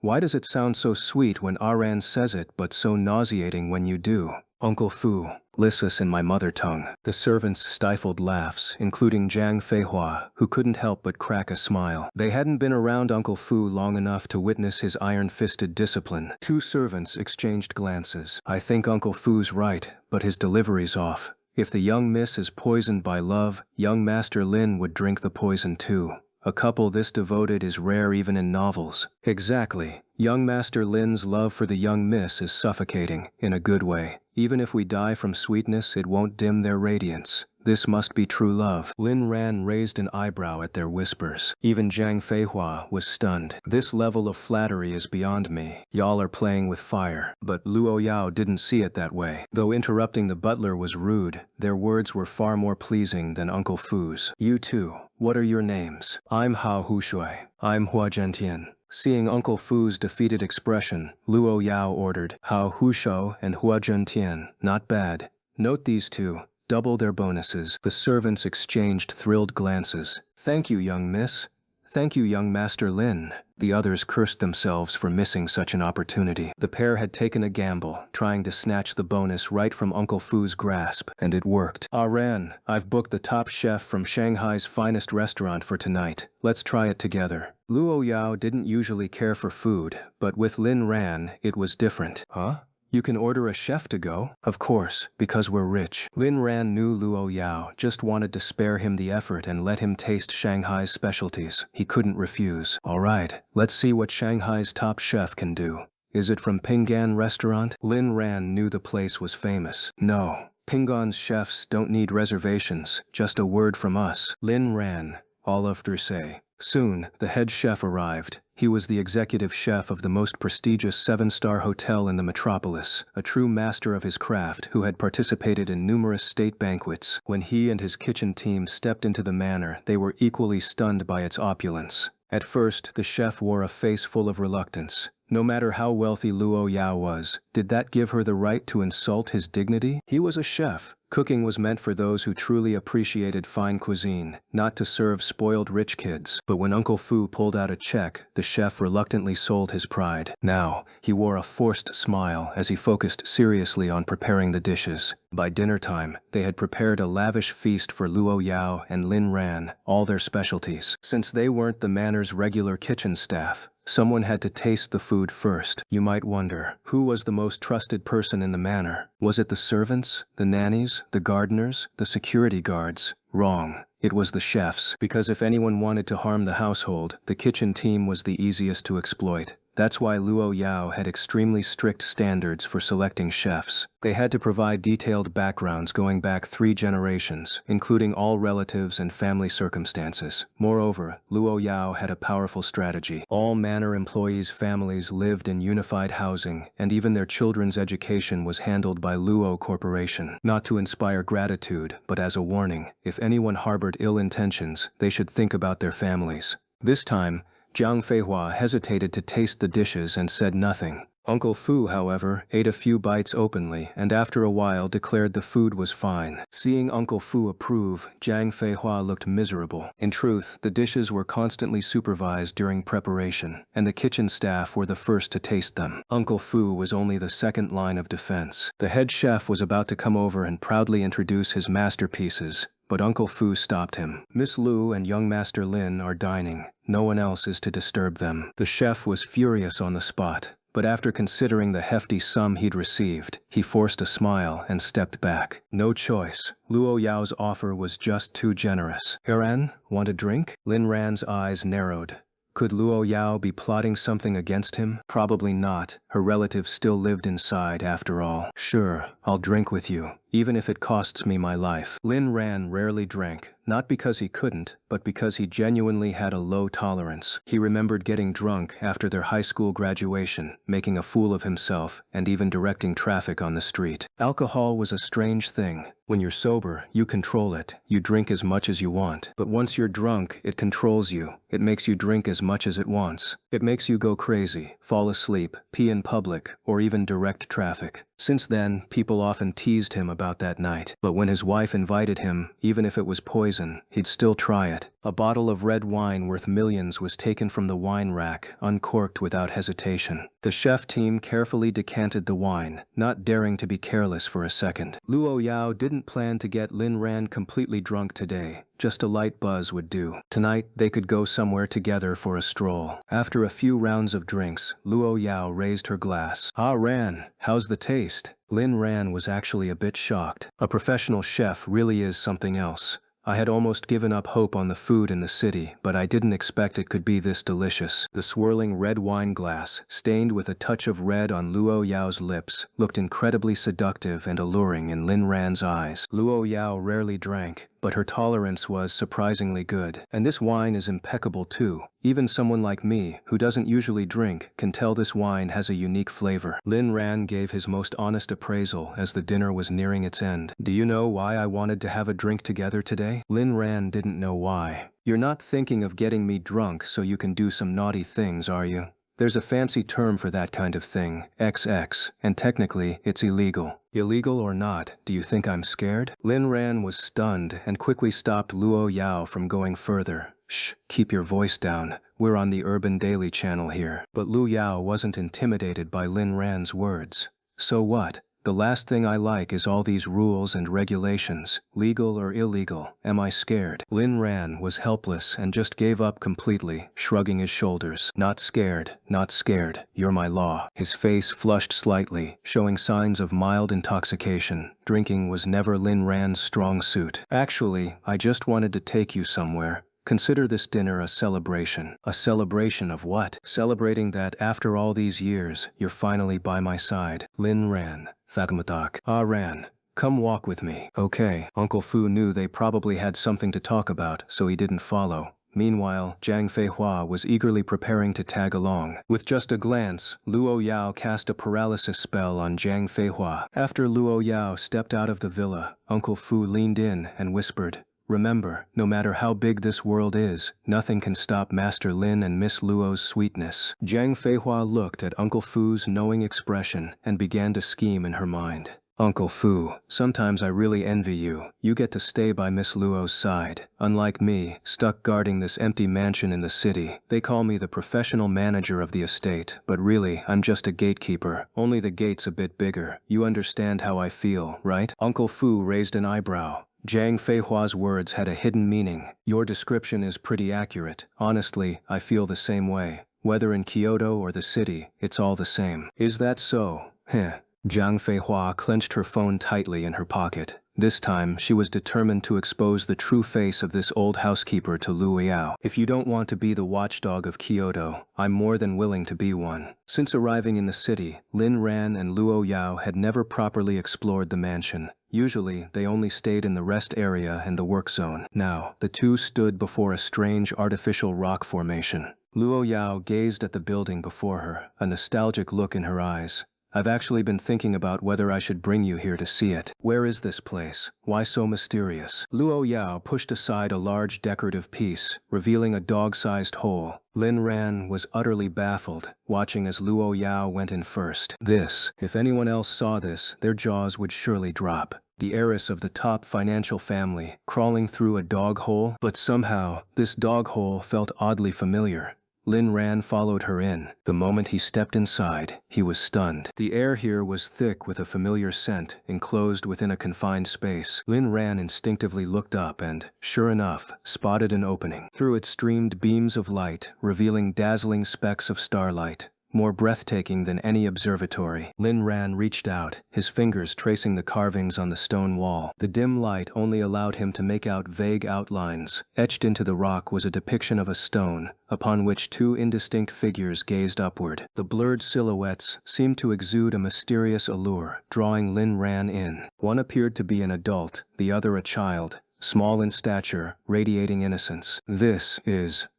Why does it sound so sweet when Aran says it but so nauseating when you do? Uncle Fu, lissus in my mother tongue. The servants stifled laughs, including Zhang Feihua, who couldn't help but crack a smile. They hadn't been around Uncle Fu long enough to witness his iron-fisted discipline. Two servants exchanged glances. I think Uncle Fu's right, but his delivery's off. If the young miss is poisoned by love, young Master Lin would drink the poison too. A couple this devoted is rare even in novels. Exactly. Young Master Lin's love for the young miss is suffocating, in a good way. Even if we die from sweetness, it won't dim their radiance. This must be true love. Lin Ran raised an eyebrow at their whispers. Even Zhang Feihua was stunned. This level of flattery is beyond me. Y'all are playing with fire. But Luo Yao didn't see it that way. Though interrupting the butler was rude, their words were far more pleasing than Uncle Fu's. You two, what are your names? I'm Hao Hushui. I'm Hua Zhentian. Seeing Uncle Fu's defeated expression, Luo Yao ordered, Hao Husho and Hua Zhentian. Not bad. Note these two. Double their bonuses. The servants exchanged thrilled glances. Thank you, young miss. Thank you, young Master Lin. The others cursed themselves for missing such an opportunity. The pair had taken a gamble, trying to snatch the bonus right from Uncle Fu's grasp, and it worked. Ah Ran, I've booked the top chef from Shanghai's finest restaurant for tonight. Let's try it together. Luo Yao didn't usually care for food, but with Lin Ran, it was different. Huh? You can order a chef to go? Of course, because we're rich. Lin Ran knew Luo Yao just wanted to spare him the effort and let him taste Shanghai's specialties. He couldn't refuse. All right, let's see what Shanghai's top chef can do. Is it from Pinggan Restaurant? Lin Ran knew the place was famous. No, Pinggan's chefs don't need reservations, just a word from us. Lin Ran, Olive Dressé. Soon, the head chef arrived. He was the executive chef of the most prestigious 7-star hotel in the metropolis, a true master of his craft who had participated in numerous state banquets. When he and his kitchen team stepped into the manor, they were equally stunned by its opulence. At first, the chef wore a face full of reluctance. No matter how wealthy Luo Yao was, did that give her the right to insult his dignity? He was a chef. Cooking was meant for those who truly appreciated fine cuisine, not to serve spoiled rich kids. But when Uncle Fu pulled out a check, the chef reluctantly sold his pride. Now, he wore a forced smile as he focused seriously on preparing the dishes. By dinner time, they had prepared a lavish feast for Luo Yao and Lin Ran, all their specialties. Since they weren't the manor's regular kitchen staff, Someone had to taste the food first. You might wonder, who was the most trusted person in the manor? Was it the servants, the nannies, the gardeners, the security guards? Wrong. It was the chefs, because if anyone wanted to harm the household, the kitchen team was the easiest to exploit. That's why Luo Yao had extremely strict standards for selecting chefs. They had to provide detailed backgrounds going back 3 generations, including all relatives and family circumstances. Moreover, Luo Yao had a powerful strategy. All manor employees' families lived in unified housing, and even their children's education was handled by Luo Corporation. Not to inspire gratitude, but as a warning, if anyone harbored ill intentions, they should think about their families. This time, Jiang Feihua hesitated to taste the dishes and said nothing. Uncle Fu, however, ate a few bites openly and after a while declared the food was fine. Seeing Uncle Fu approve, Jiang Feihua looked miserable. In truth, the dishes were constantly supervised during preparation, and the kitchen staff were the first to taste them. Uncle Fu was only the second line of defense. The head chef was about to come over and proudly introduce his masterpieces, but Uncle Fu stopped him. Miss Lu and young Master Lin are dining. No one else is to disturb them. The chef was furious on the spot, but after considering the hefty sum he'd received, he forced a smile and stepped back. No choice. Luo Yao's offer was just too generous. "Eren, want a drink?" Lin Ran's eyes narrowed. Could Luo Yao be plotting something against him? Probably not. Her relative still lived inside after all. "Sure, I'll drink with you, even if it costs me my life." Lin Ran rarely drank, not because he couldn't, but because he genuinely had a low tolerance. He remembered getting drunk after their high school graduation, making a fool of himself, and even directing traffic on the street. Alcohol was a strange thing. When you're sober, you control it. You drink as much as you want. But once you're drunk, it controls you. It makes you drink as much as it wants. It makes you go crazy, fall asleep, pee in public, or even direct traffic. Since then, people often teased him about that night. But when his wife invited him, even if it was poison, he'd still try it. A bottle of red wine worth millions was taken from the wine rack, uncorked without hesitation. The chef team carefully decanted the wine, not daring to be careless for a second. Luo Yao didn't plan to get Lin Ran completely drunk today. Just a light buzz would do. Tonight, they could go somewhere together for a stroll. After a few rounds of drinks, Luo Yao raised her glass. "Ah, Ran, how's the taste?" Lin Ran was actually a bit shocked. A professional chef really is something else. I had almost given up hope on the food in the city, but I didn't expect it could be this delicious. The swirling red wine glass, stained with a touch of red on Luo Yao's lips, looked incredibly seductive and alluring in Lin Ran's eyes. Luo Yao rarely drank, but her tolerance was surprisingly good. And this wine is impeccable too. Even someone like me, who doesn't usually drink, can tell this wine has a unique flavor. Lin Ran gave his most honest appraisal as the dinner was nearing its end. "Do you know why I wanted to have a drink together today?" Lin Ran didn't know why. "You're not thinking of getting me drunk so you can do some naughty things, are you? There's a fancy term for that kind of thing, XX, and technically, it's illegal." "Illegal or not, do you think I'm scared?" Lin Ran was stunned and quickly stopped Luo Yao from going further. "Shh, keep your voice down. We're on the Urban Daily channel here." But Lu Yao wasn't intimidated by Lin Ran's words. "So what? The last thing I like is all these rules and regulations, legal or illegal. Am I scared?" Lin Ran was helpless and just gave up completely, shrugging his shoulders. "Not scared, not scared. You're my law." His face flushed slightly, showing signs of mild intoxication. Drinking was never Lin Ran's strong suit. "Actually, I just wanted to take you somewhere. Consider this dinner a celebration." "A celebration of what?" "Celebrating that after all these years, you're finally by my side." Lin Ran. Thagmatak. "Ah, Ran. Come walk with me." "Okay." Uncle Fu knew they probably had something to talk about, so he didn't follow. Meanwhile, Jiang Feihua was eagerly preparing to tag along. With just a glance, Luo Yao cast a paralysis spell on Jiang Feihua. After Luo Yao stepped out of the villa, Uncle Fu leaned in and whispered, "Remember, no matter how big this world is, nothing can stop Master Lin and Miss Luo's sweetness." Jiang Feihua looked at Uncle Fu's knowing expression and began to scheme in her mind. "Uncle Fu, sometimes I really envy you. You get to stay by Miss Luo's side. Unlike me, stuck guarding this empty mansion in the city. They call me the professional manager of the estate, but really, I'm just a gatekeeper. Only the gate's a bit bigger. You understand how I feel, right?" Uncle Fu raised an eyebrow. Jiang Feihua's words had a hidden meaning. "Your description is pretty accurate. Honestly, I feel the same way. Whether in Kyoto or the city, it's all the same. Is that so? Heh. Jiang Feihua clenched her phone tightly in her pocket. This time, she was determined to expose the true face of this old housekeeper to Luo Yao. If you don't want to be the watchdog of Kyoto, I'm more than willing to be one. Since arriving in the city, Lin Ran and Luo Yao had never properly explored the mansion. Usually, they only stayed in the rest area and the work zone. Now, the two stood before a strange artificial rock formation. Luo Yao gazed at the building before her, a nostalgic look in her eyes. I've actually been thinking about whether I should bring you here to see it. Where is this place? Why so mysterious? Luo Yao pushed aside a large decorative piece, revealing a dog-sized hole. Lin Ran was utterly baffled, watching as Luo Yao went in first. If anyone else saw this, their jaws would surely drop. The heiress of the top financial family, crawling through a dog hole, but somehow, this dog hole felt oddly familiar. Lin Ran followed her in. The moment he stepped inside, he was stunned. The air here was thick with a familiar scent, enclosed within a confined space. Lin Ran instinctively looked up and, sure enough, spotted an opening. Through it streamed beams of light, revealing dazzling specks of starlight. More breathtaking than any observatory. Lin Ran reached out, his fingers tracing the carvings on the stone wall. The dim light only allowed him to make out vague outlines. Etched into the rock was a depiction of a stone, upon which two indistinct figures gazed upward. The blurred silhouettes seemed to exude a mysterious allure, drawing Lin Ran in. One appeared to be an adult, the other a child, small in stature, radiating innocence.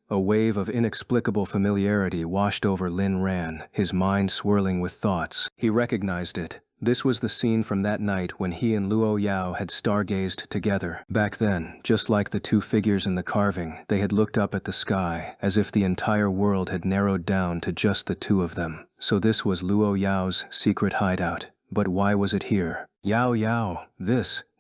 A wave of inexplicable familiarity washed over Lin Ran, his mind swirling with thoughts. He recognized it. This was the scene from that night when he and Luo Yao had stargazed together. Back then, just like the two figures in the carving, they had looked up at the sky, as if the entire world had narrowed down to just the two of them. So this was Luo Yao's secret hideout. But why was it here? Yao,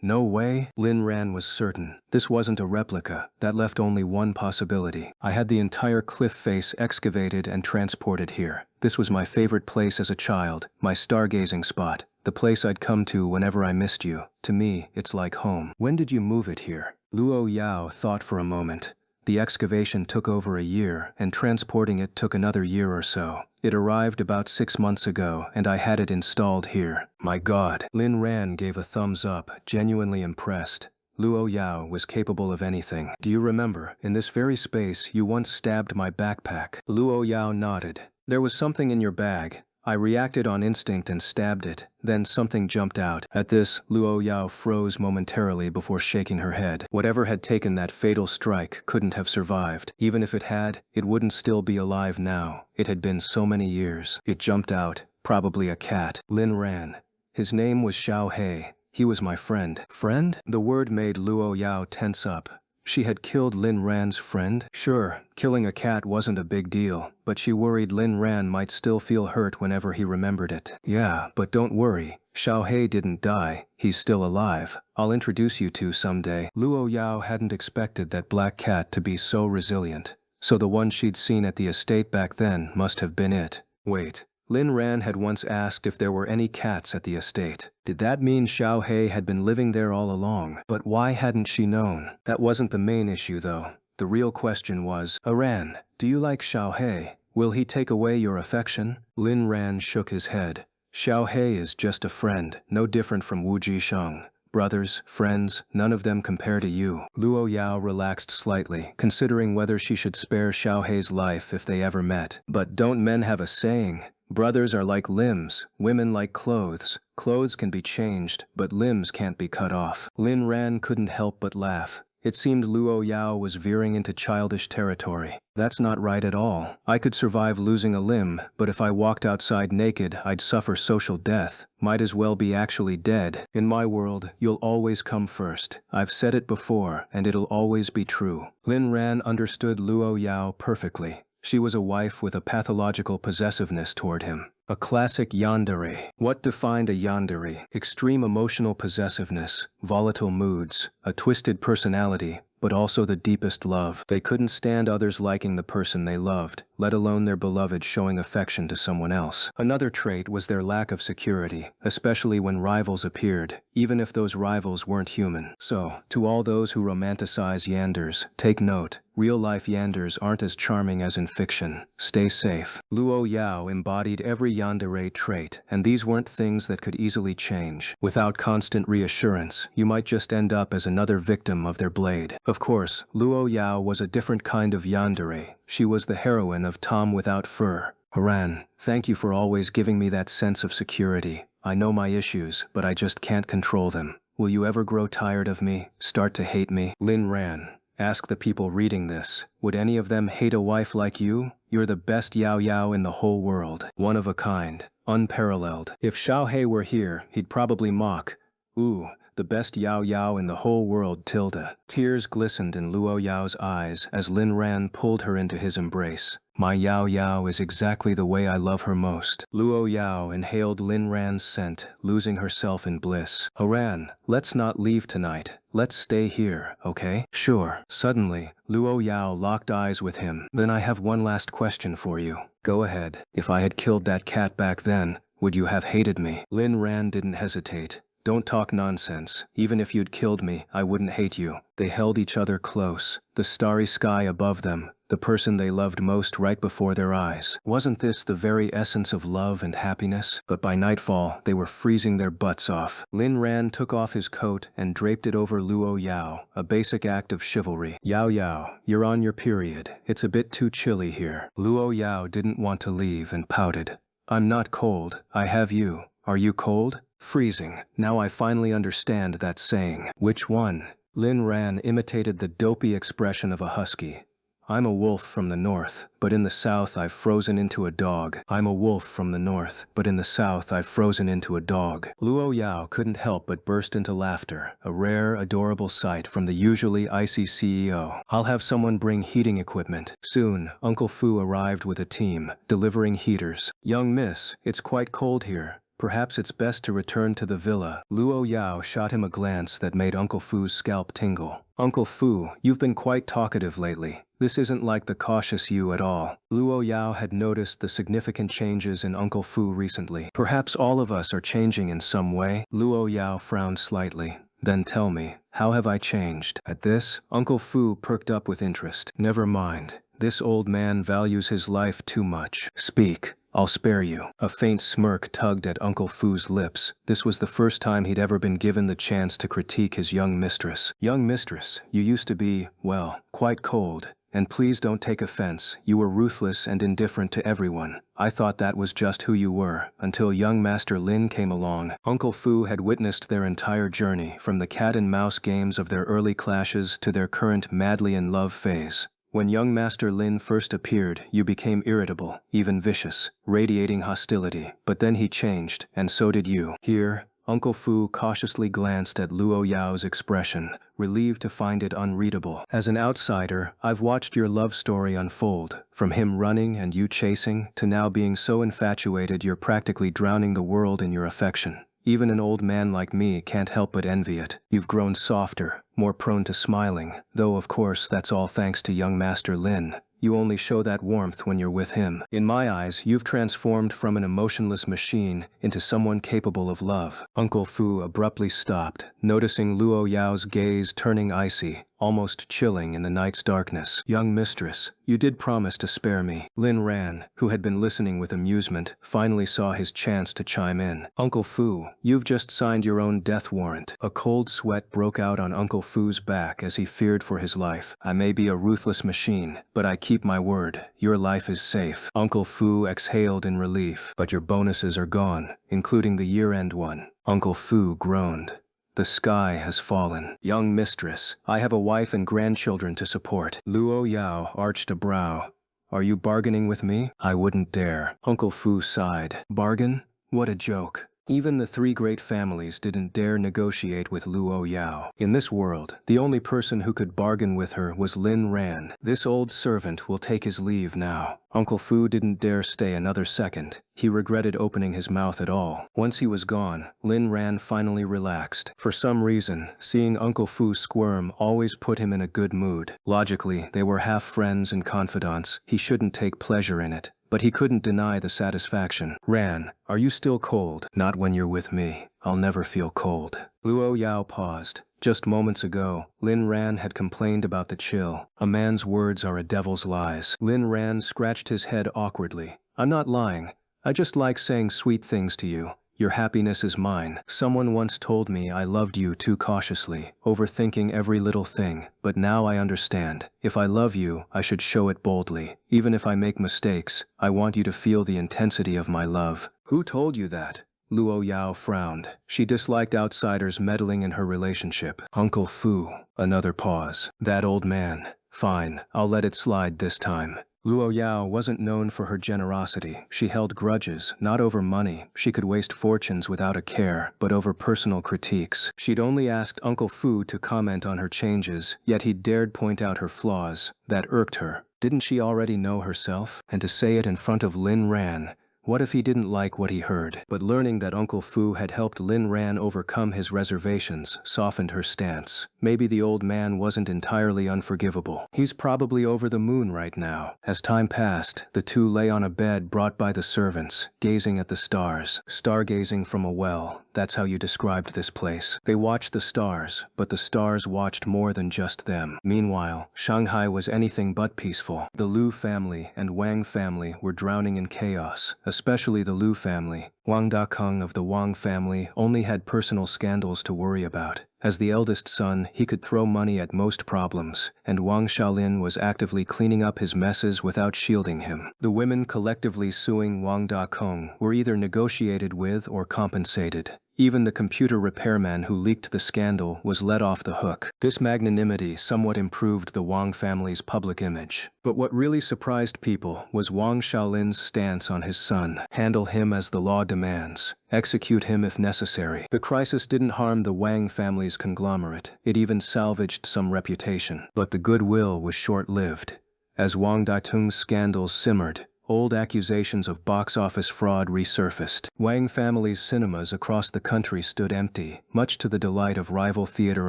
no way. Lin Ran was certain. This wasn't a replica. That left only one possibility. I had the entire cliff face excavated and transported here. This was my favorite place as a child, my stargazing spot, the place I'd come to whenever I missed you. To me, it's like home. When did you move it here? Luo Yao thought for a moment. The excavation took over a year, and transporting it took another year or so. It arrived about 6 months ago, and I had it installed here. My God. Lin Ran gave a thumbs up, genuinely impressed. Luo Yao was capable of anything. Do you remember, in this very space, you once stabbed my backpack? Luo Yao nodded. There was something in your bag. I reacted on instinct and stabbed it. Then something jumped out. At this, Luo Yao froze momentarily before shaking her head. Whatever had taken that fatal strike couldn't have survived. Even if it had, it wouldn't still be alive now. It had been so many years. It jumped out. Probably a cat. Lin Ran. His name was Xiao He. He was my friend. Friend? The word made Luo Yao tense up. She had killed Lin Ran's friend? Sure, killing a cat wasn't a big deal, but she worried Lin Ran might still feel hurt whenever he remembered it. Yeah, but don't worry. Xiao He didn't die. He's still alive. I'll introduce you two someday. Luo Yao hadn't expected that black cat to be so resilient. So the one she'd seen at the estate back then must have been it. Wait. Lin Ran had once asked if there were any cats at the estate. Did that mean Xiao He had been living there all along? But why hadn't she known? That wasn't the main issue, though. The real question was, Aran, do you like Xiao He? Will he take away your affection? Lin Ran shook his head. Xiao He is just a friend, no different from Wu Jisheng. Brothers, friends, none of them compare to you. Luo Yao relaxed slightly, considering whether she should spare Xiao He's life if they ever met. But don't men have a saying? Brothers are like limbs, women like clothes. Clothes can be changed, but limbs can't be cut off. Lin Ran couldn't help but laugh. It seemed Luo Yao was veering into childish territory. That's not right at all. I could survive losing a limb, but if I walked outside naked, I'd suffer social death. Might as well be actually dead. In my world, you'll always come first. I've said it before, and it'll always be true. Lin Ran understood Luo Yao perfectly. She was a wife with a pathological possessiveness toward him. A classic yandere. What defined a yandere? Extreme emotional possessiveness, volatile moods, a twisted personality, but also the deepest love. They couldn't stand others liking the person they loved, let alone their beloved showing affection to someone else. Another trait was their lack of security, especially when rivals appeared, even if those rivals weren't human. So, to all those who romanticize yanders, take note. Real-life Yanders aren't as charming as in fiction. Stay safe. Luo Yao embodied every Yandere trait, and these weren't things that could easily change. Without constant reassurance, you might just end up as another victim of their blade. Of course, Luo Yao was a different kind of Yandere. She was the heroine of Tom Without Fur. Haran, thank you for always giving me that sense of security. I know my issues, but I just can't control them. Will you ever grow tired of me, start to hate me? Lin Ran, ask the people reading this. Would any of them hate a wife like you? You're the best Yao Yao in the whole world. One of a kind. Unparalleled. If Xiao He were here, he'd probably mock. Ooh, the best Yao Yao in the whole world, tilde. Tears glistened in Luo Yao's eyes as Lin Ran pulled her into his embrace. My Yao Yao is exactly the way I love her most. Luo Yao inhaled Lin Ran's scent, losing herself in bliss. Haran, let's not leave tonight. Let's stay here, okay? Sure. Suddenly, Luo Yao locked eyes with him. Then I have one last question for you. Go ahead. If I had killed that cat back then, would you have hated me? Lin Ran didn't hesitate. Don't talk nonsense. Even if you'd killed me, I wouldn't hate you. They held each other close, the starry sky above them, the person they loved most right before their eyes. Wasn't this the very essence of love and happiness? But by nightfall, they were freezing their butts off. Lin Ran took off his coat and draped it over Luo Yao, a basic act of chivalry. Yao Yao, you're on your period. It's a bit too chilly here. Luo Yao didn't want to leave and pouted. I'm not cold. I have you. Are you cold? Freezing. Now I finally understand that saying. Which one? Lin Ran imitated the dopey expression of a husky. I'm a wolf from the north, but in the south I've frozen into a dog. I'm a wolf from the north, but in the south I've frozen into a dog. Luo Yao couldn't help but burst into laughter, a rare, adorable sight from the usually icy CEO. I'll have someone bring heating equipment. Soon, Uncle Fu arrived with a team, delivering heaters. Young miss, it's quite cold here. Perhaps it's best to return to the villa. Luo Yao shot him a glance that made Uncle Fu's scalp tingle. Uncle Fu, you've been quite talkative lately. This isn't like the cautious you at all. Luo Yao had noticed the significant changes in Uncle Fu recently. Perhaps all of us are changing in some way. Luo Yao frowned slightly. Then tell me, how have I changed? At this, Uncle Fu perked up with interest. Never mind. This old man values his life too much. Speak. I'll spare you. A faint smirk tugged at Uncle Fu's lips. This was the first time he'd ever been given the chance to critique his young mistress. Young mistress, you used to be, well, quite cold. And please don't take offense, you were ruthless and indifferent to everyone. I thought that was just who you were, until young Master Lin came along. Uncle Fu had witnessed their entire journey, from the cat and mouse games of their early clashes to their current madly in love phase. When young Master Lin first appeared, you became irritable, even vicious, radiating hostility. But then he changed, and so did you. Here, Uncle Fu cautiously glanced at Luo Yao's expression, relieved to find it unreadable. As an outsider, I've watched your love story unfold, from him running and you chasing, to now being so infatuated you're practically drowning the world in your affection. Even an old man like me can't help but envy it. You've grown softer, more prone to smiling, though of course that's all thanks to young Master Lin. You only show that warmth when you're with him. In my eyes, you've transformed from an emotionless machine into someone capable of love. Uncle Fu abruptly stopped, noticing Luo Yao's gaze turning icy, almost chilling in the night's darkness. Young mistress, you did promise to spare me. Lin Ran, who had been listening with amusement, finally saw his chance to chime in. Uncle Fu, you've just signed your own death warrant. A cold sweat broke out on Uncle Fu's back as he feared for his life. I may be a ruthless machine, but I keep my word. Your life is safe. Uncle Fu exhaled in relief, but your bonuses are gone, including the year-end one. Uncle Fu groaned. The sky has fallen. Young mistress, I have a wife and grandchildren to support. Luo Yao arched a brow. Are you bargaining with me? I wouldn't dare. Uncle Fu sighed. Bargain? What a joke. Even the three great families didn't dare negotiate with Luo Yao. In this world, the only person who could bargain with her was Lin Ran. This old servant will take his leave now. Uncle Fu didn't dare stay another second. He regretted opening his mouth at all. Once he was gone, Lin Ran finally relaxed. For some reason, seeing Uncle Fu squirm always put him in a good mood. Logically, they were half friends and confidants. He shouldn't take pleasure in it. But he couldn't deny the satisfaction. Ran, are you still cold? Not when you're with me. I'll never feel cold. Luo Yao paused. Just moments ago, Lin Ran had complained about the chill. A man's words are a devil's lies. Lin Ran scratched his head awkwardly. I'm not lying. I just like saying sweet things to you. Your happiness is mine. Someone once told me I loved you too cautiously, overthinking every little thing, but now I understand. If I love you, I should show it boldly. Even if I make mistakes, I want you to feel the intensity of my love. Who told you that? Luo Yao frowned. She disliked outsiders meddling in her relationship. Uncle Fu. Another pause. That old man. Fine, I'll let it slide this time. Luo Yao wasn't known for her generosity. She held grudges, not over money. She could waste fortunes without a care, but over personal critiques. She'd only asked Uncle Fu to comment on her changes, yet he dared point out her flaws. That irked her. Didn't she already know herself? And to say it in front of Lin Ran. What if he didn't like what he heard? But learning that Uncle Fu had helped Lin Ran overcome his reservations softened her stance. Maybe the old man wasn't entirely unforgivable. He's probably over the moon right now. As time passed, the two lay on a bed brought by the servants, gazing at the stars. Stargazing from a well. That's how you described this place. They watched the stars, but the stars watched more than just them. Meanwhile, Shanghai was anything but peaceful. The Liu family and Wang family were drowning in chaos, especially the Liu family. Wang Dakeng of the Wang family only had personal scandals to worry about. As the eldest son, he could throw money at most problems, and Wang Shaolin was actively cleaning up his messes without shielding him. The women collectively suing Wang Dakeng were either negotiated with or compensated. Even the computer repairman who leaked the scandal was let off the hook. This magnanimity somewhat improved the Wang family's public image. But what really surprised people was Wang Shaolin's stance on his son. Handle him as the law demands. Execute him if necessary. The crisis didn't harm the Wang family's conglomerate. It even salvaged some reputation. But the goodwill was short-lived. As Wang Daitung's scandals simmered, old accusations of box office fraud resurfaced. Wang family's cinemas across the country stood empty, much to the delight of rival theater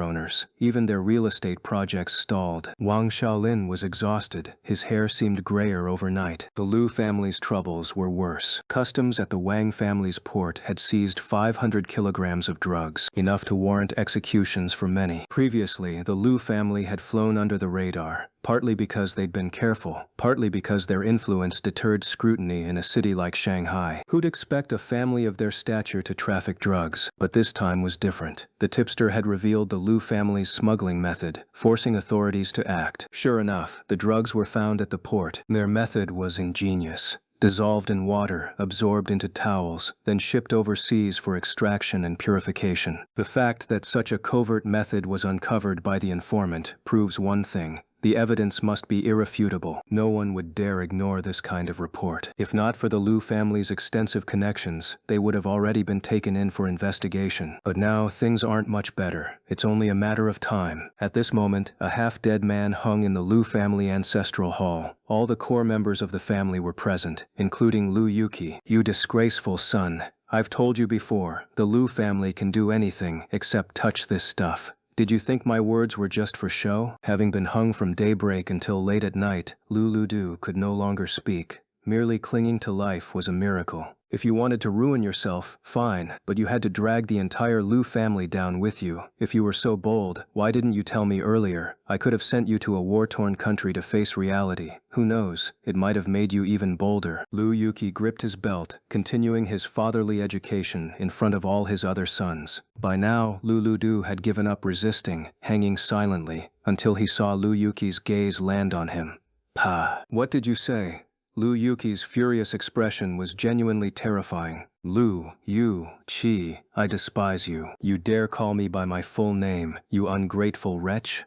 owners. Even their real estate projects stalled. Wang Shaolin was exhausted. His hair seemed grayer overnight. The Liu family's troubles were worse. Customs at the Wang family's port had seized 500 kilograms of drugs, enough to warrant executions for many. Previously, the Liu family had flown under the radar. Partly because they'd been careful, partly because their influence deterred scrutiny in a city like Shanghai. Who'd expect a family of their stature to traffic drugs? But this time was different. The tipster had revealed the Liu family's smuggling method, forcing authorities to act. Sure enough, the drugs were found at the port. Their method was ingenious. Dissolved in water, absorbed into towels, then shipped overseas for extraction and purification. The fact that such a covert method was uncovered by the informant proves one thing. The evidence must be irrefutable. No one would dare ignore this kind of report. If not for the Liu family's extensive connections, they would have already been taken in for investigation. But now things aren't much better. It's only a matter of time. At this moment, a half-dead man hung in the Liu family ancestral hall. All the core members of the family were present, including Liu Yuki. You disgraceful son. I've told you before, the Liu family can do anything except touch this stuff. Did you think my words were just for show? Having been hung from daybreak until late at night, Lu Du could no longer speak. Merely clinging to life was a miracle. If you wanted to ruin yourself, fine, but you had to drag the entire Liu family down with you. If you were so bold, why didn't you tell me earlier? I could have sent you to a war-torn country to face reality. Who knows, it might have made you even bolder. Liu Yuki gripped his belt, continuing his fatherly education in front of all his other sons. By now, Lu Du had given up resisting, hanging silently, until he saw Liu Yuki's gaze land on him. "Pa, what did you say?" Liu Yuki's furious expression was genuinely terrifying. Liu, you, Qi, I despise you. You dare call me by my full name, you ungrateful wretch?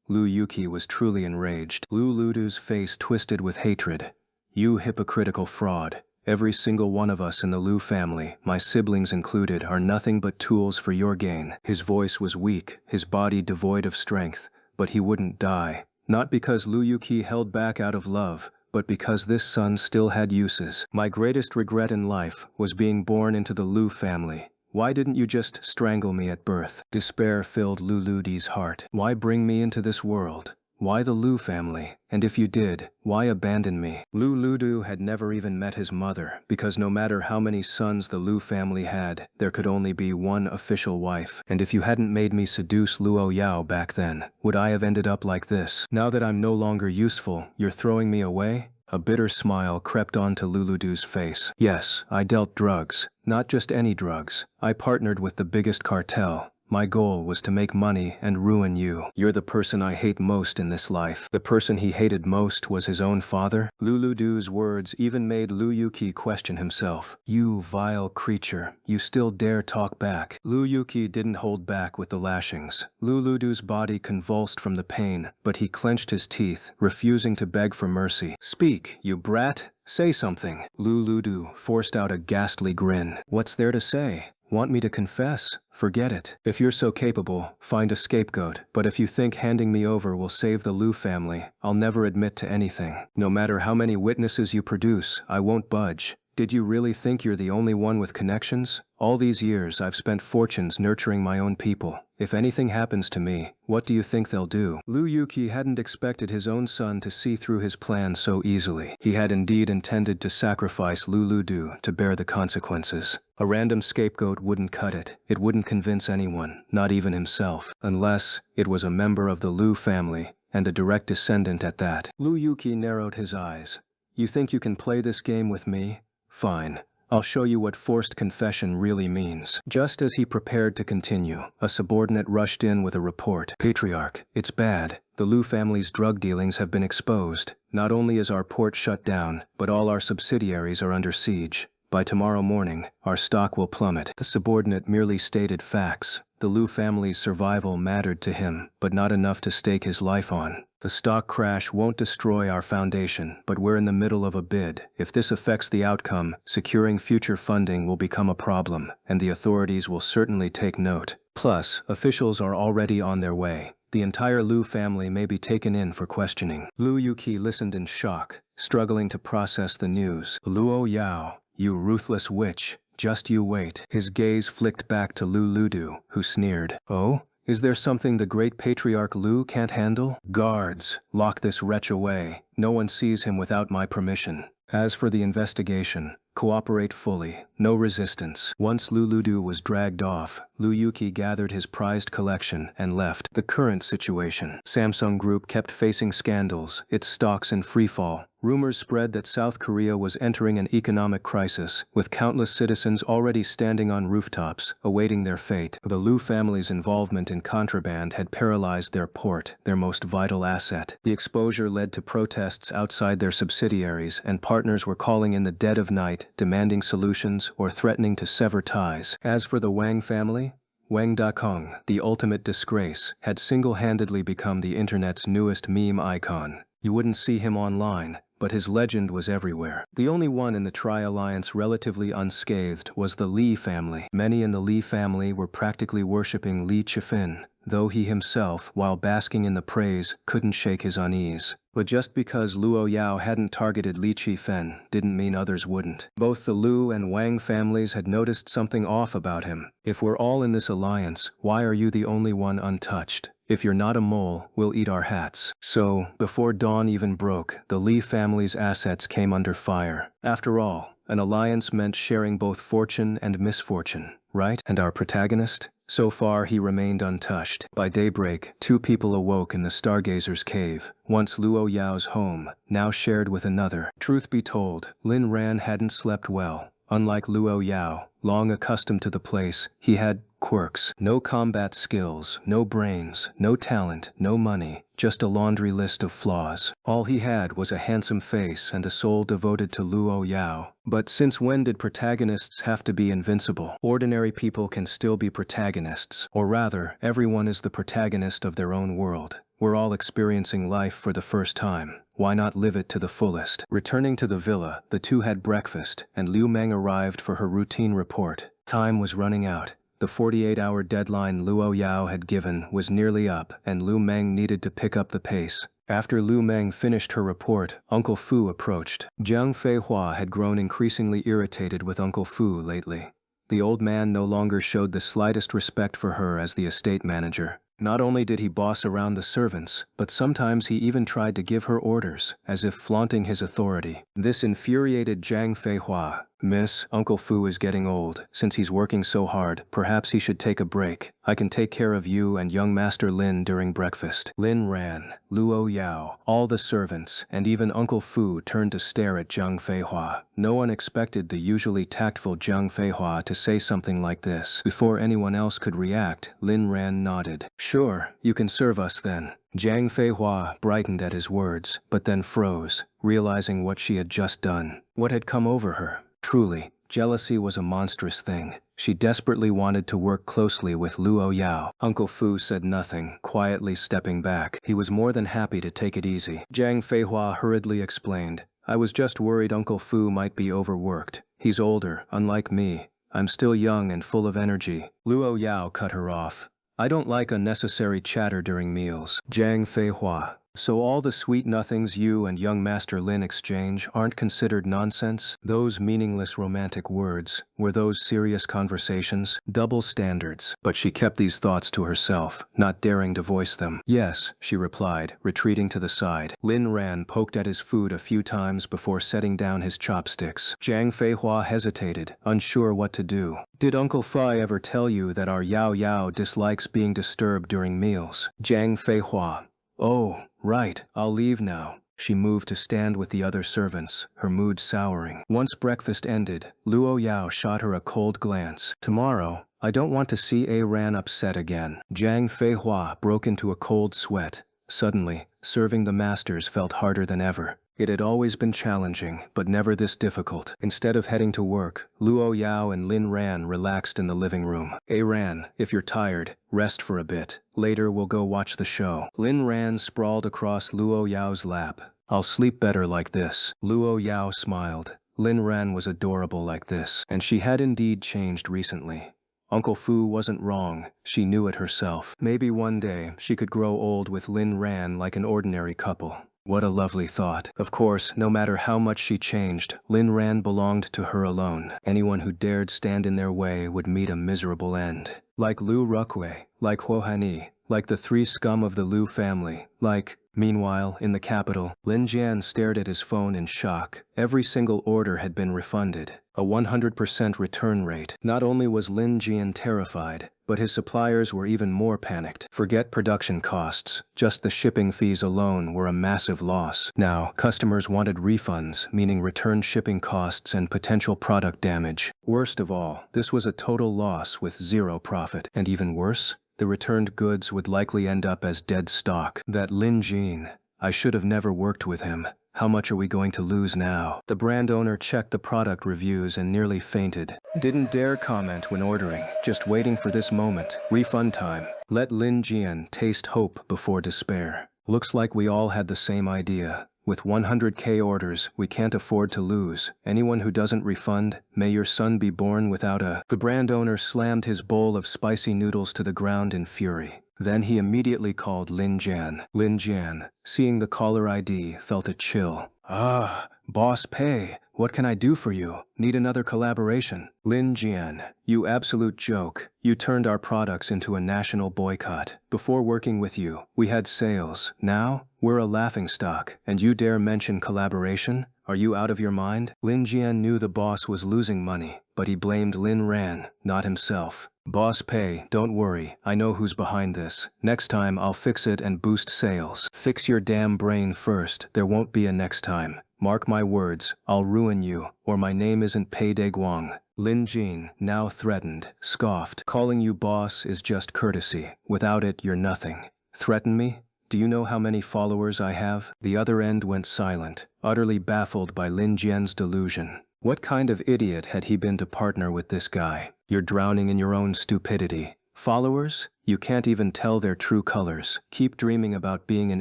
Liu Yuki was truly enraged. Lu Du's face twisted with hatred. You hypocritical fraud. Every single one of us in the Liu family, my siblings included, are nothing but tools for your gain. His voice was weak, his body devoid of strength, but he wouldn't die. Not because Liu Yuki held back out of love, but because this son still had uses. My greatest regret in life was being born into the Liu family. Why didn't you just strangle me at birth? Despair filled Lu Du's heart. Why bring me into this world? Why the Lu family? And if you did, why abandon me? Lu Ludu had never even met his mother, because no matter how many sons the Lu family had, there could only be one official wife. And if you hadn't made me seduce Luo Yao back then, would I have ended up like this? Now that I'm no longer useful, you're throwing me away? A bitter smile crept onto Luludu's face. Yes, I dealt drugs. Not just any drugs. I partnered with the biggest cartel. My goal was to make money and ruin you. You're the person I hate most in this life. The person he hated most was his own father. Luludu's words even made Lu Yuki question himself. You vile creature, you still dare talk back. Lu Yuki didn't hold back with the lashings. Luludu's body convulsed from the pain, but he clenched his teeth, refusing to beg for mercy. Speak, you brat. Say something. Luludu forced out a ghastly grin. What's there to say? Want me to confess? Forget it. If you're so capable, find a scapegoat. But if you think handing me over will save the Lu family, I'll never admit to anything. No matter how many witnesses you produce, I won't budge. Did you really think you're the only one with connections? All these years I've spent fortunes nurturing my own people. If anything happens to me, what do you think they'll do? Lu Yuki hadn't expected his own son to see through his plan so easily. He had indeed intended to sacrifice Luludu to bear the consequences. A random scapegoat wouldn't cut it. It wouldn't convince anyone, not even himself, unless it was a member of the Lu family, and a direct descendant at that. Lu Yuki narrowed his eyes. You think you can play this game with me? Fine. I'll show you what forced confession really means. Just as he prepared to continue, a subordinate rushed in with a report. Patriarch, it's bad. The Lu family's drug dealings have been exposed. Not only is our port shut down, but all our subsidiaries are under siege. By tomorrow morning, our stock will plummet. The subordinate merely stated facts. The Lu family's survival mattered to him, but not enough to stake his life on. The stock crash won't destroy our foundation, but we're in the middle of a bid. If this affects the outcome, securing future funding will become a problem, and the authorities will certainly take note. Plus, officials are already on their way. The entire Lu family may be taken in for questioning. Lu Yuki listened in shock, struggling to process the news. Luo Yao, you ruthless witch, just you wait. His gaze flicked back to Lu Ludu, who sneered. Oh? Is there something the great patriarch Lu can't handle? Guards, lock this wretch away. No one sees him without my permission. As for the investigation, cooperate fully, no resistance. Once Lu Ludu was dragged off, Lu Yuki gathered his prized collection and left. The current situation. Samsung Group kept facing scandals, its stocks in freefall. Rumors spread that South Korea was entering an economic crisis, with countless citizens already standing on rooftops, awaiting their fate. The Lu family's involvement in contraband had paralyzed their port, their most vital asset. The exposure led to protests outside their subsidiaries, and partners were calling in the dead of night, demanding solutions or threatening to sever ties. As for the Wang family, Wang Dakong, the ultimate disgrace, had single-handedly become the internet's newest meme icon. You wouldn't see him online, but his legend was everywhere. The only one in the Tri-Alliance relatively unscathed was the Li family. Many in the Li family were practically worshipping Li Chifin, though he himself, while basking in the praise, couldn't shake his unease. But just because Luo Yao hadn't targeted Li Chifeng didn't mean others wouldn't. Both the Lu and Wang families had noticed something off about him. If we're all in this alliance, why are you the only one untouched? If you're not a mole, we'll eat our hats. So, before dawn even broke, the Li family's assets came under fire. After all, an alliance meant sharing both fortune and misfortune, right? And our protagonist? So far, he remained untouched. By daybreak, two people awoke in the Stargazer's cave, once Luo Yao's home, now shared with another. Truth be told, Lin Ran hadn't slept well. Unlike Luo Yao, long accustomed to the place, he had quirks. No combat skills, no brains, no talent, no money, just a laundry list of flaws. All he had was a handsome face and a soul devoted to Luo Yao. But since when did protagonists have to be invincible? Ordinary people can still be protagonists. Or rather, everyone is the protagonist of their own world. We're all experiencing life for the first time. Why not live it to the fullest? Returning to the villa, the two had breakfast, and Liu Meng arrived for her routine report. Time was running out. The 48-hour deadline Luo Yao had given was nearly up, and Liu Meng needed to pick up the pace. After Liu Meng finished her report, Uncle Fu approached. Jiang Feihua had grown increasingly irritated with Uncle Fu lately. The old man no longer showed the slightest respect for her as the estate manager. Not only did he boss around the servants, but sometimes he even tried to give her orders, as if flaunting his authority. This infuriated Zhang Feihua. "Miss, Uncle Fu is getting old. Since he's working so hard, perhaps he should take a break. I can take care of you and young Master Lin during breakfast." Lin Ran, Luo Yao, all the servants, and even Uncle Fu turned to stare at Zhang Feihua. No one expected the usually tactful Zhang Feihua to say something like this. Before anyone else could react, Lin Ran nodded. "Sure, you can serve us then." Zhang Feihua brightened at his words, but then froze, realizing what she had just done. What had come over her? Truly, jealousy was a monstrous thing. She desperately wanted to work closely with Luo Yao. Uncle Fu said nothing, quietly stepping back. He was more than happy to take it easy. Zhang Feihua hurriedly explained, "I was just worried Uncle Fu might be overworked. He's older, unlike me. I'm still young and full of energy." Luo Yao cut her off. "I don't like unnecessary chatter during meals." Zhang Feihua. "So all the sweet nothings you and young Master Lin exchange aren't considered nonsense? Those meaningless romantic words, were those serious conversations? Double standards." But she kept these thoughts to herself, not daring to voice them. "Yes," she replied, retreating to the side. Lin Ran poked at his food a few times before setting down his chopsticks. Zhang Feihua hesitated, unsure what to do. "Did Uncle Fai ever tell you that our Yao Yao dislikes being disturbed during meals?" Zhang Feihua. "Oh, right, I'll leave now." She moved to stand with the other servants, her mood souring. Once breakfast ended, Luo Yao shot her a cold glance. "Tomorrow, I don't want to see A Ran upset again." Zhang Feihua broke into a cold sweat. Suddenly, serving the masters felt harder than ever. It had always been challenging, but never this difficult. Instead of heading to work, Luo Yao and Lin Ran relaxed in the living room. "A Ran, if you're tired, rest for a bit. Later we'll go watch the show." Lin Ran sprawled across Luo Yao's lap. "I'll sleep better like this." Luo Yao smiled. Lin Ran was adorable like this, and she had indeed changed recently. Uncle Fu wasn't wrong, she knew it herself. Maybe one day she could grow old with Lin Ran like an ordinary couple. What a lovely thought. Of course, no matter how much she changed, Lin Ran belonged to her alone. Anyone who dared stand in their way would meet a miserable end. Like Lu Rukwei, like Huo Hanyi, like the three scum of the Lu family, like... Meanwhile, in the capital, Lin Jian stared at his phone in shock. Every single order had been refunded. A 100% return rate. Not only was Lin Jian terrified, but his suppliers were even more panicked. Forget production costs. Just the shipping fees alone were a massive loss. Now, customers wanted refunds, meaning return shipping costs and potential product damage. Worst of all, this was a total loss with zero profit. And even worse? The returned goods would likely end up as dead stock. That Lin Jin. I should have never worked with him. How much are we going to lose now? The brand owner checked the product reviews and nearly fainted. Didn't dare comment when ordering, just waiting for this moment. Refund time. Let Lin Jian taste hope before despair. Looks like we all had the same idea. With 100K orders, we can't afford to lose. Anyone who doesn't refund, may your son be born without a... The brand owner slammed his bowl of spicy noodles to the ground in fury. Then he immediately called Lin Jian. Lin Jian, seeing the caller ID, felt a chill. "Ah, Boss Pei, what can I do for you? Need another collaboration?" Lin Jian, you absolute joke. You turned our products into a national boycott. Before working with you, we had sales. Now, we're a laughingstock. And you dare mention collaboration? Are you out of your mind? Lin Jian knew the boss was losing money, but he blamed Lin Ran, not himself. "Boss Pei, don't worry, I know who's behind this. Next time I'll fix it and boost sales." Fix your damn brain first, there won't be a next time. Mark my words, I'll ruin you, or my name isn't Pei De Guang. Lin Jin, now threatened, scoffed. Calling you boss is just courtesy. Without it, you're nothing. Threaten me? Do you know how many followers I have? The other end went silent, utterly baffled by Lin Jian's delusion. What kind of idiot had he been to partner with this guy? You're drowning in your own stupidity. Followers? You can't even tell their true colors. Keep dreaming about being an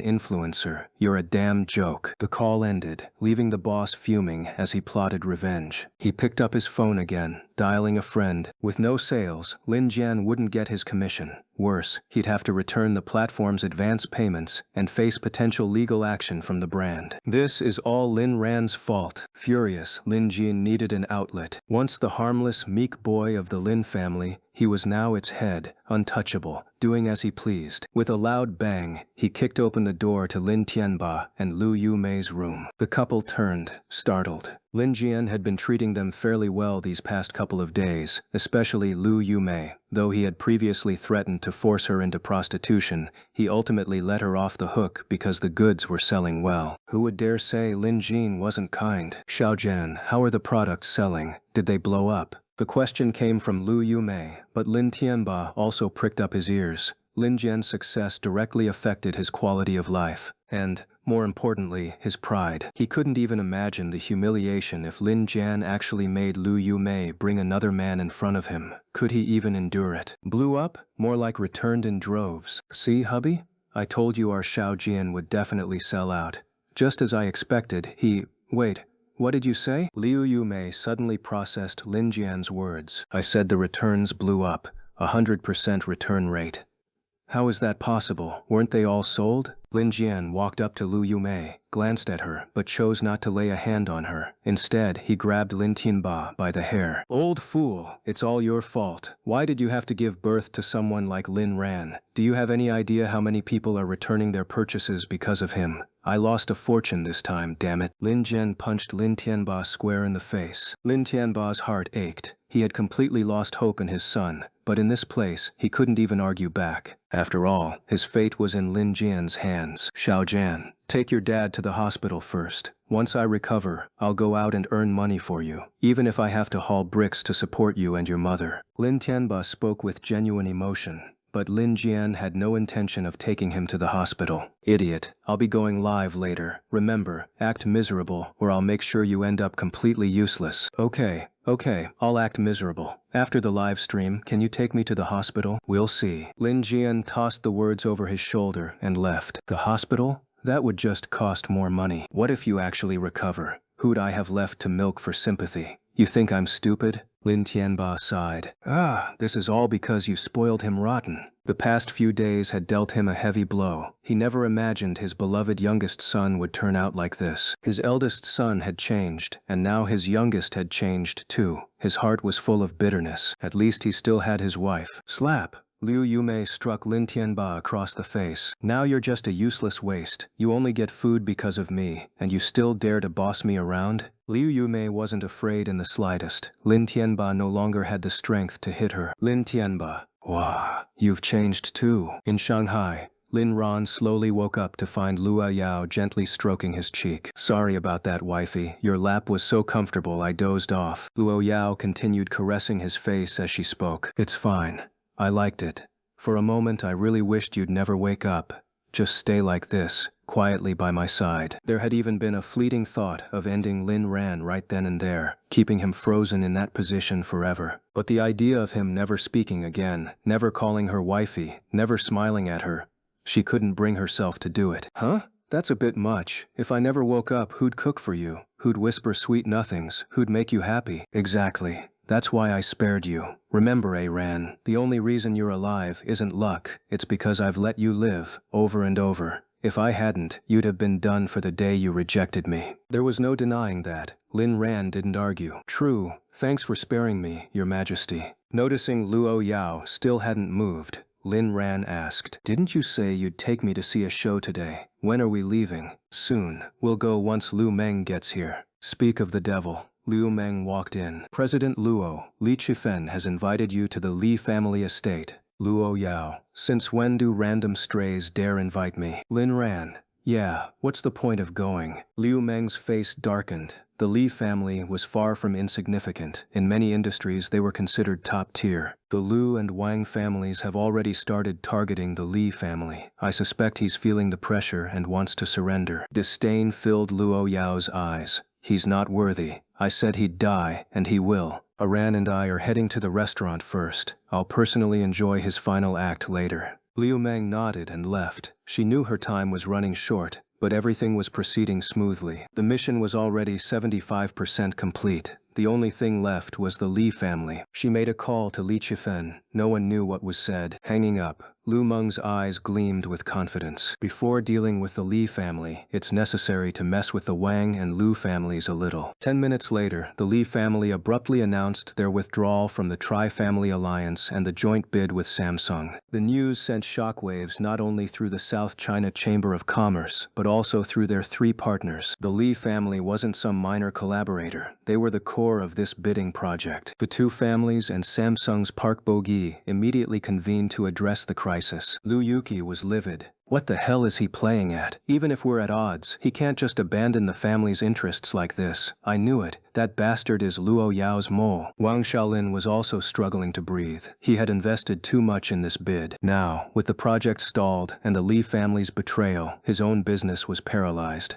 influencer. You're a damn joke. The call ended, leaving the boss fuming as he plotted revenge. He picked up his phone again, dialing a friend. With no sales, Lin Jian wouldn't get his commission. Worse, he'd have to return the platform's advance payments and face potential legal action from the brand. This is all Lin Ran's fault. Furious, Lin Jin needed an outlet. Once the harmless, meek boy of the Lin family, he was now its head, untouchable, doing as he pleased. With a loud bang, he kicked open the door to Lin Tianba and Lu Yumei's room. The couple turned, startled. Lin Jian had been treating them fairly well these past couple of days, especially Lu Yumei. Though he had previously threatened to force her into prostitution, he ultimately let her off the hook because the goods were selling well. Who would dare say Lin Jin wasn't kind? Xiaojian, how are the products selling? Did they blow up? The question came from Lu Yumei, but Lin Tianba also pricked up his ears. Lin Jian's success directly affected his quality of life, and, more importantly, his pride. He couldn't even imagine the humiliation if Lin Jian actually made Lu Yumei bring another man in front of him. Could he even endure it? Blew up? More like returned in droves. See, hubby? I told you our Xiaojian would definitely sell out. Just as I expected, Wait. What did you say? Liu Yumei suddenly processed Lin Jian's words. I said the returns blew up, 100% return rate. How is that possible? Weren't they all sold? Lin Jian walked up to Lu Yumei, glanced at her, but chose not to lay a hand on her. Instead, he grabbed Lin Tianba by the hair. Old fool, it's all your fault. Why did you have to give birth to someone like Lin Ran? Do you have any idea how many people are returning their purchases because of him? I lost a fortune this time, damn it. Lin Jian punched Lin Tianba square in the face. Lin Tianba's heart ached. He had completely lost hope in his son, but in this place, he couldn't even argue back. After all, his fate was in Lin Jian's hands. Xiaojian, take your dad to the hospital first. Once I recover, I'll go out and earn money for you, even if I have to haul bricks to support you and your mother. Lin Tianba spoke with genuine emotion, but Lin Jian had no intention of taking him to the hospital. Idiot, I'll be going live later. Remember, act miserable, or I'll make sure you end up completely useless. Okay, I'll act miserable. After the live stream, can you take me to the hospital? We'll see. Lin Jian tossed the words over his shoulder and left. The hospital? That would just cost more money. What if you actually recover? Who'd I have left to milk for sympathy? You think I'm stupid? Lin Tianba sighed. This is all because you spoiled him rotten. The past few days had dealt him a heavy blow. He never imagined his beloved youngest son would turn out like this. His eldest son had changed, and now his youngest had changed too. His heart was full of bitterness. At least he still had his wife. Slap! Liu Yumei struck Lin Tianba across the face. Now you're just a useless waste. You only get food because of me, and you still dare to boss me around? Liu Yumei wasn't afraid in the slightest. Lin Tianba no longer had the strength to hit her. Lin Tianba. Wow, you've changed too. In Shanghai, Lin Ran slowly woke up to find Luo Yao gently stroking his cheek. Sorry about that, wifey. Your lap was so comfortable I dozed off. Luo Yao continued caressing his face as she spoke. It's fine. I liked it. For a moment I really wished you'd never wake up. Just stay like this, quietly by my side. There had even been a fleeting thought of ending Lin Ran right then and there, keeping him frozen in that position forever. But the idea of him never speaking again, never calling her wifey, never smiling at her, she couldn't bring herself to do it. Huh? That's a bit much. If I never woke up, who'd cook for you? Who'd whisper sweet nothings? Who'd make you happy? Exactly. That's why I spared you. Remember, Ran, the only reason you're alive isn't luck, it's because I've let you live, over and over. If I hadn't, you'd have been done for the day you rejected me. There was no denying that. Lin Ran didn't argue. True, thanks for sparing me, Your Majesty. Noticing Luo Yao still hadn't moved, Lin Ran asked, Didn't you say you'd take me to see a show today? When are we leaving? Soon. We'll go once Lu Meng gets here. Speak of the devil. Liu Meng walked in. President Luo, Li Chifen has invited you to the Li family estate. Luo Yao, since when do random strays dare invite me? Lin Ran, yeah, what's the point of going? Liu Meng's face darkened. The Li family was far from insignificant. In many industries they were considered top tier. The Lu and Wang families have already started targeting the Li family. I suspect he's feeling the pressure and wants to surrender. Disdain filled Luo Yao's eyes. He's not worthy. I said he'd die, and he will. Aran and I are heading to the restaurant first. I'll personally enjoy his final act later. Liu Meng nodded and left. She knew her time was running short, but everything was proceeding smoothly. The mission was already 75% complete. The only thing left was the Li family. She made a call to Li Qifen. No one knew what was said. Hanging up, Lu Meng's eyes gleamed with confidence. Before dealing with the Li family, it's necessary to mess with the Wang and Lu families a little. 10 minutes later, the Li family abruptly announced their withdrawal from the Tri-Family Alliance and the joint bid with Samsung. The news sent shockwaves not only through the South China Chamber of Commerce, but also through their three partners. The Li family wasn't some minor collaborator. They were the core of this bidding project. The two families and Samsung's Park Bo-gi immediately convened to address the crisis. Lu Yuqi was livid. What the hell is he playing at? Even if we're at odds, he can't just abandon the family's interests like this. I knew it. That bastard is Luo Yao's mole. Wang Xiaolin was also struggling to breathe. He had invested too much in this bid. Now, with the project stalled and the Li family's betrayal, his own business was paralyzed.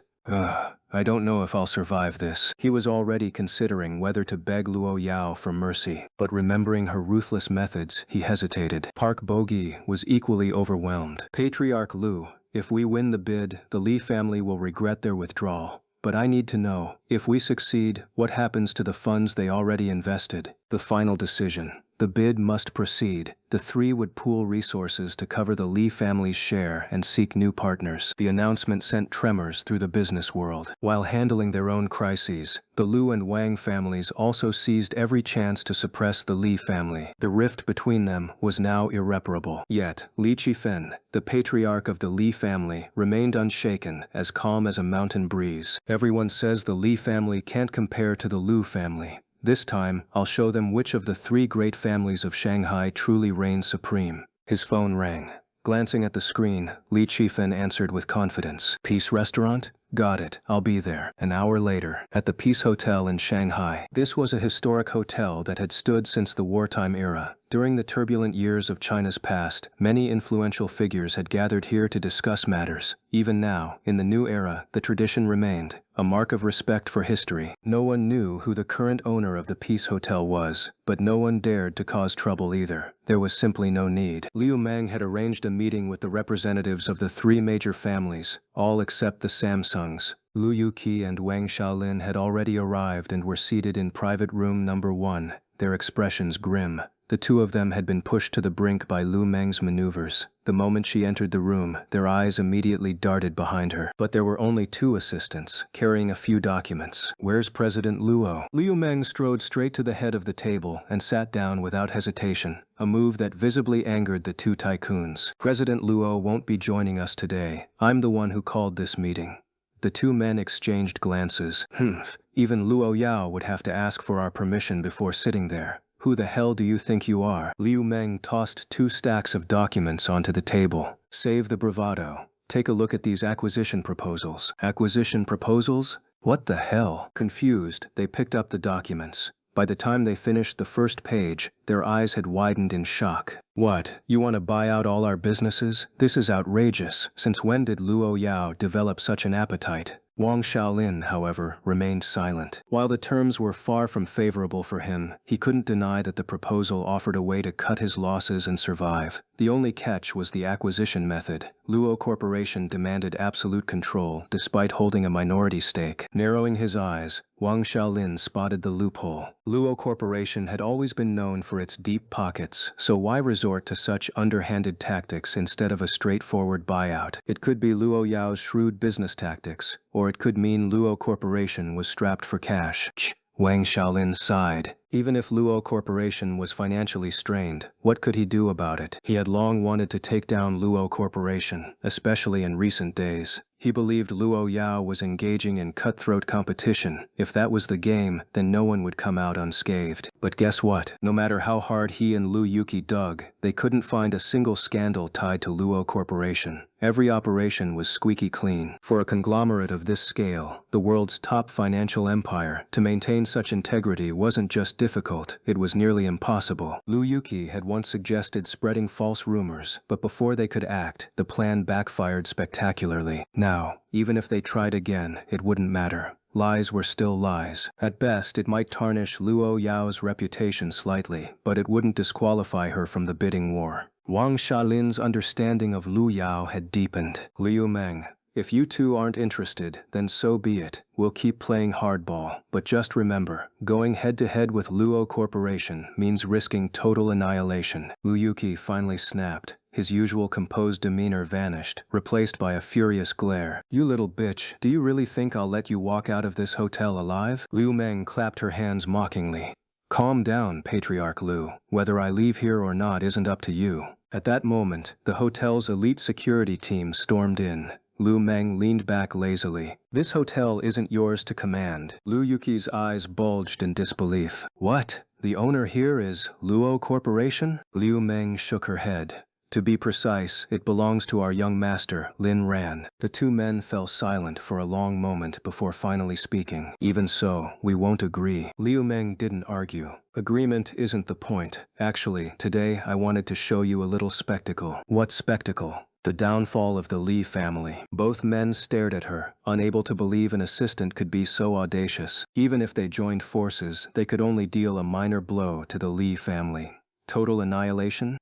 I don't know if I'll survive this. He was already considering whether to beg Luo Yao for mercy, but remembering her ruthless methods, he hesitated. Park Bo-gi was equally overwhelmed. Patriarch Lu, if we win the bid, the Li family will regret their withdrawal. But I need to know, if we succeed, what happens to the funds they already invested? The final decision. The bid must proceed. The three would pool resources to cover the Li family's share and seek new partners. The announcement sent tremors through the business world. While handling their own crises, the Lu and Wang families also seized every chance to suppress the Li family. The rift between them was now irreparable. Yet, Li Qifen, the patriarch of the Li family, remained unshaken, as calm as a mountain breeze. Everyone says the Li family can't compare to the Lu family. This time, I'll show them which of the three great families of Shanghai truly reigns supreme. His phone rang. Glancing at the screen, Li Qifen answered with confidence. Peace Restaurant? Got it, I'll be there. An hour later, at the Peace Hotel in Shanghai. This was a historic hotel that had stood since the wartime era. During the turbulent years of China's past, many influential figures had gathered here to discuss matters. Even now, in the new era, the tradition remained, a mark of respect for history. No one knew who the current owner of the Peace Hotel was, but no one dared to cause trouble either. There was simply no need. Liu Meng had arranged a meeting with the representatives of the three major families, all except the Samsungs. Lu Yuqi and Wang Xiaolin had already arrived and were seated in private room number 1, their expressions grim. The two of them had been pushed to the brink by Lu Meng's maneuvers. The moment she entered the room, their eyes immediately darted behind her. But there were only two assistants, carrying a few documents. Where's President Luo? Liu Meng strode straight to the head of the table and sat down without hesitation, a move that visibly angered the two tycoons. President Luo won't be joining us today. I'm the one who called this meeting. The two men exchanged glances. Even Luo Yao would have to ask for our permission before sitting there. Who the hell do you think you are? Liu Meng tossed 2 stacks of documents onto the table. Save the bravado. Take a look at these acquisition proposals. Acquisition proposals? What the hell? Confused, they picked up the documents. By the time they finished the first page, their eyes had widened in shock. What, you want to buy out all our businesses? This is outrageous. Since when did Luo Yao develop such an appetite? Wang Xiaolin, however, remained silent. While the terms were far from favorable for him, he couldn't deny that the proposal offered a way to cut his losses and survive. The only catch was the acquisition method. Luo Corporation demanded absolute control, despite holding a minority stake. Narrowing his eyes, Wang Xiaolin spotted the loophole. Luo Corporation had always been known for its deep pockets, so why resort to such underhanded tactics instead of a straightforward buyout? It could be Luo Yao's shrewd business tactics, or it could mean Luo Corporation was strapped for cash. Wang Xiaolin sighed. Even if Luo Corporation was financially strained, what could he do about it? He had long wanted to take down Luo Corporation, especially in recent days. He believed Luo Yao was engaging in cutthroat competition. If that was the game, then no one would come out unscathed. But guess what? No matter how hard he and Lu Yuqi dug, they couldn't find a single scandal tied to Luo Corporation. Every operation was squeaky clean. For a conglomerate of this scale, the world's top financial empire, to maintain such integrity wasn't just difficult, it was nearly impossible. Lu Yuqi had once suggested spreading false rumors, but before they could act, the plan backfired spectacularly. Now, even if they tried again, it wouldn't matter. Lies were still lies. At best, it might tarnish Luo Yao's reputation slightly, but it wouldn't disqualify her from the bidding war. Wang Xiaolin's understanding of Lu Yao had deepened. Liu Meng, If you two aren't interested, then so be it. We'll keep playing hardball. But just remember, going head-to-head with Luo Corporation means risking total annihilation. Luyuki finally snapped. His usual composed demeanor vanished, replaced by a furious glare. You little bitch, do you really think I'll let you walk out of this hotel alive? Liu Meng clapped her hands mockingly. Calm down, Patriarch Liu. Whether I leave here or not isn't up to you. At that moment, the hotel's elite security team stormed in. Liu Meng leaned back lazily. This hotel isn't yours to command. Liu Yuki's eyes bulged in disbelief. What? The owner here is Luo Corporation? Liu Meng shook her head. To be precise, it belongs to our young master, Lin Ran. The two men fell silent for a long moment before finally speaking. Even so, we won't agree. Liu Meng didn't argue. Agreement isn't the point. Actually, today I wanted to show you a little spectacle. What spectacle? The downfall of the Li family. Both men stared at her, unable to believe an assistant could be so audacious. Even if they joined forces, they could only deal a minor blow to the Li family. Total annihilation?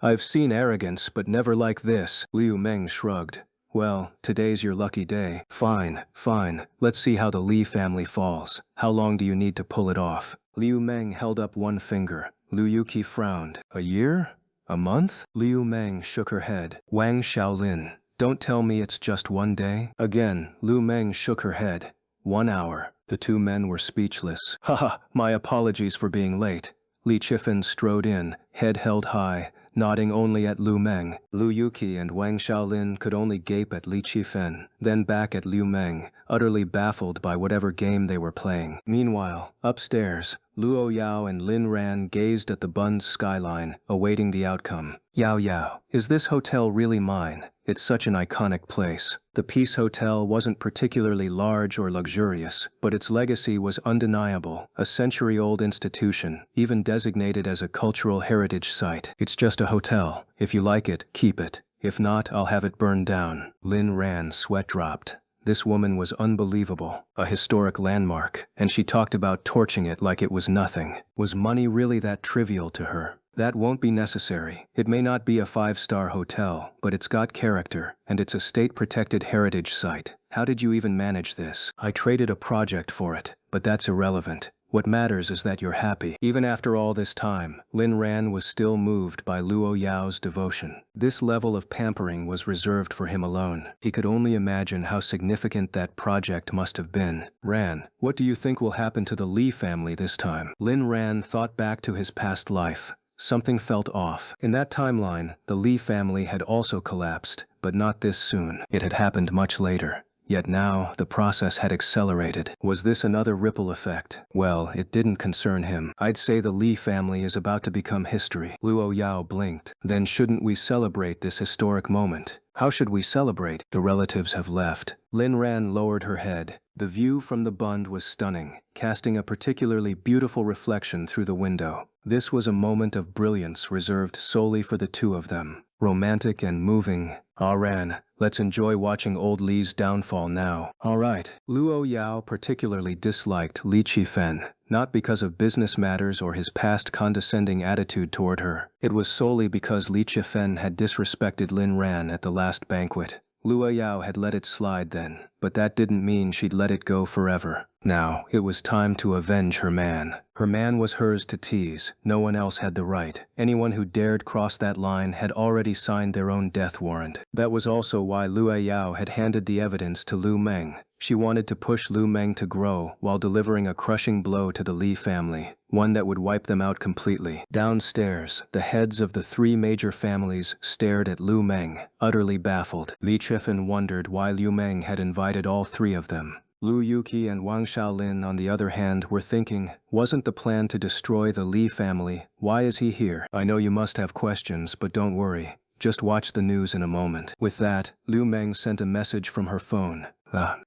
I've seen arrogance, but never like this. Liu Meng shrugged. Well, today's your lucky day. Fine, fine. Let's see how the Li family falls. How long do you need to pull it off? Liu Meng held up one finger. Liu Yuki frowned. A year? A month? Liu Meng shook her head. Wang Xiaolin, don't tell me it's just one day. Again, Liu Meng shook her head. 1 hour. The two men were speechless. Haha, my apologies for being late. Li Chifeng strode in, head held high, nodding only at Liu Meng. Liu Yuki and Wang Xiaolin could only gape at Li Chifeng, then back at Liu Meng, utterly baffled by whatever game they were playing. Meanwhile, upstairs, Luo Yao and Lin Ran gazed at the Bun's skyline, awaiting the outcome. Yao Yao, is this hotel really mine? It's such an iconic place. The Peace Hotel wasn't particularly large or luxurious, but its legacy was undeniable, a century-old institution, even designated as a cultural heritage site. It's just a hotel. If you like it, keep it. If not, I'll have it burned down. Lin Ran's sweat dropped. This woman was unbelievable, a historic landmark, and she talked about torching it like it was nothing. Was money really that trivial to her? That won't be necessary. It may not be a 5-star hotel, but it's got character, and it's a state-protected heritage site. How did you even manage this? I traded a project for it, but that's irrelevant. What matters is that you're happy. Even after all this time, Lin Ran was still moved by Luo Yao's devotion. This level of pampering was reserved for him alone. He could only imagine how significant that project must have been. Ran, what do you think will happen to the Li family this time? Lin Ran thought back to his past life. Something felt off. In that timeline, the Li family had also collapsed, but not this soon. It had happened much later. Yet now, the process had accelerated. Was this another ripple effect? Well, it didn't concern him. I'd say the Li family is about to become history. Luo Yao blinked. Then shouldn't we celebrate this historic moment? How should we celebrate? The relatives have left. Lin Ran lowered her head. The view from the Bund was stunning, casting a particularly beautiful reflection through the window. This was a moment of brilliance reserved solely for the two of them. Romantic and moving. Ah Ran, let's enjoy watching old Li's downfall now. Alright. Luo Yao particularly disliked Li Chifeng, not because of business matters or his past condescending attitude toward her. It was solely because Li Chifeng had disrespected Lin Ran at the last banquet. Luo Yao had let it slide then, but that didn't mean she'd let it go forever. Now, it was time to avenge her man. Her man was hers to tease. No one else had the right. Anyone who dared cross that line had already signed their own death warrant. That was also why Luo Yao had handed the evidence to Liu Meng. She wanted to push Liu Meng to grow while delivering a crushing blow to the Li family, one that would wipe them out completely. Downstairs, the heads of the 3 major families stared at Liu Meng, utterly baffled. Li Chifeng wondered why Liu Meng had invited all 3 of them. Liu Yuki and Wang Xiaolin, on the other hand, were thinking, wasn't the plan to destroy the Li family? Why is he here? I know you must have questions, but don't worry. Just watch the news in a moment. With that, Liu Meng sent a message from her phone.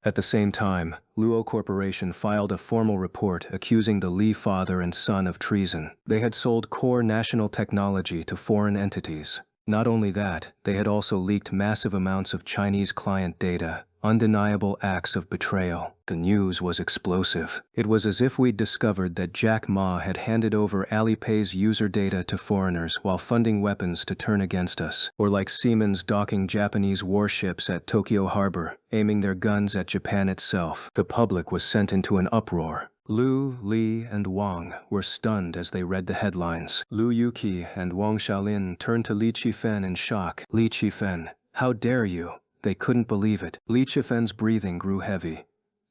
At the same time, Luo Corporation filed a formal report accusing the Li father and son of treason. They had sold core national technology to foreign entities. Not only that, they had also leaked massive amounts of Chinese client data, undeniable acts of betrayal. The news was explosive. It was as if we'd discovered that Jack Ma had handed over Alipay's user data to foreigners while funding weapons to turn against us. Or like Siemens docking Japanese warships at Tokyo Harbor, aiming their guns at Japan itself. The public was sent into an uproar. Lu, Li, and Wang were stunned as they read the headlines. Lu Yuqi and Wang Xiaolin turned to Li Qifen in shock. Li Qifen, how dare you? They couldn't believe it. Li Qifen's breathing grew heavy.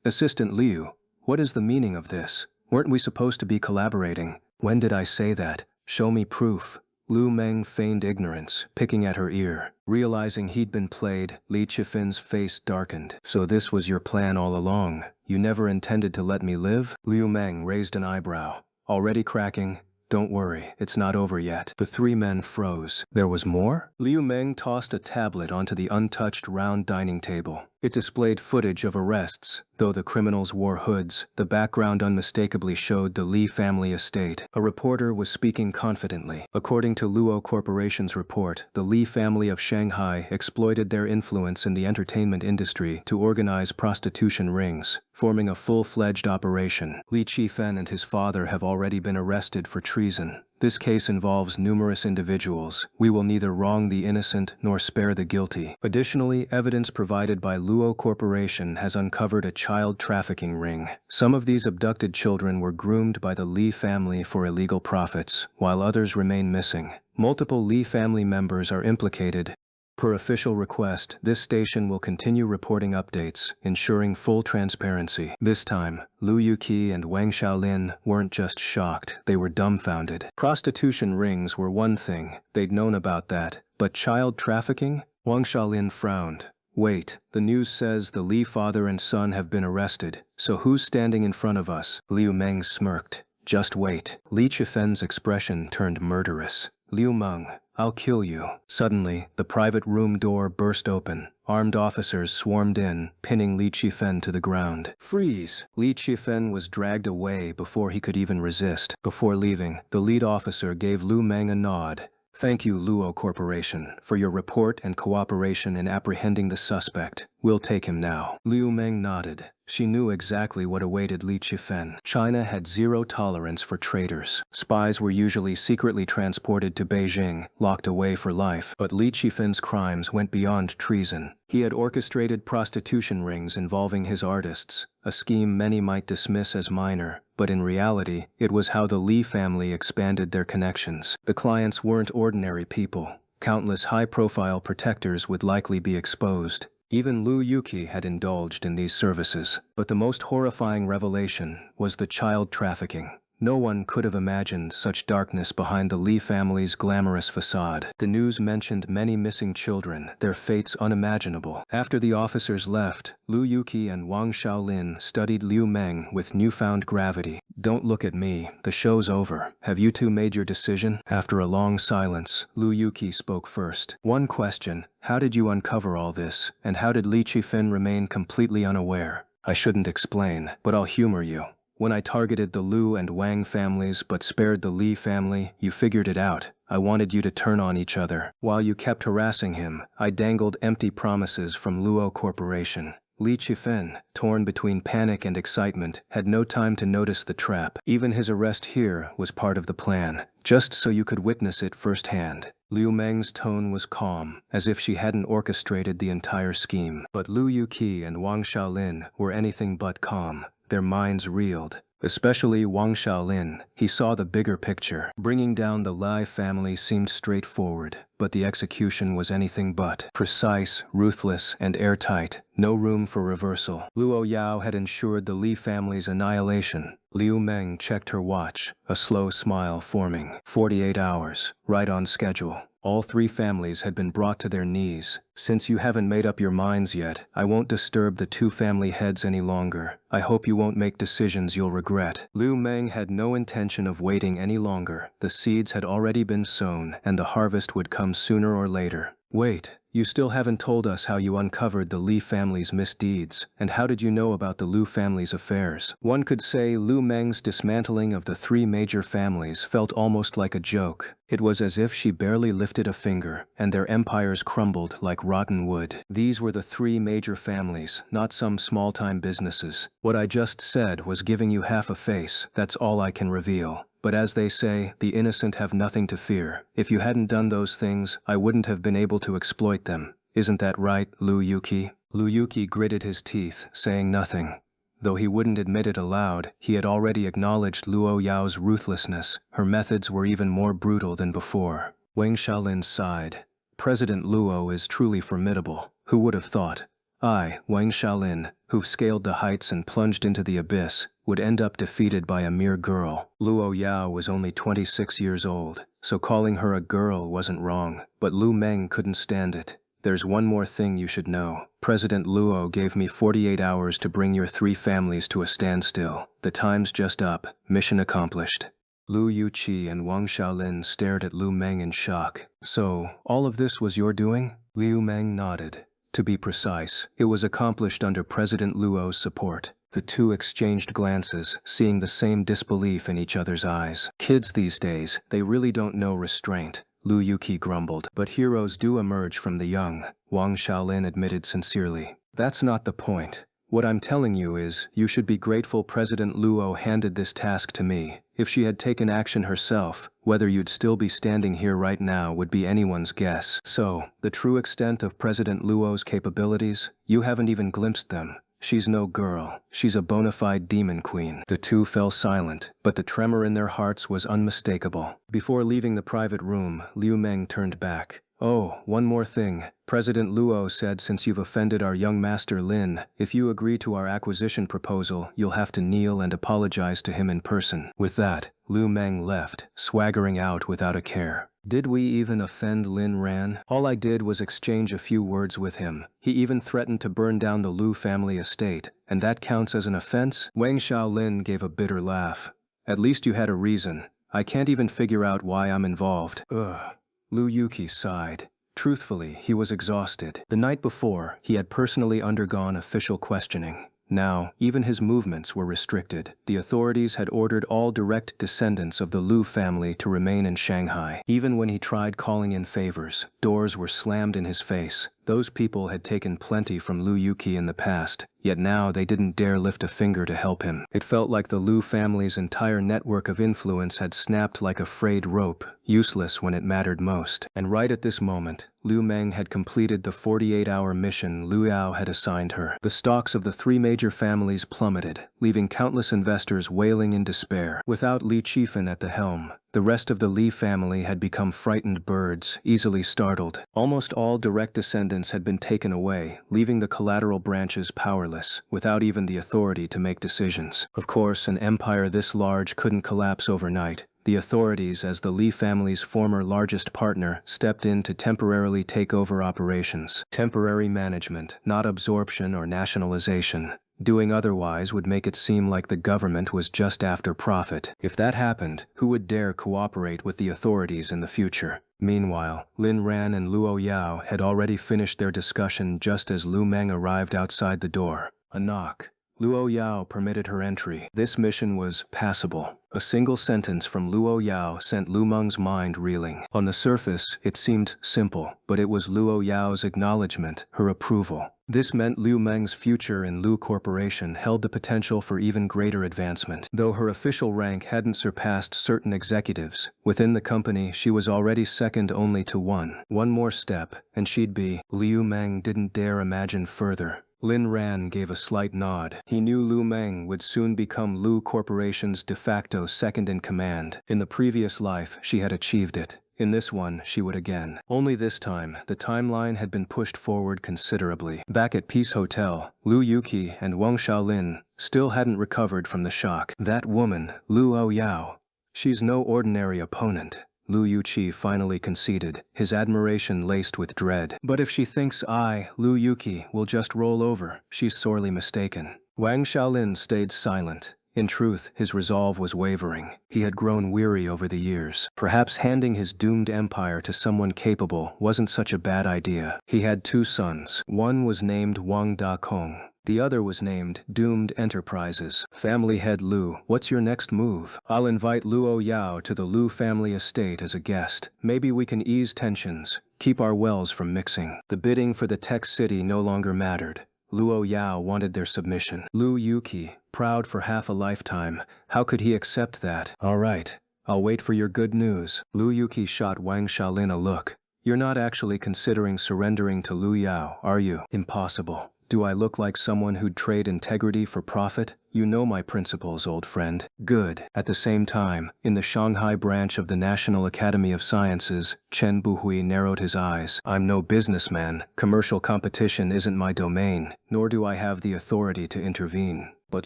Assistant Liu, what is the meaning of this? Weren't we supposed to be collaborating? When did I say that? Show me proof. Lu Meng feigned ignorance, picking at her ear. Realizing he'd been played, Li Qifen's face darkened. So this was your plan all along? You never intended to let me live? Liu Meng raised an eyebrow. Already cracking? Don't worry, it's not over yet. The three men froze. There was more? Liu Meng tossed a tablet onto the untouched round dining table. It displayed footage of arrests. Though the criminals wore hoods, the background unmistakably showed the Li family estate. A reporter was speaking confidently. According to Luo Corporation's report, the Li family of Shanghai exploited their influence in the entertainment industry to organize prostitution rings, forming a full-fledged operation. Li Qifen and his father have already been arrested for treason. This case involves numerous individuals. We will neither wrong the innocent nor spare the guilty. Additionally, evidence provided by Luo Corporation has uncovered a child trafficking ring. Some of these abducted children were groomed by the Li family for illegal profits, while others remain missing. Multiple Li family members are implicated. Per official request, this station will continue reporting updates, ensuring full transparency. This time, Lu Yuqi and Wang Xiaolin weren't just shocked, they were dumbfounded. Prostitution rings were one thing, they'd known about that. But child trafficking? Wang Xiaolin frowned. Wait, the news says the Li father and son have been arrested, so who's standing in front of us? Liu Meng smirked. Just wait. Li Qifen's expression turned murderous. Liu Meng, I'll kill you. Suddenly, the private room door burst open. Armed officers swarmed in, pinning Li Qifen to the ground. Freeze! Li Qifen was dragged away before he could even resist. Before leaving, the lead officer gave Liu Meng a nod. Thank you, Luo Corporation, for your report and cooperation in apprehending the suspect. We'll take him now. Liu Meng nodded. She knew exactly what awaited Li Qifen. China had zero tolerance for traitors. Spies were usually secretly transported to Beijing, locked away for life. But Li Qifen's crimes went beyond treason. He had orchestrated prostitution rings involving his artists, a scheme many might dismiss as minor, but in reality, it was how the Li family expanded their connections. The clients weren't ordinary people. Countless high-profile protectors would likely be exposed. Even Lu Yuqi had indulged in these services. But the most horrifying revelation was the child trafficking. No one could have imagined such darkness behind the Li family's glamorous facade. The news mentioned many missing children, their fates unimaginable. After the officers left, Lu Yuqi and Wang Xiaolin studied Liu Meng with newfound gravity. Don't look at me, the show's over. Have you two made your decision? After a long silence, Lu Yuqi spoke first. One question, how did you uncover all this, and how did Li Qifen remain completely unaware? I shouldn't explain, but I'll humor you. When I targeted the Lu and Wang families but spared the Li family, you figured it out. I wanted you to turn on each other. While you kept harassing him, I dangled empty promises from Luo Corporation. Li Qifen, torn between panic and excitement, had no time to notice the trap. Even his arrest here was part of the plan, just so you could witness it firsthand. Liu Meng's tone was calm, as if she hadn't orchestrated the entire scheme. But Lu Yuqi and Wang Xiaolin were anything but calm. Their minds reeled. Especially Wang Xiaolin. He saw the bigger picture. Bringing down the Lai family seemed straightforward, but the execution was anything but. Precise, ruthless, and airtight. No room for reversal. Luo Yao had ensured the Li family's annihilation. Liu Meng checked her watch, a slow smile forming. 48 hours, right on schedule. All three families had been brought to their knees. Since you haven't made up your minds yet, I won't disturb the two family heads any longer. I hope you won't make decisions you'll regret. Liu Meng had no intention of waiting any longer. The seeds had already been sown, and the harvest would come sooner or later. Wait, you still haven't told us how you uncovered the Li family's misdeeds, and how did you know about the Lu family's affairs? One could say Lu Meng's dismantling of the three major families felt almost like a joke. It was as if she barely lifted a finger, and their empires crumbled like rotten wood. These were the three major families, not some small-time businesses. What I just said was giving you half a face, that's all I can reveal. But as they say, the innocent have nothing to fear. If you hadn't done those things, I wouldn't have been able to exploit them. Isn't that right, Lu Yuki? Lu Yuki gritted his teeth, saying nothing. Though he wouldn't admit it aloud, he had already acknowledged Luo Yao's ruthlessness. Her methods were even more brutal than before. Wang Xiaolin sighed. President Luo is truly formidable. Who would have thought? I, Wang Xiaolin, who've scaled the heights and plunged into the abyss, would end up defeated by a mere girl. Luo Yao was only 26 years old, so calling her a girl wasn't wrong, but Lu Meng couldn't stand it. There's one more thing you should know. President Luo gave me 48 hours to bring your three families to a standstill. The time's just up. Mission accomplished. Lu Yuqi and Wang Xiaolin stared at Lu Meng in shock. So, all of this was your doing? Liu Meng nodded. To be precise, it was accomplished under President Luo's support. The two exchanged glances, seeing the same disbelief in each other's eyes. Kids these days, they really don't know restraint. Lu Yuqi grumbled. But heroes do emerge from the young, Wang Xiaolin admitted sincerely. That's not the point. What I'm telling you is, you should be grateful President Luo handed this task to me. If she had taken action herself, whether you'd still be standing here right now would be anyone's guess. So, the true extent of President Luo's capabilities, you haven't even glimpsed them. She's no girl, she's a bona fide demon queen. The two fell silent, but the tremor in their hearts was unmistakable. Before leaving the private room, Liu Meng turned back. Oh, one more thing. President Luo said since you've offended our young master Lin, if you agree to our acquisition proposal, you'll have to kneel and apologize to him in person. With that, Liu Meng left, swaggering out without a care. Did we even offend Lin Ran? All I did was exchange a few words with him. He even threatened to burn down the Lu family estate, and that counts as an offense? Wang Xiaolin gave a bitter laugh. At least you had a reason. I can't even figure out why I'm involved. Ugh. Lu Yuki sighed. Truthfully, he was exhausted. The night before, he had personally undergone official questioning. Now, even his movements were restricted. The authorities had ordered all direct descendants of the Lu family to remain in Shanghai. Even when he tried calling in favors, doors were slammed in his face. Those people had taken plenty from Lu Yuki in the past, yet now they didn't dare lift a finger to help him. It felt like the Lu family's entire network of influence had snapped like a frayed rope, useless when it mattered most. And right at this moment, Liu Meng had completed the 48-hour mission Lu Yao had assigned her. The stocks of the three major families plummeted, leaving countless investors wailing in despair. Without Li Qifan at the helm, the rest of the Li family had become frightened birds, easily startled. Almost all direct descendants had been taken away, leaving the collateral branches powerless, without even the authority to make decisions. Of course, an empire this large couldn't collapse overnight. The authorities, as the Li family's former largest partner, stepped in to temporarily take over operations. Temporary management, not absorption or nationalization. Doing otherwise would make it seem like the government was just after profit. If that happened, who would dare cooperate with the authorities in the future? Meanwhile, Lin Ran and Luo Yao had already finished their discussion just as Lu Meng arrived outside the door. A knock. Luo Yao permitted her entry. This mission was passable. A single sentence from Luo Yao sent Lu Meng's mind reeling. On the surface, it seemed simple, but it was Luo Yao's acknowledgement, her approval. This meant Liu Meng's future in Lu Corporation held the potential for even greater advancement. Though her official rank hadn't surpassed certain executives, within the company she was already second only to one. One more step, and she'd be. Liu Meng didn't dare imagine further. Lin Ran gave a slight nod. He knew Lu Meng would soon become Lu Corporation's de facto second-in-command. In the previous life, she had achieved it. In this one, she would again. Only this time, the timeline had been pushed forward considerably. Back at Peace Hotel, Lu Yuki and Wang Xiaolin still hadn't recovered from the shock. That woman, Luo Yao. She's no ordinary opponent. Lu Yuqi finally conceded, his admiration laced with dread. But if she thinks I, Lu Yuqi, will just roll over, she's sorely mistaken. Wang Xiaolin stayed silent. In truth, his resolve was wavering. He had grown weary over the years. Perhaps handing his doomed empire to someone capable wasn't such a bad idea. He had 2 sons. One was named Wang Da-kong. The other was named Doomed Enterprises. Family head Lu, what's your next move? I'll invite Luo Yao to the Lu family estate as a guest. Maybe we can ease tensions, keep our wells from mixing. The bidding for the tech city no longer mattered. Luo Yao wanted their submission. Lu Yuki, proud for half a lifetime, how could he accept that? All right, I'll wait for your good news. Lu Yuki shot Wang Shaolin a look. You're not actually considering surrendering to Lu Yao, are you? Impossible. Do I look like someone who'd trade integrity for profit? You know my principles, old friend. Good. At the same time, in the Shanghai branch of the National Academy of Sciences, Chen Buhui narrowed his eyes. I'm no businessman. Commercial competition isn't my domain, nor do I have the authority to intervene. But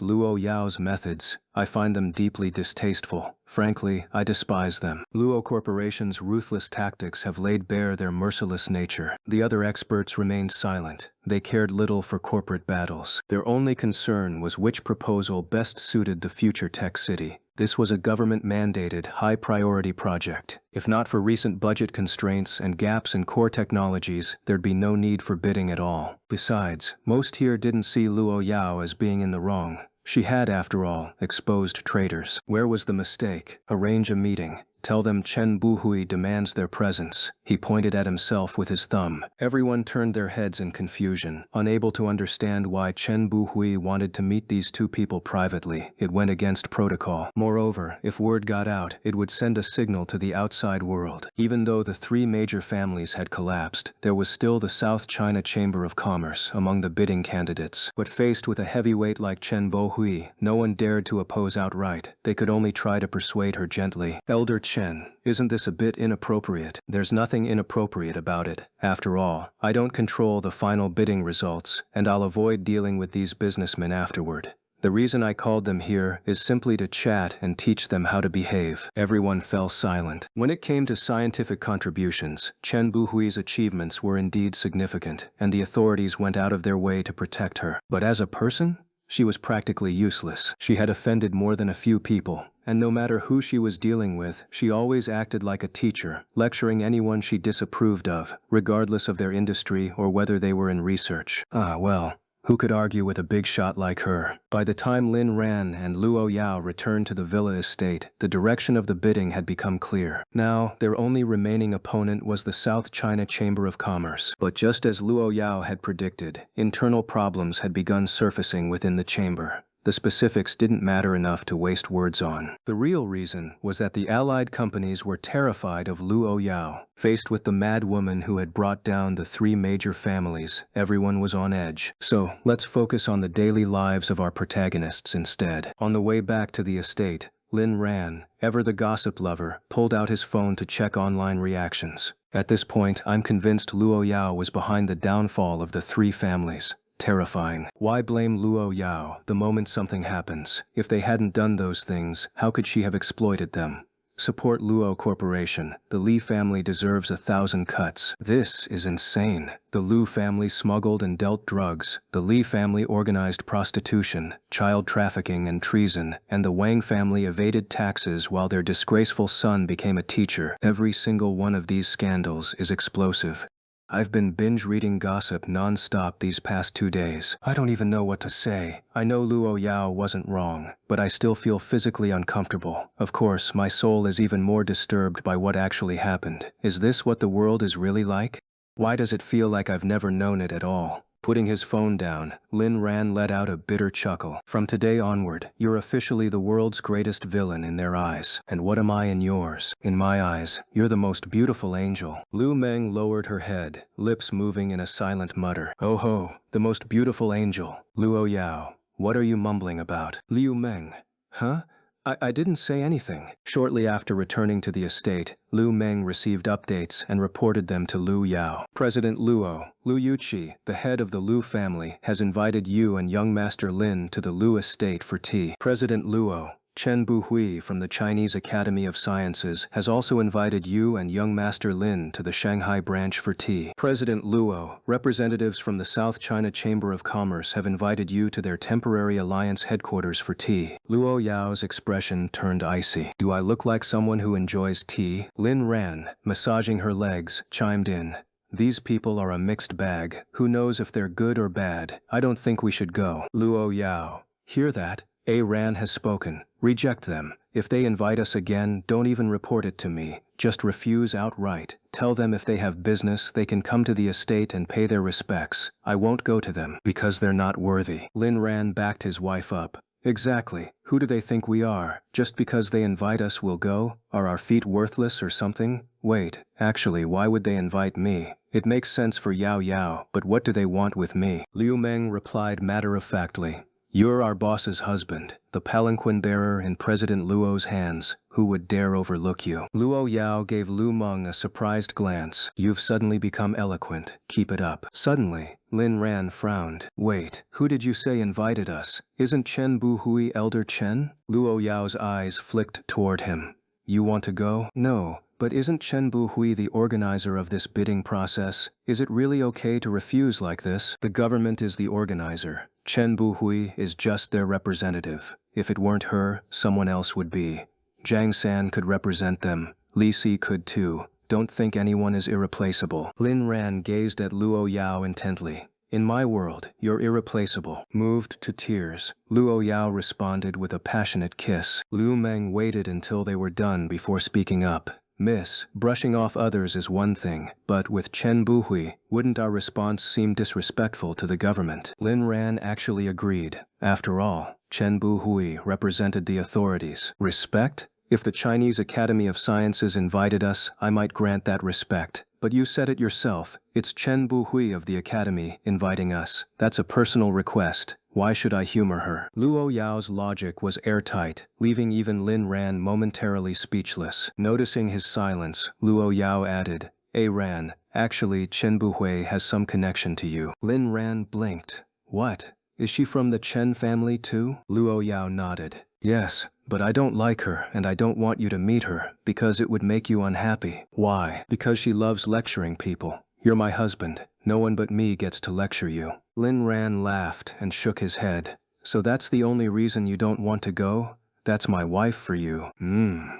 Luo Yao's methods, I find them deeply distasteful. Frankly, I despise them. Luo Corporation's ruthless tactics have laid bare their merciless nature. The other experts remained silent. They cared little for corporate battles. Their only concern was which proposal best suited the future tech city. This was a government-mandated, high-priority project. If not for recent budget constraints and gaps in core technologies, there'd be no need for bidding at all. Besides, most here didn't see Luo Yao as being in the wrong. She had, after all, exposed traitors. Where was the mistake? Arrange a meeting. Tell them Chen Buhui demands their presence. He pointed at himself with his thumb. Everyone turned their heads in confusion, unable to understand why Chen Buhui wanted to meet these 2 people privately. It went against protocol. Moreover, if word got out, it would send a signal to the outside world. Even though the 3 major families had collapsed, there was still the South China Chamber of Commerce among the bidding candidates. But faced with a heavyweight like Chen Buhui, no one dared to oppose outright. They could only try to persuade her gently. Elder Chen, isn't this a bit inappropriate? There's nothing inappropriate about it. After all, I don't control the final bidding results, and I'll avoid dealing with these businessmen afterward. The reason I called them here is simply to chat and teach them how to behave. Everyone fell silent. When it came to scientific contributions, Chen Buhui's achievements were indeed significant, and the authorities went out of their way to protect her. But as a person, she was practically useless. She had offended more than a few people, and no matter who she was dealing with, she always acted like a teacher, lecturing anyone she disapproved of, regardless of their industry or whether they were in research. Ah, well, who could argue with a big shot like her? By the time Lin Ran and Luo Yao returned to the villa estate, the direction of the bidding had become clear. Now, their only remaining opponent was the South China Chamber of Commerce. But just as Luo Yao had predicted, internal problems had begun surfacing within the chamber. The specifics didn't matter enough to waste words on. The real reason was that the allied companies were terrified of Luo Yao. Faced with the mad woman who had brought down the 3 major families, everyone was on edge. So, let's focus on the daily lives of our protagonists instead. On the way back to the estate, Lin Ran, ever the gossip lover, pulled out his phone to check online reactions. At this point, I'm convinced Luo Yao was behind the downfall of the 3 families. Terrifying. Why blame Luo Yao the moment something happens? If they hadn't done those things, how could she have exploited them? Support Luo Corporation. The Li family deserves 1,000 cuts. This is insane. The Lu family smuggled and dealt drugs. The Li family organized prostitution, child trafficking, and treason. And the Wang family evaded taxes while their disgraceful son became a teacher. Every single one of these scandals is explosive. I've been binge-reading gossip non-stop these past 2 days. I don't even know what to say. I know Luo Yao wasn't wrong, but I still feel physically uncomfortable. Of course, my soul is even more disturbed by what actually happened. Is this what the world is really like? Why does it feel like I've never known it at all? Putting his phone down, Lin Ran let out a bitter chuckle. From today onward, you're officially the world's greatest villain in their eyes. And what am I in yours? In my eyes, you're the most beautiful angel. Lu Meng lowered her head, lips moving in a silent mutter. Oh ho, the most beautiful angel. Luo Yao, what are you mumbling about? Liu Meng. Huh? I didn't say anything. Shortly after returning to the estate, Lu Meng received updates and reported them to Lu Yao. President Luo, Lu Yuqi, the head of the Lu family, has invited you and young Master Lin to the Lu estate for tea. President Luo, Chen Buhui from the Chinese Academy of Sciences has also invited you and young Master Lin to the Shanghai branch for tea. President Luo, representatives from the South China Chamber of Commerce have invited you to their temporary alliance headquarters for tea. Luo Yao's expression turned icy. Do I look like someone who enjoys tea? Lin Ran, massaging her legs, chimed in. These people are a mixed bag. Who knows if they're good or bad? I don't think we should go. Luo Yao. Hear that? A Ran has spoken. Reject them. If they invite us again, don't even report it to me. Just refuse outright. Tell them if they have business, they can come to the estate and pay their respects. I won't go to them, because they're not worthy. Lin Ran backed his wife up. Exactly. Who do they think we are? Just because they invite us, we'll go? Are our feet worthless or something? Wait, actually, why would they invite me? It makes sense for Yao Yao, but what do they want with me? Liu Meng replied matter-of-factly. You're our boss's husband, the palanquin bearer in President Luo's hands. Who would dare overlook you? Luo Yao gave Lu Meng a surprised glance. You've suddenly become eloquent. Keep it up. Suddenly, Lin Ran frowned. Wait, who did you say invited us? Isn't Chen Buhui Elder Chen? Luo Yao's eyes flicked toward him. You want to go? No. But isn't Chen Buhui the organizer of this bidding process? Is it really okay to refuse like this? The government is the organizer. Chen Buhui is just their representative. If it weren't her, someone else would be. Zhang San could represent them. Li Si could too. Don't think anyone is irreplaceable. Lin Ran gazed at Luo Yao intently. In my world, you're irreplaceable. Moved to tears, Luo Yao responded with a passionate kiss. Liu Meng waited until they were done before speaking up. Miss, brushing off others is one thing, but with Chen Buhui, wouldn't our response seem disrespectful to the government? Lin Ran actually agreed. After all, Chen Buhui represented the authorities. Respect? If the Chinese Academy of Sciences invited us, I might grant that respect. But you said it yourself. It's Chen Buhui of the Academy inviting us. That's a personal request. Why should I humor her? Luo Yao's logic was airtight, leaving even Lin Ran momentarily speechless. Noticing his silence, Luo Yao added, A Ran, actually Chen Buhui has some connection to you. Lin Ran blinked. What? Is she from the Chen family too? Luo Yao nodded. Yes, but I don't like her and I don't want you to meet her, because it would make you unhappy. Why? Because she loves lecturing people. You're my husband. No one but me gets to lecture you. Lin Ran laughed and shook his head. So that's the only reason you don't want to go? That's my wife for you.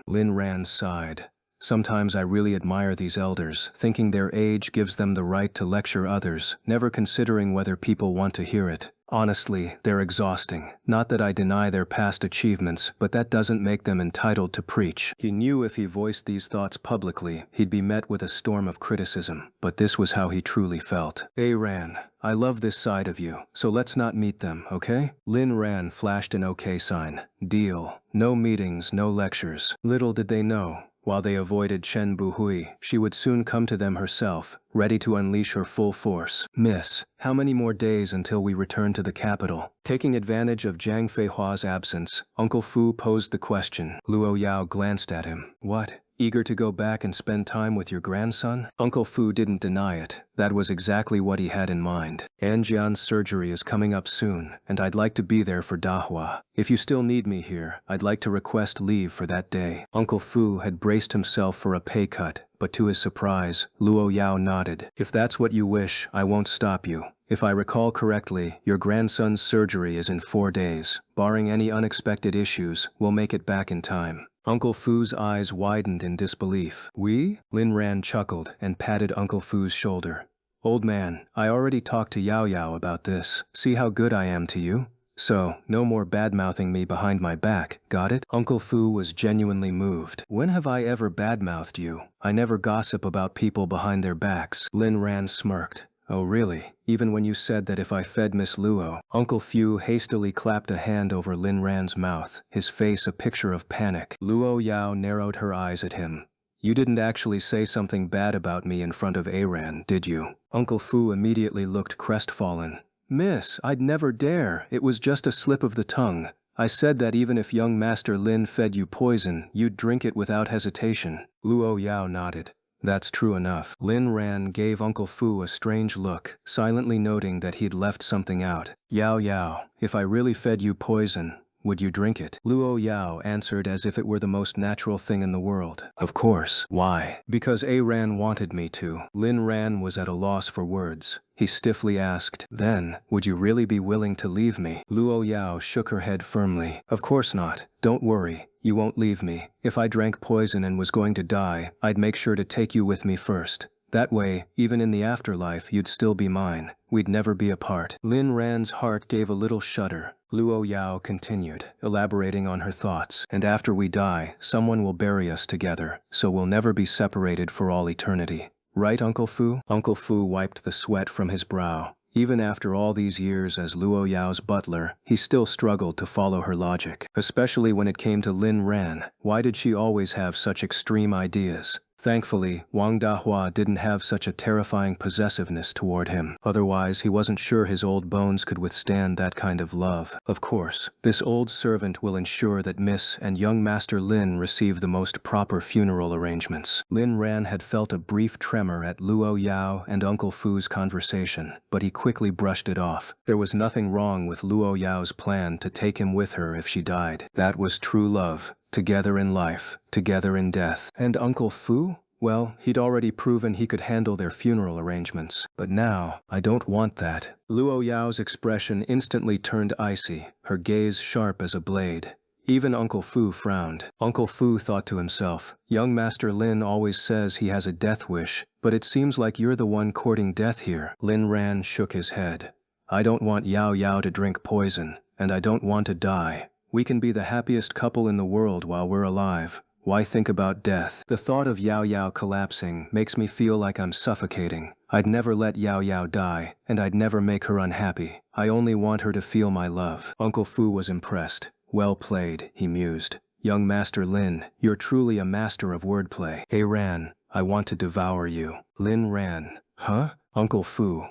Lin Ran sighed. Sometimes I really admire these elders, thinking their age gives them the right to lecture others, never considering whether people want to hear it. Honestly, they're exhausting. Not that I deny their past achievements, but that doesn't make them entitled to preach. He knew if he voiced these thoughts publicly, he'd be met with a storm of criticism. But this was how he truly felt. Hey Ran, I love this side of you, so let's not meet them, okay? Lin Ran flashed an okay sign. Deal. No meetings, no lectures. Little did they know. While they avoided Chen Buhui, she would soon come to them herself, ready to unleash her full force. Miss, how many more days until we return to the capital? Taking advantage of Zhang Feihua's absence, Uncle Fu posed the question. Luo Yao glanced at him. What? Eager to go back and spend time with your grandson? Uncle Fu didn't deny it. That was exactly what he had in mind. Anjian's surgery is coming up soon, and I'd like to be there for Dahua. If you still need me here, I'd like to request leave for that day. Uncle Fu had braced himself for a pay cut, but to his surprise, Luo Yao nodded. If that's what you wish, I won't stop you. If I recall correctly, your grandson's surgery is in 4 days. Barring any unexpected issues, we'll make it back in time. Uncle Fu's eyes widened in disbelief. We? Lin Ran chuckled and patted Uncle Fu's shoulder. Old man, I already talked to Yao Yao about this. See how good I am to you? So, no more bad-mouthing me behind my back, got it? Uncle Fu was genuinely moved. When have I ever bad-mouthed you? I never gossip about people behind their backs. Lin Ran smirked. Oh really? Even when you said that if I fed Miss Luo. Uncle Fu hastily clapped a hand over Lin Ran's mouth, his face a picture of panic. Luo Yao narrowed her eyes at him. You didn't actually say something bad about me in front of Aran, did you? Uncle Fu immediately looked crestfallen. Miss, I'd never dare. It was just a slip of the tongue. I said that even if young Master Lin fed you poison, you'd drink it without hesitation. Luo Yao nodded. That's true enough. Lin Ran gave Uncle Fu a strange look, silently noting that he'd left something out. Yao Yao, if I really fed you poison, would you drink it? Luo Yao answered as if it were the most natural thing in the world. Of course. Why? Because A Ran wanted me to. Lin Ran was at a loss for words. He stiffly asked, then, would you really be willing to leave me? Luo Yao shook her head firmly. Of course not. Don't worry. You won't leave me. If I drank poison and was going to die, I'd make sure to take you with me first. That way, even in the afterlife, you'd still be mine. We'd never be apart. Lin Ran's heart gave a little shudder. Luo Yao continued, elaborating on her thoughts. And after we die, someone will bury us together, so we'll never be separated for all eternity. Right, Uncle Fu? Uncle Fu wiped the sweat from his brow. Even after all these years as Luo Yao's butler, he still struggled to follow her logic. Especially when it came to Lin Ran. Why did she always have such extreme ideas? Thankfully, Wang Dahua didn't have such a terrifying possessiveness toward him. Otherwise, he wasn't sure his old bones could withstand that kind of love. Of course, this old servant will ensure that Miss and young Master Lin receive the most proper funeral arrangements. Lin Ran had felt a brief tremor at Luo Yao and Uncle Fu's conversation, but he quickly brushed it off. There was nothing wrong with Luo Yao's plan to take him with her if she died. That was true love. Together in life, together in death. And Uncle Fu? Well, he'd already proven he could handle their funeral arrangements. But now, I don't want that. Luo Yao's expression instantly turned icy, her gaze sharp as a blade. Even Uncle Fu frowned. Uncle Fu thought to himself, young Master Lin always says he has a death wish, but it seems like you're the one courting death here. Lin Ran shook his head. I don't want Yao Yao to drink poison, and I don't want to die. We can be the happiest couple in the world while we're alive. Why think about death? The thought of Yao Yao collapsing makes me feel like I'm suffocating. I'd never let Yao Yao die, and I'd never make her unhappy. I only want her to feel my love. Uncle Fu was impressed. Well played, he mused. Young Master Lin, you're truly a master of wordplay. Hey Ran, I want to devour you. Lin Ran. Huh? Uncle Fu.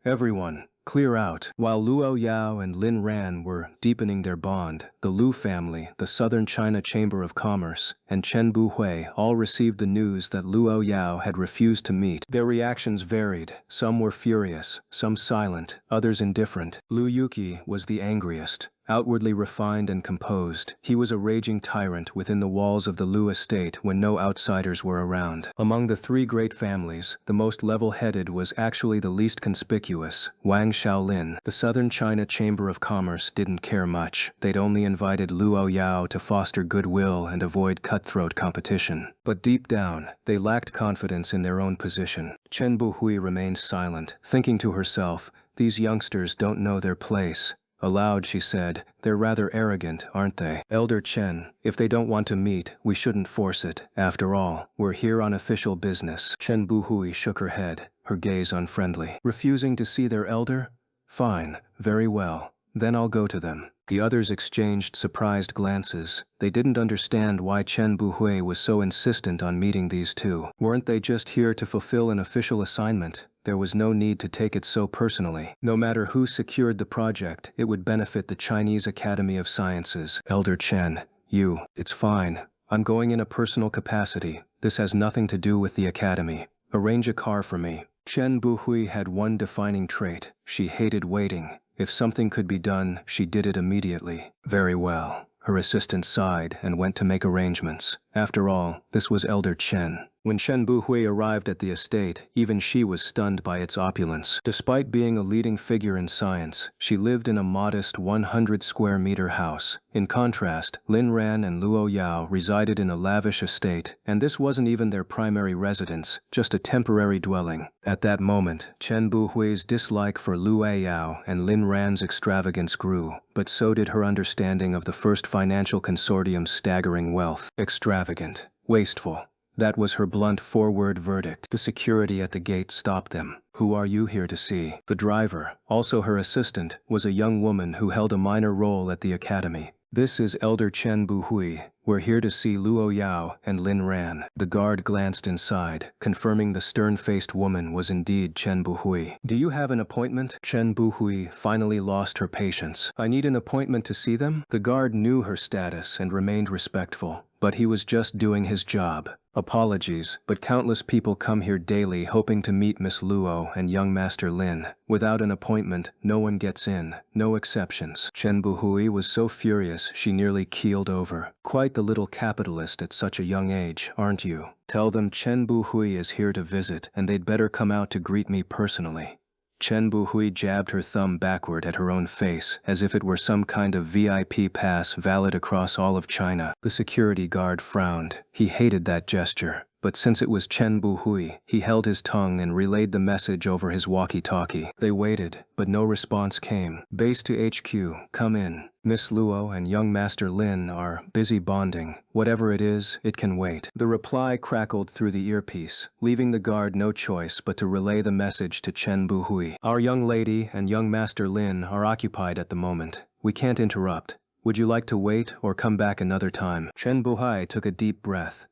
Everyone. Clear out. While Luo Yao and Lin Ran were deepening their bond, the Lu family, the Southern China Chamber of Commerce, and Chen Buhui all received the news that Luo Yao had refused to meet. Their reactions varied. Some were furious, some silent, others indifferent. Lu Yuqi was the angriest. Outwardly refined and composed, he was a raging tyrant within the walls of the Lu estate when no outsiders were around. Among the three great families, the most level-headed was actually the least conspicuous, Wang Shaolin. The Southern China Chamber of Commerce didn't care much. They'd only invited Luo Yao to foster goodwill and avoid cutthroat competition. But deep down, they lacked confidence in their own position. Chen Buhui remained silent, thinking to herself, these youngsters don't know their place. Aloud she said, they're rather arrogant, aren't they? Elder Chen, if they don't want to meet, we shouldn't force it. After all, we're here on official business. Chen Buhui shook her head, her gaze unfriendly. Refusing to see their elder? Fine, very well. Then I'll go to them. The others exchanged surprised glances. They didn't understand why Chen Buhui was so insistent on meeting these two. Weren't they just here to fulfill an official assignment? There was no need to take it so personally. No matter who secured the project, it would benefit the Chinese Academy of Sciences. Elder Chen, it's fine. I'm going in a personal capacity. This has nothing to do with the academy. Arrange a car for me. Chen Buhui had one defining trait. She hated waiting. If something could be done, she did it immediately. Very well. Her assistant sighed and went to make arrangements. After all, this was Elder Chen. When Chen Buhui arrived at the estate, even she was stunned by its opulence. Despite being a leading figure in science, she lived in a modest 100-square-meter house. In contrast, Lin Ran and Luo Yao resided in a lavish estate, and this wasn't even their primary residence, just a temporary dwelling. At that moment, Chen Buhui's dislike for Luo Yao and Lin Ran's extravagance grew, but so did her understanding of the First Financial Consortium's staggering wealth. Extravagant. Wasteful. That was her blunt four-word verdict. The security at the gate stopped them. Who are you here to see? The driver, also her assistant, was a young woman who held a minor role at the academy. This is Elder Chen Buhui. We're here to see Luo Yao and Lin Ran. The guard glanced inside, confirming the stern-faced woman was indeed Chen Buhui. Do you have an appointment? Chen Buhui finally lost her patience. I need an appointment to see them? The guard knew her status and remained respectful, but he was just doing his job. Apologies, but countless people come here daily hoping to meet Miss Luo and young Master Lin. Without an appointment, no one gets in, no exceptions. Chen Buhui was so furious she nearly keeled over. Quite the little capitalist at such a young age, aren't you? Tell them Chen Buhui is here to visit and they'd better come out to greet me personally. Chen Buhui jabbed her thumb backward at her own face, as if it were some kind of VIP pass valid across all of China. The security guard frowned. He hated that gesture. But since it was Chen Buhui, he held his tongue and relayed the message over his walkie-talkie. They waited, but no response came. Base to HQ, come in. Miss Luo and young Master Lin are busy bonding. Whatever it is, it can wait. The reply crackled through the earpiece, leaving the guard no choice but to relay the message to Chen Buhui. Our young lady and young Master Lin are occupied at the moment. We can't interrupt. Would you like to wait or come back another time? Chen Buhui took a deep breath.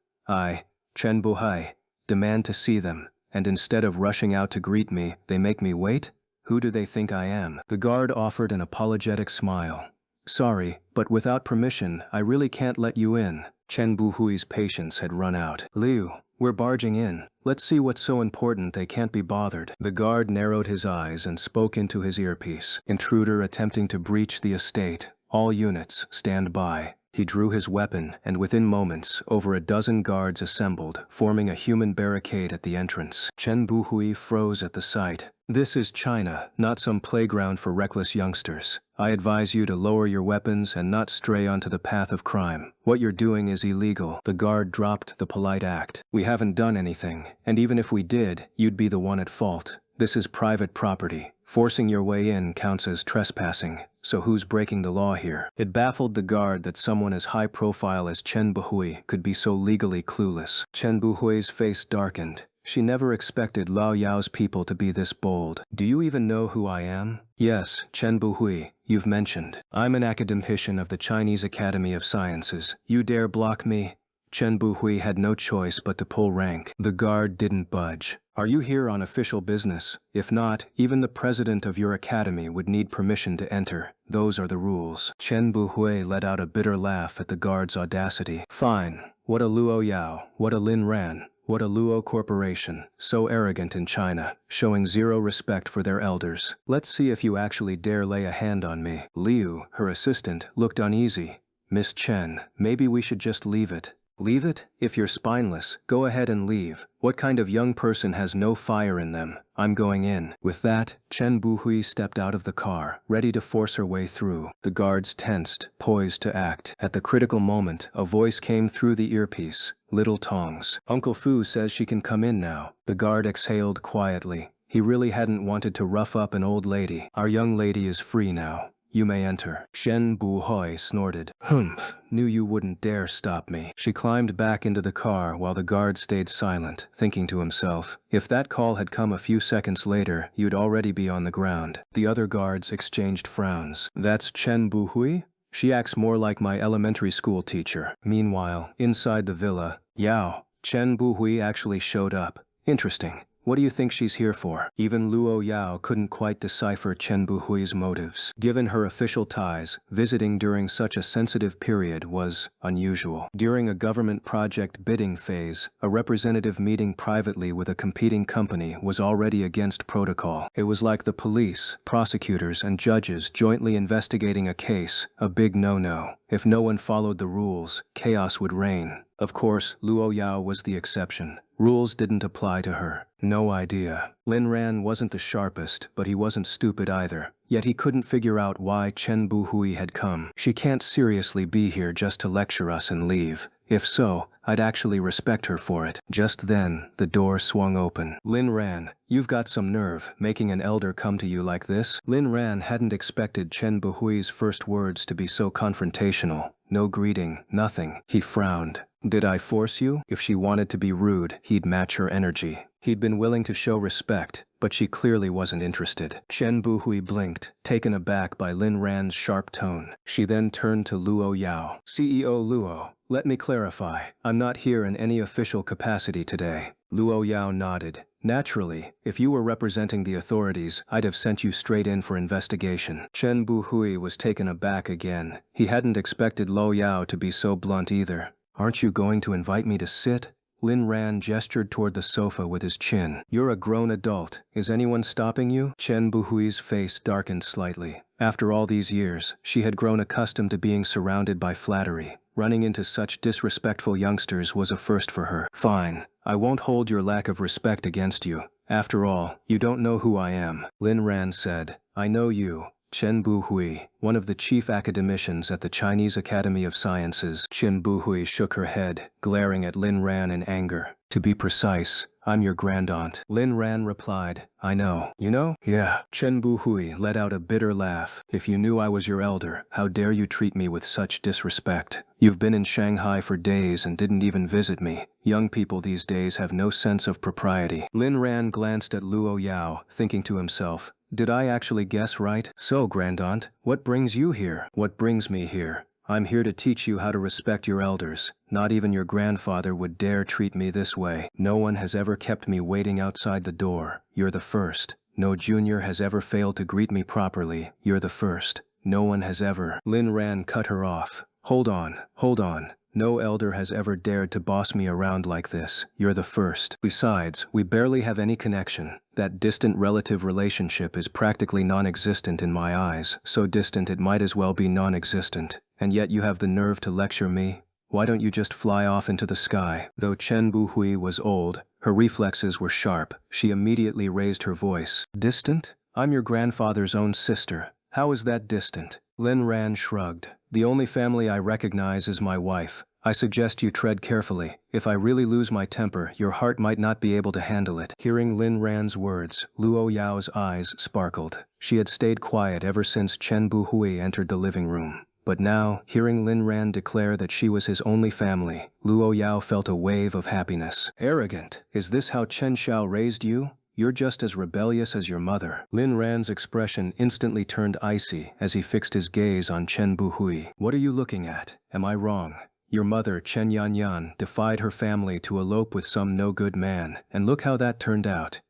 Chen Buhai, demand to see them, and instead of rushing out to greet me, they make me wait? Who do they think I am? The guard offered an apologetic smile. Sorry, but without permission, I really can't let you in. Chen Buhui's patience had run out. Liu, we're barging in. Let's see what's so important they can't be bothered. The guard narrowed his eyes and spoke into his earpiece. Intruder attempting to breach the estate. All units, stand by. He drew his weapon, and within moments, over a dozen guards assembled, forming a human barricade at the entrance. Chen Buhui froze at the sight. This is China, not some playground for reckless youngsters. I advise you to lower your weapons and not stray onto the path of crime. What you're doing is illegal. The guard dropped the polite act. We haven't done anything, and even if we did, you'd be the one at fault. This is private property. Forcing your way in counts as trespassing. So who's breaking the law here? It baffled the guard that someone as high profile as Chen Buhui could be so legally clueless. Chen Buhui's face darkened. She never expected Lao Yao's people to be this bold. Do you even know who I am? Yes, Chen Buhui, you've mentioned. I'm an academician of the Chinese Academy of Sciences. You dare block me? Chen Buhui had no choice but to pull rank. The guard didn't budge. Are you here on official business? If not, even the president of your academy would need permission to enter. Those are the rules. Chen Buhui let out a bitter laugh at the guard's audacity. Fine. What a Luo Yao. What a Lin Ran. What a Luo corporation. So arrogant in China, showing zero respect for their elders. Let's see if you actually dare lay a hand on me. Liu, her assistant, looked uneasy. Miss Chen, maybe we should just leave it. Leave it? If you're spineless, go ahead and leave. What kind of young person has no fire in them? I'm going in. With that, Chen Buhui stepped out of the car, ready to force her way through. The guards tensed, poised to act. At the critical moment, a voice came through the earpiece. Little Tongs. Uncle Fu says she can come in now. The guard exhaled quietly. He really hadn't wanted to rough up an old lady. Our young lady is free now. You may enter. Chen Buhui snorted. Humph, knew you wouldn't dare stop me. She climbed back into the car while the guard stayed silent, thinking to himself, if that call had come a few seconds later, you'd already be on the ground. The other guards exchanged frowns. That's Chen Buhui? She acts more like my elementary school teacher. Meanwhile, inside the villa, Yao, Chen Buhui actually showed up. Interesting. What do you think she's here for? Even Luo Yao couldn't quite decipher Chen Buhui's motives. Given her official ties, visiting during such a sensitive period was unusual. During a government project bidding phase, a representative meeting privately with a competing company was already against protocol. It was like the police, prosecutors, and judges jointly investigating a case, a big no-no. If no one followed the rules, chaos would reign. Of course, Luo Yao was the exception. Rules didn't apply to her. No idea. Lin Ran wasn't the sharpest, but he wasn't stupid either. Yet he couldn't figure out why Chen Buhui had come. She can't seriously be here just to lecture us and leave. If so, I'd actually respect her for it. Just then, the door swung open. Lin Ran, you've got some nerve, making an elder come to you like this. Lin Ran hadn't expected Chen Buhui's first words to be so confrontational. No greeting, nothing. He frowned. Did I force you? If she wanted to be rude, he'd match her energy. He'd been willing to show respect, but she clearly wasn't interested. Chen Buhui blinked, taken aback by Lin Ran's sharp tone. She then turned to Luo Yao. CEO Luo, let me clarify. I'm not here in any official capacity today. Luo Yao nodded. Naturally, if you were representing the authorities, I'd have sent you straight in for investigation. Chen Buhui was taken aback again. He hadn't expected Luo Yao to be so blunt either. Aren't you going to invite me to sit? Lin Ran gestured toward the sofa with his chin. You're a grown adult. Is anyone stopping you? Chen Buhui's face darkened slightly. After all these years, she had grown accustomed to being surrounded by flattery. Running into such disrespectful youngsters was a first for her. Fine, I won't hold your lack of respect against you. After all, you don't know who I am. Lin Ran said. I know you. Chen Buhui, one of the chief academicians at the Chinese Academy of Sciences. Chen Buhui shook her head, glaring at Lin Ran in anger. To be precise, I'm your grandaunt. Lin Ran replied, I know. You know? Yeah. Chen Buhui let out a bitter laugh. If you knew I was your elder, how dare you treat me with such disrespect? You've been in Shanghai for days and didn't even visit me. Young people these days have no sense of propriety. Lin Ran glanced at Luo Yao, thinking to himself, did I actually guess right? So, grandaunt, what brings you here? What brings me here? I'm here to teach you how to respect your elders. Not even your grandfather would dare treat me this way. No one has ever kept me waiting outside the door. You're the first. No junior has ever failed to greet me properly. You're the first. No one has ever. Lin Ran cut her off. Hold on, hold on. No elder has ever dared to boss me around like this. You're the first. Besides, we barely have any connection. That distant relative relationship is practically non-existent in my eyes, so distant it might as well be non-existent. And yet you have the nerve to lecture me? Why don't you just fly off into the sky? Though Chen Buhui was old, her reflexes were sharp. She immediately raised her voice. Distant? I'm your grandfather's own sister. How is that distant? Lin Ran shrugged. The only family I recognize is my wife. I suggest you tread carefully. If I really lose my temper, your heart might not be able to handle it. Hearing Lin Ran's words, Luo Yao's eyes sparkled. She had stayed quiet ever since Chen Buhui entered the living room. But now, hearing Lin Ran declare that she was his only family, Luo Yao felt a wave of happiness. Arrogant. Is this how Chen Xiao raised you? You're just as rebellious as your mother. Lin Ran's expression instantly turned icy as he fixed his gaze on Chen Buhui. What are you looking at? Am I wrong? Your mother, Chen Yanyan, defied her family to elope with some no-good man, and look how that turned out.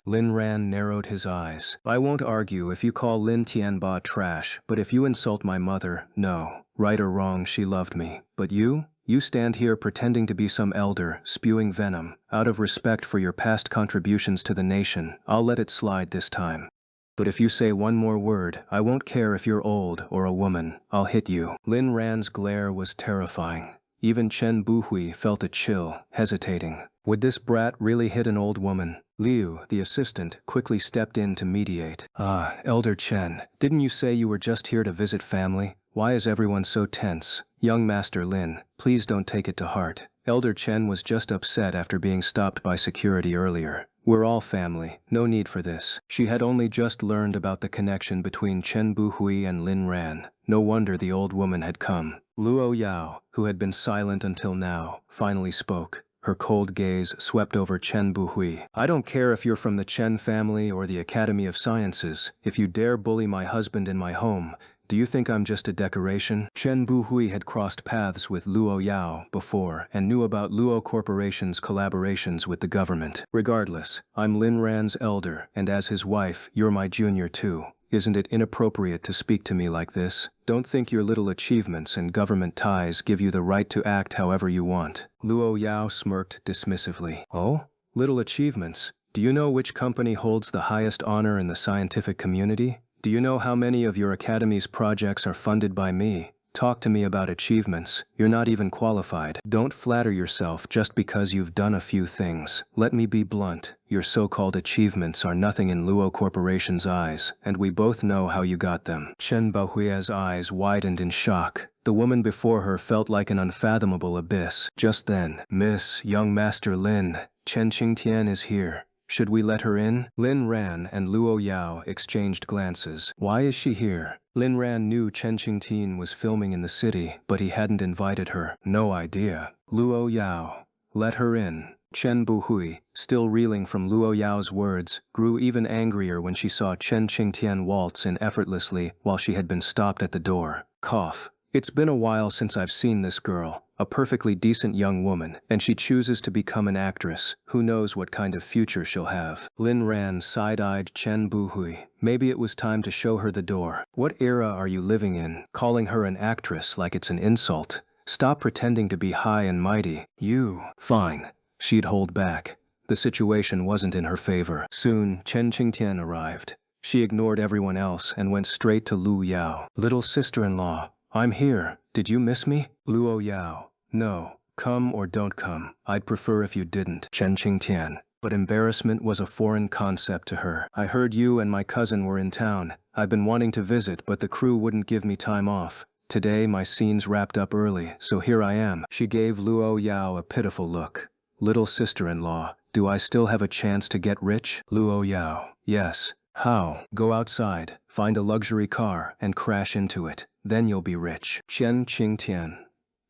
Lin Ran narrowed his eyes. I won't argue if you call Lin Tianba trash, but if you insult my mother, no. Right or wrong, she loved me. But you? You stand here pretending to be some elder, spewing venom. Out of respect for your past contributions to the nation, I'll let it slide this time. But if you say one more word, I won't care if you're old or a woman. I'll hit you. Lin Ran's glare was terrifying. Even Chen Buhui felt a chill, hesitating. Would this brat really hit an old woman? Liu, the assistant, quickly stepped in to mediate. Elder Chen, didn't you say you were just here to visit family? Why is everyone so tense? Young Master Lin, please don't take it to heart. Elder Chen was just upset after being stopped by security earlier. We're all family, no need for this. She had only just learned about the connection between Chen Buhui and Lin Ran. No wonder the old woman had come. Luo Yao, who had been silent until now, finally spoke. Her cold gaze swept over Chen Buhui. I don't care if you're from the Chen family or the Academy of Sciences. If you dare bully my husband in my home, do you think I'm just a decoration? Chen Buhui had crossed paths with Luo Yao before and knew about Luo Corporation's collaborations with the government. Regardless, I'm Lin Ran's elder, and as his wife, you're my junior too. Isn't it inappropriate to speak to me like this? Don't think your little achievements and government ties give you the right to act however you want. Luo Yao smirked dismissively. Oh? Little achievements? Do you know which company holds the highest honor in the scientific community? Do you know how many of your academy's projects are funded by me? Talk to me about achievements. You're not even qualified. Don't flatter yourself just because you've done a few things. Let me be blunt. Your so-called achievements are nothing in Luo Corporation's eyes, and we both know how you got them. Chen Baohui's eyes widened in shock. The woman before her felt like an unfathomable abyss. Just then, Miss Young Master Lin, Chen Qingtian is here. Should we let her in? Lin Ran and Luo Yao exchanged glances. Why is she here? Lin Ran knew Chen Qingtian was filming in the city, but he hadn't invited her. No idea. Luo Yao. Let her in. Chen Buhui, still reeling from Luo Yao's words, grew even angrier when she saw Chen Qingtian waltz in effortlessly while she had been stopped at the door. Cough. It's been a while since I've seen this girl. A perfectly decent young woman, and she chooses to become an actress. Who knows what kind of future she'll have? Lin Ran side-eyed Chen Buhui. Maybe it was time to show her the door. What era are you living in? Calling her an actress like it's an insult. Stop pretending to be high and mighty. You. Fine. she'd hold back. The situation wasn't in her favor. Soon, Chen Qingtian arrived. She ignored everyone else and went straight to Luo Yao. Little sister-in-law, I'm here. Did you miss me? Luo Yao, no. Come or don't come. I'd prefer if you didn't. Chen Qingtian. But embarrassment was a foreign concept to her. I heard you and my cousin were in town. I've been wanting to visit, but the crew wouldn't give me time off. Today my scenes wrapped up early, so here I am. She gave Luo Yao a pitiful look. Little sister-in-law, do I still have a chance to get rich? Luo Yao, yes. How? Go outside, find a luxury car, and crash into it. Then you'll be rich. Chen Qingtian.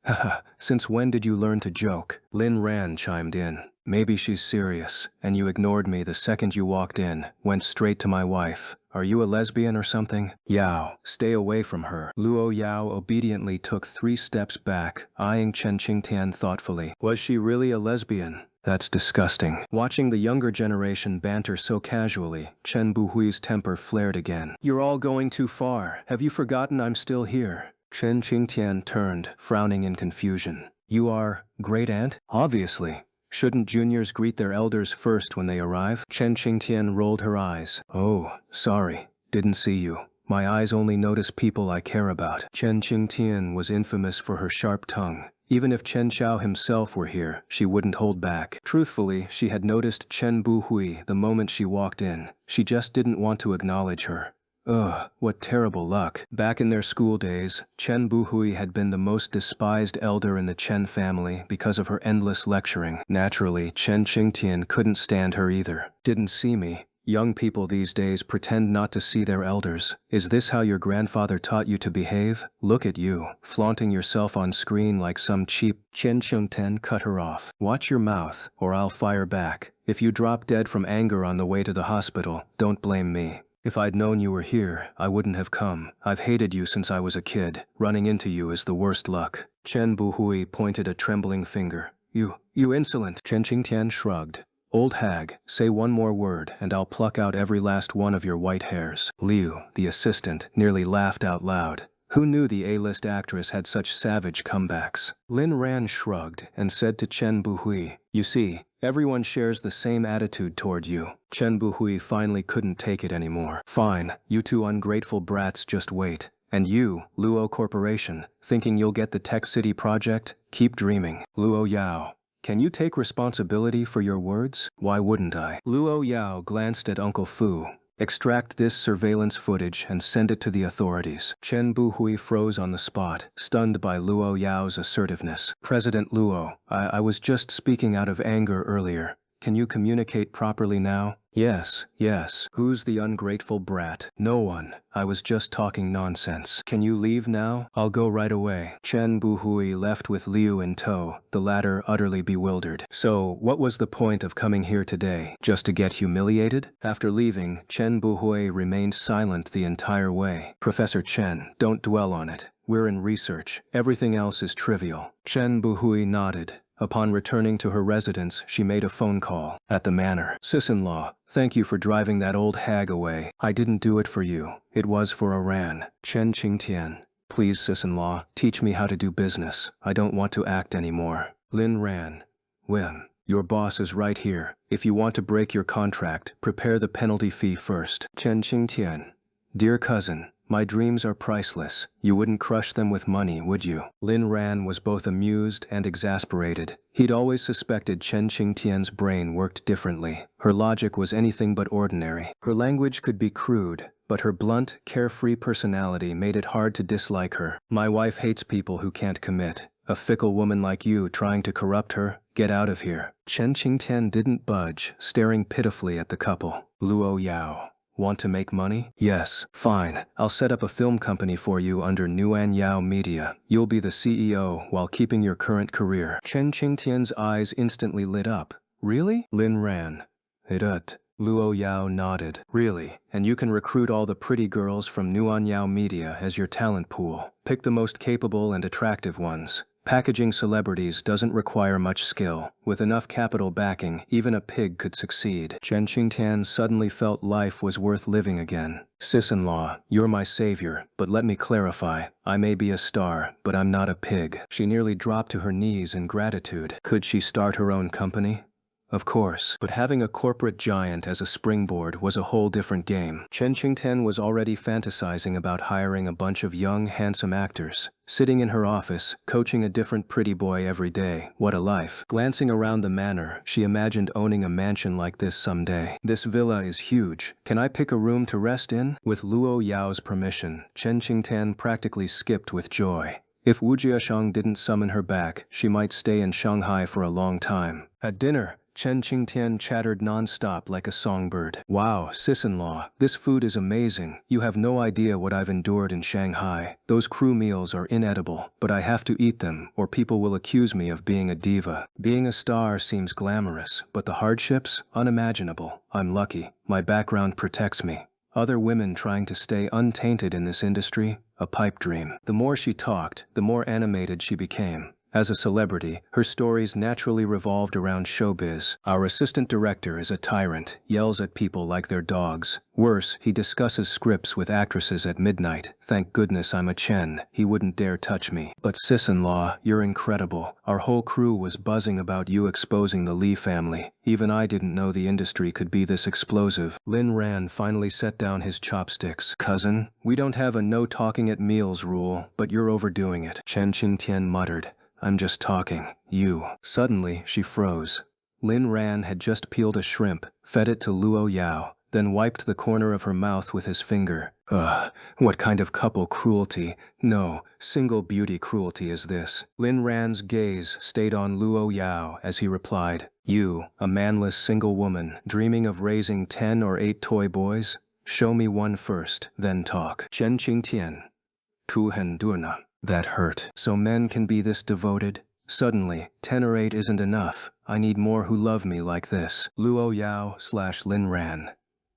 Haha, since when did you learn to joke? Lin Ran chimed in. Maybe she's serious, and you ignored me the second you walked in, went straight to my wife. Are you a lesbian or something? Yao, stay away from her. Luo Yao obediently took 3 steps back, eyeing Chen Qingtian thoughtfully. Was she really a lesbian? That's disgusting. Watching the younger generation banter so casually, Chen Buhui's temper flared again. You're all going too far. Have you forgotten I'm still here? Chen Qingtian turned, frowning in confusion. You are great-aunt? Obviously. Shouldn't juniors greet their elders first when they arrive? Chen Qingtian rolled her eyes. Oh, sorry. Didn't see you. My eyes only notice people I care about. Chen Qingtian was infamous for her sharp tongue. Even if Chen Xiao himself were here, she wouldn't hold back. Truthfully, she had noticed Chen Buhui the moment she walked in. She just didn't want to acknowledge her. Ugh, what terrible luck. Back in their school days, Chen Buhui had been the most despised elder in the Chen family because of her endless lecturing. Naturally, Chen Qingtian couldn't stand her either. Didn't see me. Young people these days pretend not to see their elders. Is this how your grandfather taught you to behave? Look at you, flaunting yourself on screen like some cheap. Chen Qingtian cut her off. Watch your mouth, or I'll fire back. If you drop dead from anger on the way to the hospital, don't blame me. If I'd known you were here, I wouldn't have come. I've hated you since I was a kid. Running into you is the worst luck. Chen Buhui pointed a trembling finger. You insolent. Chen Qingtian shrugged. Old hag, say one more word and I'll pluck out every last one of your white hairs. Liu, the assistant, nearly laughed out loud. Who knew the A-list actress had such savage comebacks? Lin Ran shrugged and said to Chen Buhui, you see, everyone shares the same attitude toward you. Chen Buhui finally couldn't take it anymore. Fine, you 2 ungrateful brats just wait. And you, Luo Corporation, thinking you'll get the Tech City project? Keep dreaming. Luo Yao. Can you take responsibility for your words? Why wouldn't I? Luo Yao glanced at Uncle Fu. Extract this surveillance footage and send it to the authorities. Chen Buhui froze on the spot, stunned by Luo Yao's assertiveness. President Luo, I was just speaking out of anger earlier. Can you communicate properly now? Yes. Who's the ungrateful brat? No one. I was just talking nonsense. Can you leave now? I'll go right away. Chen Buhui left with Liu in tow, the latter utterly bewildered. So, what was the point of coming here today? Just to get humiliated? After leaving, Chen Buhui remained silent the entire way. Professor Chen, don't dwell on it. We're in research. Everything else is trivial. Chen Buhui nodded. Upon returning to her residence, she made a phone call. At the manor. Sis-in-law, thank you for driving that old hag away. I didn't do it for you. It was for Iran. Chen Qingtian. Please, sis-in-law, teach me how to do business. I don't want to act anymore. Lin Ran. Wim. Your boss is right here. If you want to break your contract, prepare the penalty fee first. Chen Qingtian. Dear cousin, my dreams are priceless. You wouldn't crush them with money, would you? Lin Ran was both amused and exasperated. He'd always suspected Chen Qingtian's brain worked differently. Her logic was anything but ordinary. Her language could be crude, but her blunt, carefree personality made it hard to dislike her. My wife hates people who can't commit. A fickle woman like you trying to corrupt her? Get out of here. Chen Qingtian didn't budge, staring pitifully at the couple. Luo Yao. Want to make money? Yes. Fine. I'll set up a film company for you under Nuan Yao Media. You'll be the CEO while keeping your current career. Chen Qingtian's eyes instantly lit up. Really? Lin Ran. It. Luo Yao nodded. Really, and you can recruit all the pretty girls from Nuan Yao Media as your talent pool. Pick the most capable and attractive ones. Packaging celebrities doesn't require much skill. With enough capital backing, even a pig could succeed. Chen Qingtian suddenly felt life was worth living again. Sis-in-law, you're my savior, but let me clarify. I may be a star, but I'm not a pig. She nearly dropped to her knees in gratitude. Could she start her own company? Of course, but having a corporate giant as a springboard was a whole different game. Chen Qingtian was already fantasizing about hiring a bunch of young, handsome actors, sitting in her office, coaching a different pretty boy every day. What a life. Glancing around the manor, she imagined owning a mansion like this someday. This villa is huge. Can I pick a room to rest in? With Luo Yao's permission, Chen Qingtian practically skipped with joy. If Wu Jiasheng didn't summon her back, she might stay in Shanghai for a long time. At dinner, Chen Qingtian chattered non-stop like a songbird. Wow, sis-in-law, this food is amazing. You have no idea what I've endured in Shanghai. Those crew meals are inedible, but I have to eat them, or people will accuse me of being a diva. Being a star seems glamorous, but the hardships? Unimaginable. I'm lucky. My background protects me. Other women trying to stay untainted in this industry? A pipe dream. The more she talked, the more animated she became. As a celebrity, her stories naturally revolved around showbiz. Our assistant director is a tyrant, yells at people like they're dogs. Worse, he discusses scripts with actresses at midnight. Thank goodness I'm a Chen, he wouldn't dare touch me. But sis-in-law, you're incredible. Our whole crew was buzzing about you exposing the Li family. Even I didn't know the industry could be this explosive. Lin Ran finally set down his chopsticks. Cousin, we don't have a no talking at meals rule, but you're overdoing it. Chen Qingtian muttered. I'm just talking. You. Suddenly, she froze. Lin Ran had just peeled a shrimp, fed it to Luo Yao, then wiped the corner of her mouth with his finger. Ugh, what kind of couple cruelty? No, single beauty cruelty is this. Lin Ran's gaze stayed on Luo Yao as he replied, You, a manless single woman, dreaming of raising 10 or 8 toy boys? Show me one first, then talk. Chen Qingtian. Tu hen duna. That hurt. So men can be this devoted? Suddenly, 10 or 8 isn't enough. I need more who love me like this. Luo Yao / Lin Ran.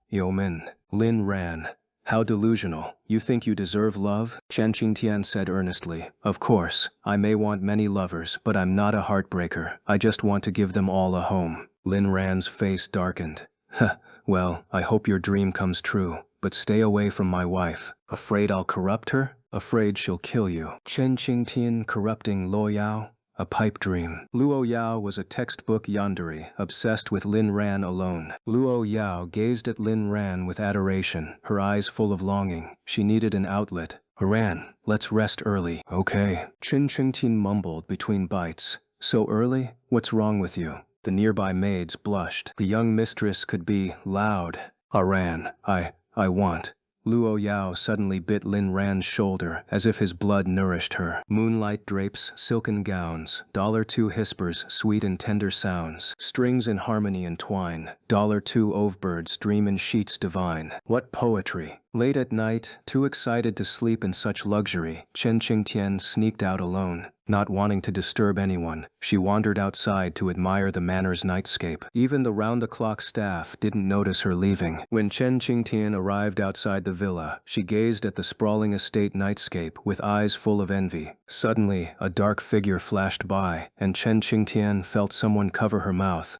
Yo Min. Lin Ran. How delusional. You think you deserve love? Chen Qingtian said earnestly. Of course, I may want many lovers, but I'm not a heartbreaker. I just want to give them all a home. Lin Ran's face darkened. Huh, well, I hope your dream comes true, but stay away from my wife. Afraid I'll corrupt her? Afraid she'll kill you. Chen Qingtian corrupting Luo Yao? A pipe dream. Luo Yao was a textbook yandere, obsessed with Lin Ran alone. Luo Yao gazed at Lin Ran with adoration, her eyes full of longing. She needed an outlet. Ran, let's rest early. Okay. Chen Qingtian mumbled between bites. So early? What's wrong with you? The nearby maids blushed. The young mistress could be loud. Ran, I want. Luo Yao suddenly bit Lin Ran's shoulder as if his blood nourished her. Moonlight drapes, silken gowns, $2 whispers, sweet and tender sounds. Strings in harmony entwine, $2 ovebirds dream in sheets divine. What poetry! Late at night, too excited to sleep in such luxury, Chen Qingtian sneaked out alone. Not wanting to disturb anyone, she wandered outside to admire the manor's nightscape. Even the round-the-clock staff didn't notice her leaving. When Chen Qingtian arrived outside the villa, she gazed at the sprawling estate nightscape with eyes full of envy. Suddenly, a dark figure flashed by, and Chen Qingtian felt someone cover her mouth.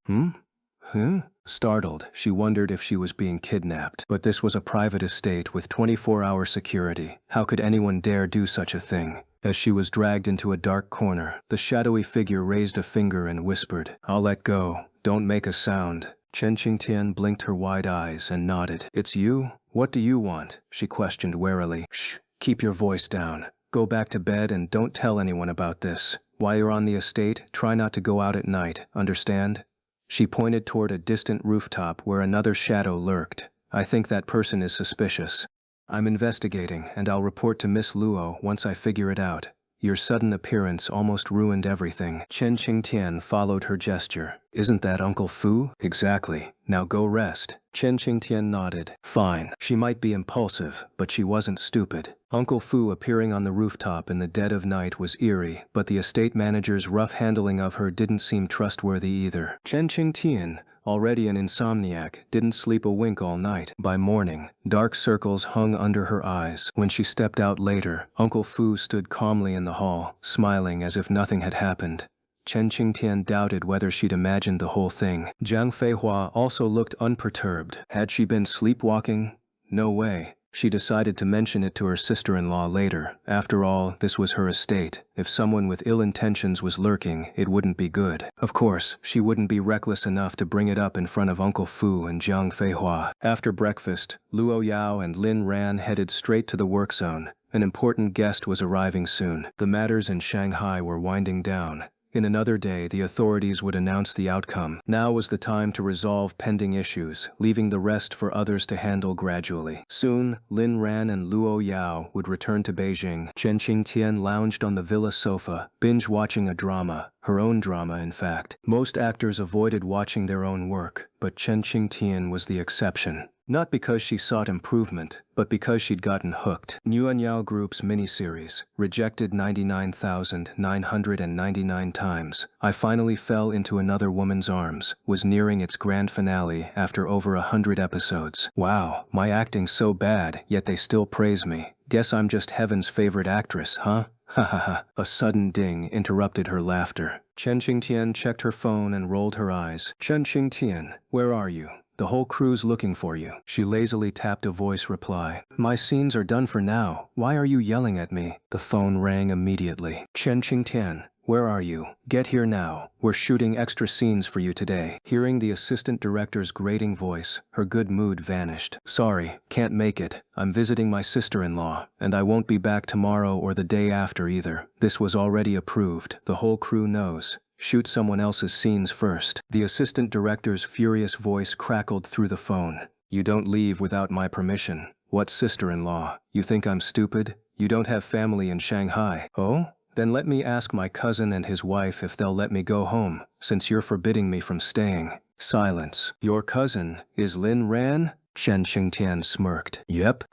Huh? Startled, she wondered if she was being kidnapped. But this was a private estate with 24-hour security. How could anyone dare do such a thing? As she was dragged into a dark corner, the shadowy figure raised a finger and whispered, I'll let go. Don't make a sound. Chen Qingtian blinked her wide eyes and nodded. It's you? What do you want? She questioned warily. Shh, keep your voice down. Go back to bed and don't tell anyone about this. While you're on the estate, try not to go out at night, understand? She pointed toward a distant rooftop where another shadow lurked. I think that person is suspicious. I'm investigating, and I'll report to Miss Luo once I figure it out. Your sudden appearance almost ruined everything. Chen Qingtian followed her gesture. Isn't that Uncle Fu? Exactly. Now go rest. Chen Qingtian nodded. Fine. She might be impulsive, but she wasn't stupid. Uncle Fu appearing on the rooftop in the dead of night was eerie, but the estate manager's rough handling of her didn't seem trustworthy either. Chen Qingtian, already an insomniac, didn't sleep a wink all night. By morning, dark circles hung under her eyes. When she stepped out later, Uncle Fu stood calmly in the hall, smiling as if nothing had happened. Chen Qingtian doubted whether she'd imagined the whole thing. Jiang Feihua also looked unperturbed. Had she been sleepwalking? No way. She decided to mention it to her sister-in-law later. After all, this was her estate. If someone with ill intentions was lurking, it wouldn't be good. Of course, she wouldn't be reckless enough to bring it up in front of Uncle Fu and Jiang Feihua. After breakfast, Luo Yao and Lin Ran headed straight to the work zone. An important guest was arriving soon. The matters in Shanghai were winding down. In another day, the authorities would announce the outcome. Now was the time to resolve pending issues, leaving the rest for others to handle gradually. Soon, Lin Ran and Luo Yao would return to Beijing. Chen Qingtian lounged on the villa sofa, binge-watching a drama. Her own drama, in fact. Most actors avoided watching their own work, but Chen Qingtian was the exception. Not because she sought improvement, but because she'd gotten hooked. Nyuanyao Group's miniseries, rejected 99,999 times, I Finally Fell into Another Woman's Arms, was nearing its grand finale after over 100 episodes. Wow, my acting's so bad, yet they still praise me. Guess I'm just heaven's favorite actress, huh? Ha ha ha. A sudden ding interrupted her laughter. Chen Qingtian checked her phone and rolled her eyes. Chen Qingtian, where are you? The whole crew's looking for you. She lazily tapped a voice reply. My scenes are done for now. Why are you yelling at me? The phone rang immediately. Chen Qingtian, where are you? Get here now. We're shooting extra scenes for you today. Hearing the assistant director's grating voice, her good mood vanished. Sorry, can't make it. I'm visiting my sister-in-law, and I won't be back tomorrow or the day after either. This was already approved. The whole crew knows. Shoot someone else's scenes first. The assistant director's furious voice crackled through the phone. You don't leave without my permission. What sister-in-law? You think I'm stupid? You don't have family in Shanghai. Oh? Then let me ask my cousin and his wife if they'll let me go home, since you're forbidding me from staying. Silence. Your cousin is Lin Ran? Chen Qingtian smirked. Yep.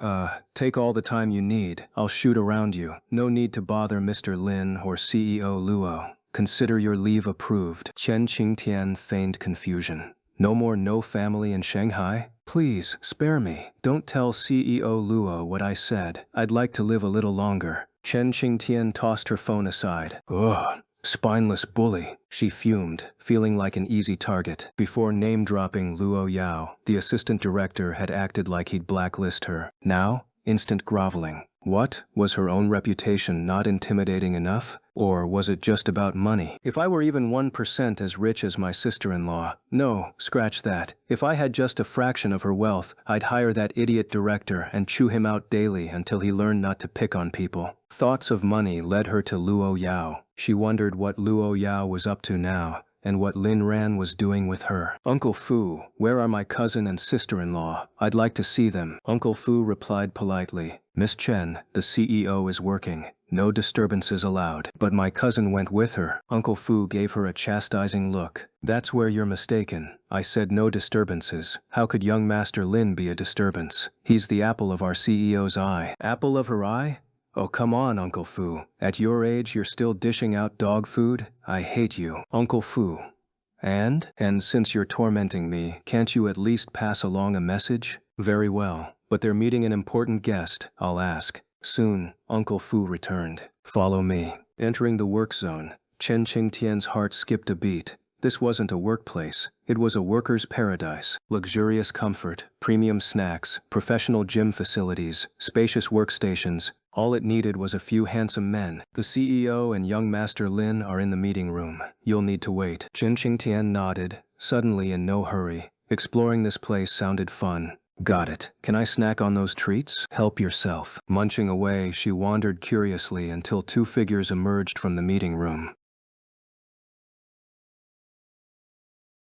Take all the time you need. I'll shoot around you. No need to bother Mr. Lin or CEO Luo. Consider your leave approved. Chen Qingtian feigned confusion. No more no family in Shanghai? Please, spare me. Don't tell CEO Luo what I said. I'd like to live a little longer. Chen Qingtian tossed her phone aside. Ugh, spineless bully. She fumed, feeling like an easy target. Before name-dropping Luo Yao, the assistant director had acted like he'd blacklist her. Now, instant groveling. What? Was her own reputation not intimidating enough? Or was it just about money? If I were even 1% as rich as my sister-in-law, no, scratch that. If I had just a fraction of her wealth, I'd hire that idiot director and chew him out daily until he learned not to pick on people. Thoughts of money led her to Luo Yao. She wondered what Luo Yao was up to now, and what Lin Ran was doing with her. Uncle Fu, where are my cousin and sister-in-law? I'd like to see them. Uncle Fu replied politely. Miss Chen, the CEO is working. No disturbances allowed. But my cousin went with her. Uncle Fu gave her a chastising look. That's where you're mistaken. I said no disturbances. How could young Master Lin be a disturbance? He's the apple of our CEO's eye. Apple of her eye? Oh, come on, Uncle Fu. At your age, you're still dishing out dog food? I hate you. Uncle Fu. And since you're tormenting me, can't you at least pass along a message? Very well. But they're meeting an important guest, I'll ask. Soon, Uncle Fu returned. Follow me. Entering the work zone, Chen Qingtian's heart skipped a beat. This wasn't a workplace. It was a worker's paradise. Luxurious comfort, premium snacks, professional gym facilities, spacious workstations. All it needed was a few handsome men. The CEO and young Master Lin are in the meeting room. You'll need to wait. Chen Qingtian nodded, suddenly in no hurry. Exploring this place sounded fun. Got it. Can I snack on those treats? Help yourself. Munching away, she wandered curiously until two figures emerged from the meeting room.